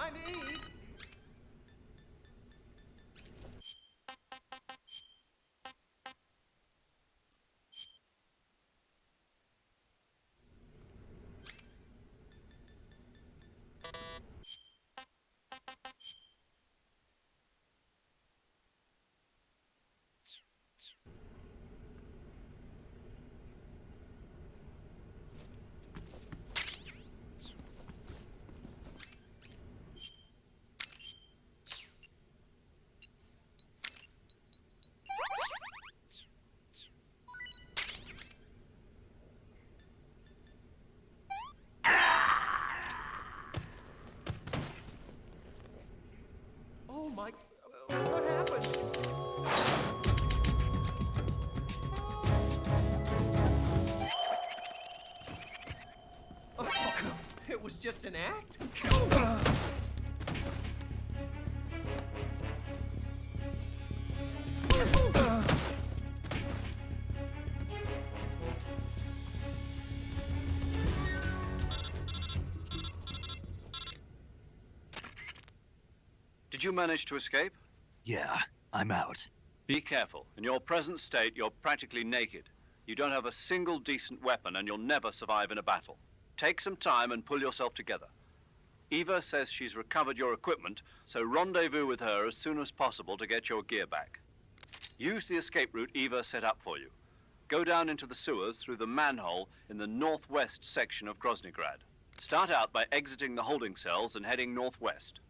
Time to eat. Oh my... what happened? Oh, it was just an act? Did you manage to escape? Yeah, I'm out. Be careful. In your present state, you're practically naked. You don't have a single decent weapon, and you'll never survive in a battle. Take some time and pull yourself together. Eva says she's recovered your equipment, so rendezvous with her as soon as possible to get your gear back. Use the escape route Eva set up for you. Go down into the sewers through the manhole in the northwest section of Groznyj Grad. Start out by exiting the holding cells and heading northwest.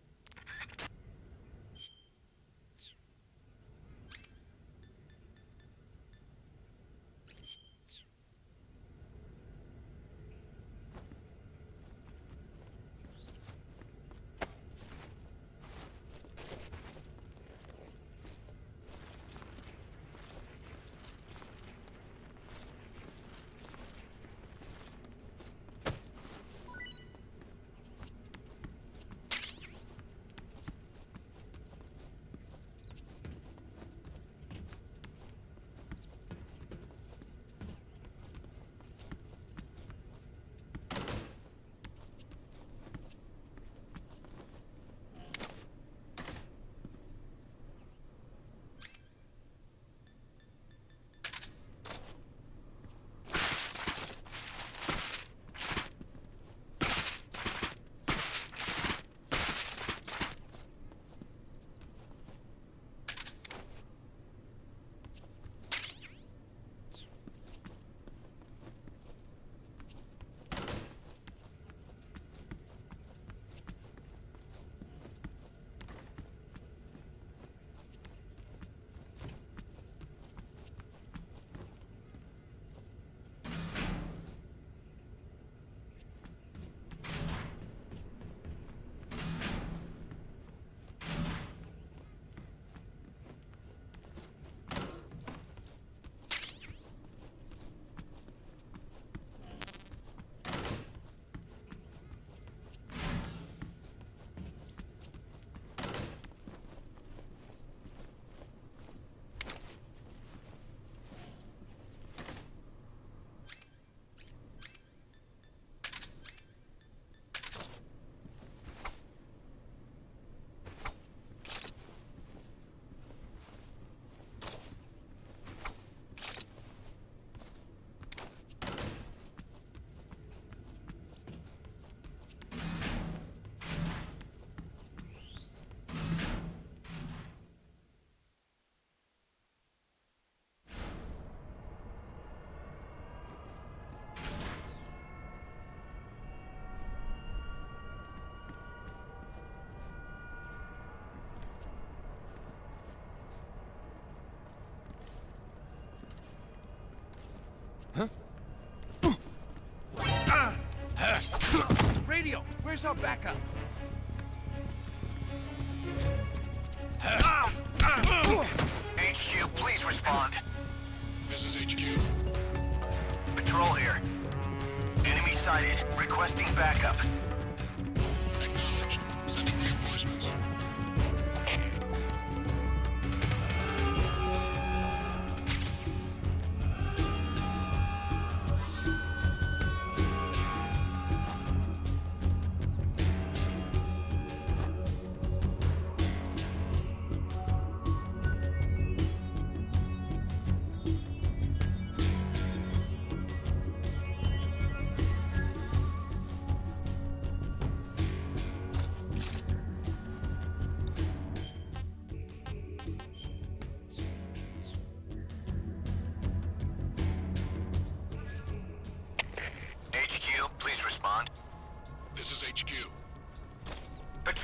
Radio, where's our backup? HQ, please respond. This is HQ. Patrol here. Enemy sighted. Requesting backup. Acknowledged. Sending reinforcements.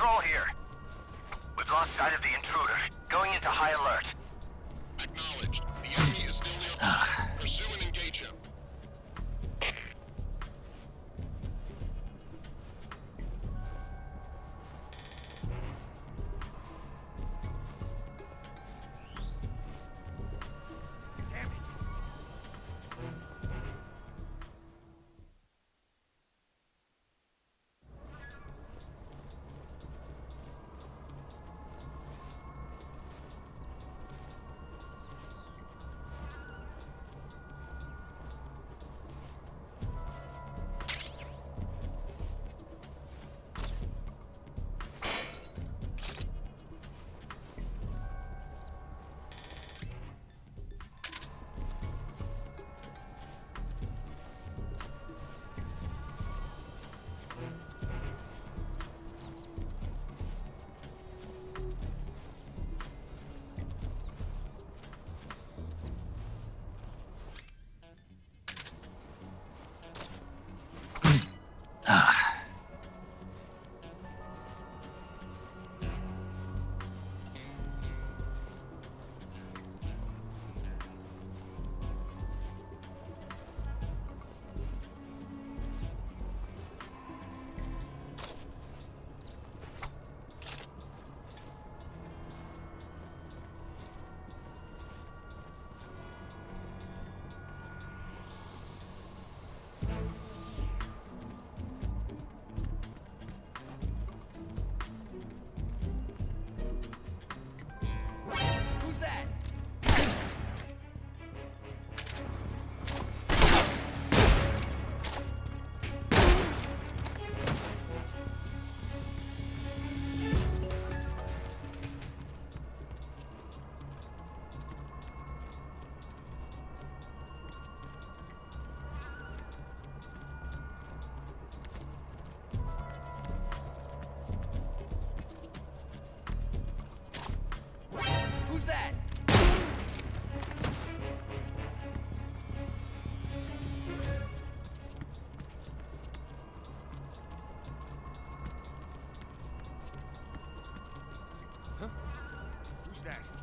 Control here. We've lost sight of the intruder. Going into high alert. Acknowledged. The enemy is still nearby. Pursue and engage him. Who's that? Huh? Who's that?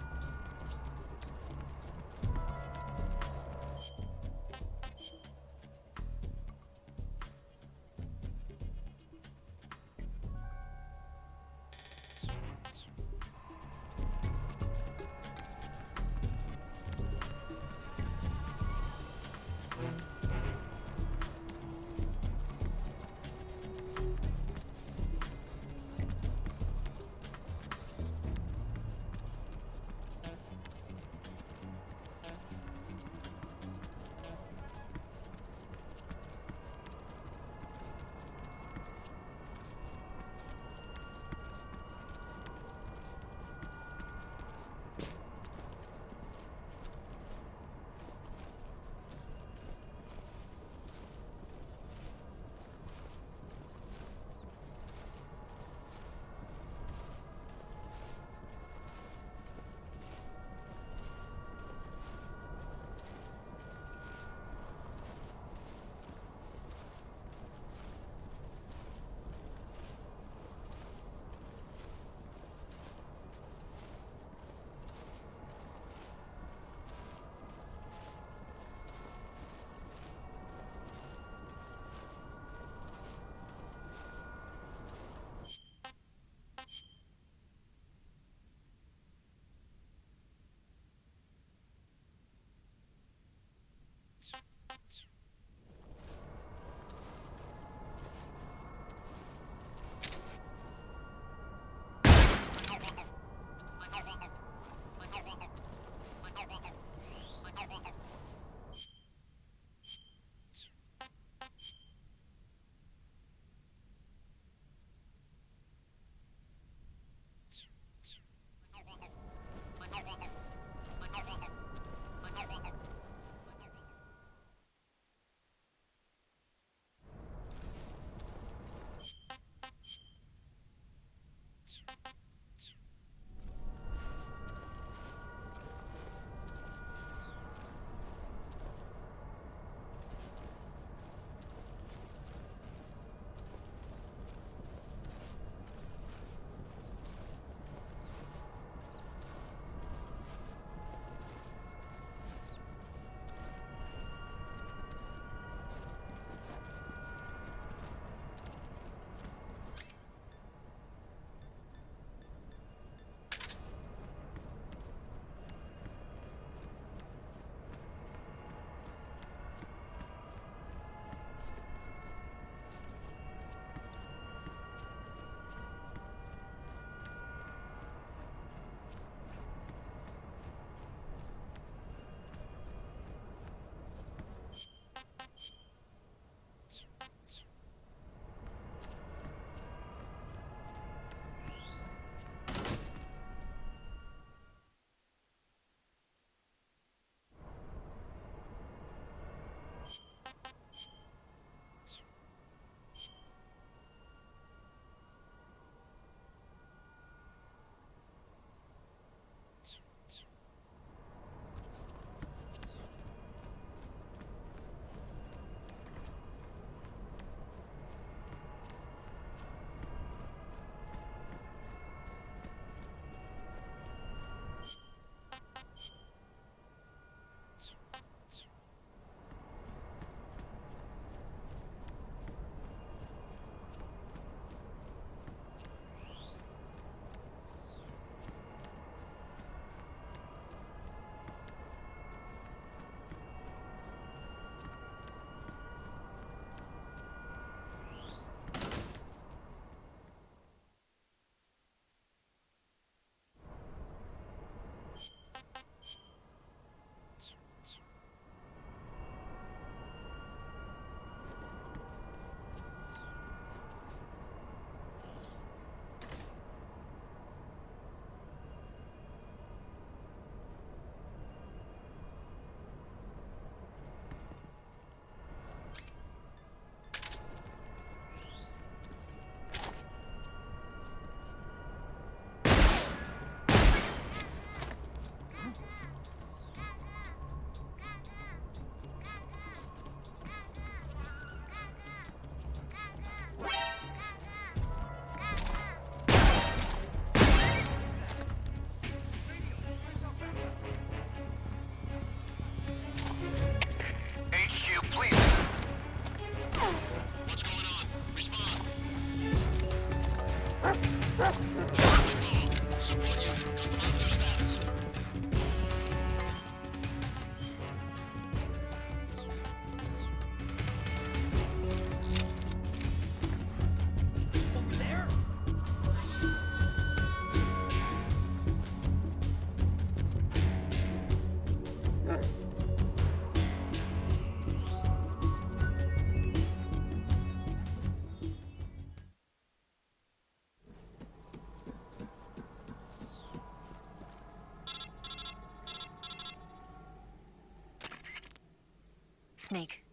Snake,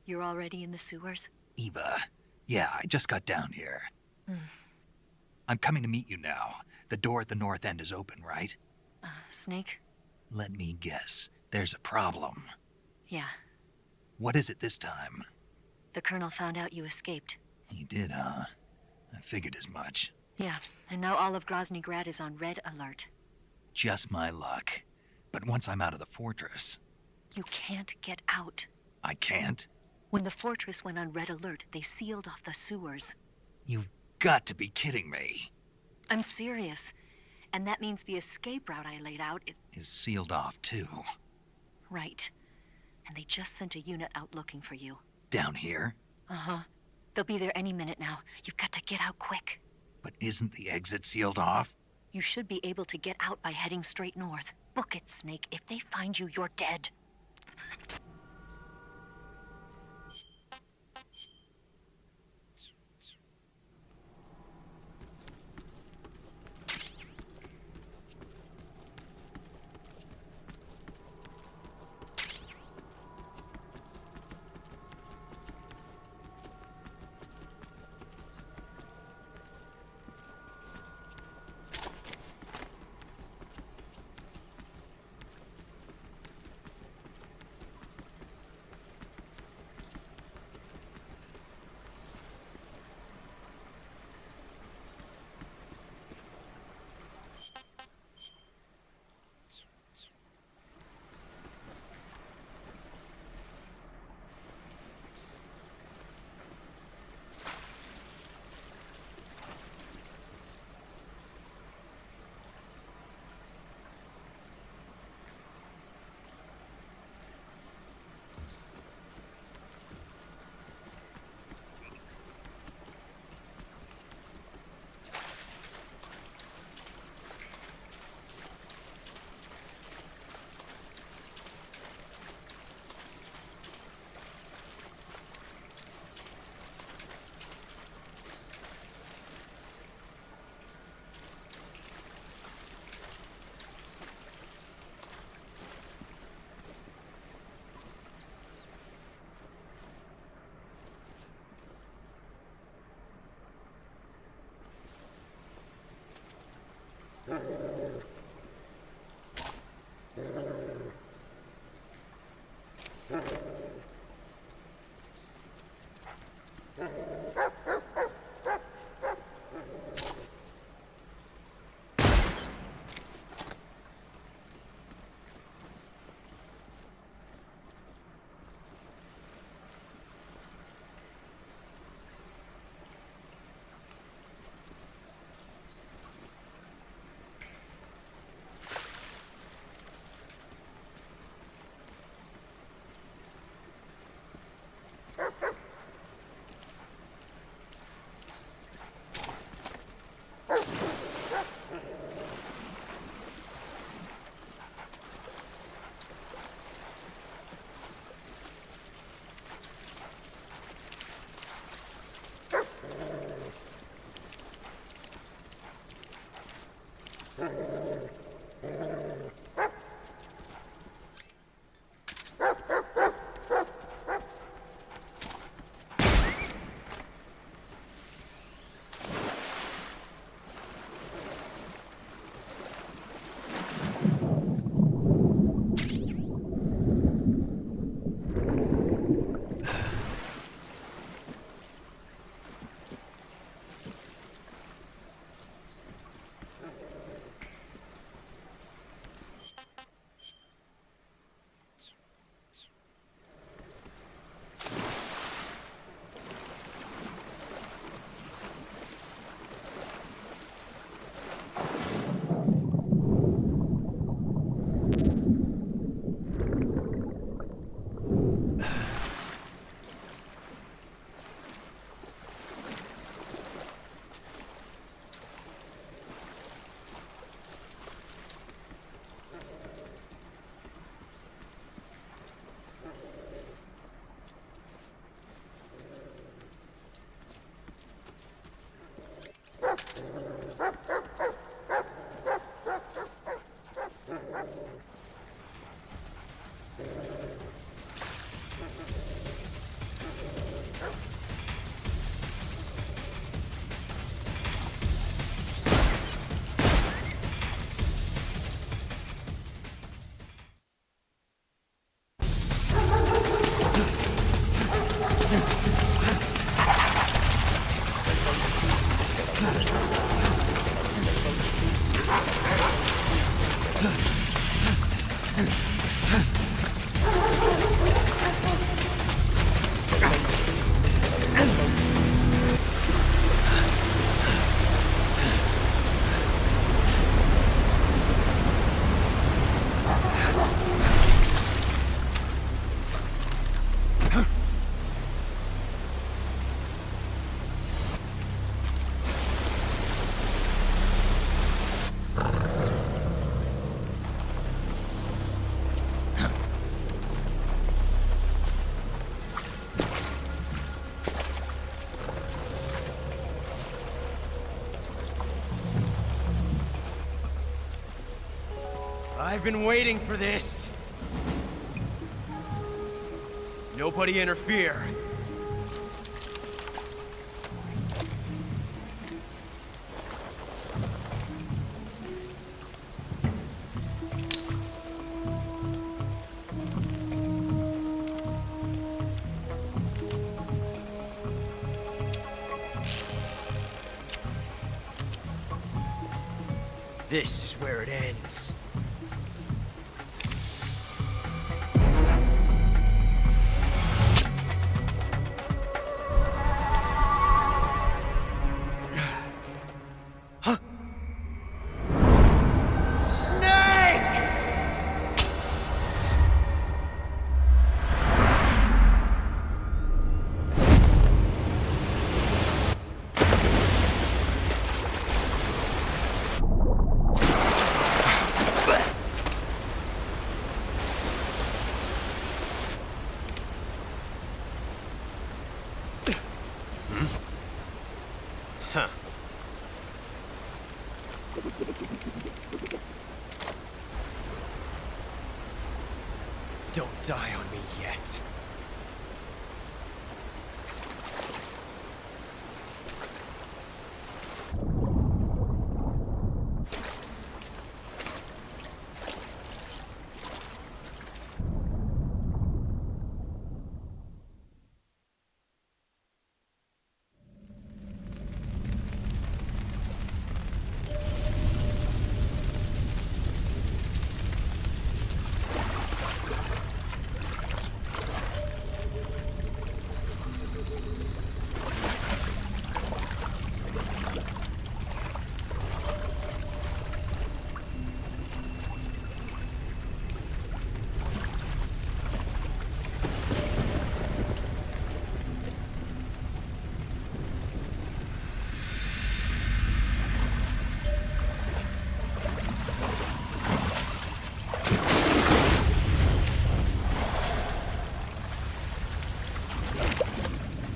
you're already in the sewers? Eva, yeah, I just got down here. I'm coming to meet you now. The door at the north end is open, right? Snake? Let me guess. There's a problem. Yeah. What is it this time? The Colonel found out you escaped. He did, huh? I figured as much. Yeah, and now all of Groznyj Grad is on red alert. Just my luck. But once I'm out of the fortress... You can't get out. I can't? When the fortress went on red alert, they sealed off the sewers. You've got to be kidding me. I'm serious. And that means the escape route I laid out is sealed off, too. Right. And they just sent a unit out looking for you. Down here? Uh-huh. They'll be there any minute now. You've got to get out quick. But isn't the exit sealed off? You should be able to get out by heading straight north. Book it, Snake. If they find you, you're dead. I've been waiting for this. Nobody interfere. This is where it ends. Don't die on me yet.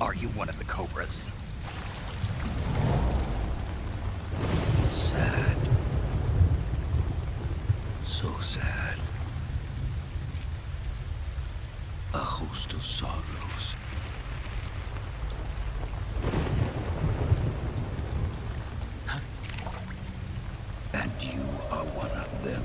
Are you one of the Cobras? Sad. So sad. A host of sorrows. And you are one of them.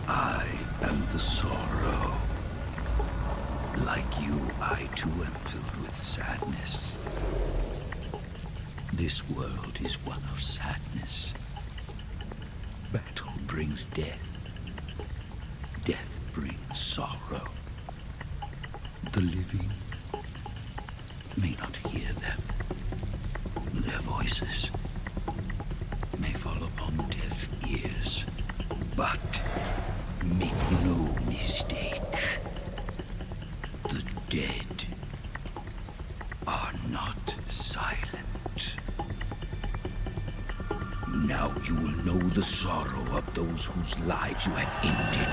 I am the sorrow. Like you, I too am filled with sadness. This world is one of sadness. Battle brings death. Death brings sorrow. The living may not hear them. Their voices may fall upon deaf ears. But make no mistake. The dead are not silent. Now you will know the sorrow of those whose lives you have ended.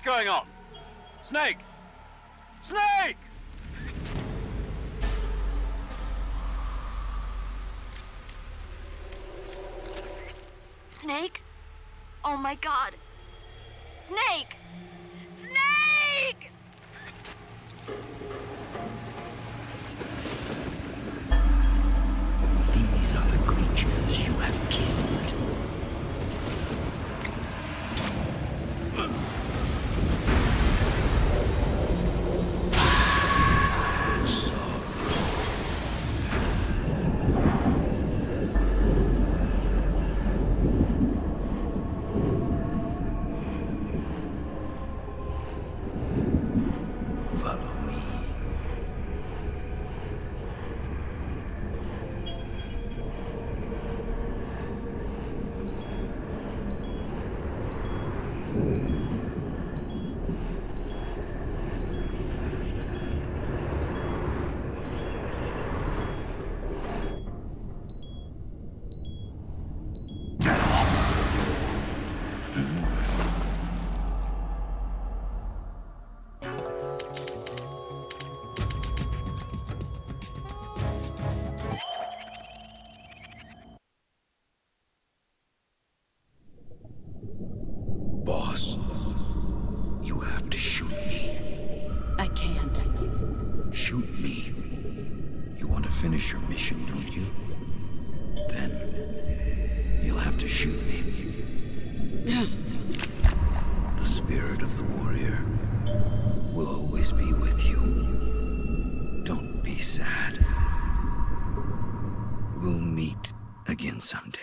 going on? Snake! Snake! Snake? Oh my god. Snake! Snake! These are the creatures you have killed. Follow me. Boss, you have to shoot me. I can't. Shoot me. You want to finish your mission, don't you? Then you'll have to shoot me. The spirit of the warrior will always be with you. Don't be sad. We'll meet again someday.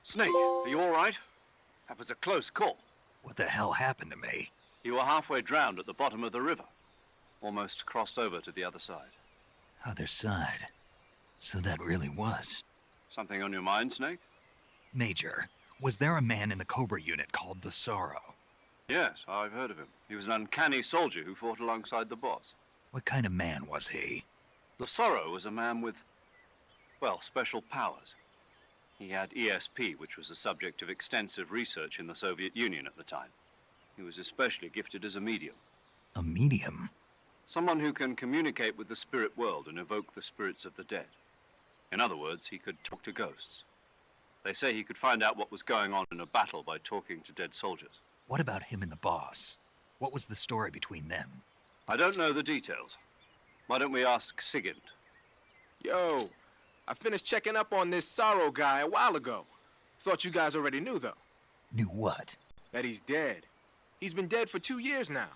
Snake, are you all right? That was a close call. What the hell happened to me? You were halfway drowned at the bottom of the river. Almost crossed over to the other side. Other side. So that really was. Something on your mind, Snake? Major, was there a man in the Cobra unit called the Sorrow? Yes, I've heard of him. He was an uncanny soldier who fought alongside the boss. What kind of man was he? The Sorrow was a man with, well, special powers. He had ESP, which was the subject of extensive research in the Soviet Union at the time. He was especially gifted as a medium. A medium? Someone who can communicate with the spirit world and evoke the spirits of the dead. In other words, he could talk to ghosts. They say he could find out what was going on in a battle by talking to dead soldiers. What about him and the boss? What was the story between them? I don't know the details. Why don't we ask Sigint? Yo, I finished checking up on this Sorrow guy a while ago. Thought you guys already knew, though. Knew what? That he's dead. He's been dead for 2 years now.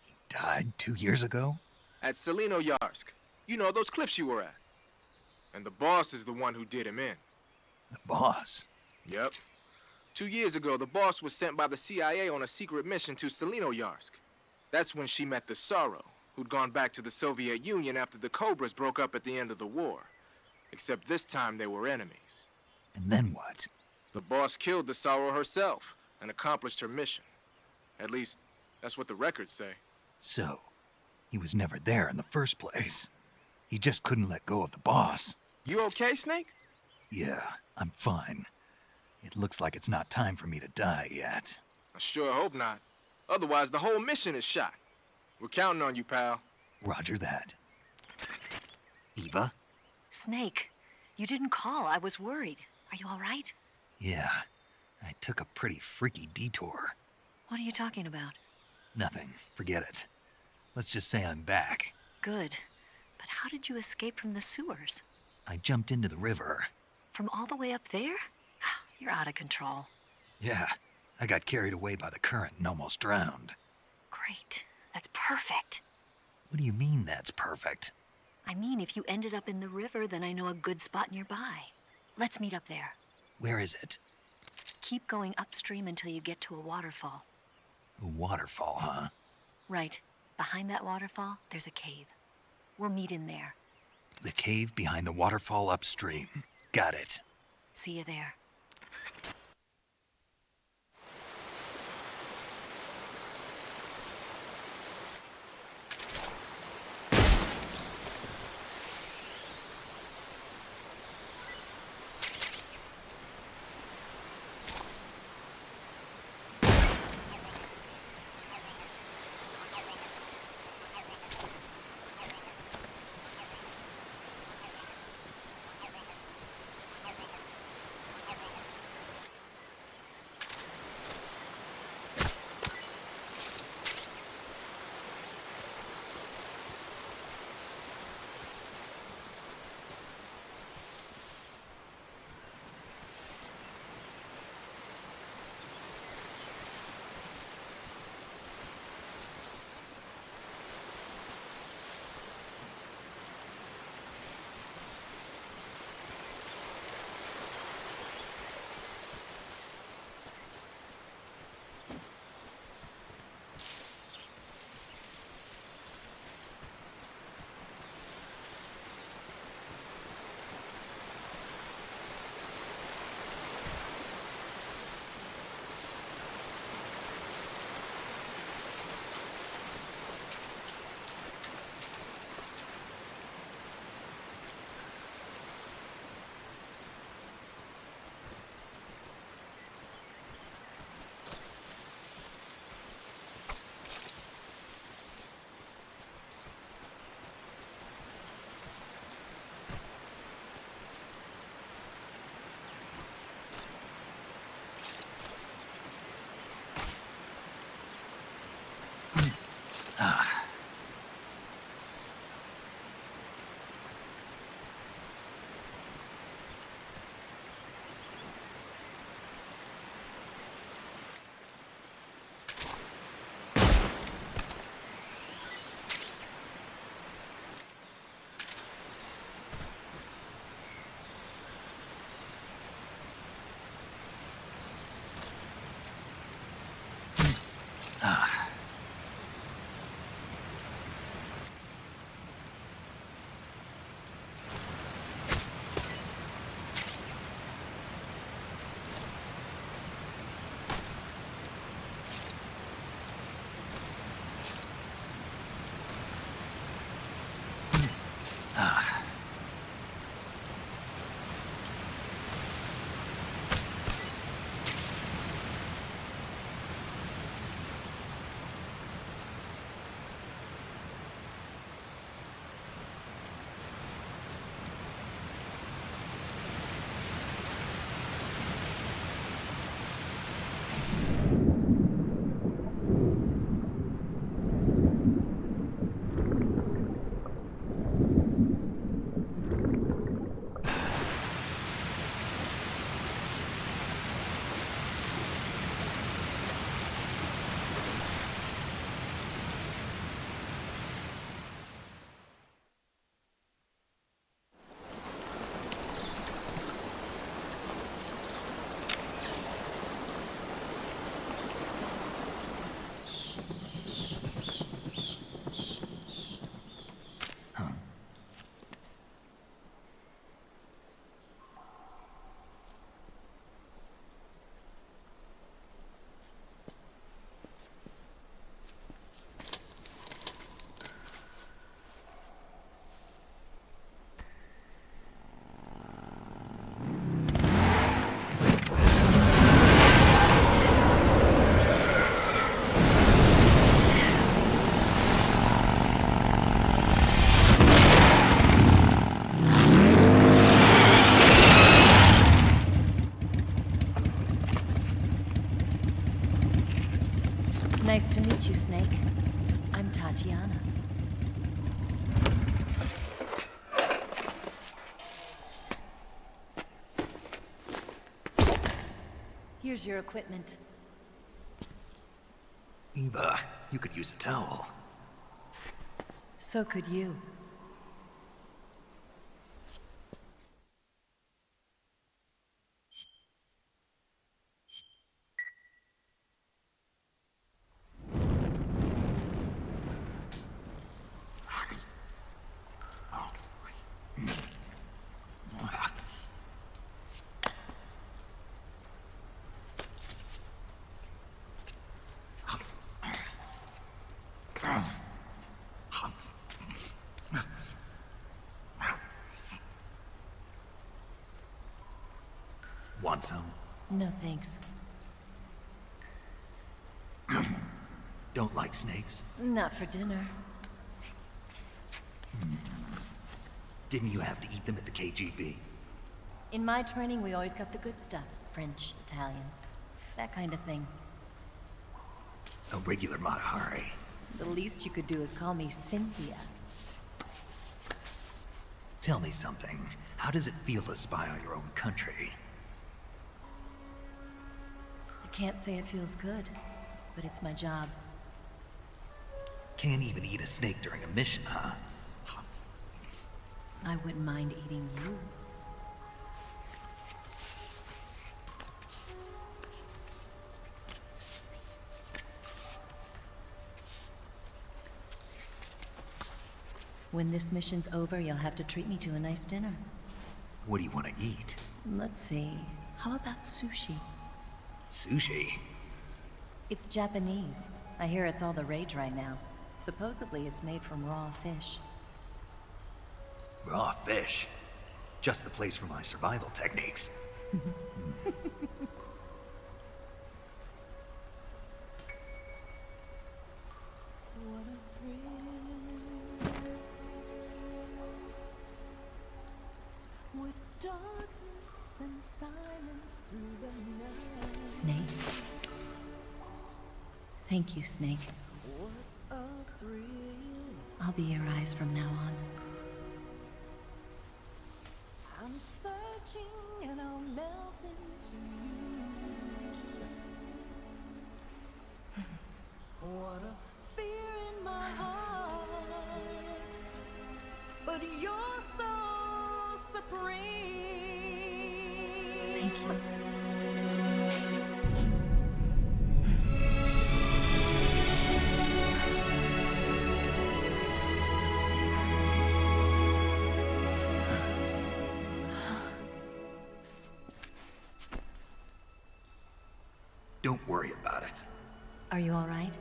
He died 2 years ago? At Selino-Yarsk. You know, those cliffs you were at. And the boss is the one who did him in. The boss? Yep. 2 years ago, the boss was sent by the CIA on a secret mission to Selino-Yarsk. That's when she met the Sorrow, who'd gone back to the Soviet Union after the Cobras broke up at the end of the war. Except this time they were enemies. And then what? The boss killed the Sorrow herself and accomplished her mission. At least, that's what the records say. So, he was never there in the first place. He just couldn't let go of the boss. You okay, Snake? Yeah, I'm fine. It looks like it's not time for me to die yet. I sure hope not. Otherwise, the whole mission is shot. We're counting on you, pal. Roger that. Eva? Snake, you didn't call. I was worried. Are you all right? Yeah, I took a pretty freaky detour. What are you talking about? Nothing. Forget it. Let's just say I'm back. Good. But how did you escape from the sewers? I jumped into the river. From all the way up there? You're out of control. Yeah, I got carried away by the current and almost drowned. Great. That's perfect. What do you mean that's perfect? I mean, if you ended up in the river, then I know a good spot nearby. Let's meet up there. Where is it? Keep going upstream until you get to a waterfall. A waterfall, huh? Right. Behind that waterfall, there's a cave. We'll meet in there. The cave behind the waterfall upstream. Got it. See you there. Nice to meet you, Snake. I'm Tatiana. Here's your equipment. Eva, you could use a towel. So could you. Want some? No thanks. Don't like snakes? Not for dinner. Didn't you have to eat them at the KGB? In my training, we always got the good stuff. French, Italian, that kind of thing. A regular Matahari. The least you could do is call me Cynthia. Tell me something. How does it feel to spy on your own country? I can't say it feels good, but it's my job. Can't even eat a snake during a mission, huh? I wouldn't mind eating you. When this mission's over, you'll have to treat me to a nice dinner. What do you want to eat? Let's see. How about sushi? Sushi? It's Japanese. I hear it's all the rage right now. Supposedly, it's made from raw fish. Raw fish? Just the place for my survival techniques. With darkness and silence through the night. Snake. Thank you, Snake. What a thrill. I'll be your eyes from now on. I'm searching and I'll melt into you. What a fear in my heart. But you're so supreme. Thank you, Snake. Don't worry about it. Are you all right?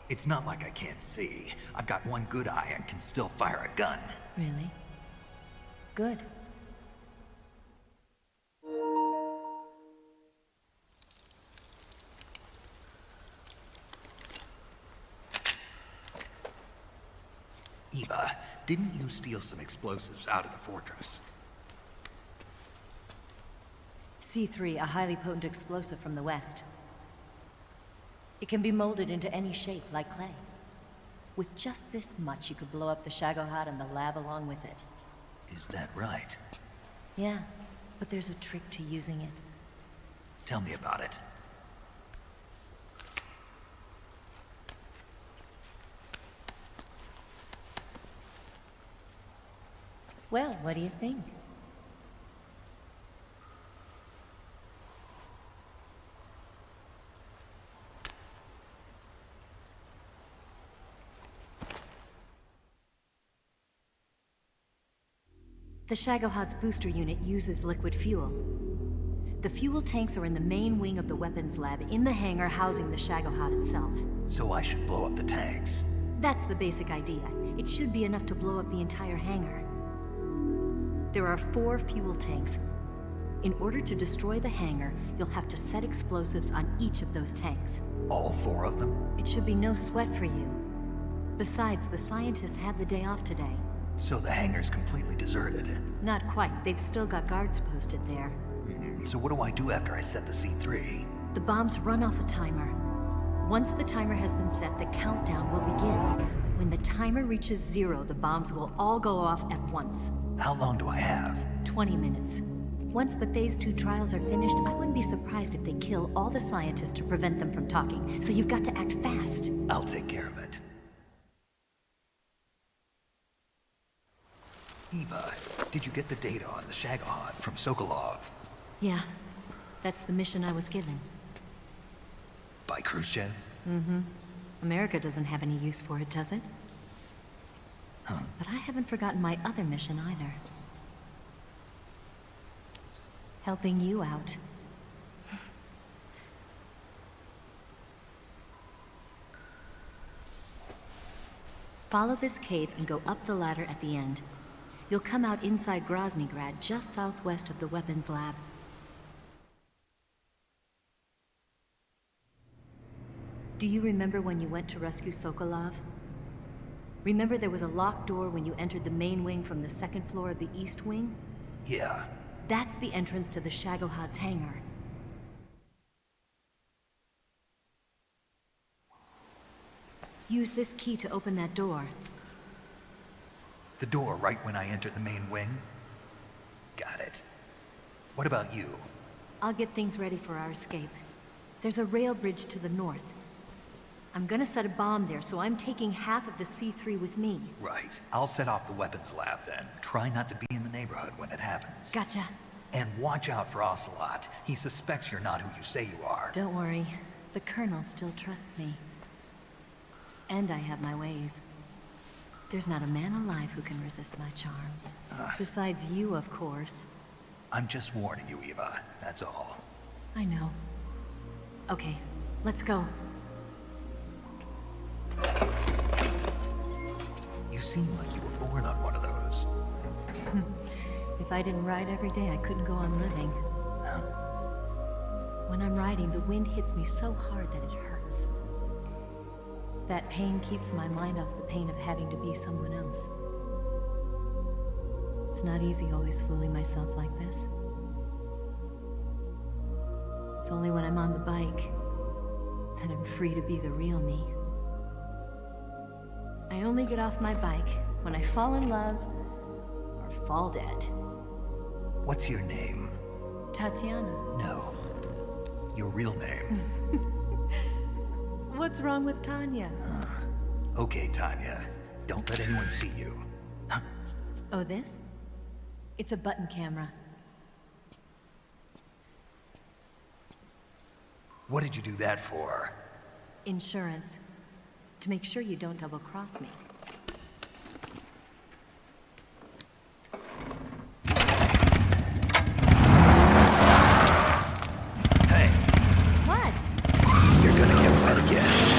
It's not like I can't see. I've got one good eye and can still fire a gun. Really? Good. Eva, didn't you steal some explosives out of the fortress? C3, a highly potent explosive from the west. It can be molded into any shape, like clay. With just this much, you could blow up the Shagohod and the lab along with it. Is that right? Yeah, but there's a trick to using it. Tell me about it. Well, what do you think? The Shagohod's booster unit uses liquid fuel. The fuel tanks are in the main wing of the weapons lab in the hangar housing the Shagohod itself. So I should blow up the tanks. That's the basic idea. It should be enough to blow up the entire hangar. There are 4 fuel tanks. In order to destroy the hangar, you'll have to set explosives on each of those tanks. All 4 of them? It should be no sweat for you. Besides, the scientists had the day off today. So the hangar's completely deserted. Not quite. They've still got guards posted there. So what do I do after I set the C3? The bombs run off a timer. Once the timer has been set, the countdown will begin. When the timer reaches 0, the bombs will all go off at once. How long do I have? 20 minutes. Once the Phase 2 trials are finished, I wouldn't be surprised if they kill all the scientists to prevent them from talking. So you've got to act fast. I'll take care of it. Eva, did you get the data on the Shagohod from Sokolov? Yeah, that's the mission I was given. By Khrushchev? Mm-hmm. America doesn't have any use for it, does it? Huh. But I haven't forgotten my other mission either. Helping you out. Follow this cave and go up the ladder at the end. You'll come out inside Groznyj Grad, just southwest of the weapons lab. Do you remember when you went to rescue Sokolov? Remember there was a locked door when you entered the main wing from the second floor of the east wing? Yeah. That's the entrance to the Shagohod's hangar. Use this key to open that door. The door right when I enter the main wing? Got it. What about you? I'll get things ready for our escape. There's a rail bridge to the north. I'm gonna set a bomb there, so I'm taking half of the C3 with me. Right. I'll set off the weapons lab then. Try not to be in the neighborhood when it happens. Gotcha. And watch out for Ocelot. He suspects you're not who you say you are. Don't worry. The Colonel still trusts me. And I have my ways. There's not a man alive who can resist my charms. Besides you, of course. I'm just warning you, Eva. That's all. I know. Okay, let's go. You seem like you were born on one of those. If I didn't ride every day, I couldn't go on living. Huh? When I'm riding, the wind hits me so hard that it hurts. That pain keeps my mind off the pain of having to be someone else. It's not easy always fooling myself like this. It's only when I'm on the bike that I'm free to be the real me. I only get off my bike when I fall in love or fall dead. What's your name? Tatiana. No. Your real name. What's wrong with Tanya? Okay, Tanya. Don't let anyone see you. Oh, this? It's a button camera. What did you do that for? Insurance. To make sure you don't double-cross me. Hey. What? You're gonna get wet again.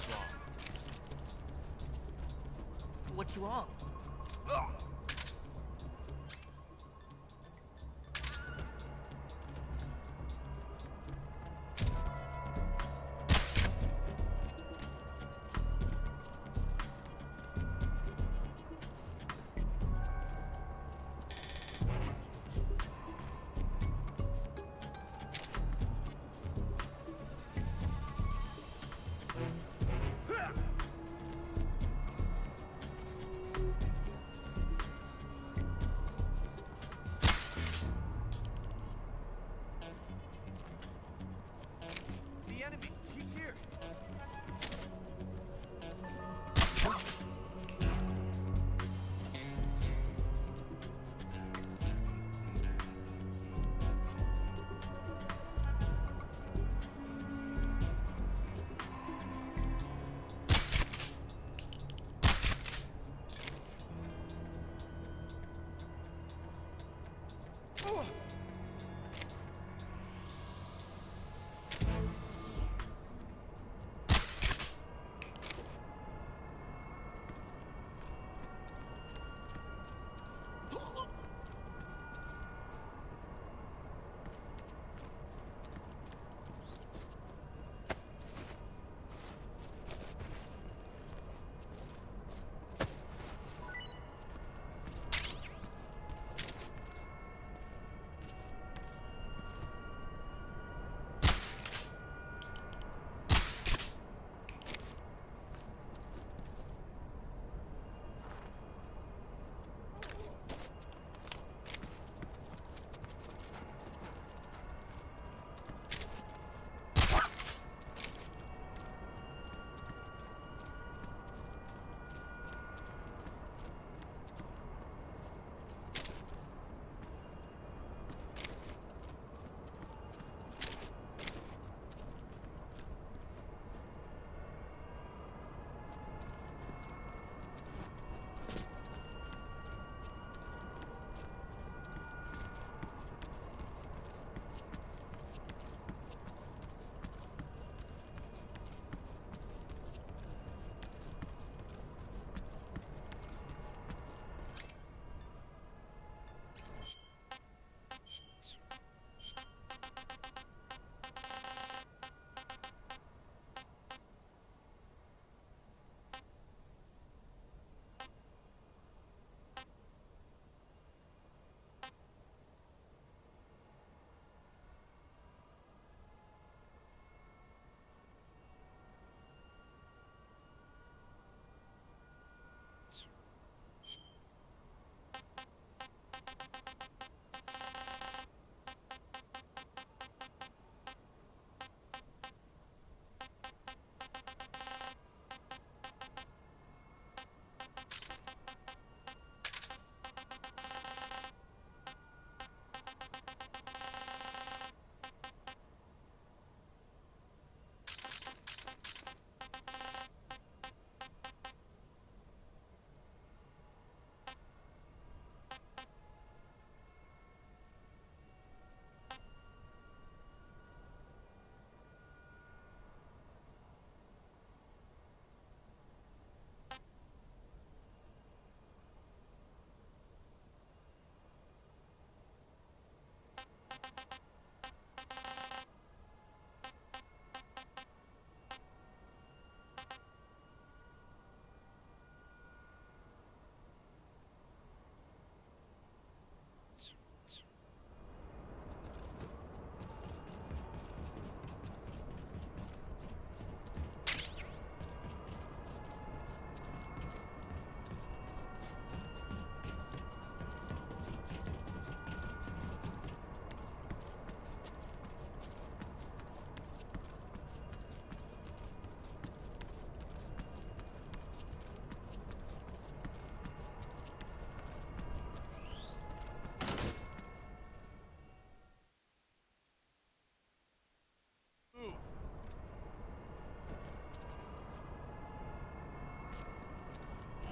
wrong? What's wrong? The enemy, he's here.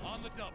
On the double.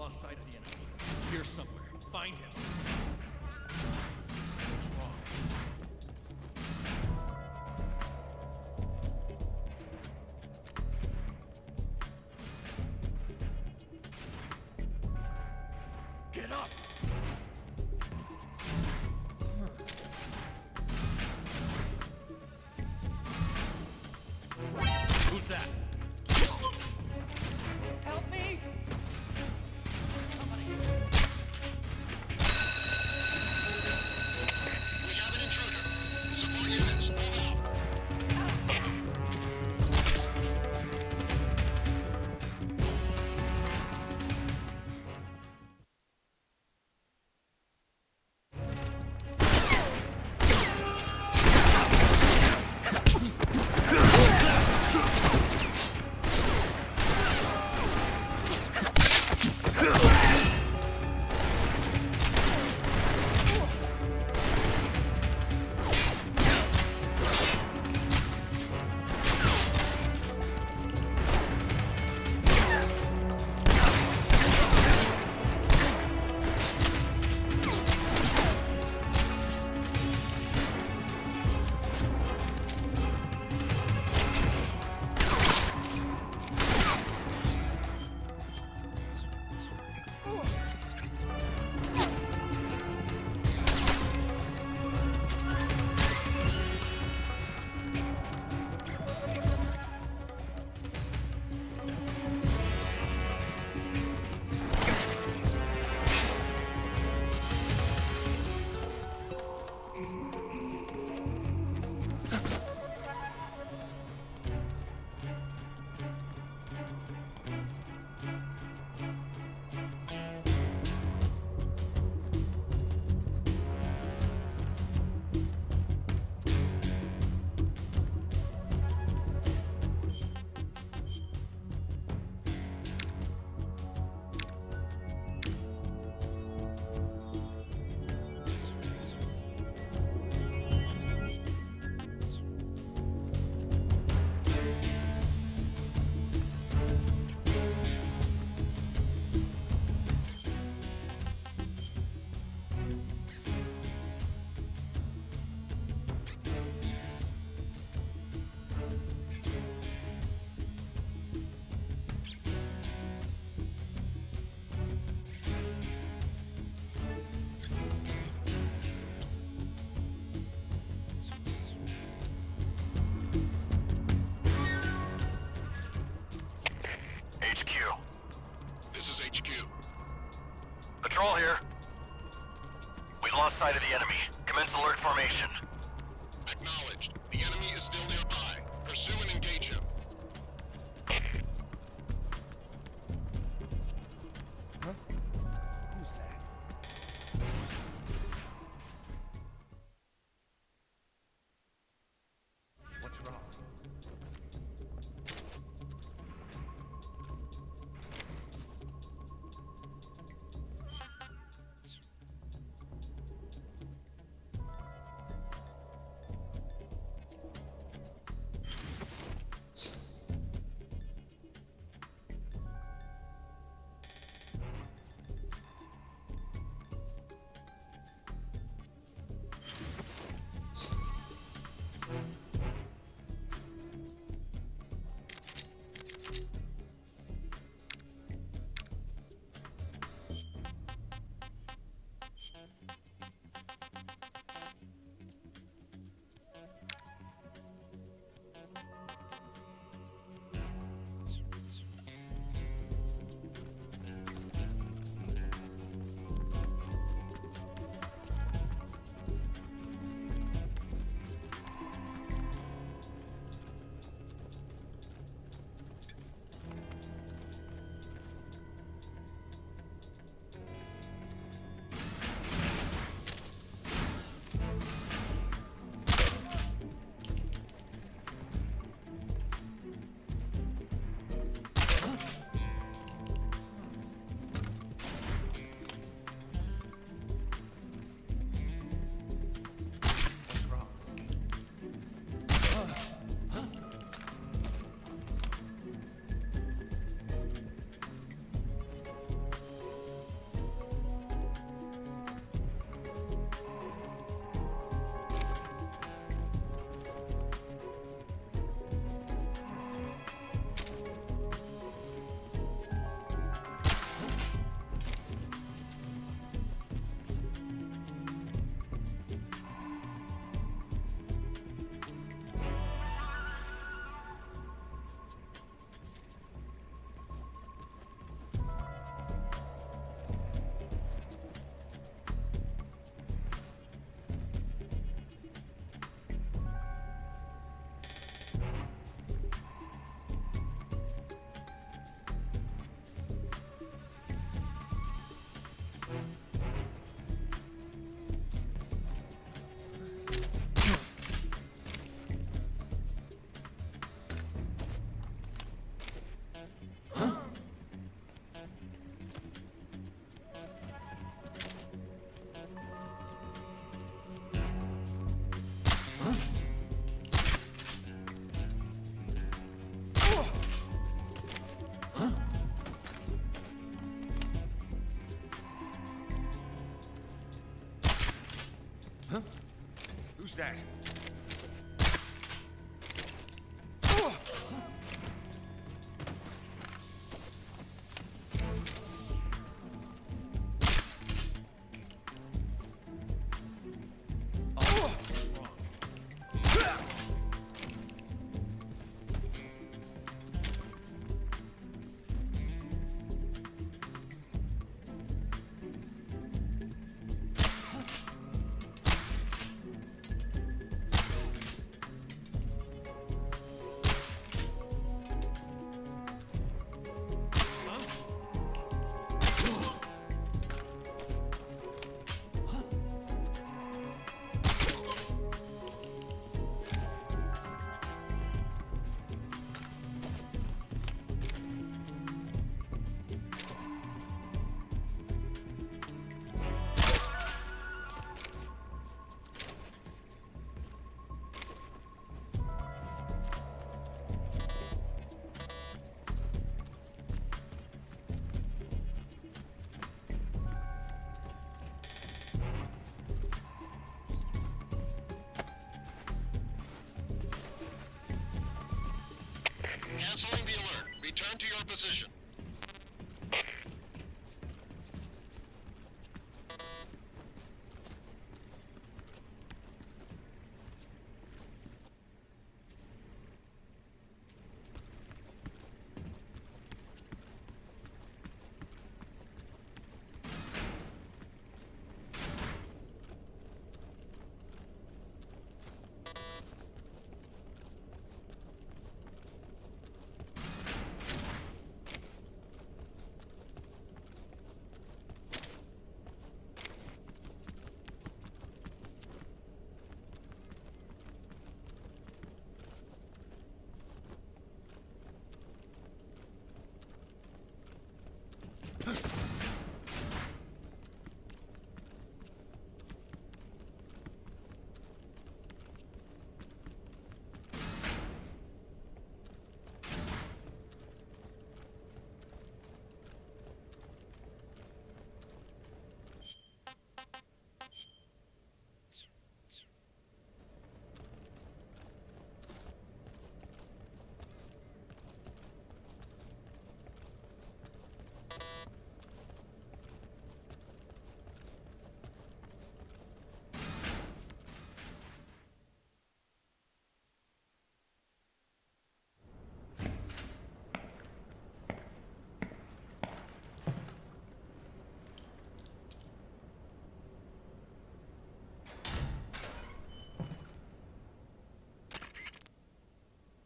lost sight of the enemy. He's here somewhere. Find him. What's wrong? Get up! Who's that? Help me! Patrol here. We've lost sight of the enemy. Commence alert formation. Acknowledged. The enemy is still nearby. Pursue and engage him. Huh? Who's that? What's wrong? Who's that? Canceling the alert. Return to your position.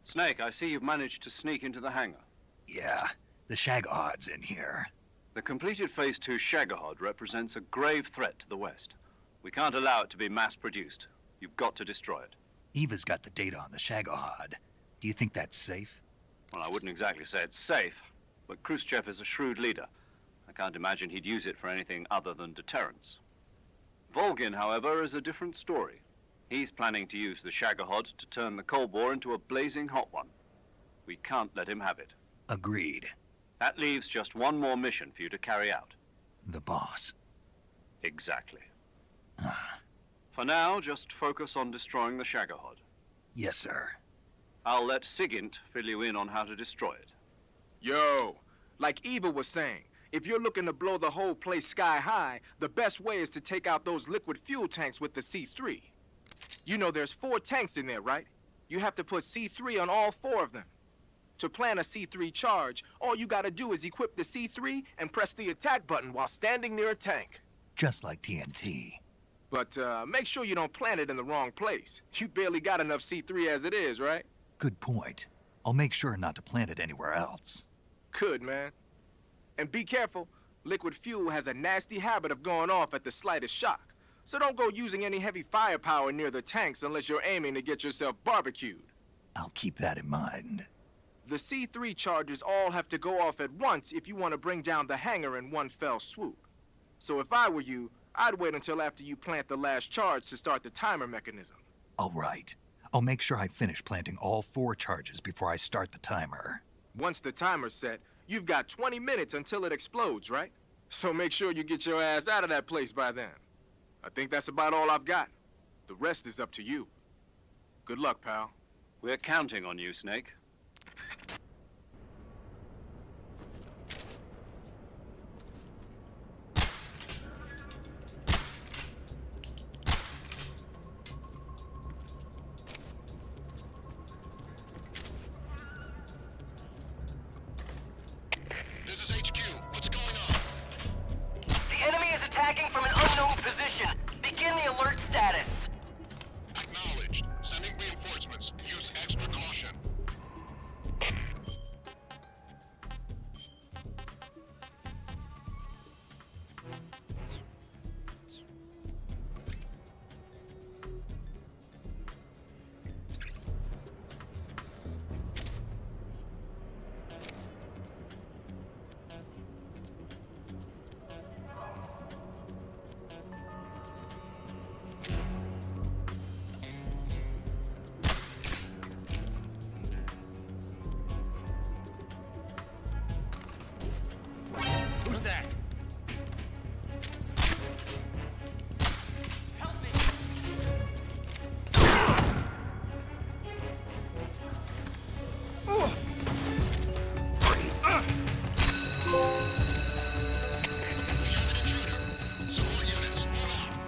Snake, I see you've managed to sneak into the hangar. Yeah, the Shagohod's in here. The completed Phase 2 Shagohod represents a grave threat to the West. We can't allow it to be mass-produced. You've got to destroy it. Eva's got the data on the Shagohod. Do you think that's safe? Well, I wouldn't exactly say it's safe, but Khrushchev is a shrewd leader. I can't imagine he'd use it for anything other than deterrence. Volgin, however, is a different story. He's planning to use the Shagohod to turn the Cold War into a blazing hot one. We can't let him have it. Agreed. That leaves just one more mission for you to carry out. The boss. Exactly. For now, just focus on destroying the Shagohod. Yes, sir. I'll let Sigint fill you in on how to destroy it. Yo, like Eva was saying, if you're looking to blow the whole place sky high, the best way is to take out those liquid fuel tanks with the C3. You know there's 4 tanks in there, right? You have to put C3 on all 4 of them. To plan a C3 charge, all you gotta do is equip the C3 and press the attack button while standing near a tank. Just like TNT. But make sure you don't plant it in the wrong place. You barely got enough C3 as it is, right? Good point. I'll make sure not to plant it anywhere else. Good, man. And be careful. Liquid fuel has a nasty habit of going off at the slightest shock. So don't go using any heavy firepower near the tanks unless you're aiming to get yourself barbecued. I'll keep that in mind. The C3 charges all have to go off at once if you want to bring down the hangar in one fell swoop. So if I were you, I'd wait until after you plant the last charge to start the timer mechanism. All right. I'll make sure I finish planting all 4 charges before I start the timer. Once the timer's set, you've got 20 minutes until it explodes, right? So make sure you get your ass out of that place by then. I think that's about all I've got. The rest is up to you. Good luck, pal. We're counting on you, Snake. This is HQ. What's going on? The enemy is attacking from an unknown position. Begin the alert status. Acknowledged. Sending reinforcements. Use extra caution. Who's that? Support units, move out.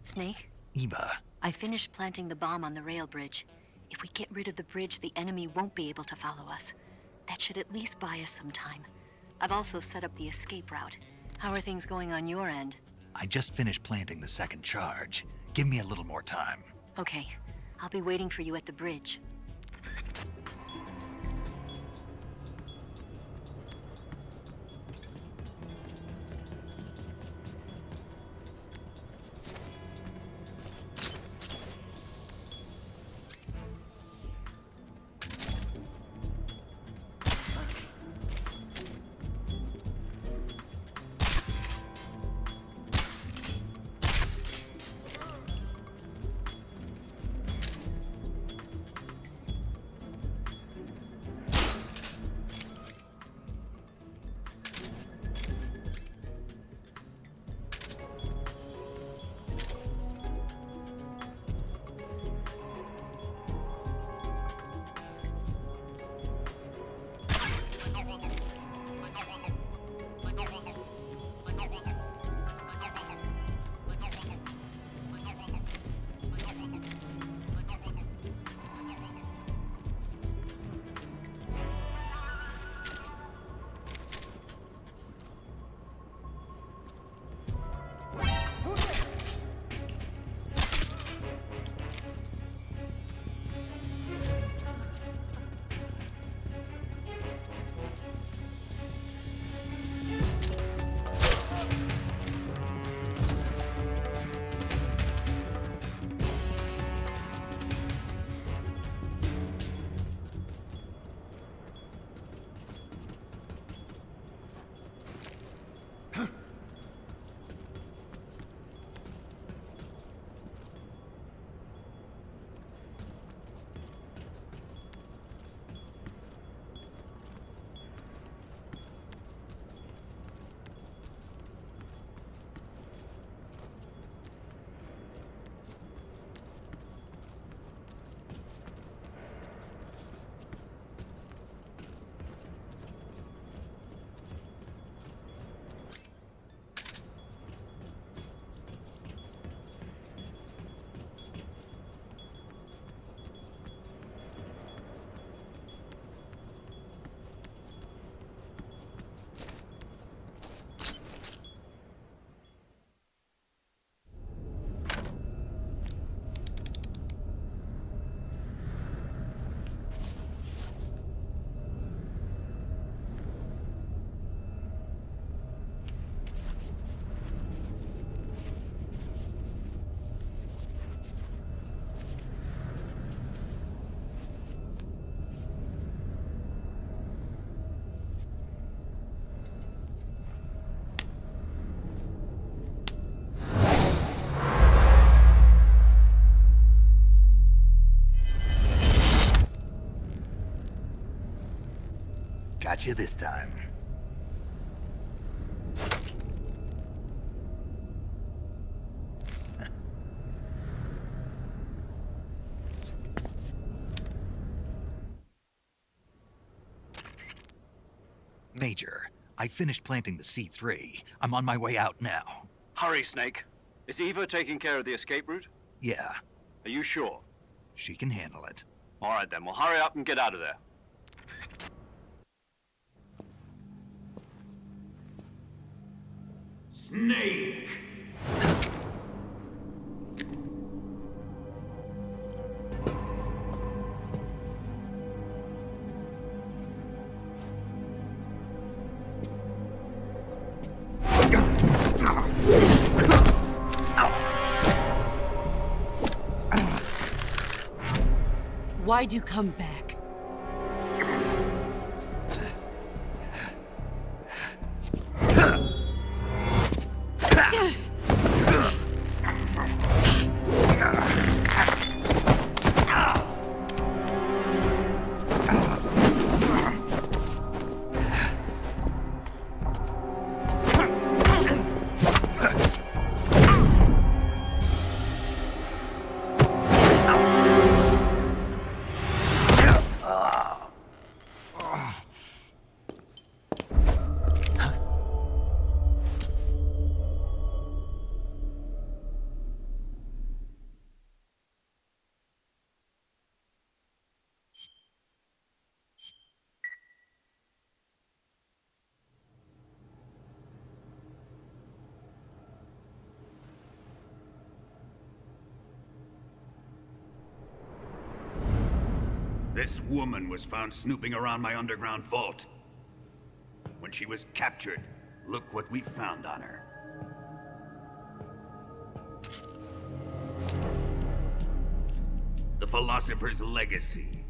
Snake? Eva, I finished planting the bomb on the rail bridge. If we get rid of the bridge, the enemy won't be able to follow us. That should at least buy us some time. I've also set up the escape route. How are things going on your end? I just finished planting the second charge. Give me a little more time. Okay. I'll be waiting for you at the bridge. Got you this time. Major, I finished planting the C3. I'm on my way out now. Hurry, Snake. Is Eva taking care of the escape route? Yeah, Are you sure? she can handle it. All right, then. Well, hurry up and get out of there. Snake! Why'd you come back? This woman was found snooping around my underground vault. When she was captured, look what we found on her. The Philosopher's Legacy.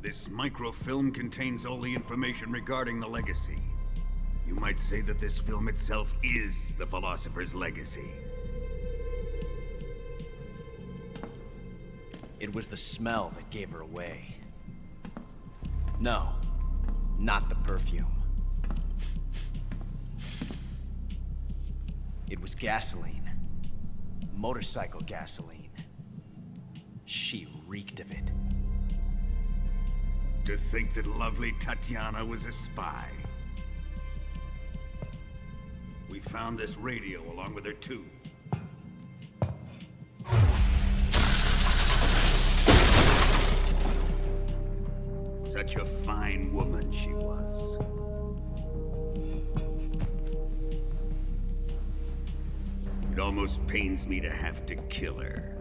This microfilm contains all the information regarding the Legacy. You might say that this film itself is the Philosopher's Legacy. It was the smell that gave her away. No, not the perfume. It was gasoline. Motorcycle gasoline. She reeked of it. To think that lovely Tatiana was a spy. We found this radio along with her too. Such a fine woman she was. It almost pains me to have to kill her.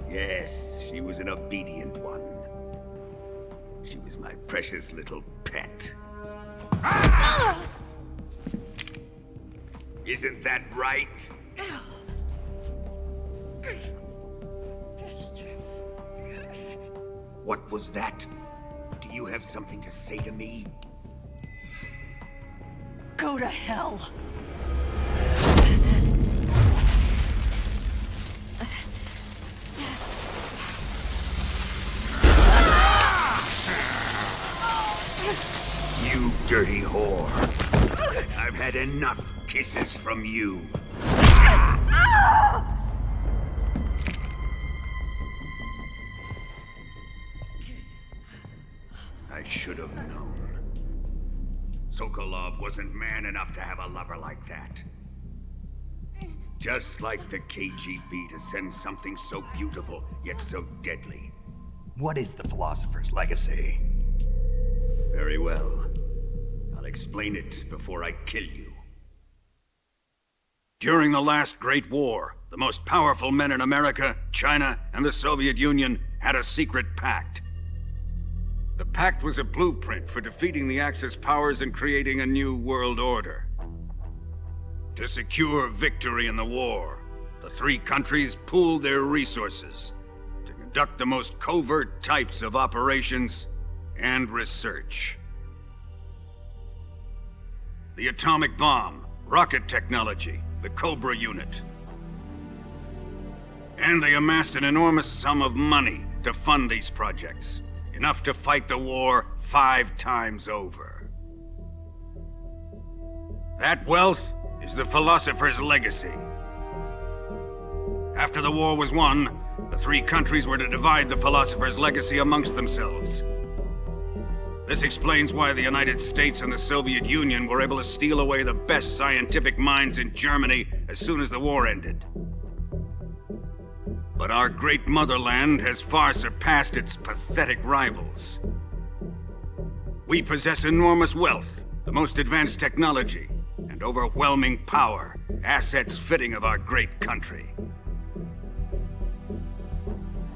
Yes, she was an obedient one. She was my precious little pet. Isn't that right? What was that? Do you have something to say to me? Go to hell. You dirty whore. I've had enough kisses from you. I should have known. Sokolov wasn't man enough to have a lover like that. Just like the KGB to send something so beautiful, yet so deadly. What is the Philosopher's Legacy? Very well. I'll explain it before I kill you. During the last Great War, the most powerful men in America, China, and the Soviet Union had a secret pact. The pact was a blueprint for defeating the Axis powers and creating a new world order. To secure victory in the war, the three countries pooled their resources to conduct the most covert types of operations and research. the atomic bomb, rocket technology, the Cobra Unit. And they amassed an enormous sum of money to fund these projects. Enough to fight the war 5 times over. That wealth is the philosopher's legacy. After the war was won, the 3 countries were to divide the philosopher's legacy amongst themselves. This explains why the United States and the Soviet Union were able to steal away the best scientific minds in Germany as soon as the war ended. But our great motherland has far surpassed its pathetic rivals. We possess enormous wealth, the most advanced technology, and overwhelming power, assets fitting of our great country.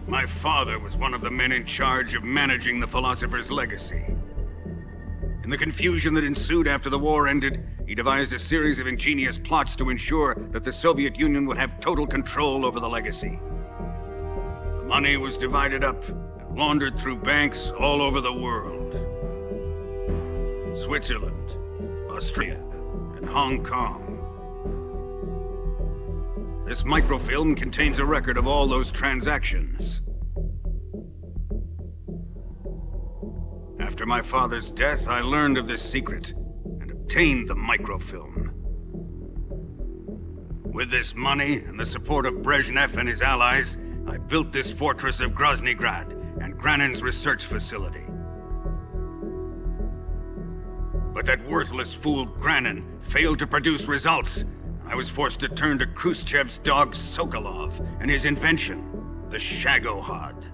My father was one of the men in charge of managing the philosopher's legacy. In the confusion that ensued after the war ended, he devised a series of ingenious plots to ensure that the Soviet Union would have total control over the legacy. The money was divided up and laundered through banks all over the world. Switzerland, Austria, and Hong Kong. This microfilm contains a record of all those transactions. After my father's death, I learned of this secret and obtained the microfilm. With this money and the support of Brezhnev and his allies, I built this fortress of Groznyj Grad and Granin's research facility. But that worthless fool Granin failed to produce results. I was forced to turn to Khrushchev's dog Sokolov and his invention, the Shagohod.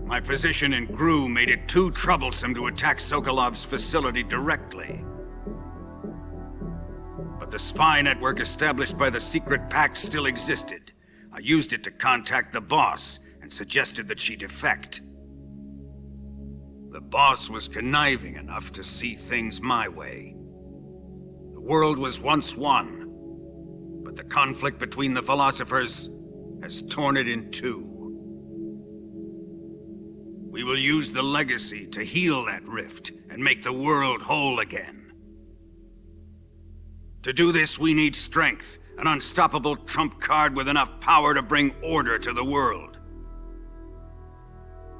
My position in GRU made it too troublesome to attack Sokolov's facility directly. But the spy network established by the secret pact still existed. I used it to contact the boss and suggested that she defect. The boss was conniving enough to see things my way. The world was once one, but the conflict between the philosophers has torn it in two. We will use the legacy to heal that rift and make the world whole again. To do this, we need strength, an unstoppable trump card with enough power to bring order to the world.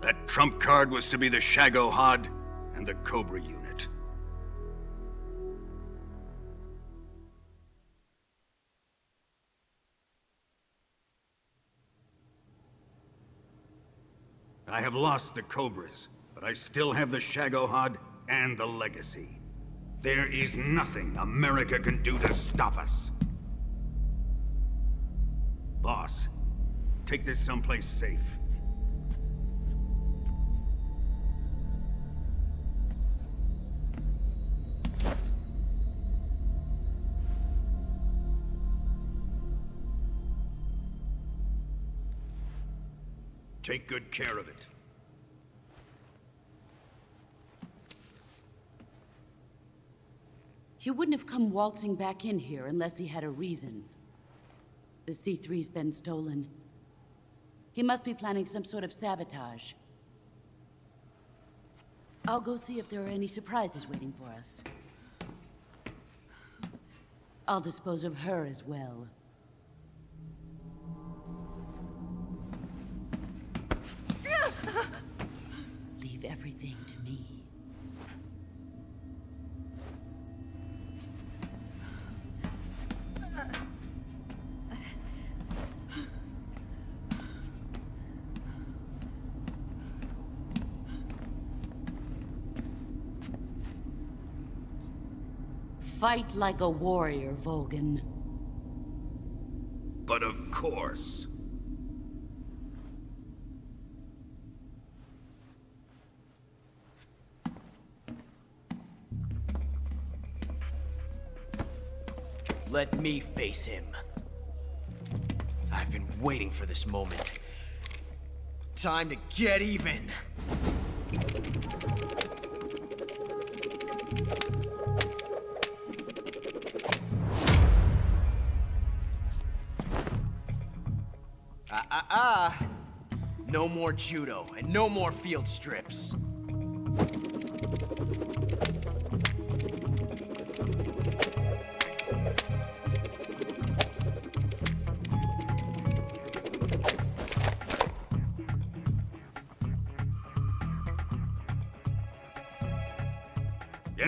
That trump card was to be the Shagohod and the Cobra Unit. I have lost the Cobras, but I still have the Shagohod and the legacy. There is nothing America can do to stop us. Boss, take this someplace safe. Take good care of it. He wouldn't have come waltzing back in here unless he had a reason. The C3's been stolen. He must be planning some sort of sabotage. I'll go see if there are any surprises waiting for us. I'll dispose of her as well. Leave everything to me. Fight like a warrior, Volgan. But of course. Let me face him. I've been waiting for this moment. Time to get even. No more judo, and no more field strips.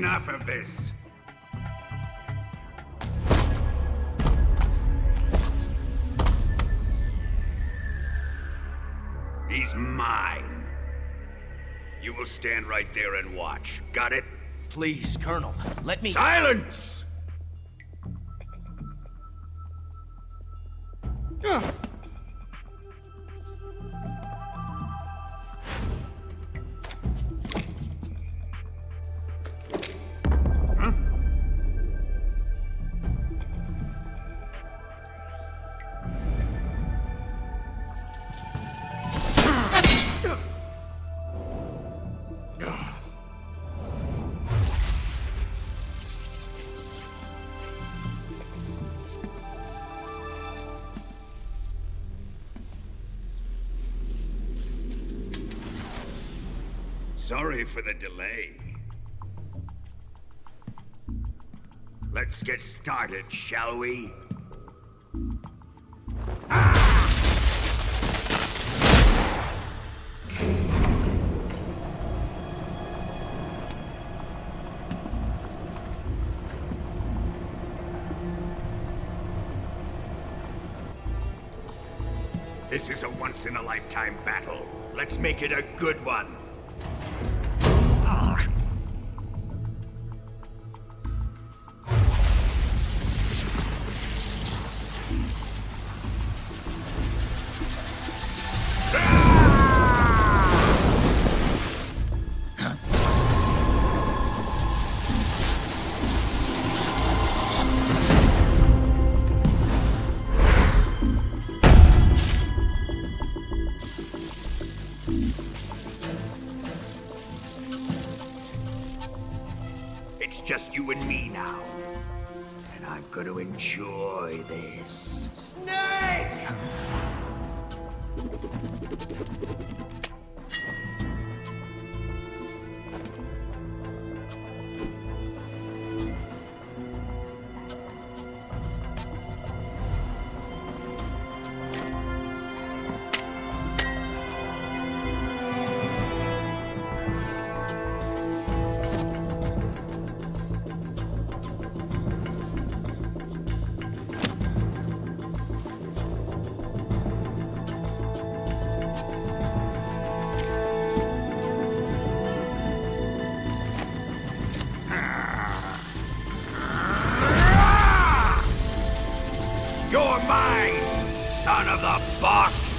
Enough of this. He's mine. You will stand right there and watch. Got it? Please, Colonel, let me— Silence! Sorry for the delay. Let's get started, shall we? This is a once-in-a-lifetime battle. Let's make it a good one. It's just you and me now. And I'm gonna enjoy this. Snake! You're mine, son of the boss!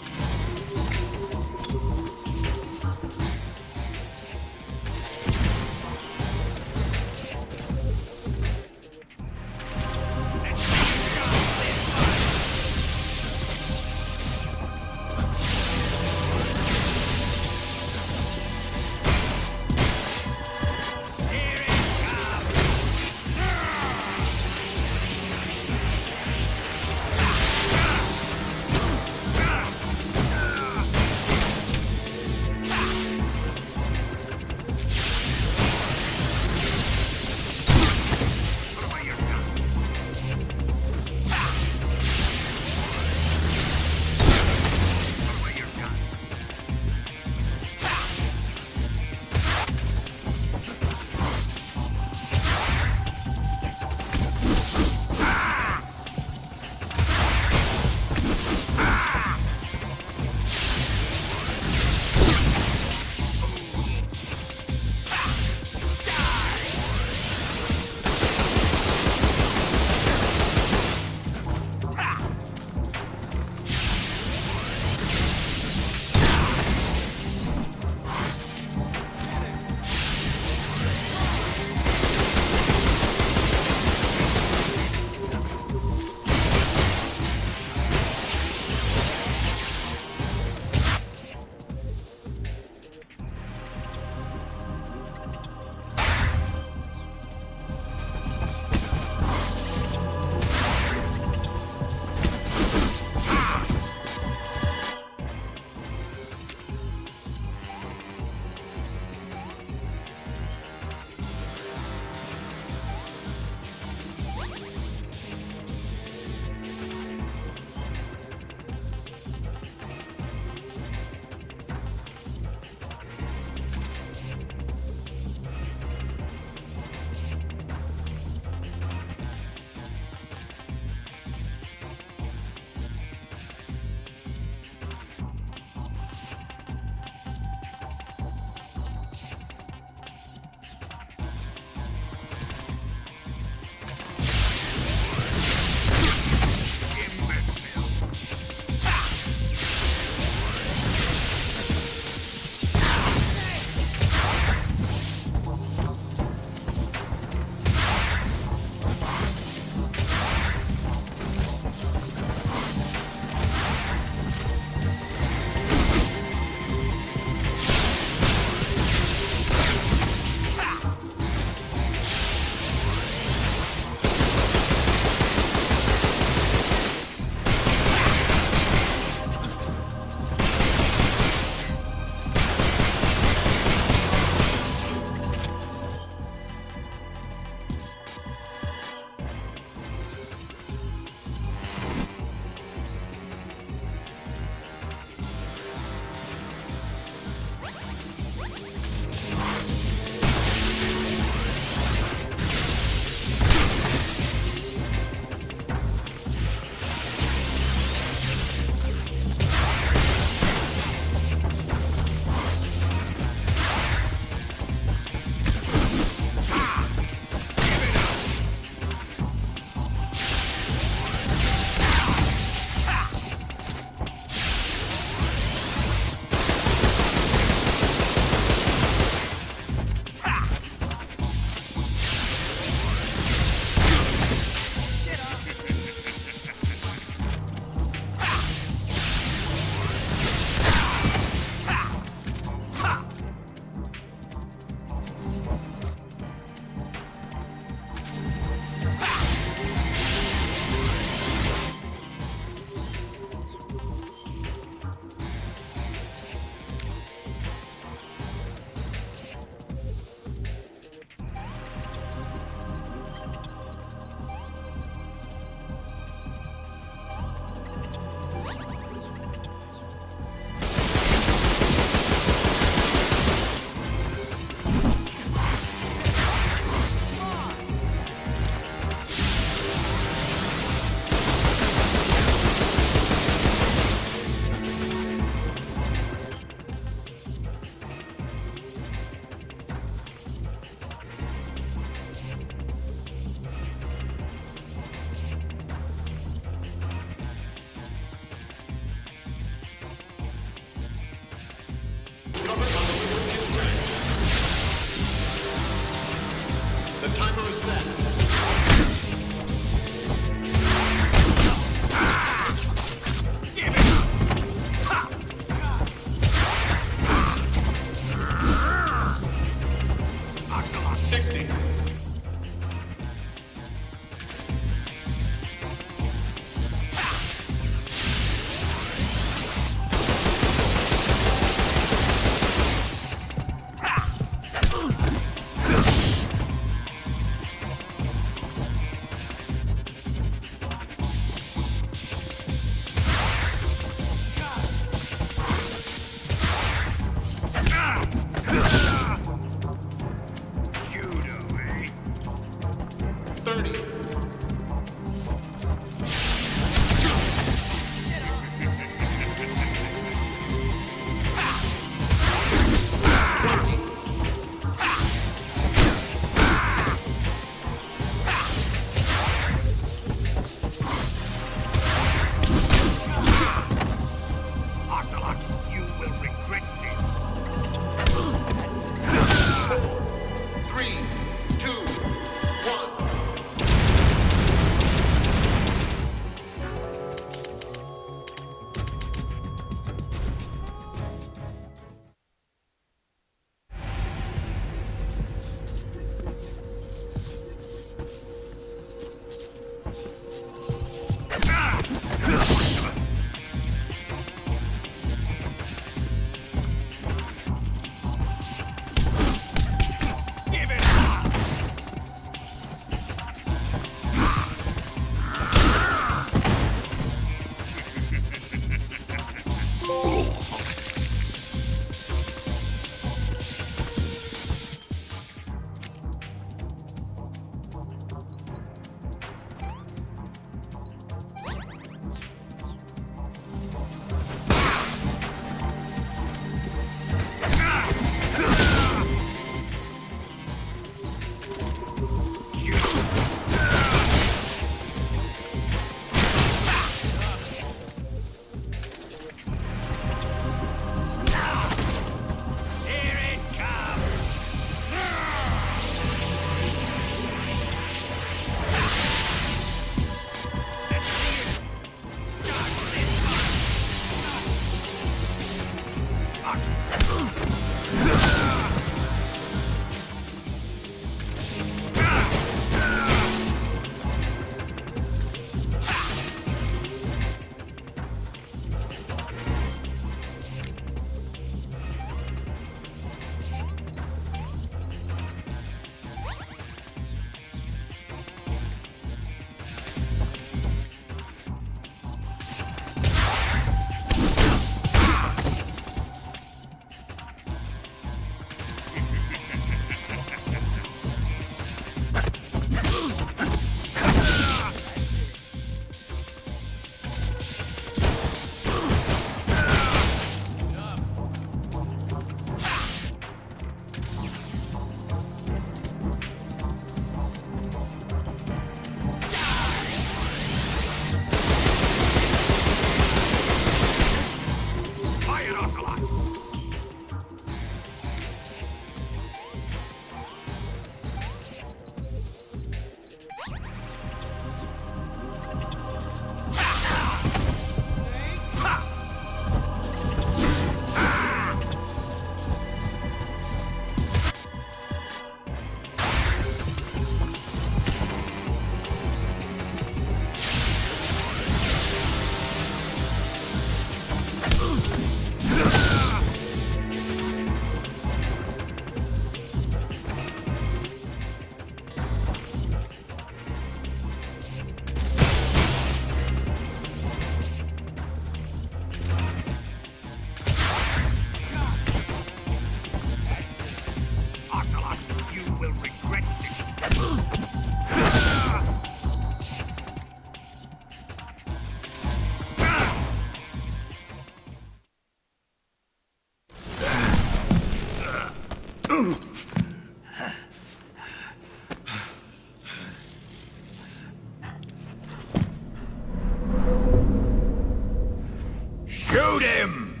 Shoot him!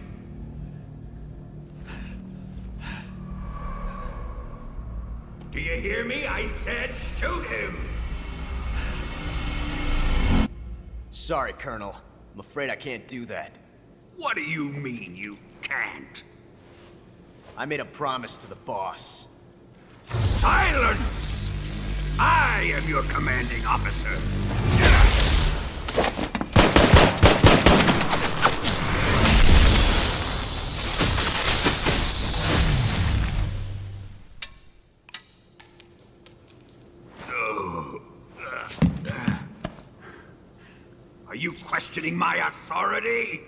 Do you hear me? I said shoot him! Sorry, Colonel. I'm afraid I can't do that. What do you mean you can't? I made a promise to the boss. Silence! I am your commanding officer. Are you questioning my authority?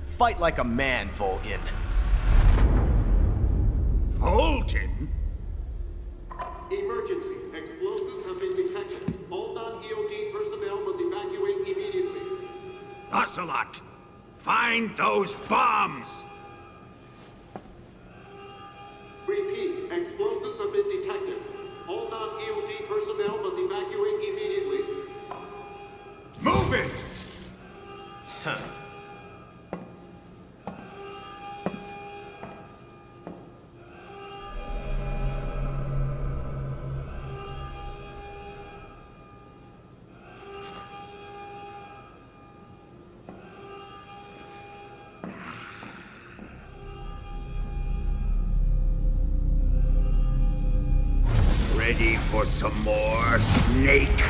Fight like a man, Volgin. Volgin? Emergency. Explosives have been detected. All non-EOD personnel must evacuate immediately. Ocelot, find those bombs! Repeat. Explosives have been detected. All non-EOD personnel must evacuate immediately. Move it! Huh. Ready for some more, Snake?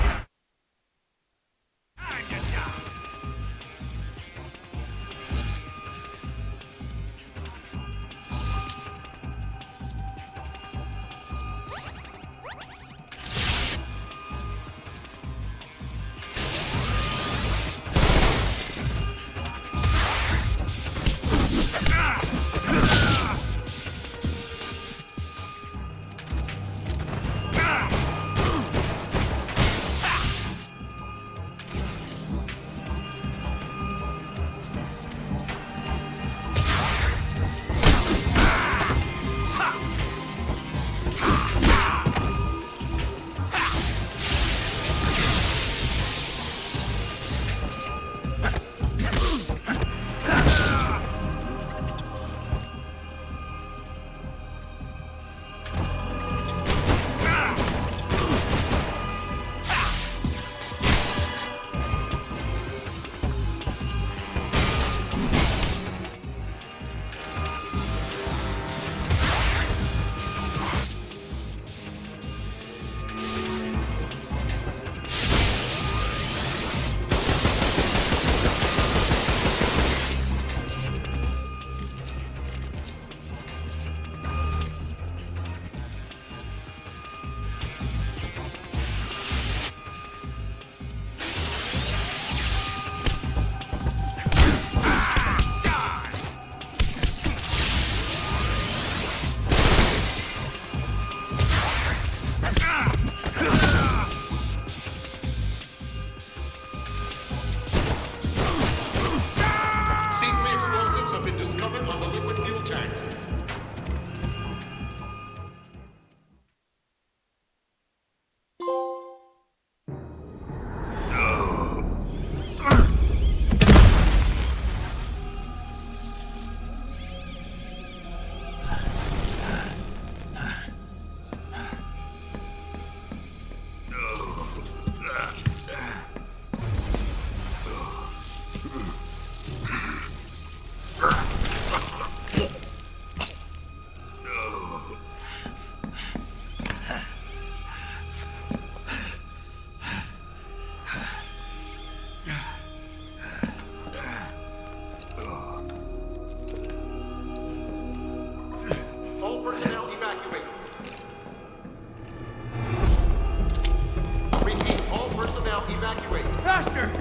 Faster!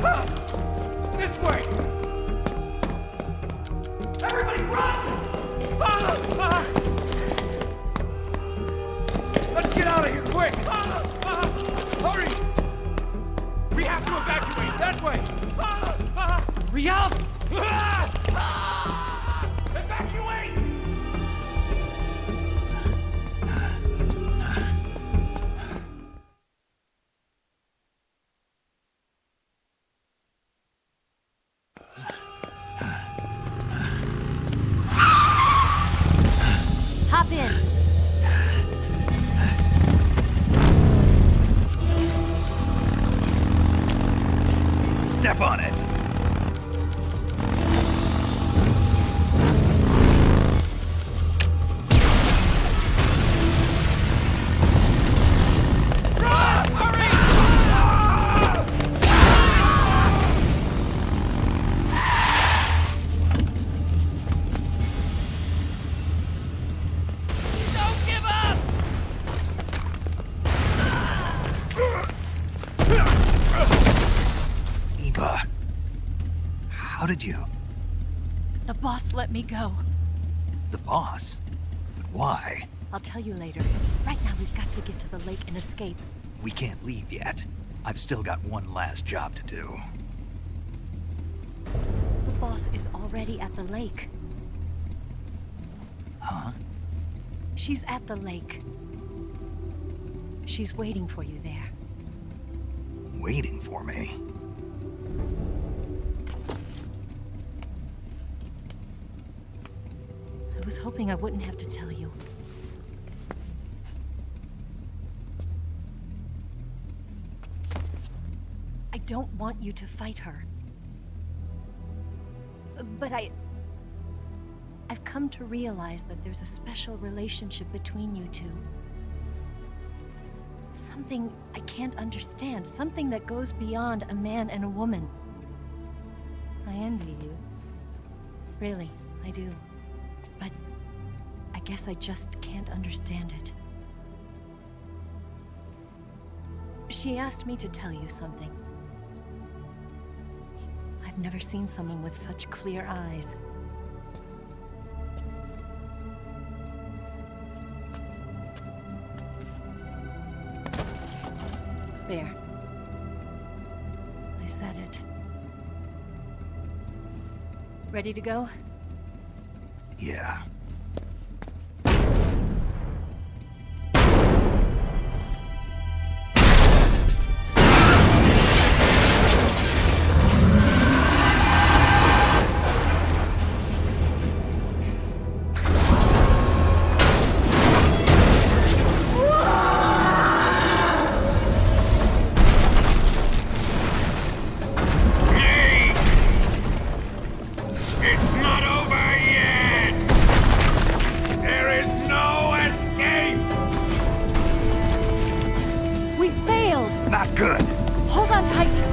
Ah! This way! Everybody run! Ah! Ah! Let's get out of here, quick! Ah! Ah! Hurry! We have to evacuate that way! Ah! Ah! Hurry up! Evacuate! Hop in. Step on it. Don't give up! Eva, how did you? The boss let me go. The boss? But why? I'll tell you later. Right now, we've got to get to the lake and escape. We can't leave yet. I've still got one last job to do. The boss is already at the lake. Huh? She's at the lake. She's waiting for you there. Waiting for me? I was hoping I wouldn't have to tell you. I don't want you to fight her. But I've come to realize that there's a special relationship between you two. Something I can't understand. Something that goes beyond a man and a woman. I envy you. Really, I do. But I guess I just can't understand it. She asked me to tell you something. I've never seen someone with such clear eyes. There. I said it. Ready to go? Yeah. It's not over yet! There is no escape! We failed! Not good! Hold on tight!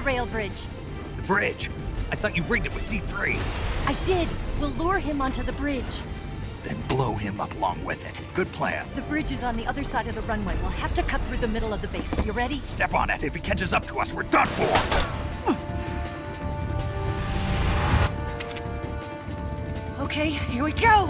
rail bridge. The bridge? I thought you rigged it with C3. I did. We'll lure him onto the bridge. Then blow him up along with it. Good plan. The bridge is on the other side of the runway. We'll have to cut through the middle of the base. You ready? Step on it. If he catches up to us, we're done for. Okay, here we go!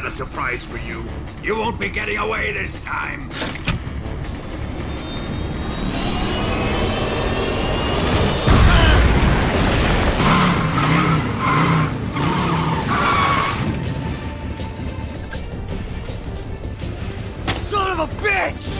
a surprise for you. You won't be getting away this time. Son of a bitch!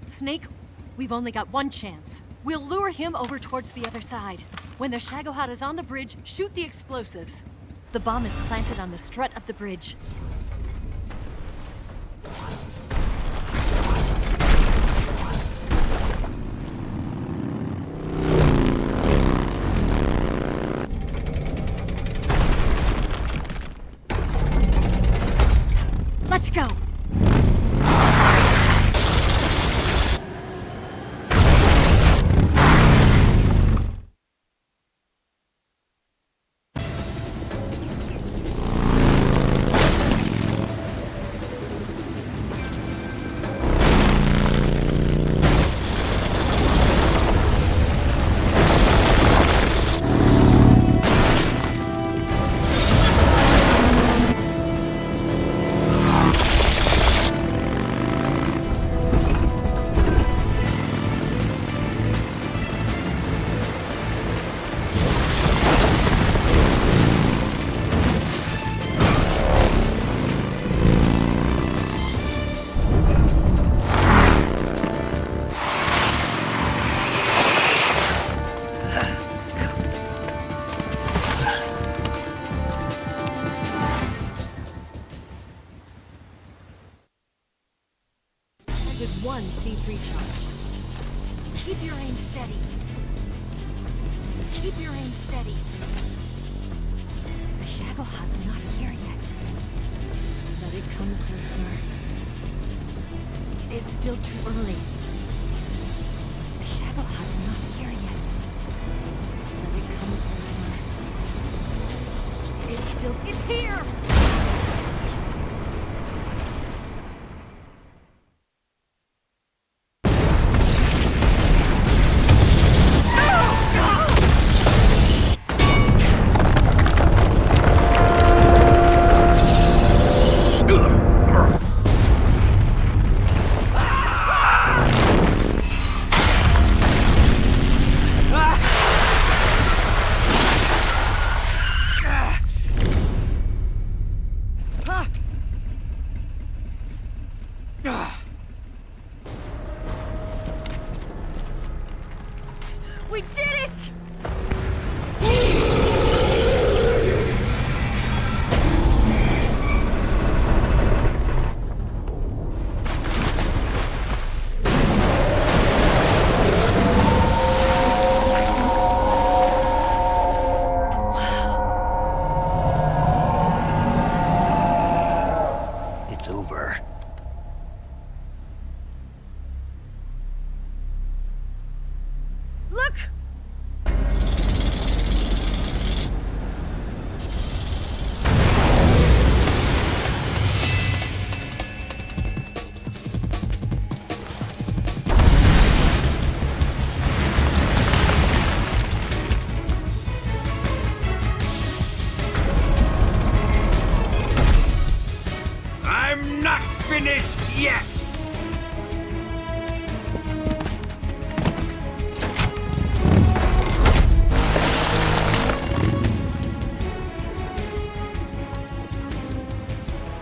Snake, we've only got one chance. We'll lure him over towards the other side. When the Shagohod is on the bridge, shoot the explosives. The bomb is planted on the strut of the bridge. Let's go! One C3 charge. Keep your aim steady. Keep your aim steady. The Shagohod's not here yet. Let it come closer. It's still too early. The Shagohod's not here yet. Let it come closer. It's here! it's over. Look! I'm not finished yet!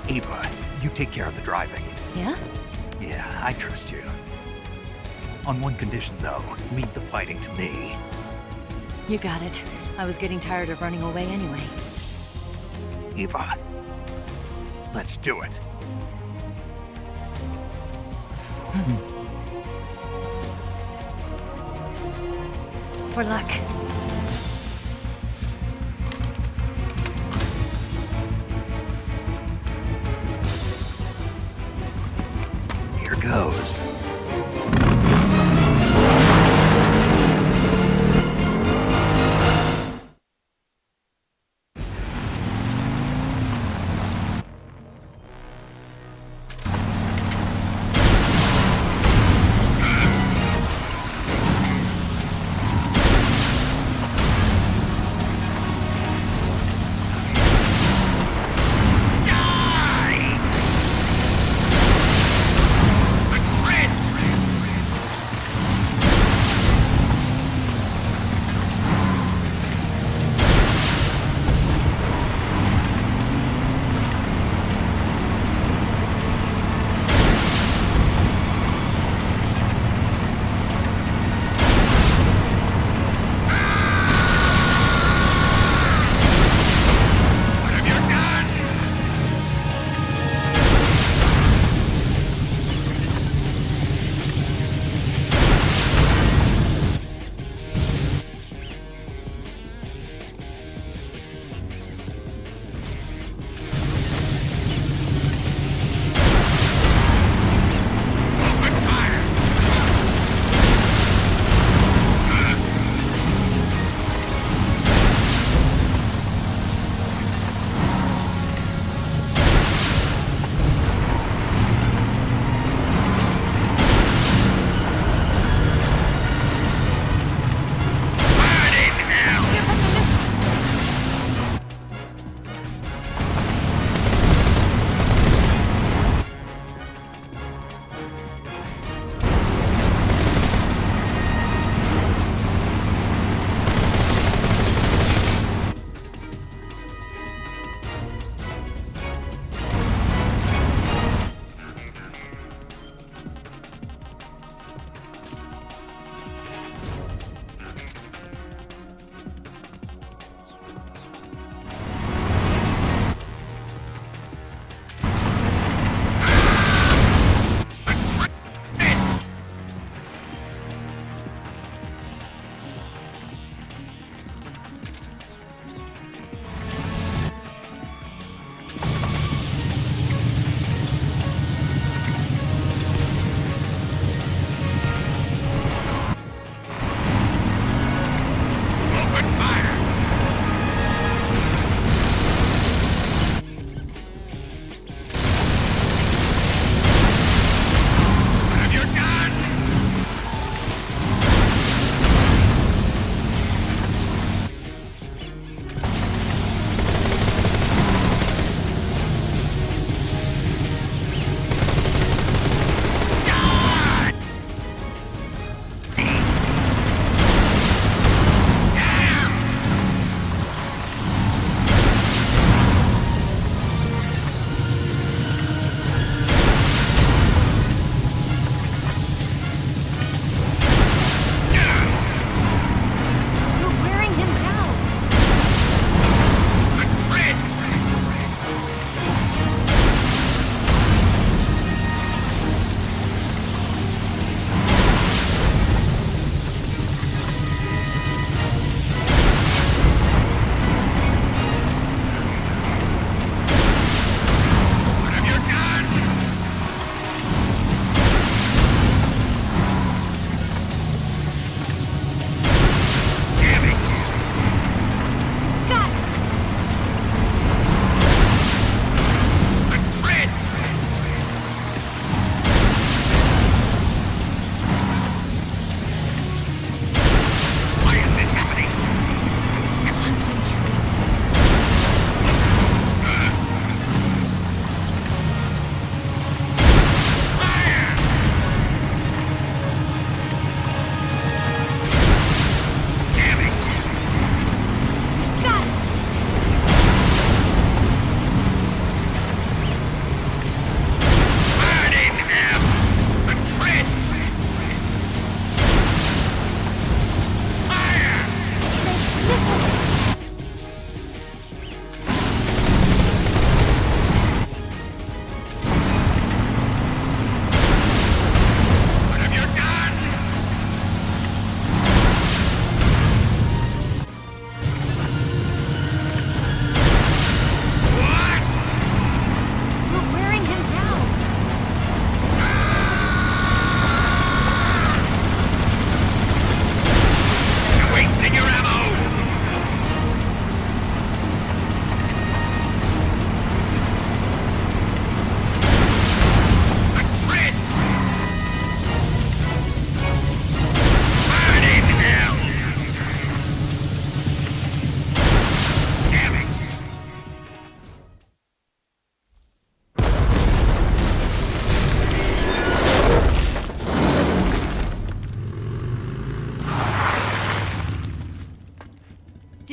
Ava, you take care of the driving. Yeah? Yeah, I trust you. On one condition, though, leave the fighting to me. You got it. I was getting tired of running away anyway. Ava, let's do it. For luck. Here goes. Red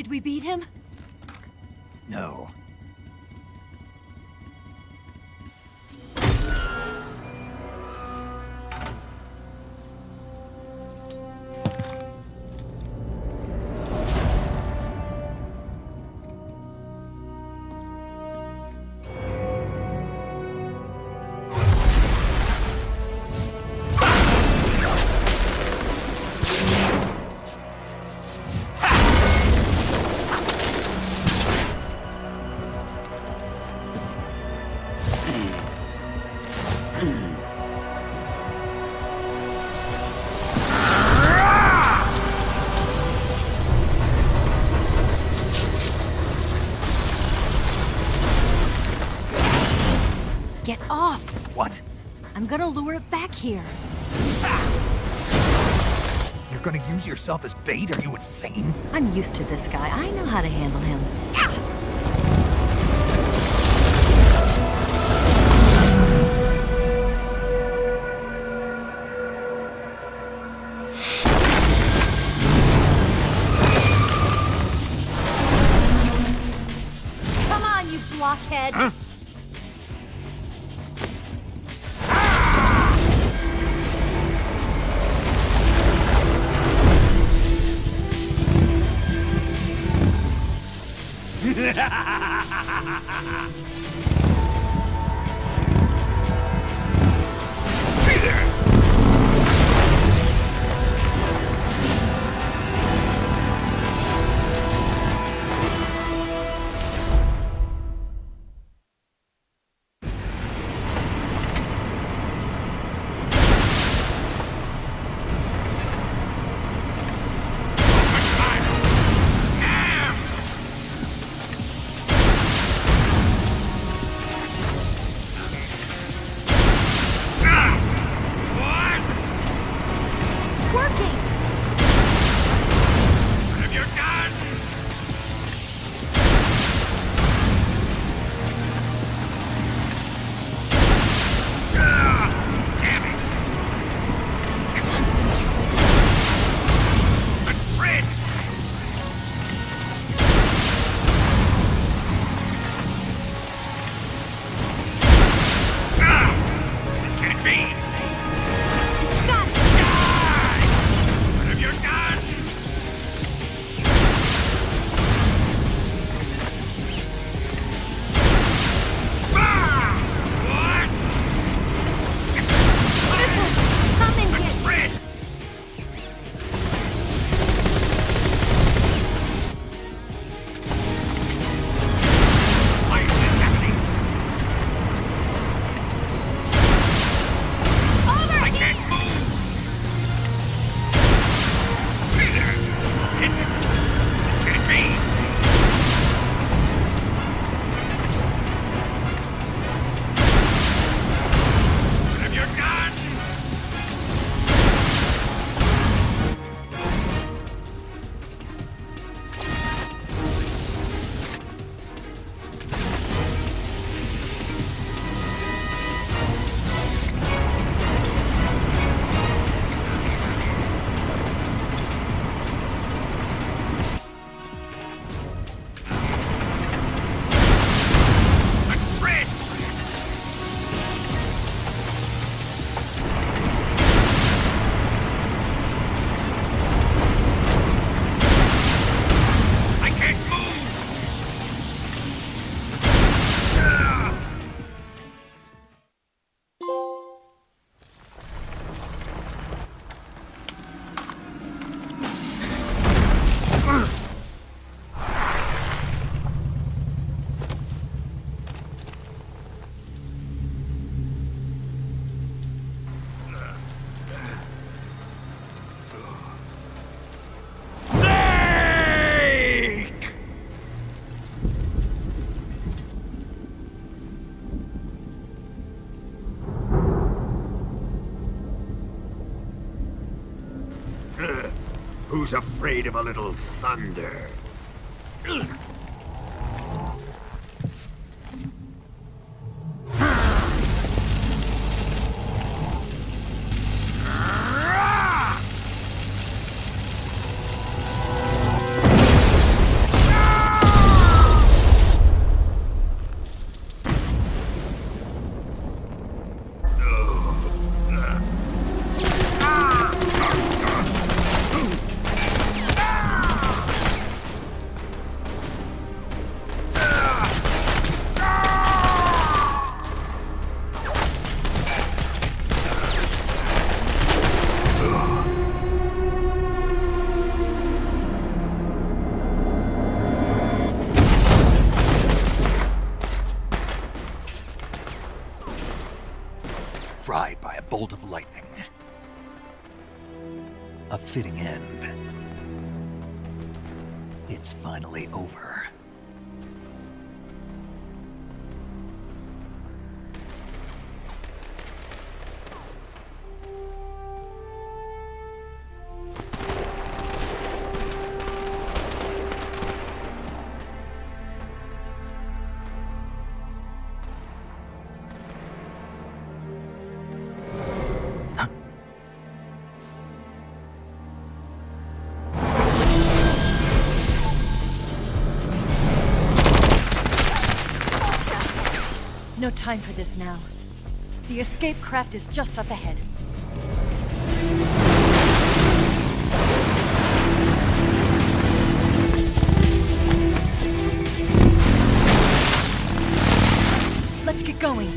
Did we beat him? No. Get off! What? I'm gonna lure it back here. You're gonna use yourself as bait? Are you insane? I'm used to this guy. I know how to handle him. Come on, you blockhead! Huh? Who's afraid of a little thunder? fried by a bolt of lightning. A fitting end. It's finally over. No time for this now. The escape craft is just up ahead. Let's get going.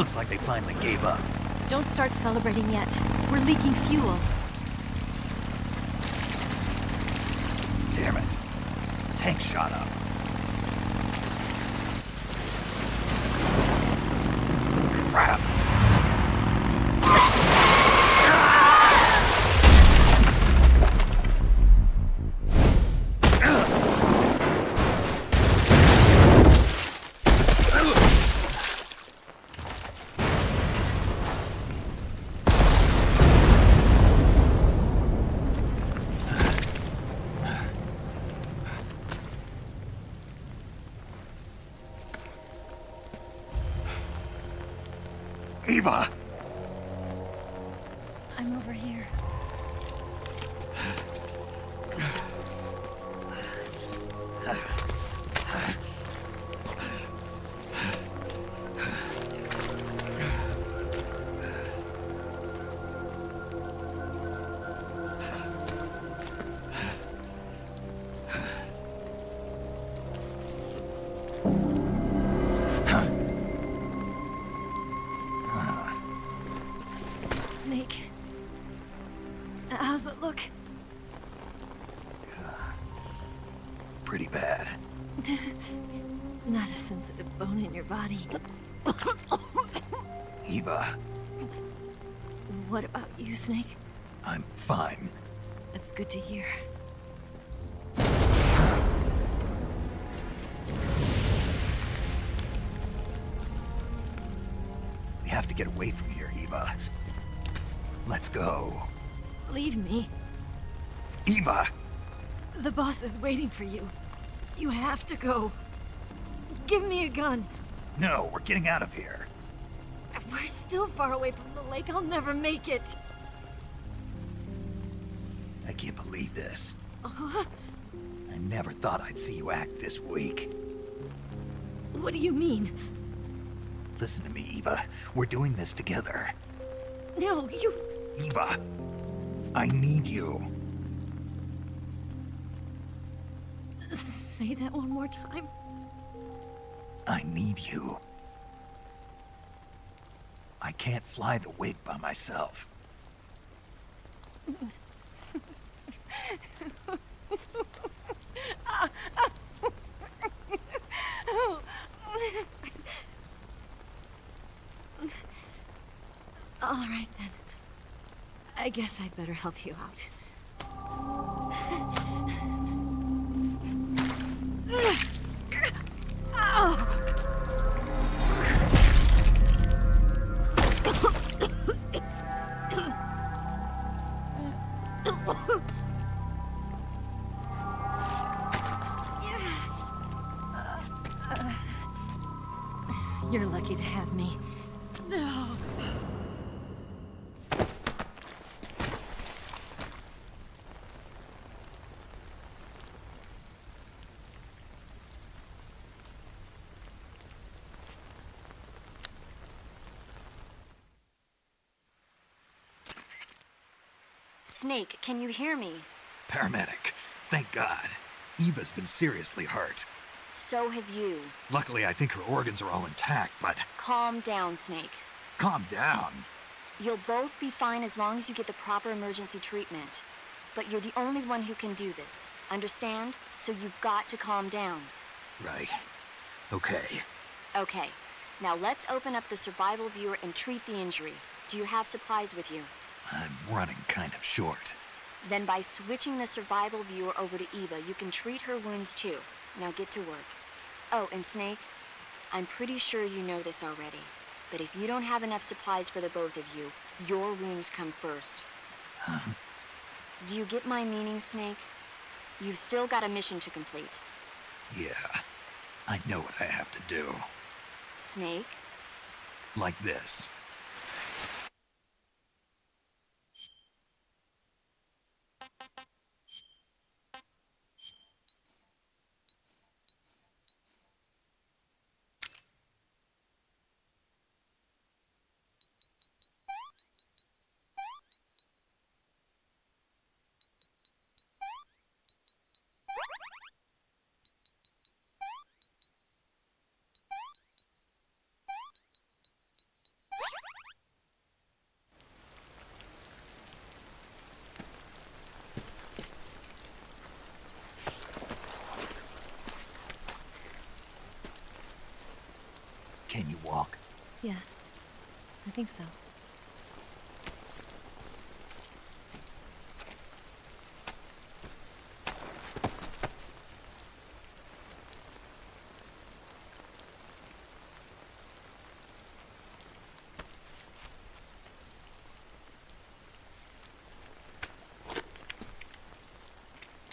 Looks like they finally gave up. Don't start celebrating yet. We're leaking fuel. Damn it. Tank shot up. Crap. Eva! I'm over here. Snake. How's it look? Pretty bad. Not a sensitive bone in your body. Eva, What about you, Snake? I'm fine. That's good to hear. We have to get away from here, Eva. Let's go. Leave me. Eva! The boss is waiting for you. You have to go. Give me a gun. No, we're getting out of here. We're still far away from the lake. I'll never make it. I can't believe this. Uh-huh. I never thought I'd see you act this weak. What do you mean? Listen to me, Eva. We're doing this together. No, you... Eva, I need you. Say that one more time. I need you. I can't fly the wig by myself. All right, then. I guess I'd better help you out. You're lucky to have me. Snake, can you hear me? Paramedic, thank God. Eva's been seriously hurt. So have you. Luckily, I think her organs are all intact, but... Calm down, Snake. Calm down. You'll both be fine as long as you get the proper emergency treatment. But you're the only one who can do this. Understand? So you've got to calm down. Right. Okay. Okay. Now let's open up the survival viewer and treat the injury. Do you have supplies with you? I'm running kind of short. Then by switching the survival viewer over to Eva, you can treat her wounds too. Now get to work. Oh, and Snake, I'm pretty sure you know this already, but if you don't have enough supplies for the both of you, your wounds come first. Huh? Do you get my meaning, Snake? You've still got a mission to complete. Yeah. I know what I have to do. Snake? Like this. Yeah, I think so.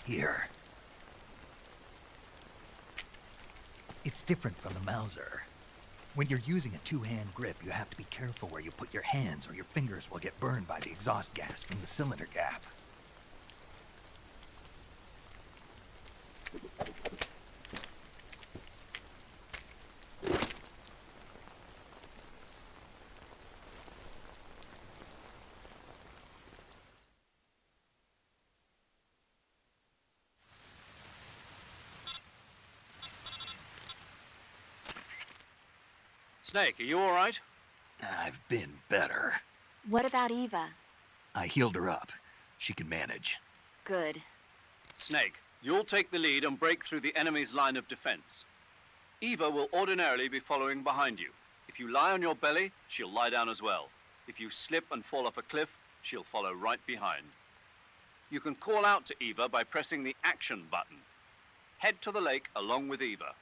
Here. It's different from the Mauser. When you're using a two-hand grip, you have to be careful where you put your hands or your fingers will get burned by the exhaust gas from the cylinder gap. Snake, are you all right? I've been better. What about Eva? I healed her up. She can manage. Good. Snake, you'll take the lead and break through the enemy's line of defense. Eva will ordinarily be following behind you. If you lie on your belly, she'll lie down as well. If you slip and fall off a cliff, she'll follow right behind. You can call out to Eva by pressing the action button. Head to the lake along with Eva.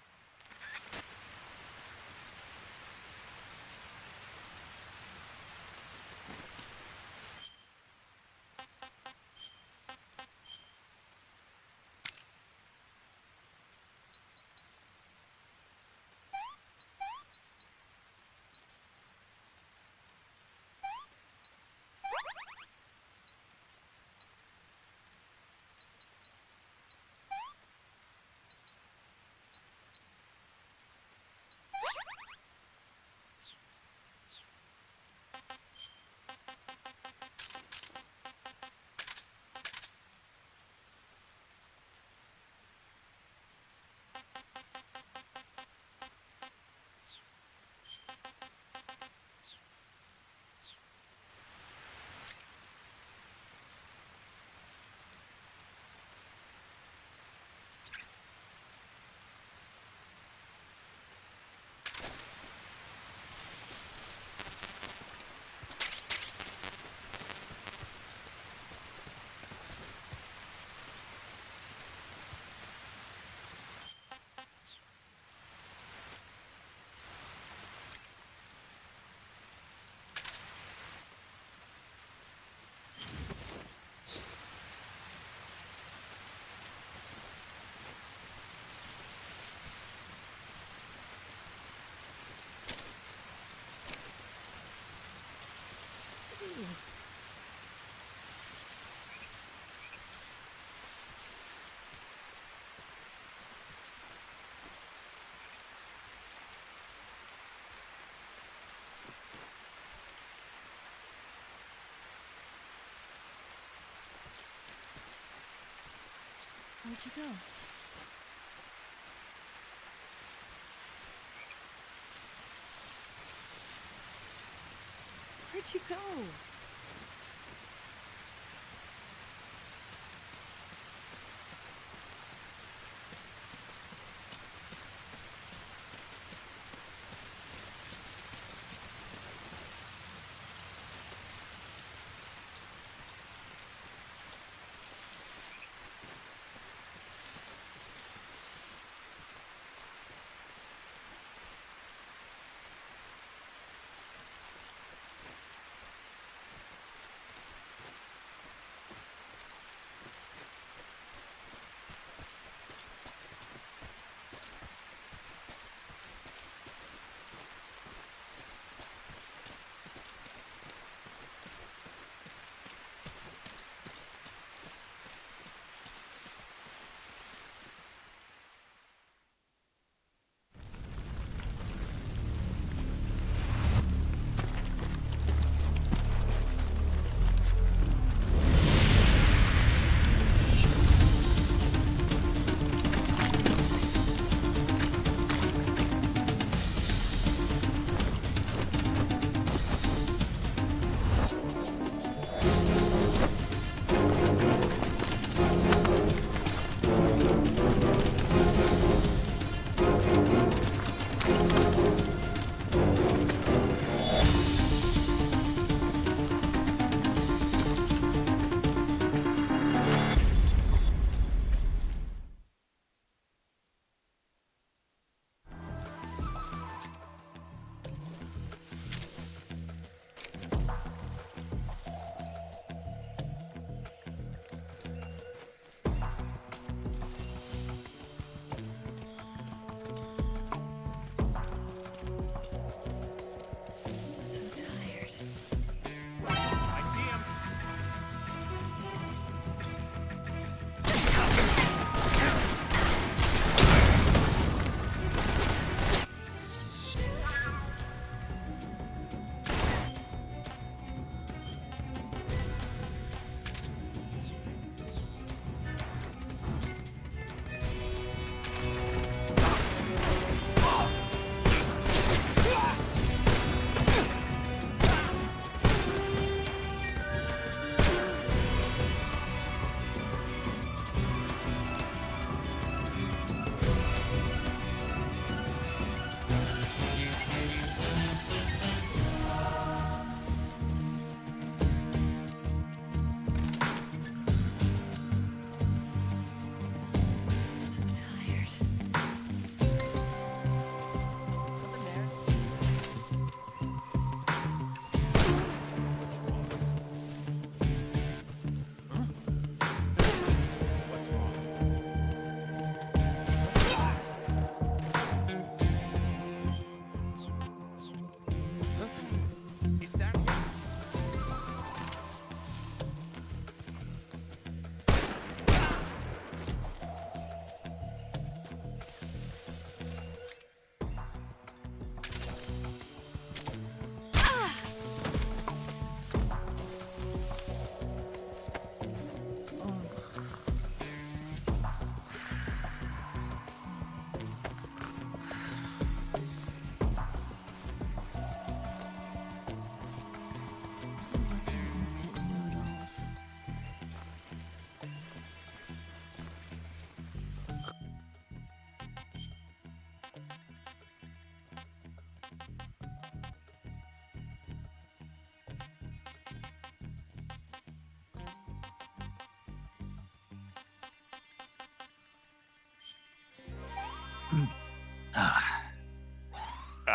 Where'd you go? Where'd you go?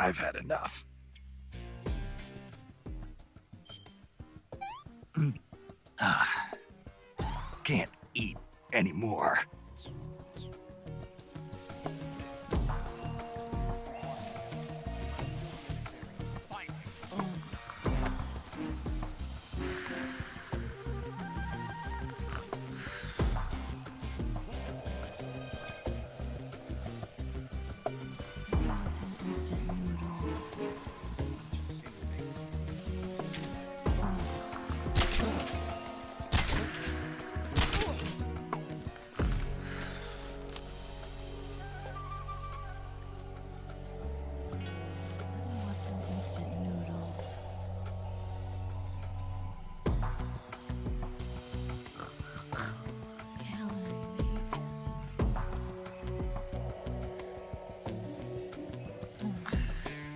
I've had enough. Can't eat anymore.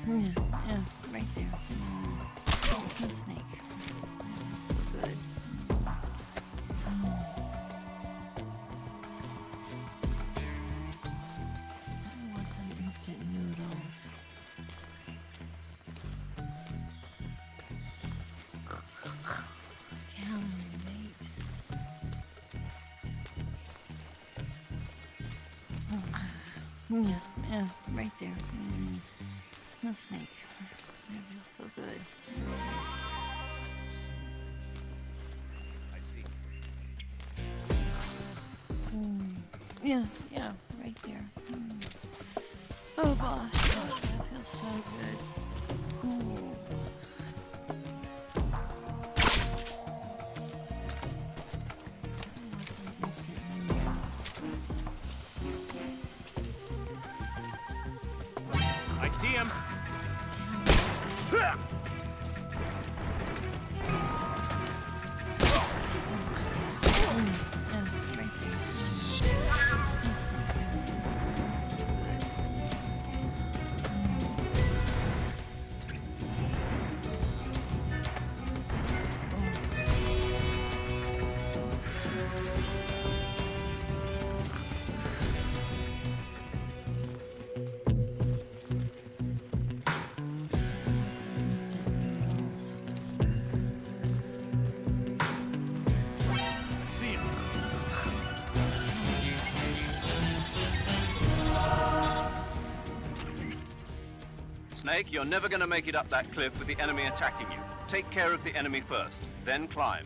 Yeah, right there. The snake. That's so good. I want some instant noodles. Calorie mate. Yeah, right there. The snake. That feels so good. I see. Yeah, right there. Oh gosh, that feels so good. I want some instant noodles. I see him. Snake, you're never going to make it up that cliff with the enemy attacking you. Take care of the enemy first, then climb.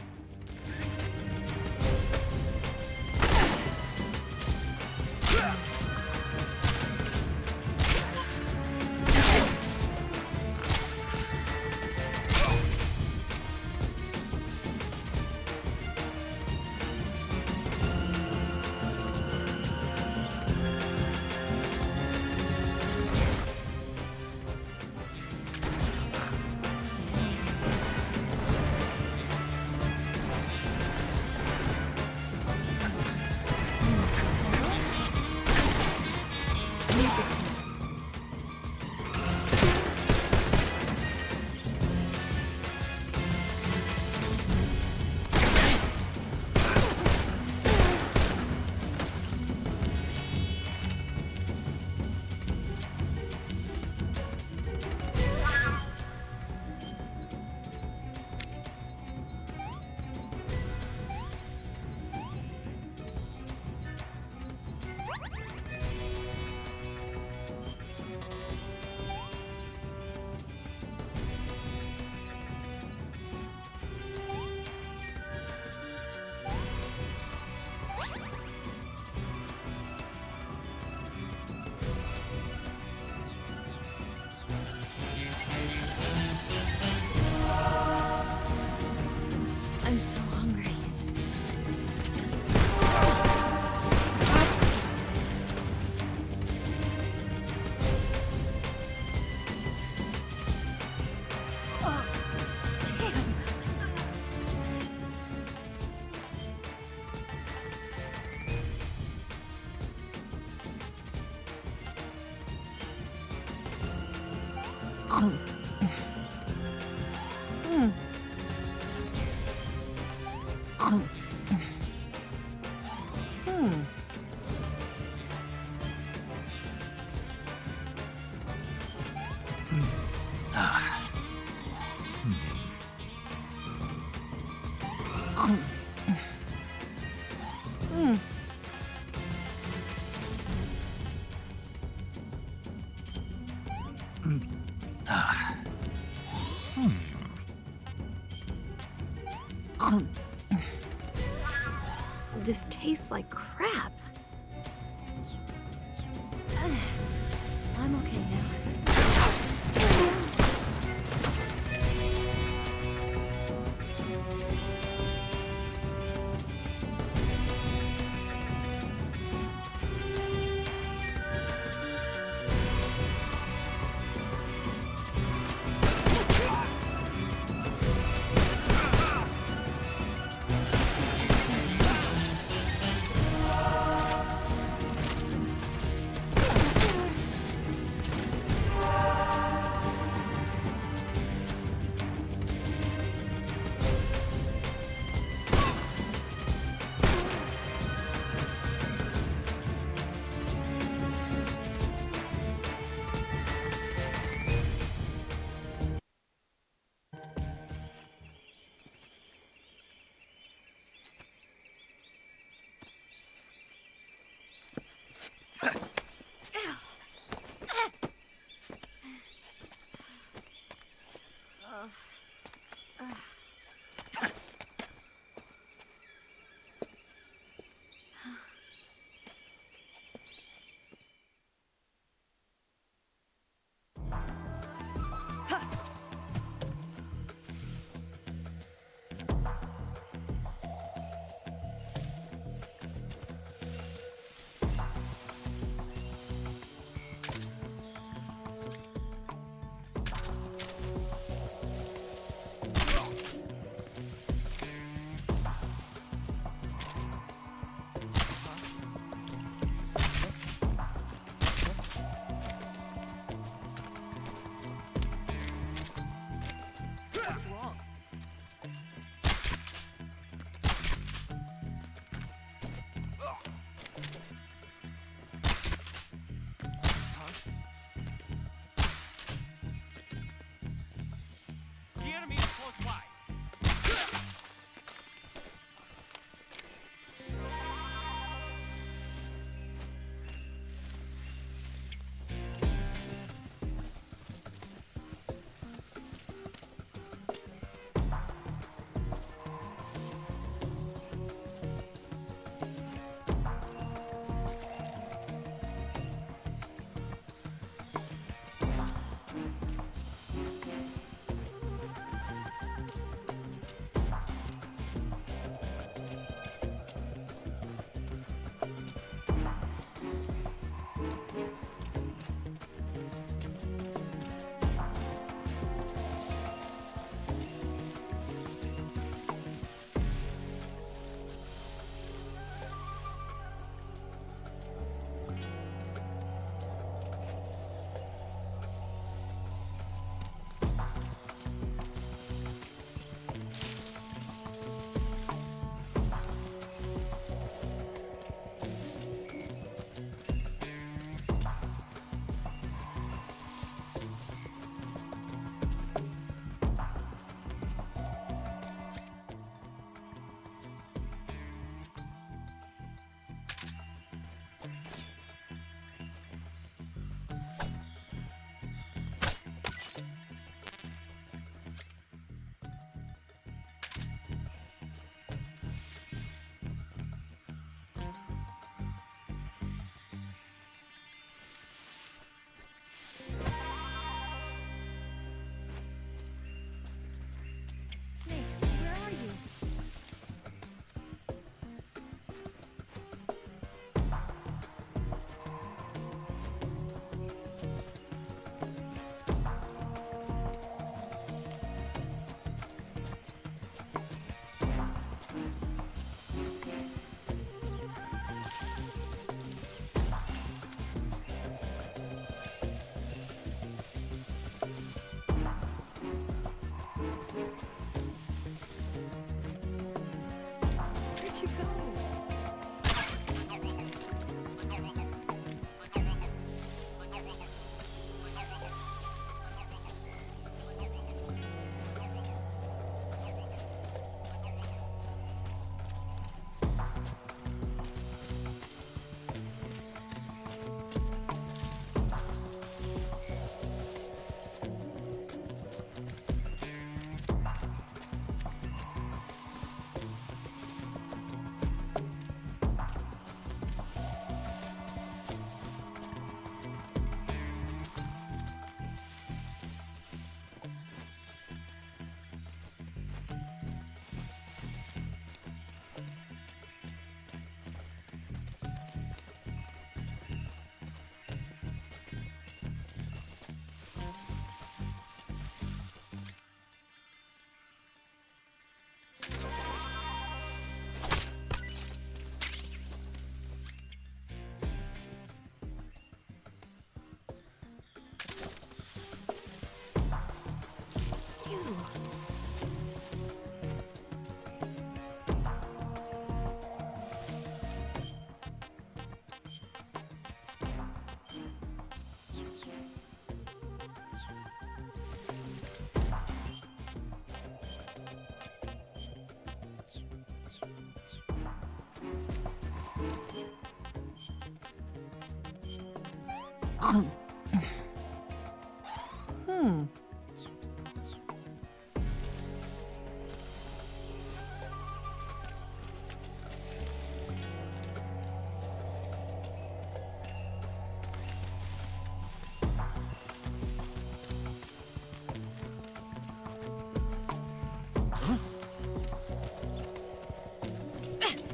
This tastes like crap. I'm okay now.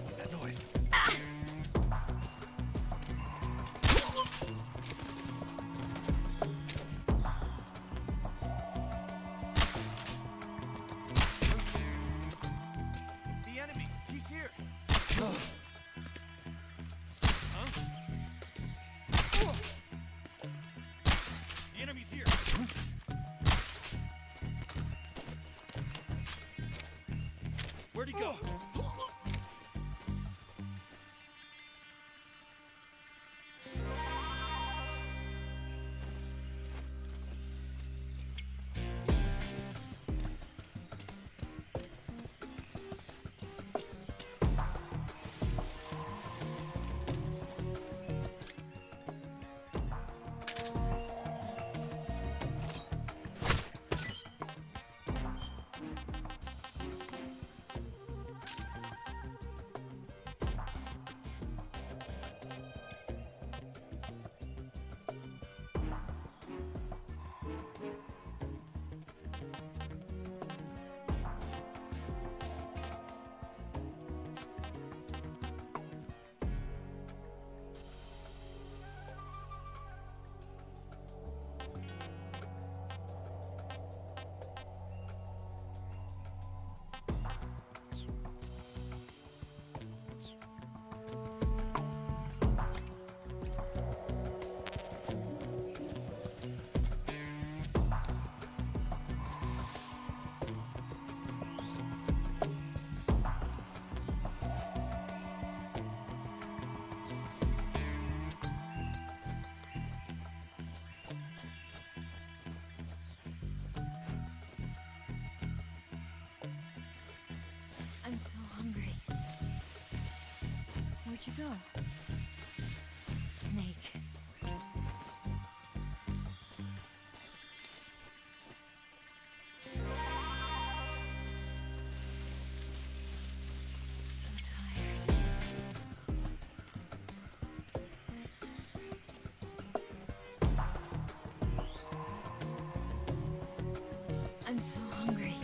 What's that noise? The enemy, he's here. The enemy's here. Where'd he go? I'm so hungry. Where'd you go? Snake. So tired. I'm so hungry.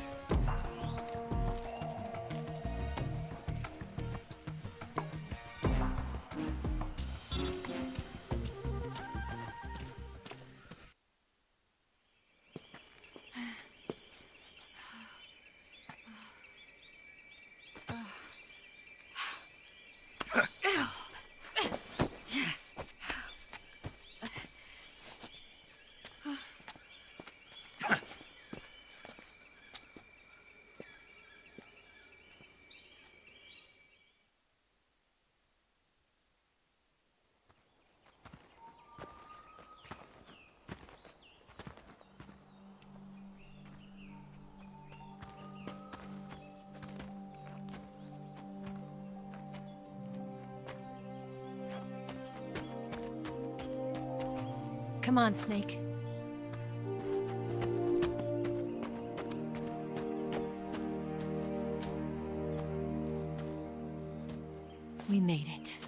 Come on, Snake. We made it.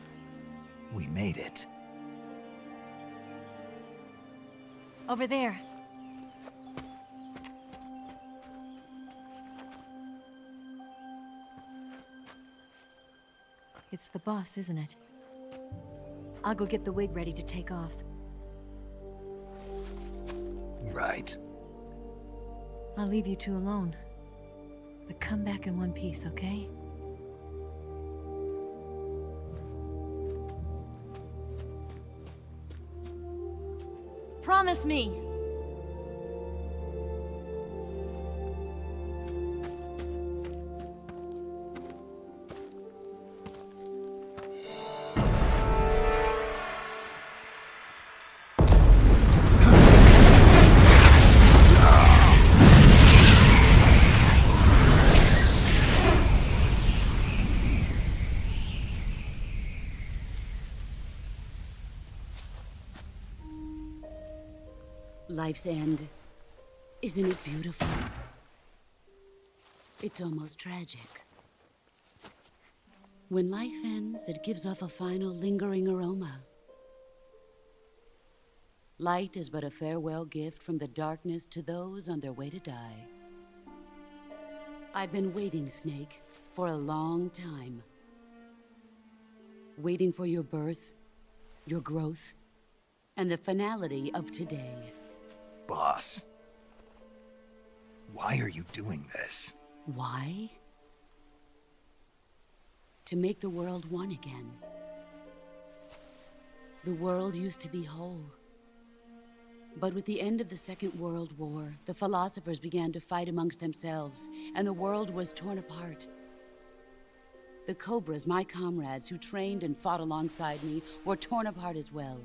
We made it. Over there. It's the boss, isn't it? I'll go get the wig ready to take off. Right. I'll leave you two alone. But come back in one piece, okay? Promise me! Life's end. Isn't it beautiful? It's almost tragic. When life ends, it gives off a final lingering aroma. Light is but a farewell gift from the darkness to those on their way to die. I've been waiting, Snake, for a long time. Waiting for your birth, your growth, and the finality of today. Boss, why are you doing this? Why? To make the world one again. The world used to be whole. But with the end of the Second World War, the philosophers began to fight amongst themselves, and the world was torn apart. The Cobras, my comrades who trained and fought alongside me, were torn apart as well.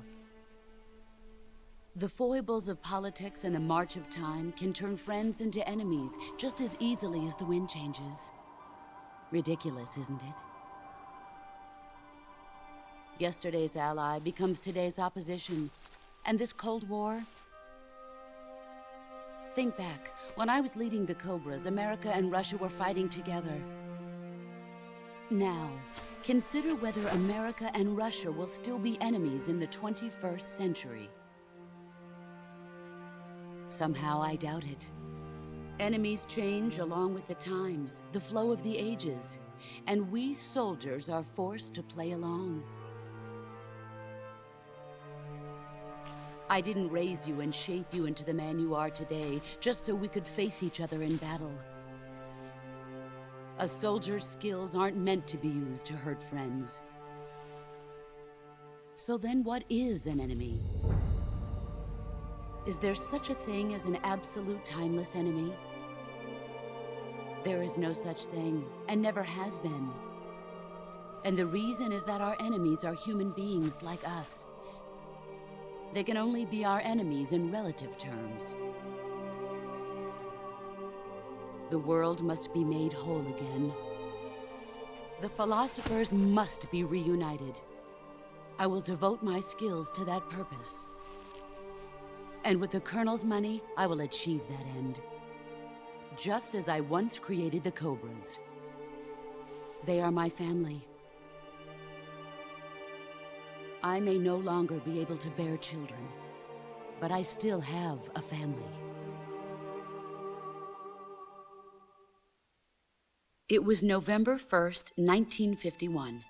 The foibles of politics and the march of time can turn friends into enemies just as easily as the wind changes. Ridiculous, isn't it? Yesterday's ally becomes today's opposition, and this Cold War... Think back. When I was leading the Cobras, America and Russia were fighting together. Now, consider whether America and Russia will still be enemies in the 21st century. Somehow I doubt it. Enemies change along with the times, the flow of the ages, and we soldiers are forced to play along. I didn't raise you and shape you into the man you are today, just so we could face each other in battle. A soldier's skills aren't meant to be used to hurt friends. So then what is an enemy? Is there such a thing as an absolute timeless enemy? There is no such thing, and never has been. And the reason is that our enemies are human beings like us. They can only be our enemies in relative terms. The world must be made whole again. The philosophers must be reunited. I will devote my skills to that purpose. And with the Colonel's money, I will achieve that end. Just as I once created the Cobras. They are my family. I may no longer be able to bear children, but I still have a family. It was November 1st, 1951.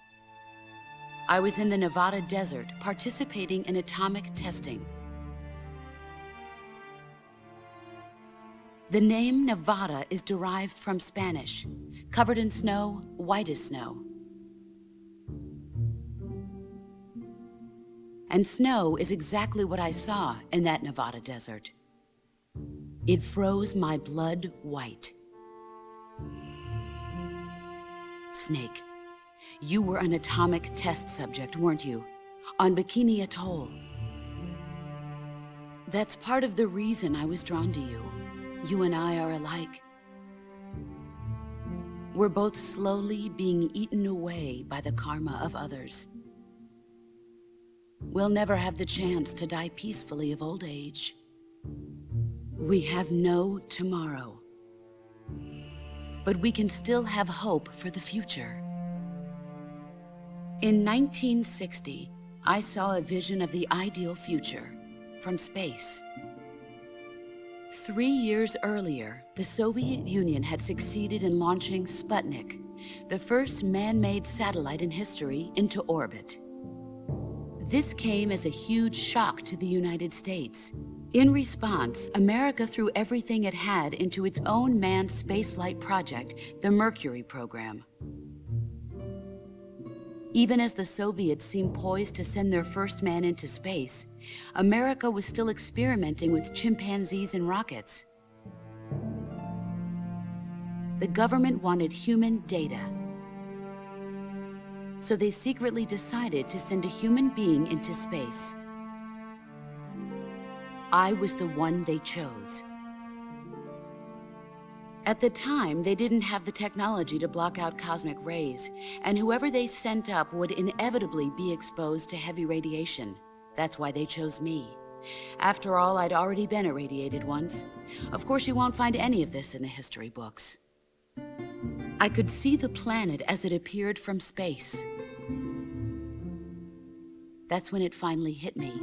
I was in the Nevada desert participating in atomic testing. The name Nevada is derived from Spanish, covered in snow, white as snow. And snow is exactly what I saw in that Nevada desert. It froze my blood white. Snake, you were an atomic test subject, weren't you? On Bikini Atoll. That's part of the reason I was drawn to you. You and I are alike. We're both slowly being eaten away by the karma of others. We'll never have the chance to die peacefully of old age. We have no tomorrow. But we can still have hope for the future. In 1960, I saw a vision of the ideal future from space. 3 years earlier, the Soviet Union had succeeded in launching Sputnik, the first man-made satellite in history, into orbit. This came as a huge shock to the United States. In response, America threw everything it had into its own manned spaceflight project, the Mercury program. Even as the Soviets seemed poised to send their first man into space, America was still experimenting with chimpanzees and rockets. The government wanted human data. So they secretly decided to send a human being into space. I was the one they chose. At the time, they didn't have the technology to block out cosmic rays, and whoever they sent up would inevitably be exposed to heavy radiation. That's why they chose me. After all, I'd already been irradiated once. Of course, you won't find any of this in the history books. I could see the planet as it appeared from space. That's when it finally hit me.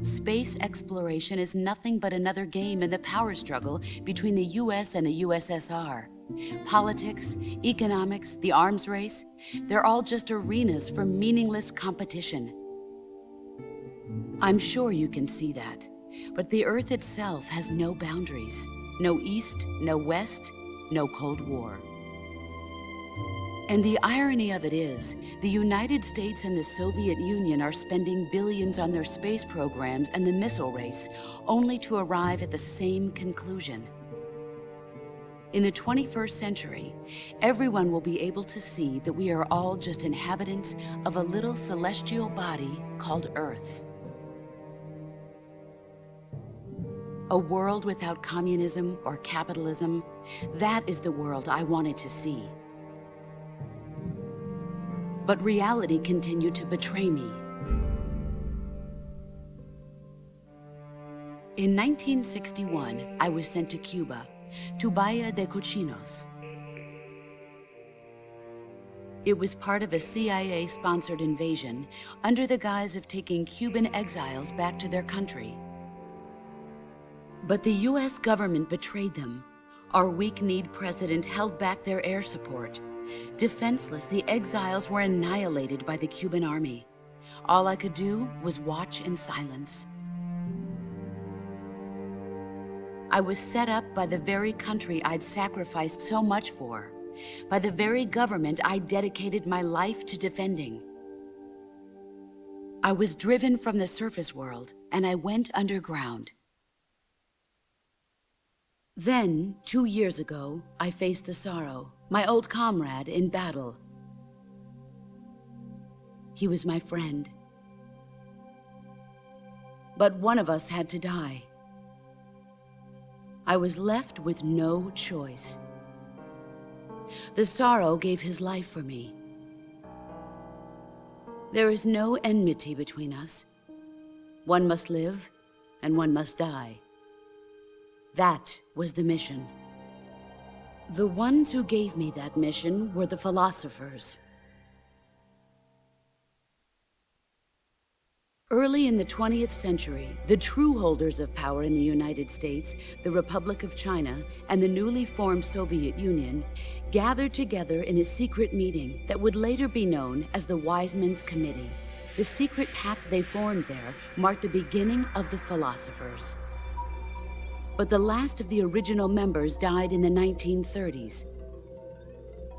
Space exploration is nothing but another game in the power struggle between the US and the USSR. Politics, economics, the arms race, they're all just arenas for meaningless competition. I'm sure you can see that, but the Earth itself has no boundaries. No East, no West, no Cold War. And the irony of it is, the United States and the Soviet Union are spending billions on their space programs and the missile race, only to arrive at the same conclusion. In the 21st century, everyone will be able to see that we are all just inhabitants of a little celestial body called Earth. A world without communism or capitalism, that is the world I wanted to see. But reality continued to betray me. In 1961, I was sent to Cuba, to Bahia de Cochinos. It was part of a CIA-sponsored invasion under the guise of taking Cuban exiles back to their country. But the US government betrayed them. Our weak-kneed president held back their air support. Defenseless, the exiles were annihilated by the Cuban army. All I could do was watch in silence. I was set up by the very country I'd sacrificed so much for, by the very government I dedicated my life to defending. I was driven from the surface world, and I went underground. Then, 2 years ago, I faced the Sorrow, my old comrade in battle. He was my friend. But one of us had to die. I was left with no choice. The Sorrow gave his life for me. There is no enmity between us. One must live, and one must die. That was the mission. The ones who gave me that mission were the philosophers. Early in the 20th century, the true holders of power in the United States, the Republic of China, and the newly formed Soviet Union gathered together in a secret meeting that would later be known as the Wise Men's Committee. The secret pact they formed there marked the beginning of the philosophers. But the last of the original members died in the 1930s.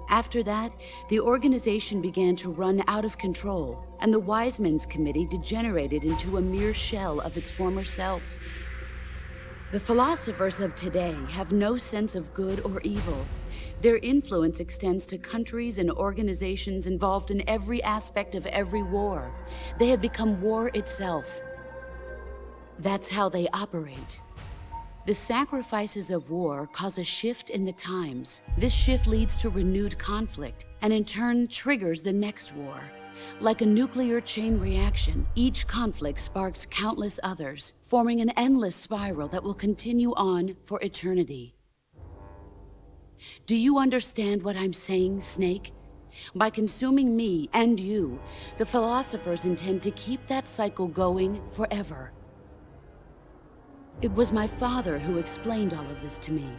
After that, the organization began to run out of control, and the Wise Men's Committee degenerated into a mere shell of its former self. The philosophers of today have no sense of good or evil. Their influence extends to countries and organizations involved in every aspect of every war. They have become war itself. That's how they operate. The sacrifices of war cause a shift in the times. This shift leads to renewed conflict, and in turn triggers the next war. Like a nuclear chain reaction, each conflict sparks countless others, forming an endless spiral that will continue on for eternity. Do you understand what I'm saying, Snake? By consuming me and you, the philosophers intend to keep that cycle going forever. It was my father who explained all of this to me.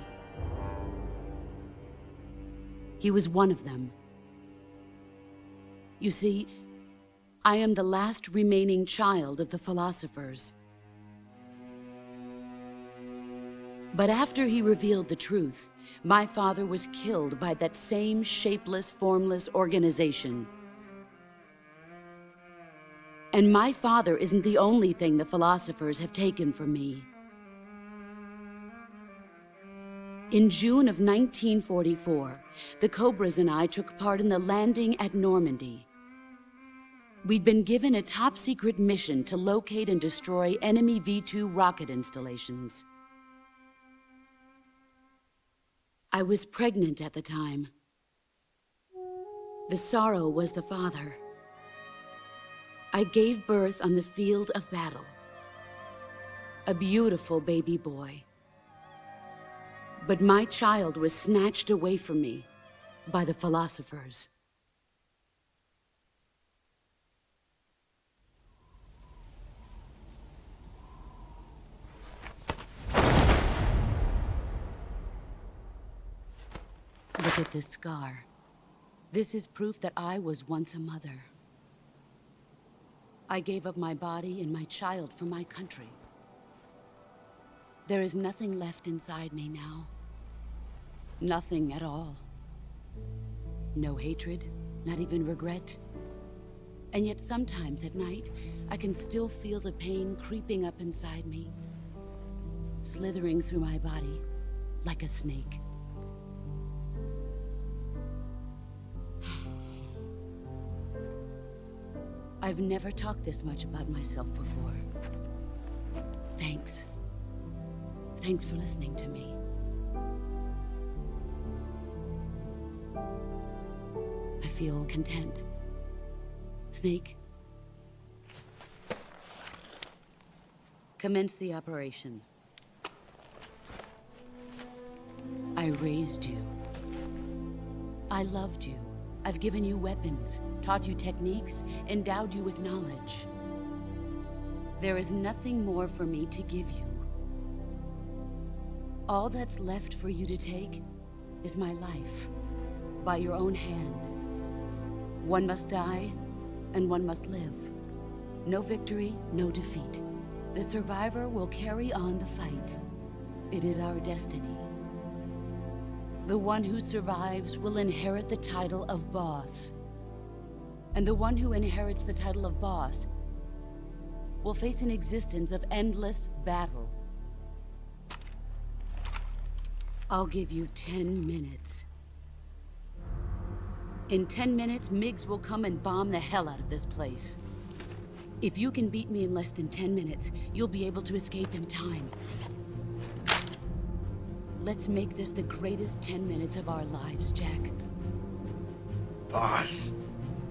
He was one of them. You see, I am the last remaining child of the philosophers. But after he revealed the truth, my father was killed by that same shapeless, formless organization. And my father isn't the only thing the philosophers have taken from me. In June of 1944, the Cobras and I took part in the landing at Normandy. We'd been given a top-secret mission to locate and destroy enemy V-2 rocket installations. I was pregnant at the time. The Sorrow was the father. I gave birth on the field of battle. A beautiful baby boy. But my child was snatched away from me by the philosophers. Look at this scar. This is proof that I was once a mother. I gave up my body and my child for my country. There is nothing left inside me now. Nothing at all. No hatred, not even regret. And yet sometimes at night, I can still feel the pain creeping up inside me, slithering through my body like a snake. I've never talked this much about myself before. Thanks. Thanks for listening to me. I feel content. Snake, commence the operation. I raised you. I loved you. I've given you weapons, taught you techniques, endowed you with knowledge. There is nothing more for me to give you. All that's left for you to take is my life, by your own hand. One must die, and one must live. No victory, no defeat. The survivor will carry on the fight. It is our destiny. The one who survives will inherit the title of boss. And the one who inherits the title of boss will face an existence of endless battle. I'll give you 10 minutes. In 10 minutes, MiGs will come and bomb the hell out of this place. If you can beat me in less than 10 minutes, you'll be able to escape in time. Let's make this the greatest 10 minutes of our lives, Jack. Boss.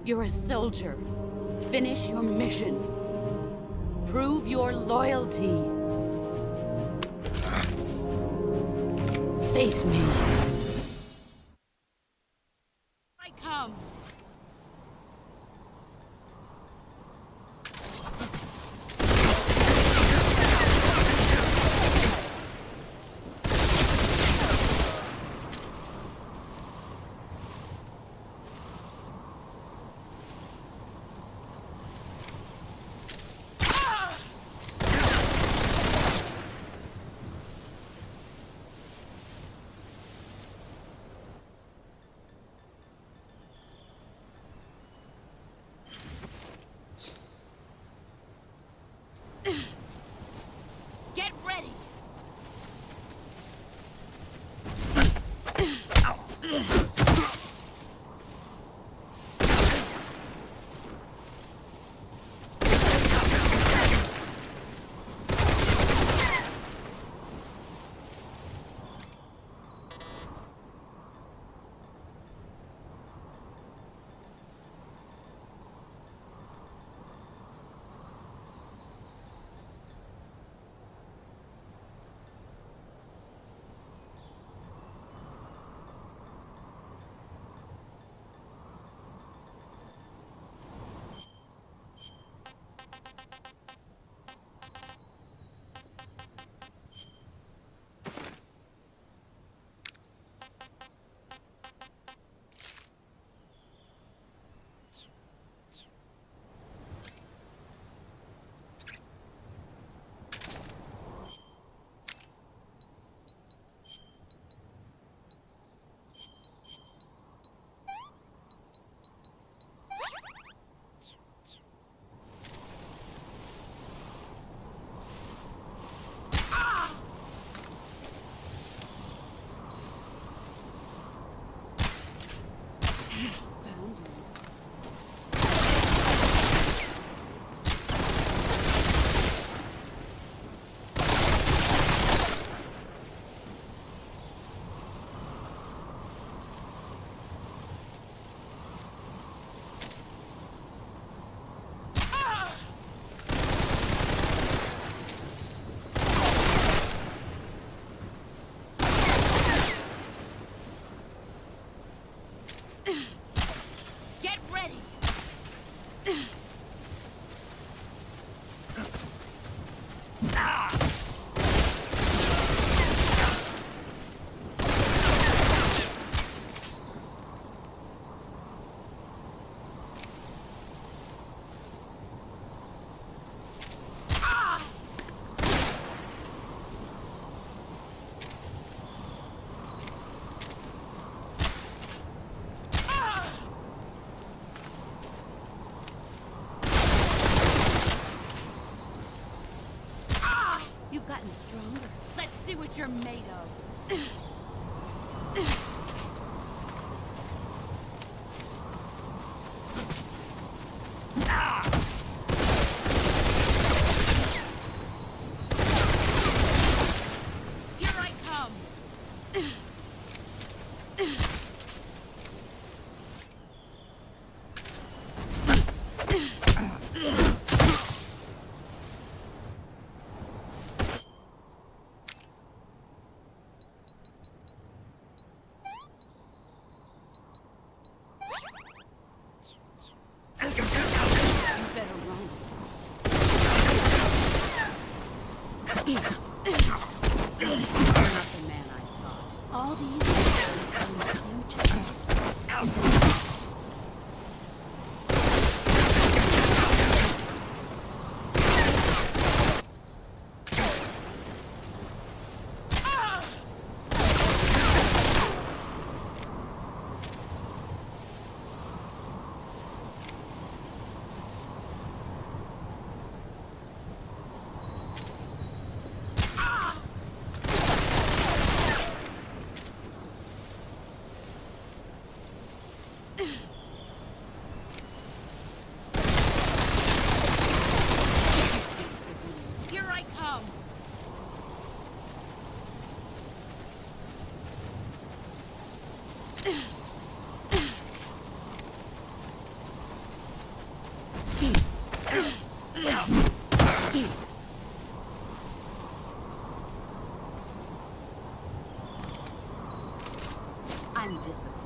You're a soldier. Finish your mission. Prove your loyalty. Face me. I come. You've gotten stronger. Let's see what you're made of. Here I come. I'm disappointed.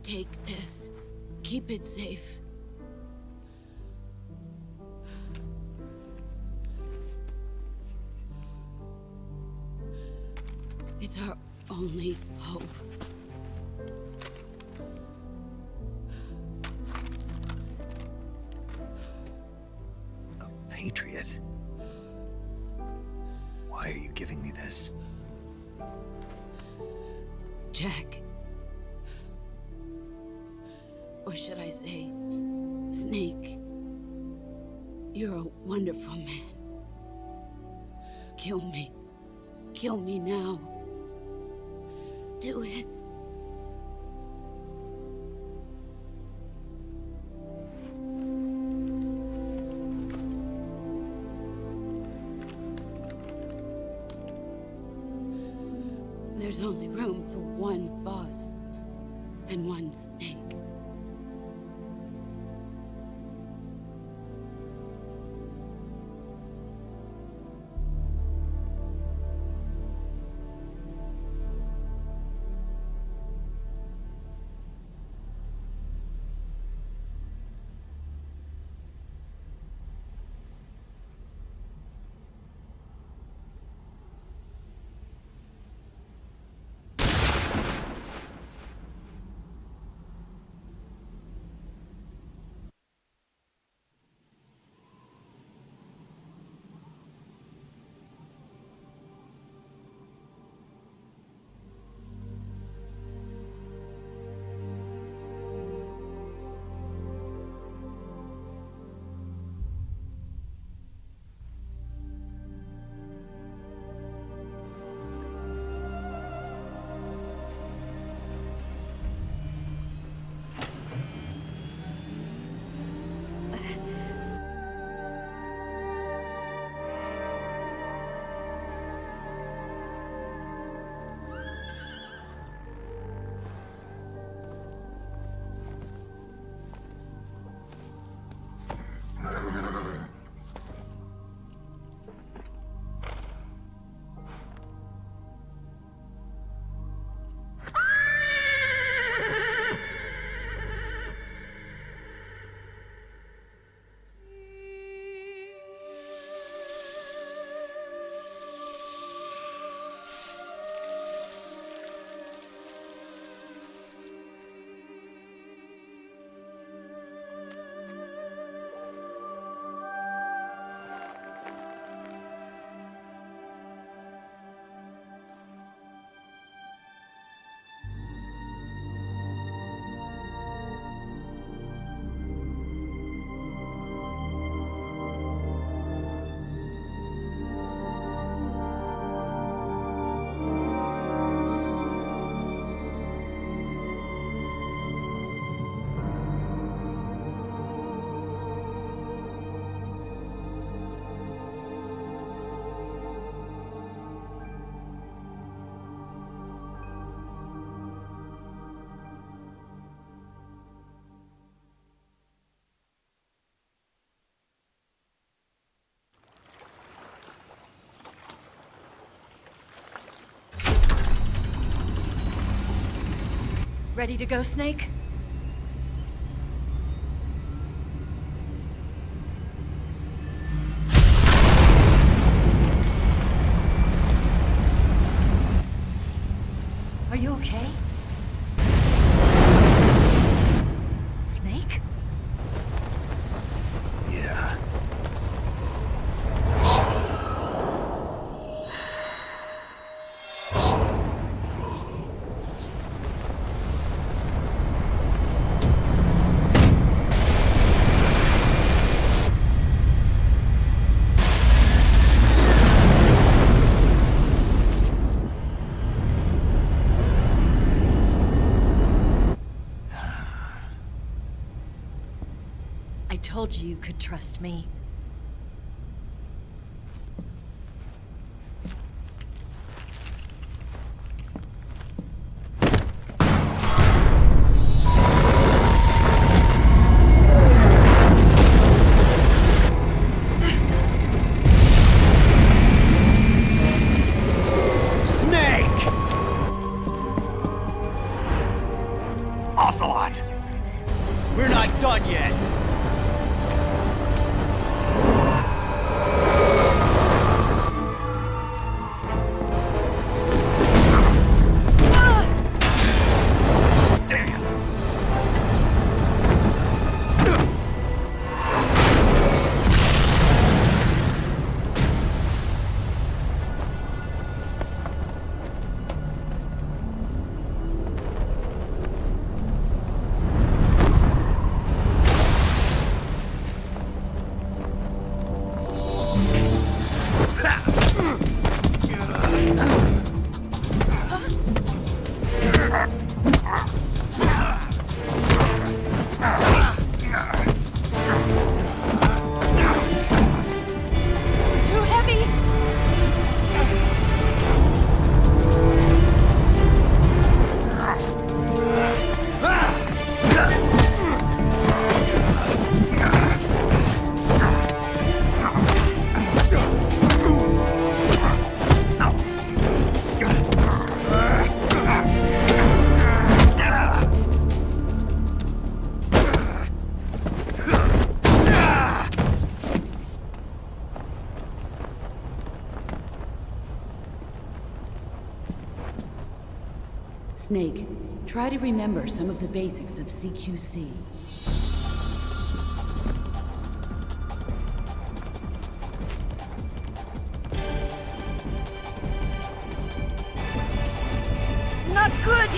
Take this. Keep it safe. It's our only hope. A patriot? Why are you giving me this? Jack. Or should I say, Snake? You're a wonderful man. Kill me. Kill me now. Do it. There's only room for one boss and one Snake. Ready to go, Snake? okay? Snake? Yeah. I told you you could trust me. Snake! Ocelot! We're not done yet. Too heavy! Snake, try to remember some of the basics of CQC. Not good!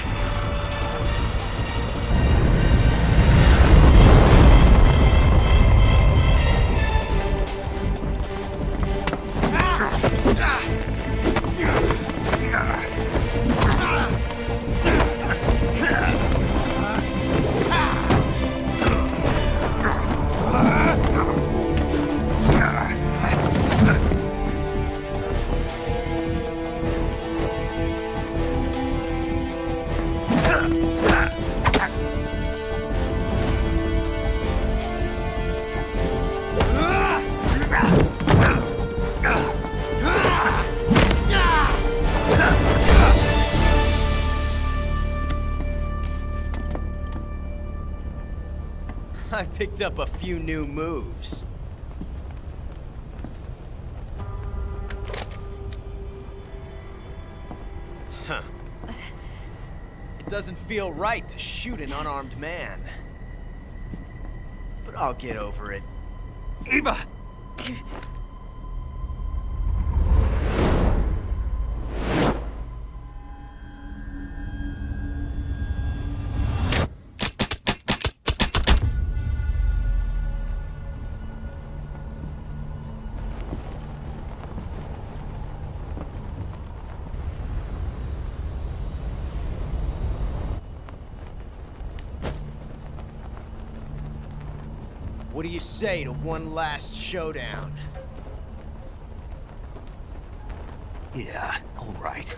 I've picked up a few new moves. Huh. It doesn't feel right to shoot an unarmed man. But I'll get over it. Eva! What do you say to one last showdown? Yeah, all right.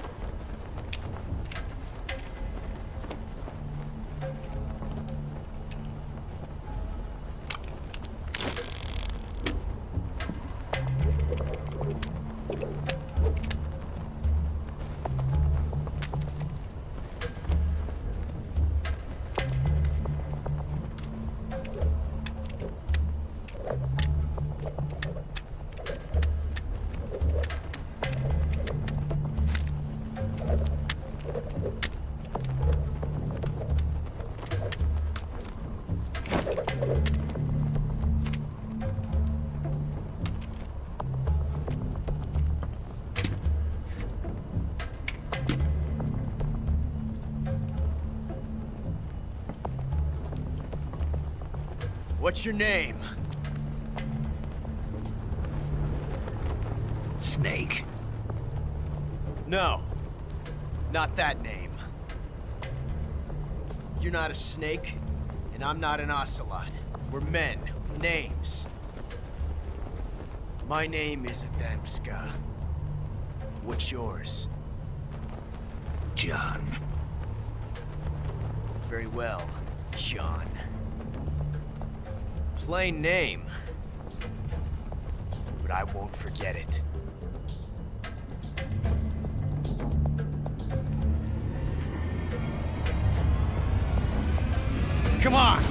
What's your name? Snake. No. Not that name. You're not a snake, and I'm not an ocelot. We're men with names. My name is Adamska. What's yours? John. Very well, John. Plain name. But I won't forget it. Come on!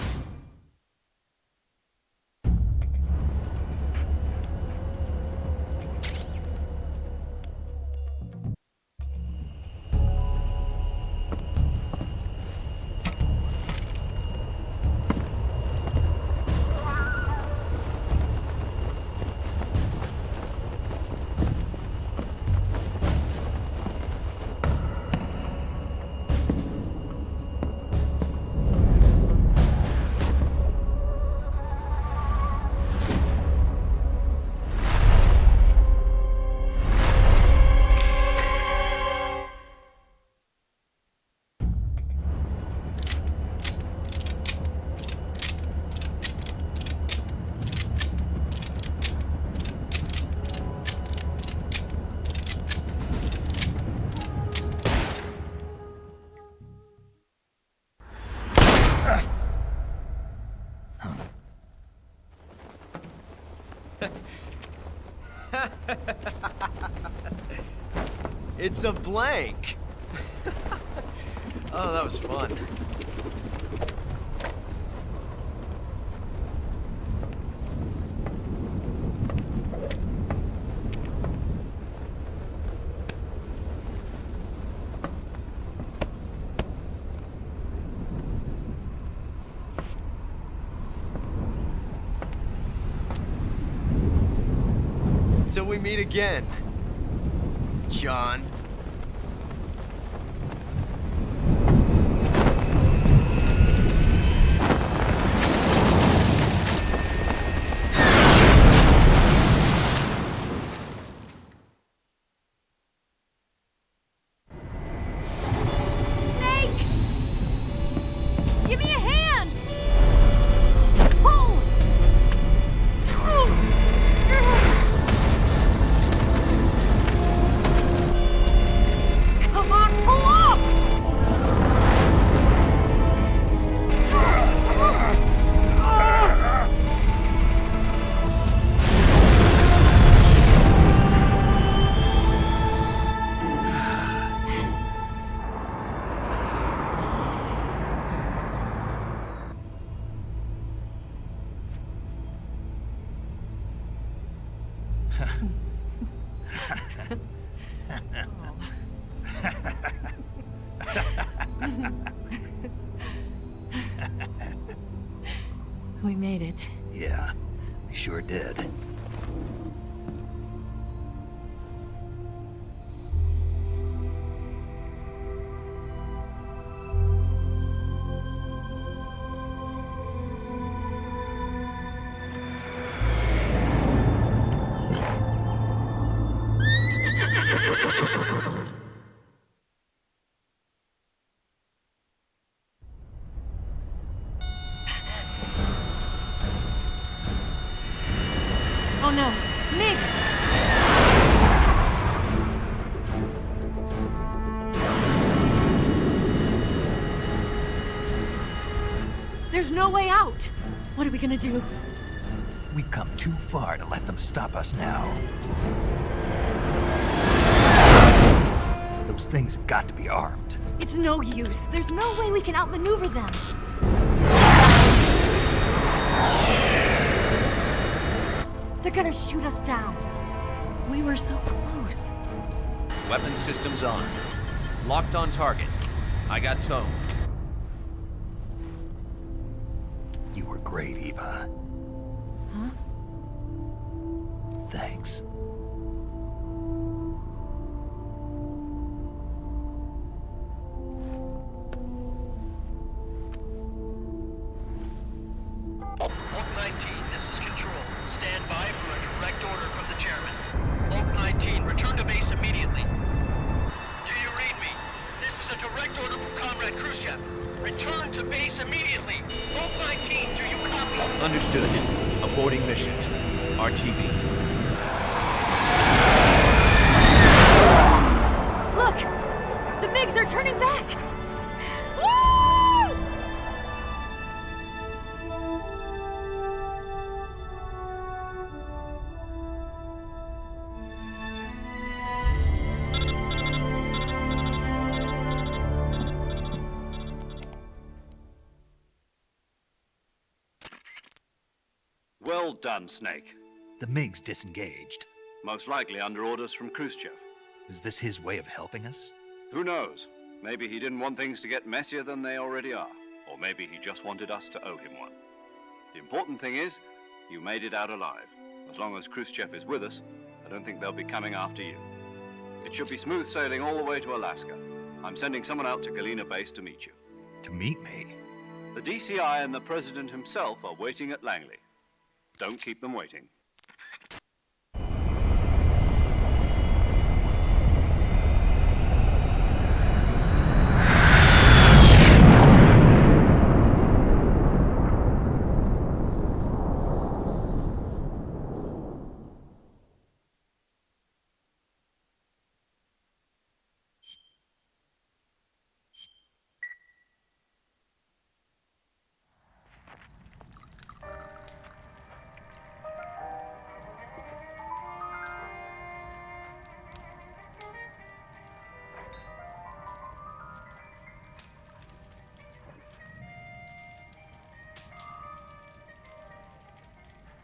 It's a blank! Oh, that was fun. Till we meet again, John. We made it. Yeah, we sure did. Oh no, Mix! There's no way out! What are we gonna do? We've come too far to let them stop us now. Those things have got to be armed. It's no use. There's no way we can outmaneuver them. They're gonna shoot us down. We were so close. Weapon systems on. Locked on target. I got tone. You were great, Eva. Huh? Thanks. Lock Understood. Aborting mission. RTB. Look! The MiGs are turning back! Woo! Well done, Snake. The MiGs disengaged. Most likely under orders from Khrushchev. Is this his way of helping us? Who knows? Maybe he didn't want things to get messier than they already are. Or maybe he just wanted us to owe him one. The important thing is, you made it out alive. As long as Khrushchev is with us, I don't think they'll be coming after you. It should be smooth sailing all the way to Alaska. I'm sending someone out to Galena Base to meet you. To meet me? The DCI and the President himself are waiting at Langley. Don't keep them waiting.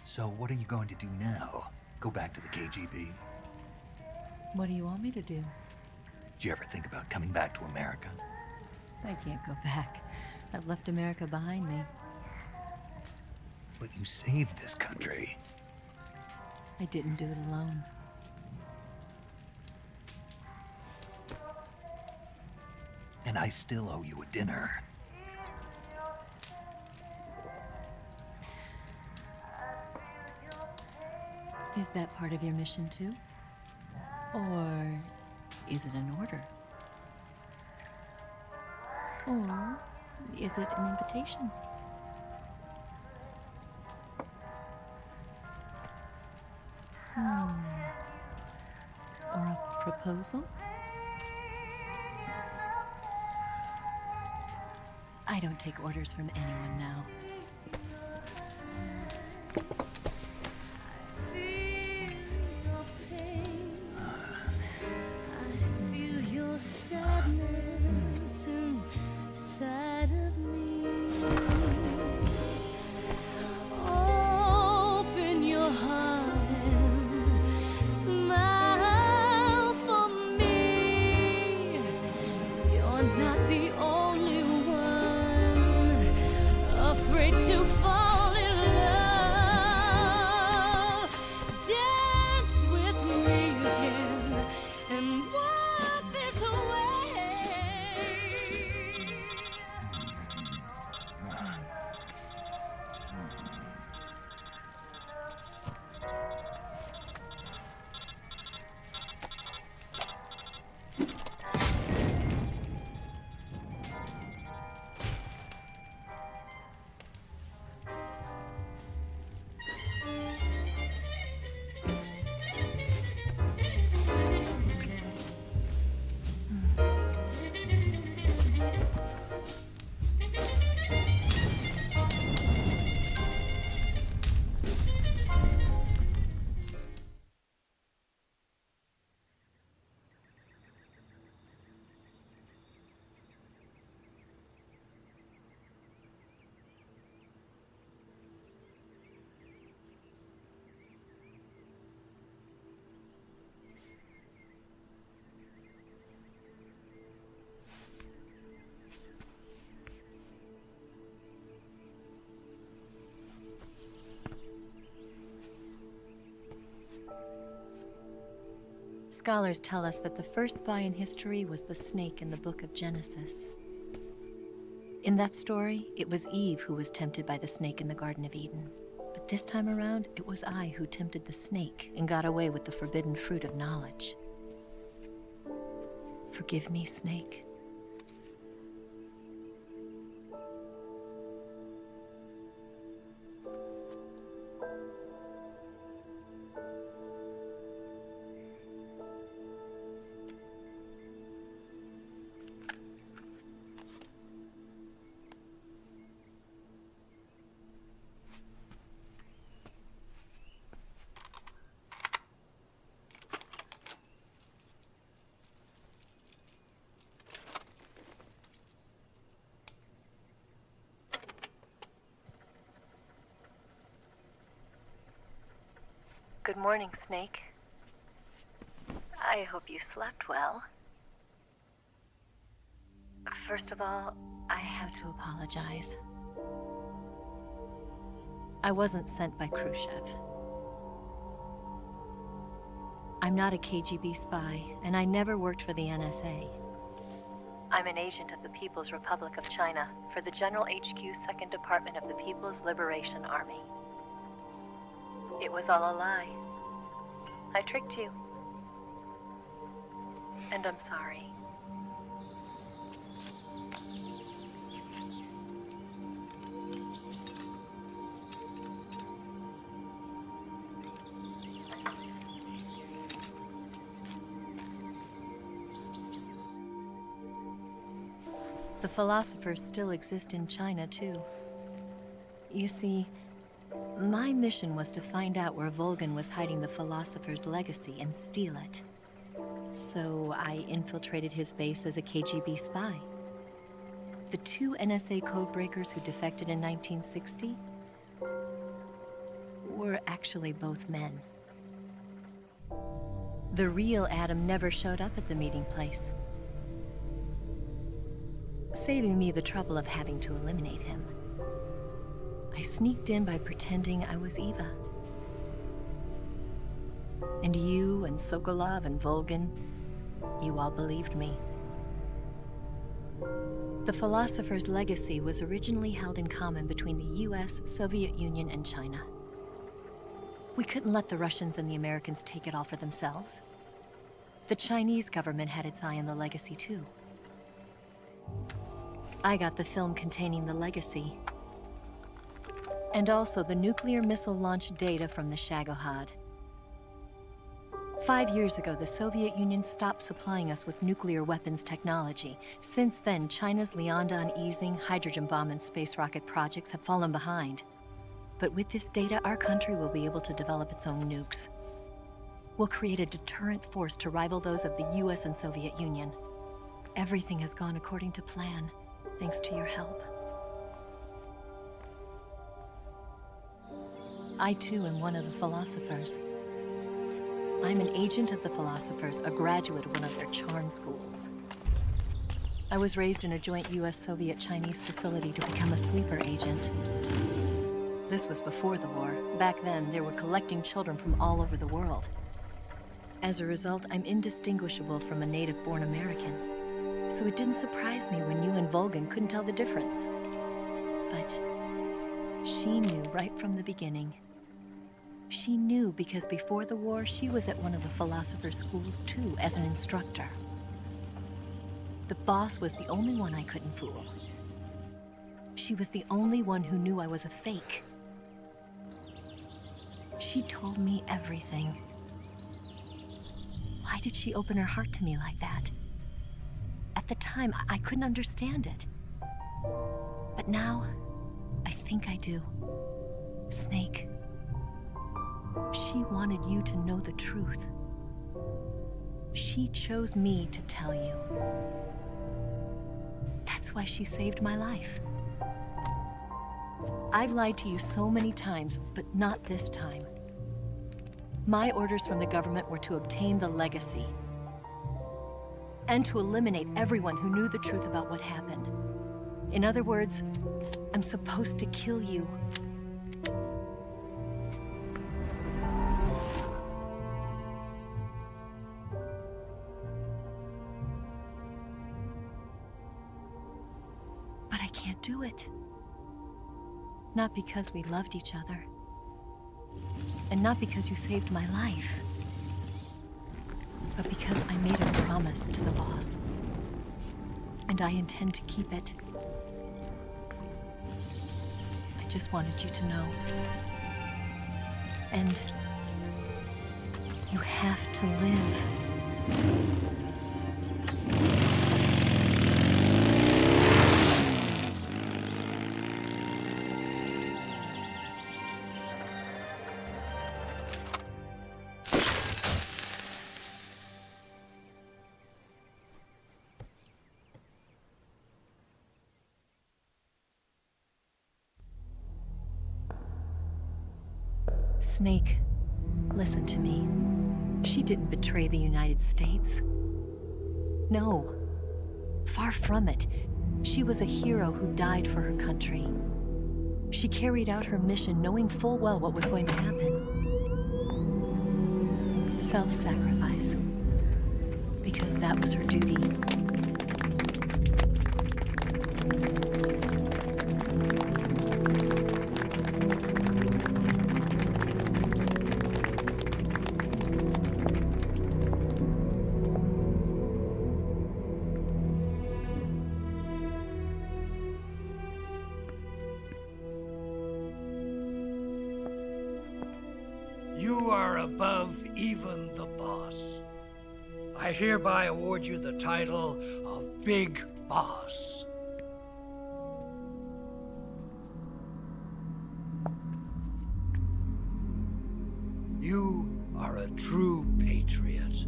So what are you going to do now? Go back to the KGB? What do you want me to do? Did you ever think about coming back to America? I can't go back. I've left America behind me. But you saved this country. I didn't do it alone. And I still owe you a dinner. Is that part of your mission too? Or is it an order? Or is it an invitation? Or a proposal? I don't take orders from anyone now. Sadness inside of me. Open your heart and smile for me. You're not the only one afraid to fall in love. Dance with me again and walk this way. Scholars tell us that the first spy in history was the snake in the book of Genesis. In that story, it was Eve who was tempted by the snake in the Garden of Eden. But this time around, it was I who tempted the snake and got away with the forbidden fruit of knowledge. Forgive me, Snake. Good morning, Snake. I hope you slept well. First of all, I have to apologize. I wasn't sent by Khrushchev. I'm not a KGB spy, and I never worked for the NSA. I'm an agent of the People's Republic of China for the General HQ 2nd Department of the People's Liberation Army. It was all a lie. I tricked you. And I'm sorry. The philosophers still exist in China, too. You see, my mission was to find out where Volgin was hiding the philosopher's legacy and steal it. So I infiltrated his base as a KGB spy. The 2 NSA codebreakers who defected in 1960 were actually both men. The real Adam never showed up at the meeting place, saving me the trouble of having to eliminate him. I sneaked in by pretending I was Eva. And you and Sokolov and Volgin, you all believed me. The philosopher's legacy was originally held in common between the US, Soviet Union, and China. We couldn't let the Russians and the Americans take it all for themselves. The Chinese government had its eye on the legacy, too. I got the film containing the legacy, and also the nuclear missile launch data from the Shagohod. 5 years ago, the Soviet Union stopped supplying us with nuclear weapons technology. Since then, China's Liaodong easing, hydrogen bomb, and space rocket projects have fallen behind. But with this data, our country will be able to develop its own nukes. We'll create a deterrent force to rival those of the US and Soviet Union. Everything has gone according to plan, thanks to your help. I, too, am one of the philosophers. I'm an agent of the philosophers, a graduate of one of their charm schools. I was raised in a joint US-Soviet-Chinese facility to become a sleeper agent. This was before the war. Back then, they were collecting children from all over the world. As a result, I'm indistinguishable from a native-born American. So it didn't surprise me when you and Volgin couldn't tell the difference. But she knew right from the beginning. She knew because before the war, she was at one of the philosopher's schools too, as an instructor. The boss was the only one I couldn't fool. She was the only one who knew I was a fake. She told me everything. Why did she open her heart to me like that? At the time, I couldn't understand it. But now, I think I do. Snake. She wanted you to know the truth. She chose me to tell you. That's why she saved my life. I've lied to you so many times, but not this time. My orders from the government were to obtain the legacy and to eliminate everyone who knew the truth about what happened. In other words, I'm supposed to kill you. But I can't do it. Not because we loved each other. And not because you saved my life. But because I made a promise to the boss. And I intend to keep it. I just wanted you to know. And you have to live. Snake, listen to me. She didn't betray the United States. No. Far from it. She was a hero who died for her country. She carried out her mission knowing full well what was going to happen. Self-sacrifice. Because that was her duty. You are above even the boss. I hereby award you the title of Big Boss. You are a true patriot.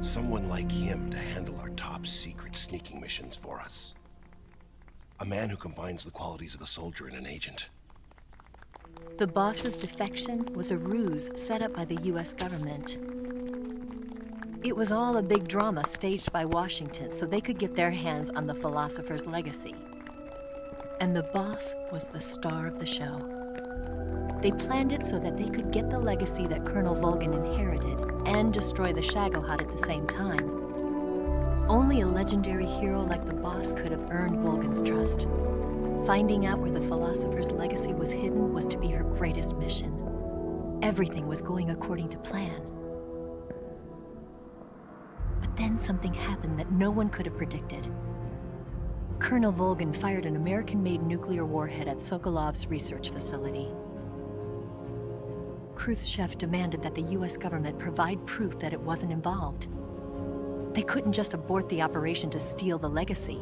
Someone like him to handle our top secret sneaking missions for us. A man who combines the qualities of a soldier and an agent. The boss's defection was a ruse set up by the US government. It was all a big drama staged by Washington so they could get their hands on the philosopher's legacy. And the boss was the star of the show. They planned it so that they could get the legacy that Colonel Volgin inherited and destroy the Shagohod at the same time. Only a legendary hero like the boss could have earned Volgin's trust. Finding out where the philosopher's legacy was hidden was to be her greatest mission. Everything was going according to plan. But then something happened that no one could have predicted. Colonel Volgin fired an American-made nuclear warhead at Sokolov's research facility. Khrushchev demanded that the US government provide proof that it wasn't involved. They couldn't just abort the operation to steal the legacy.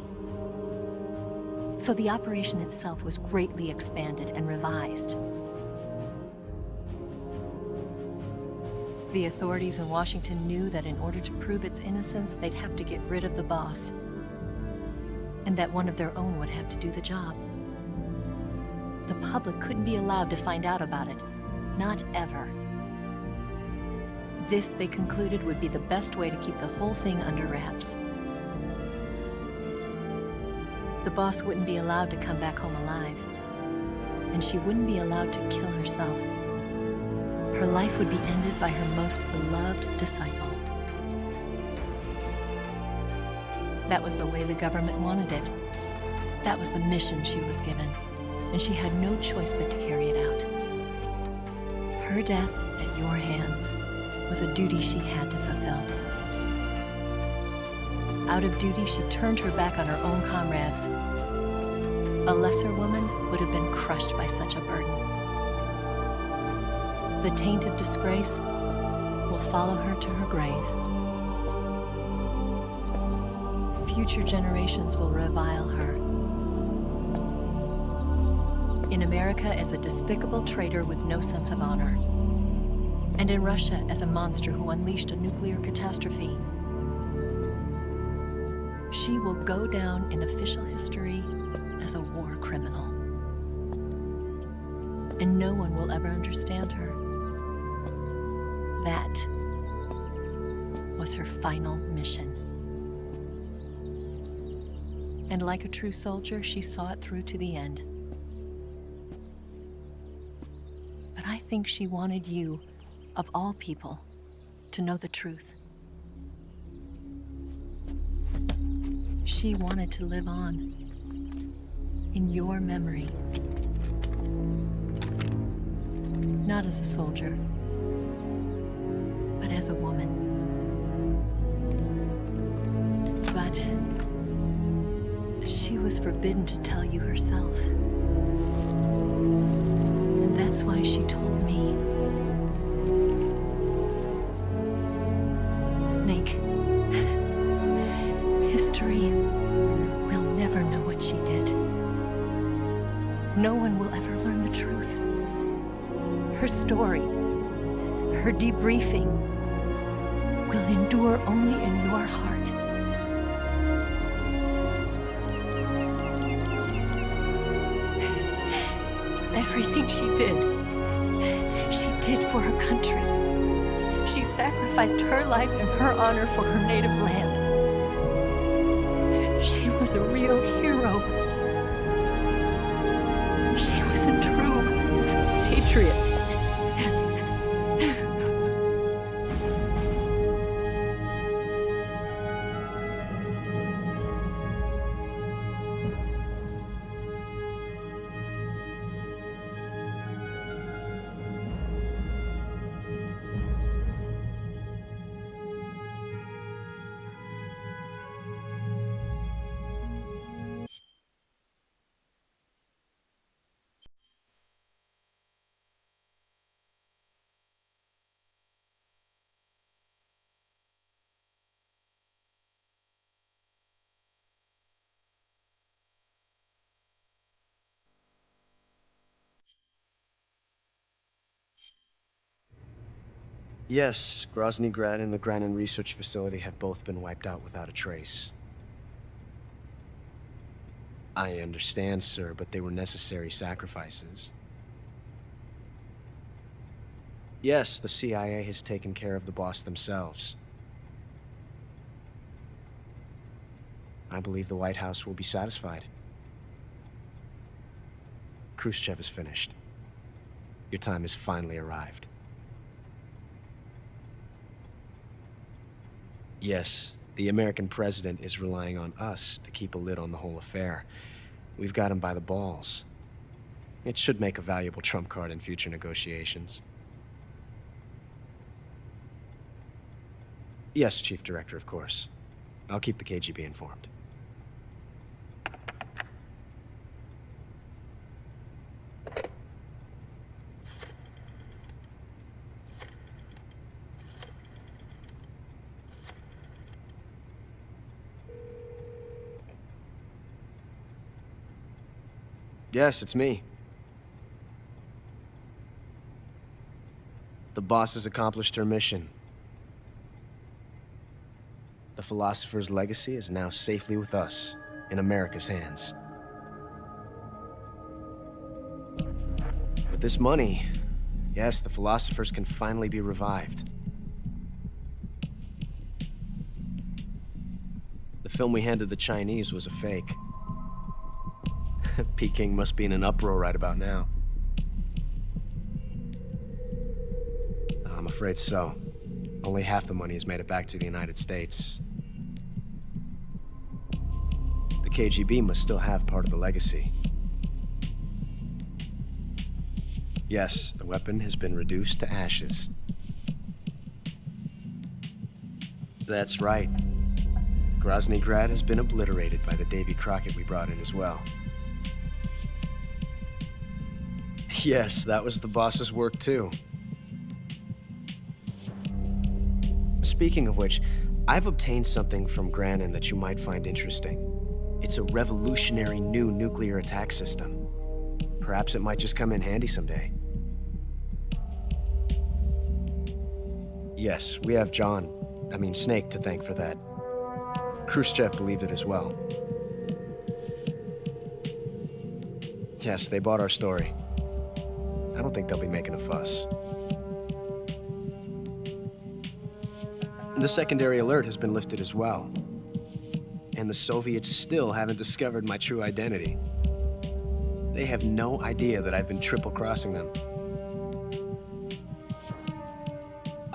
So the operation itself was greatly expanded and revised. The authorities in Washington knew that in order to prove its innocence, they'd have to get rid of the boss. And that one of their own would have to do the job. The public couldn't be allowed to find out about it. Not ever. This, they concluded, would be the best way to keep the whole thing under wraps. The boss wouldn't be allowed to come back home alive. And she wouldn't be allowed to kill herself. Her life would be ended by her most beloved disciple. That was the way the government wanted it. That was the mission she was given. And she had no choice but to carry it out. Her death at your hands was a duty she had to fulfill. Out of duty, she turned her back on her own comrades. A lesser woman would have been crushed by such a burden. The taint of disgrace will follow her to her grave. Future generations will revile her. In America as a despicable traitor with no sense of honor. And in Russia as a monster who unleashed a nuclear catastrophe. She will go down in official history as a war criminal. And no one will ever understand her. That was her final mission. And like a true soldier, she saw it through to the end. But I think she wanted you of all people, to know the truth. She wanted to live on, in your memory. Not as a soldier, but as a woman. But she was forbidden to tell you herself. And that's why she told me. Snake, history will never know what she did. No one will ever learn the truth. Her story, her debriefing, will endure only in your heart. Everything she did for her country. She sacrificed her life and her honor for her native land. She was a real hero. She was a true patriot. Yes, Groznyj Grad and the Granin research facility have both been wiped out without a trace. I understand, sir, but they were necessary sacrifices. Yes, the CIA has taken care of the boss themselves. I believe the White House will be satisfied. Khrushchev is finished. Your time has finally arrived. Yes, the American president is relying on us to keep a lid on the whole affair. We've got him by the balls. It should make a valuable trump card in future negotiations. Yes, Chief Director, of course. I'll keep the KGB informed. Yes, it's me. The boss has accomplished her mission. The philosopher's legacy is now safely with us, in America's hands. With this money, yes, the philosophers can finally be revived. The film we handed the Chinese was a fake. Peking must be in an uproar right about now. I'm afraid so. Only half the money has made it back to the United States. The KGB must still have part of the legacy. Yes, the weapon has been reduced to ashes. That's right. Groznyj Grad has been obliterated by the Davy Crockett we brought in as well. Yes, that was the boss's work too. Speaking of which, I've obtained something from Granin that you might find interesting. It's a revolutionary new nuclear attack system. Perhaps it might just come in handy someday. Yes, we have Snake to thank for that. Khrushchev believed it as well. Yes, they bought our story. I don't think they'll be making a fuss. The secondary alert has been lifted as well. And the Soviets still haven't discovered my true identity. They have no idea that I've been triple-crossing them.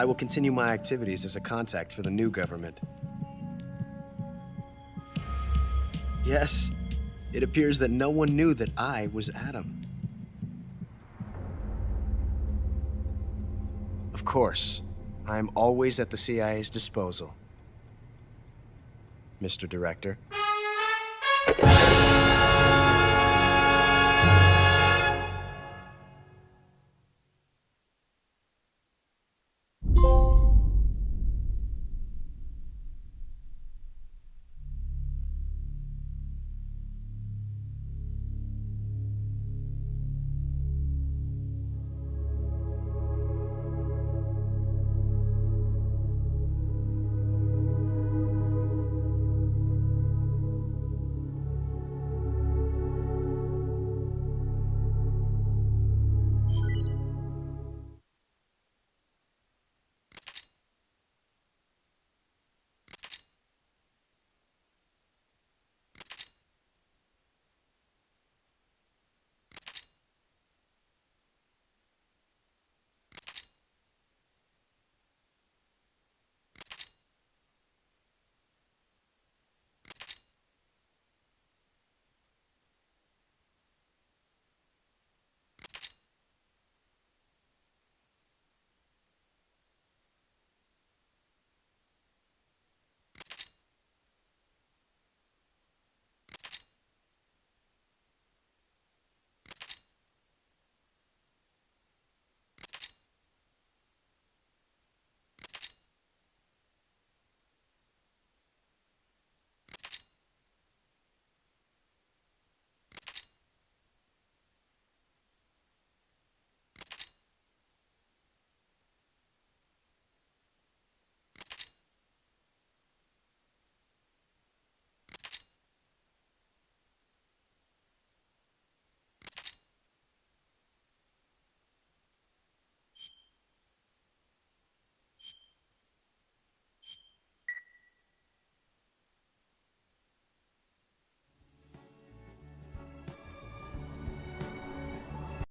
I will continue my activities as a contact for the new government. Yes, it appears that no one knew that I was Adam. Of course, I am always at the CIA's disposal, Mr. Director.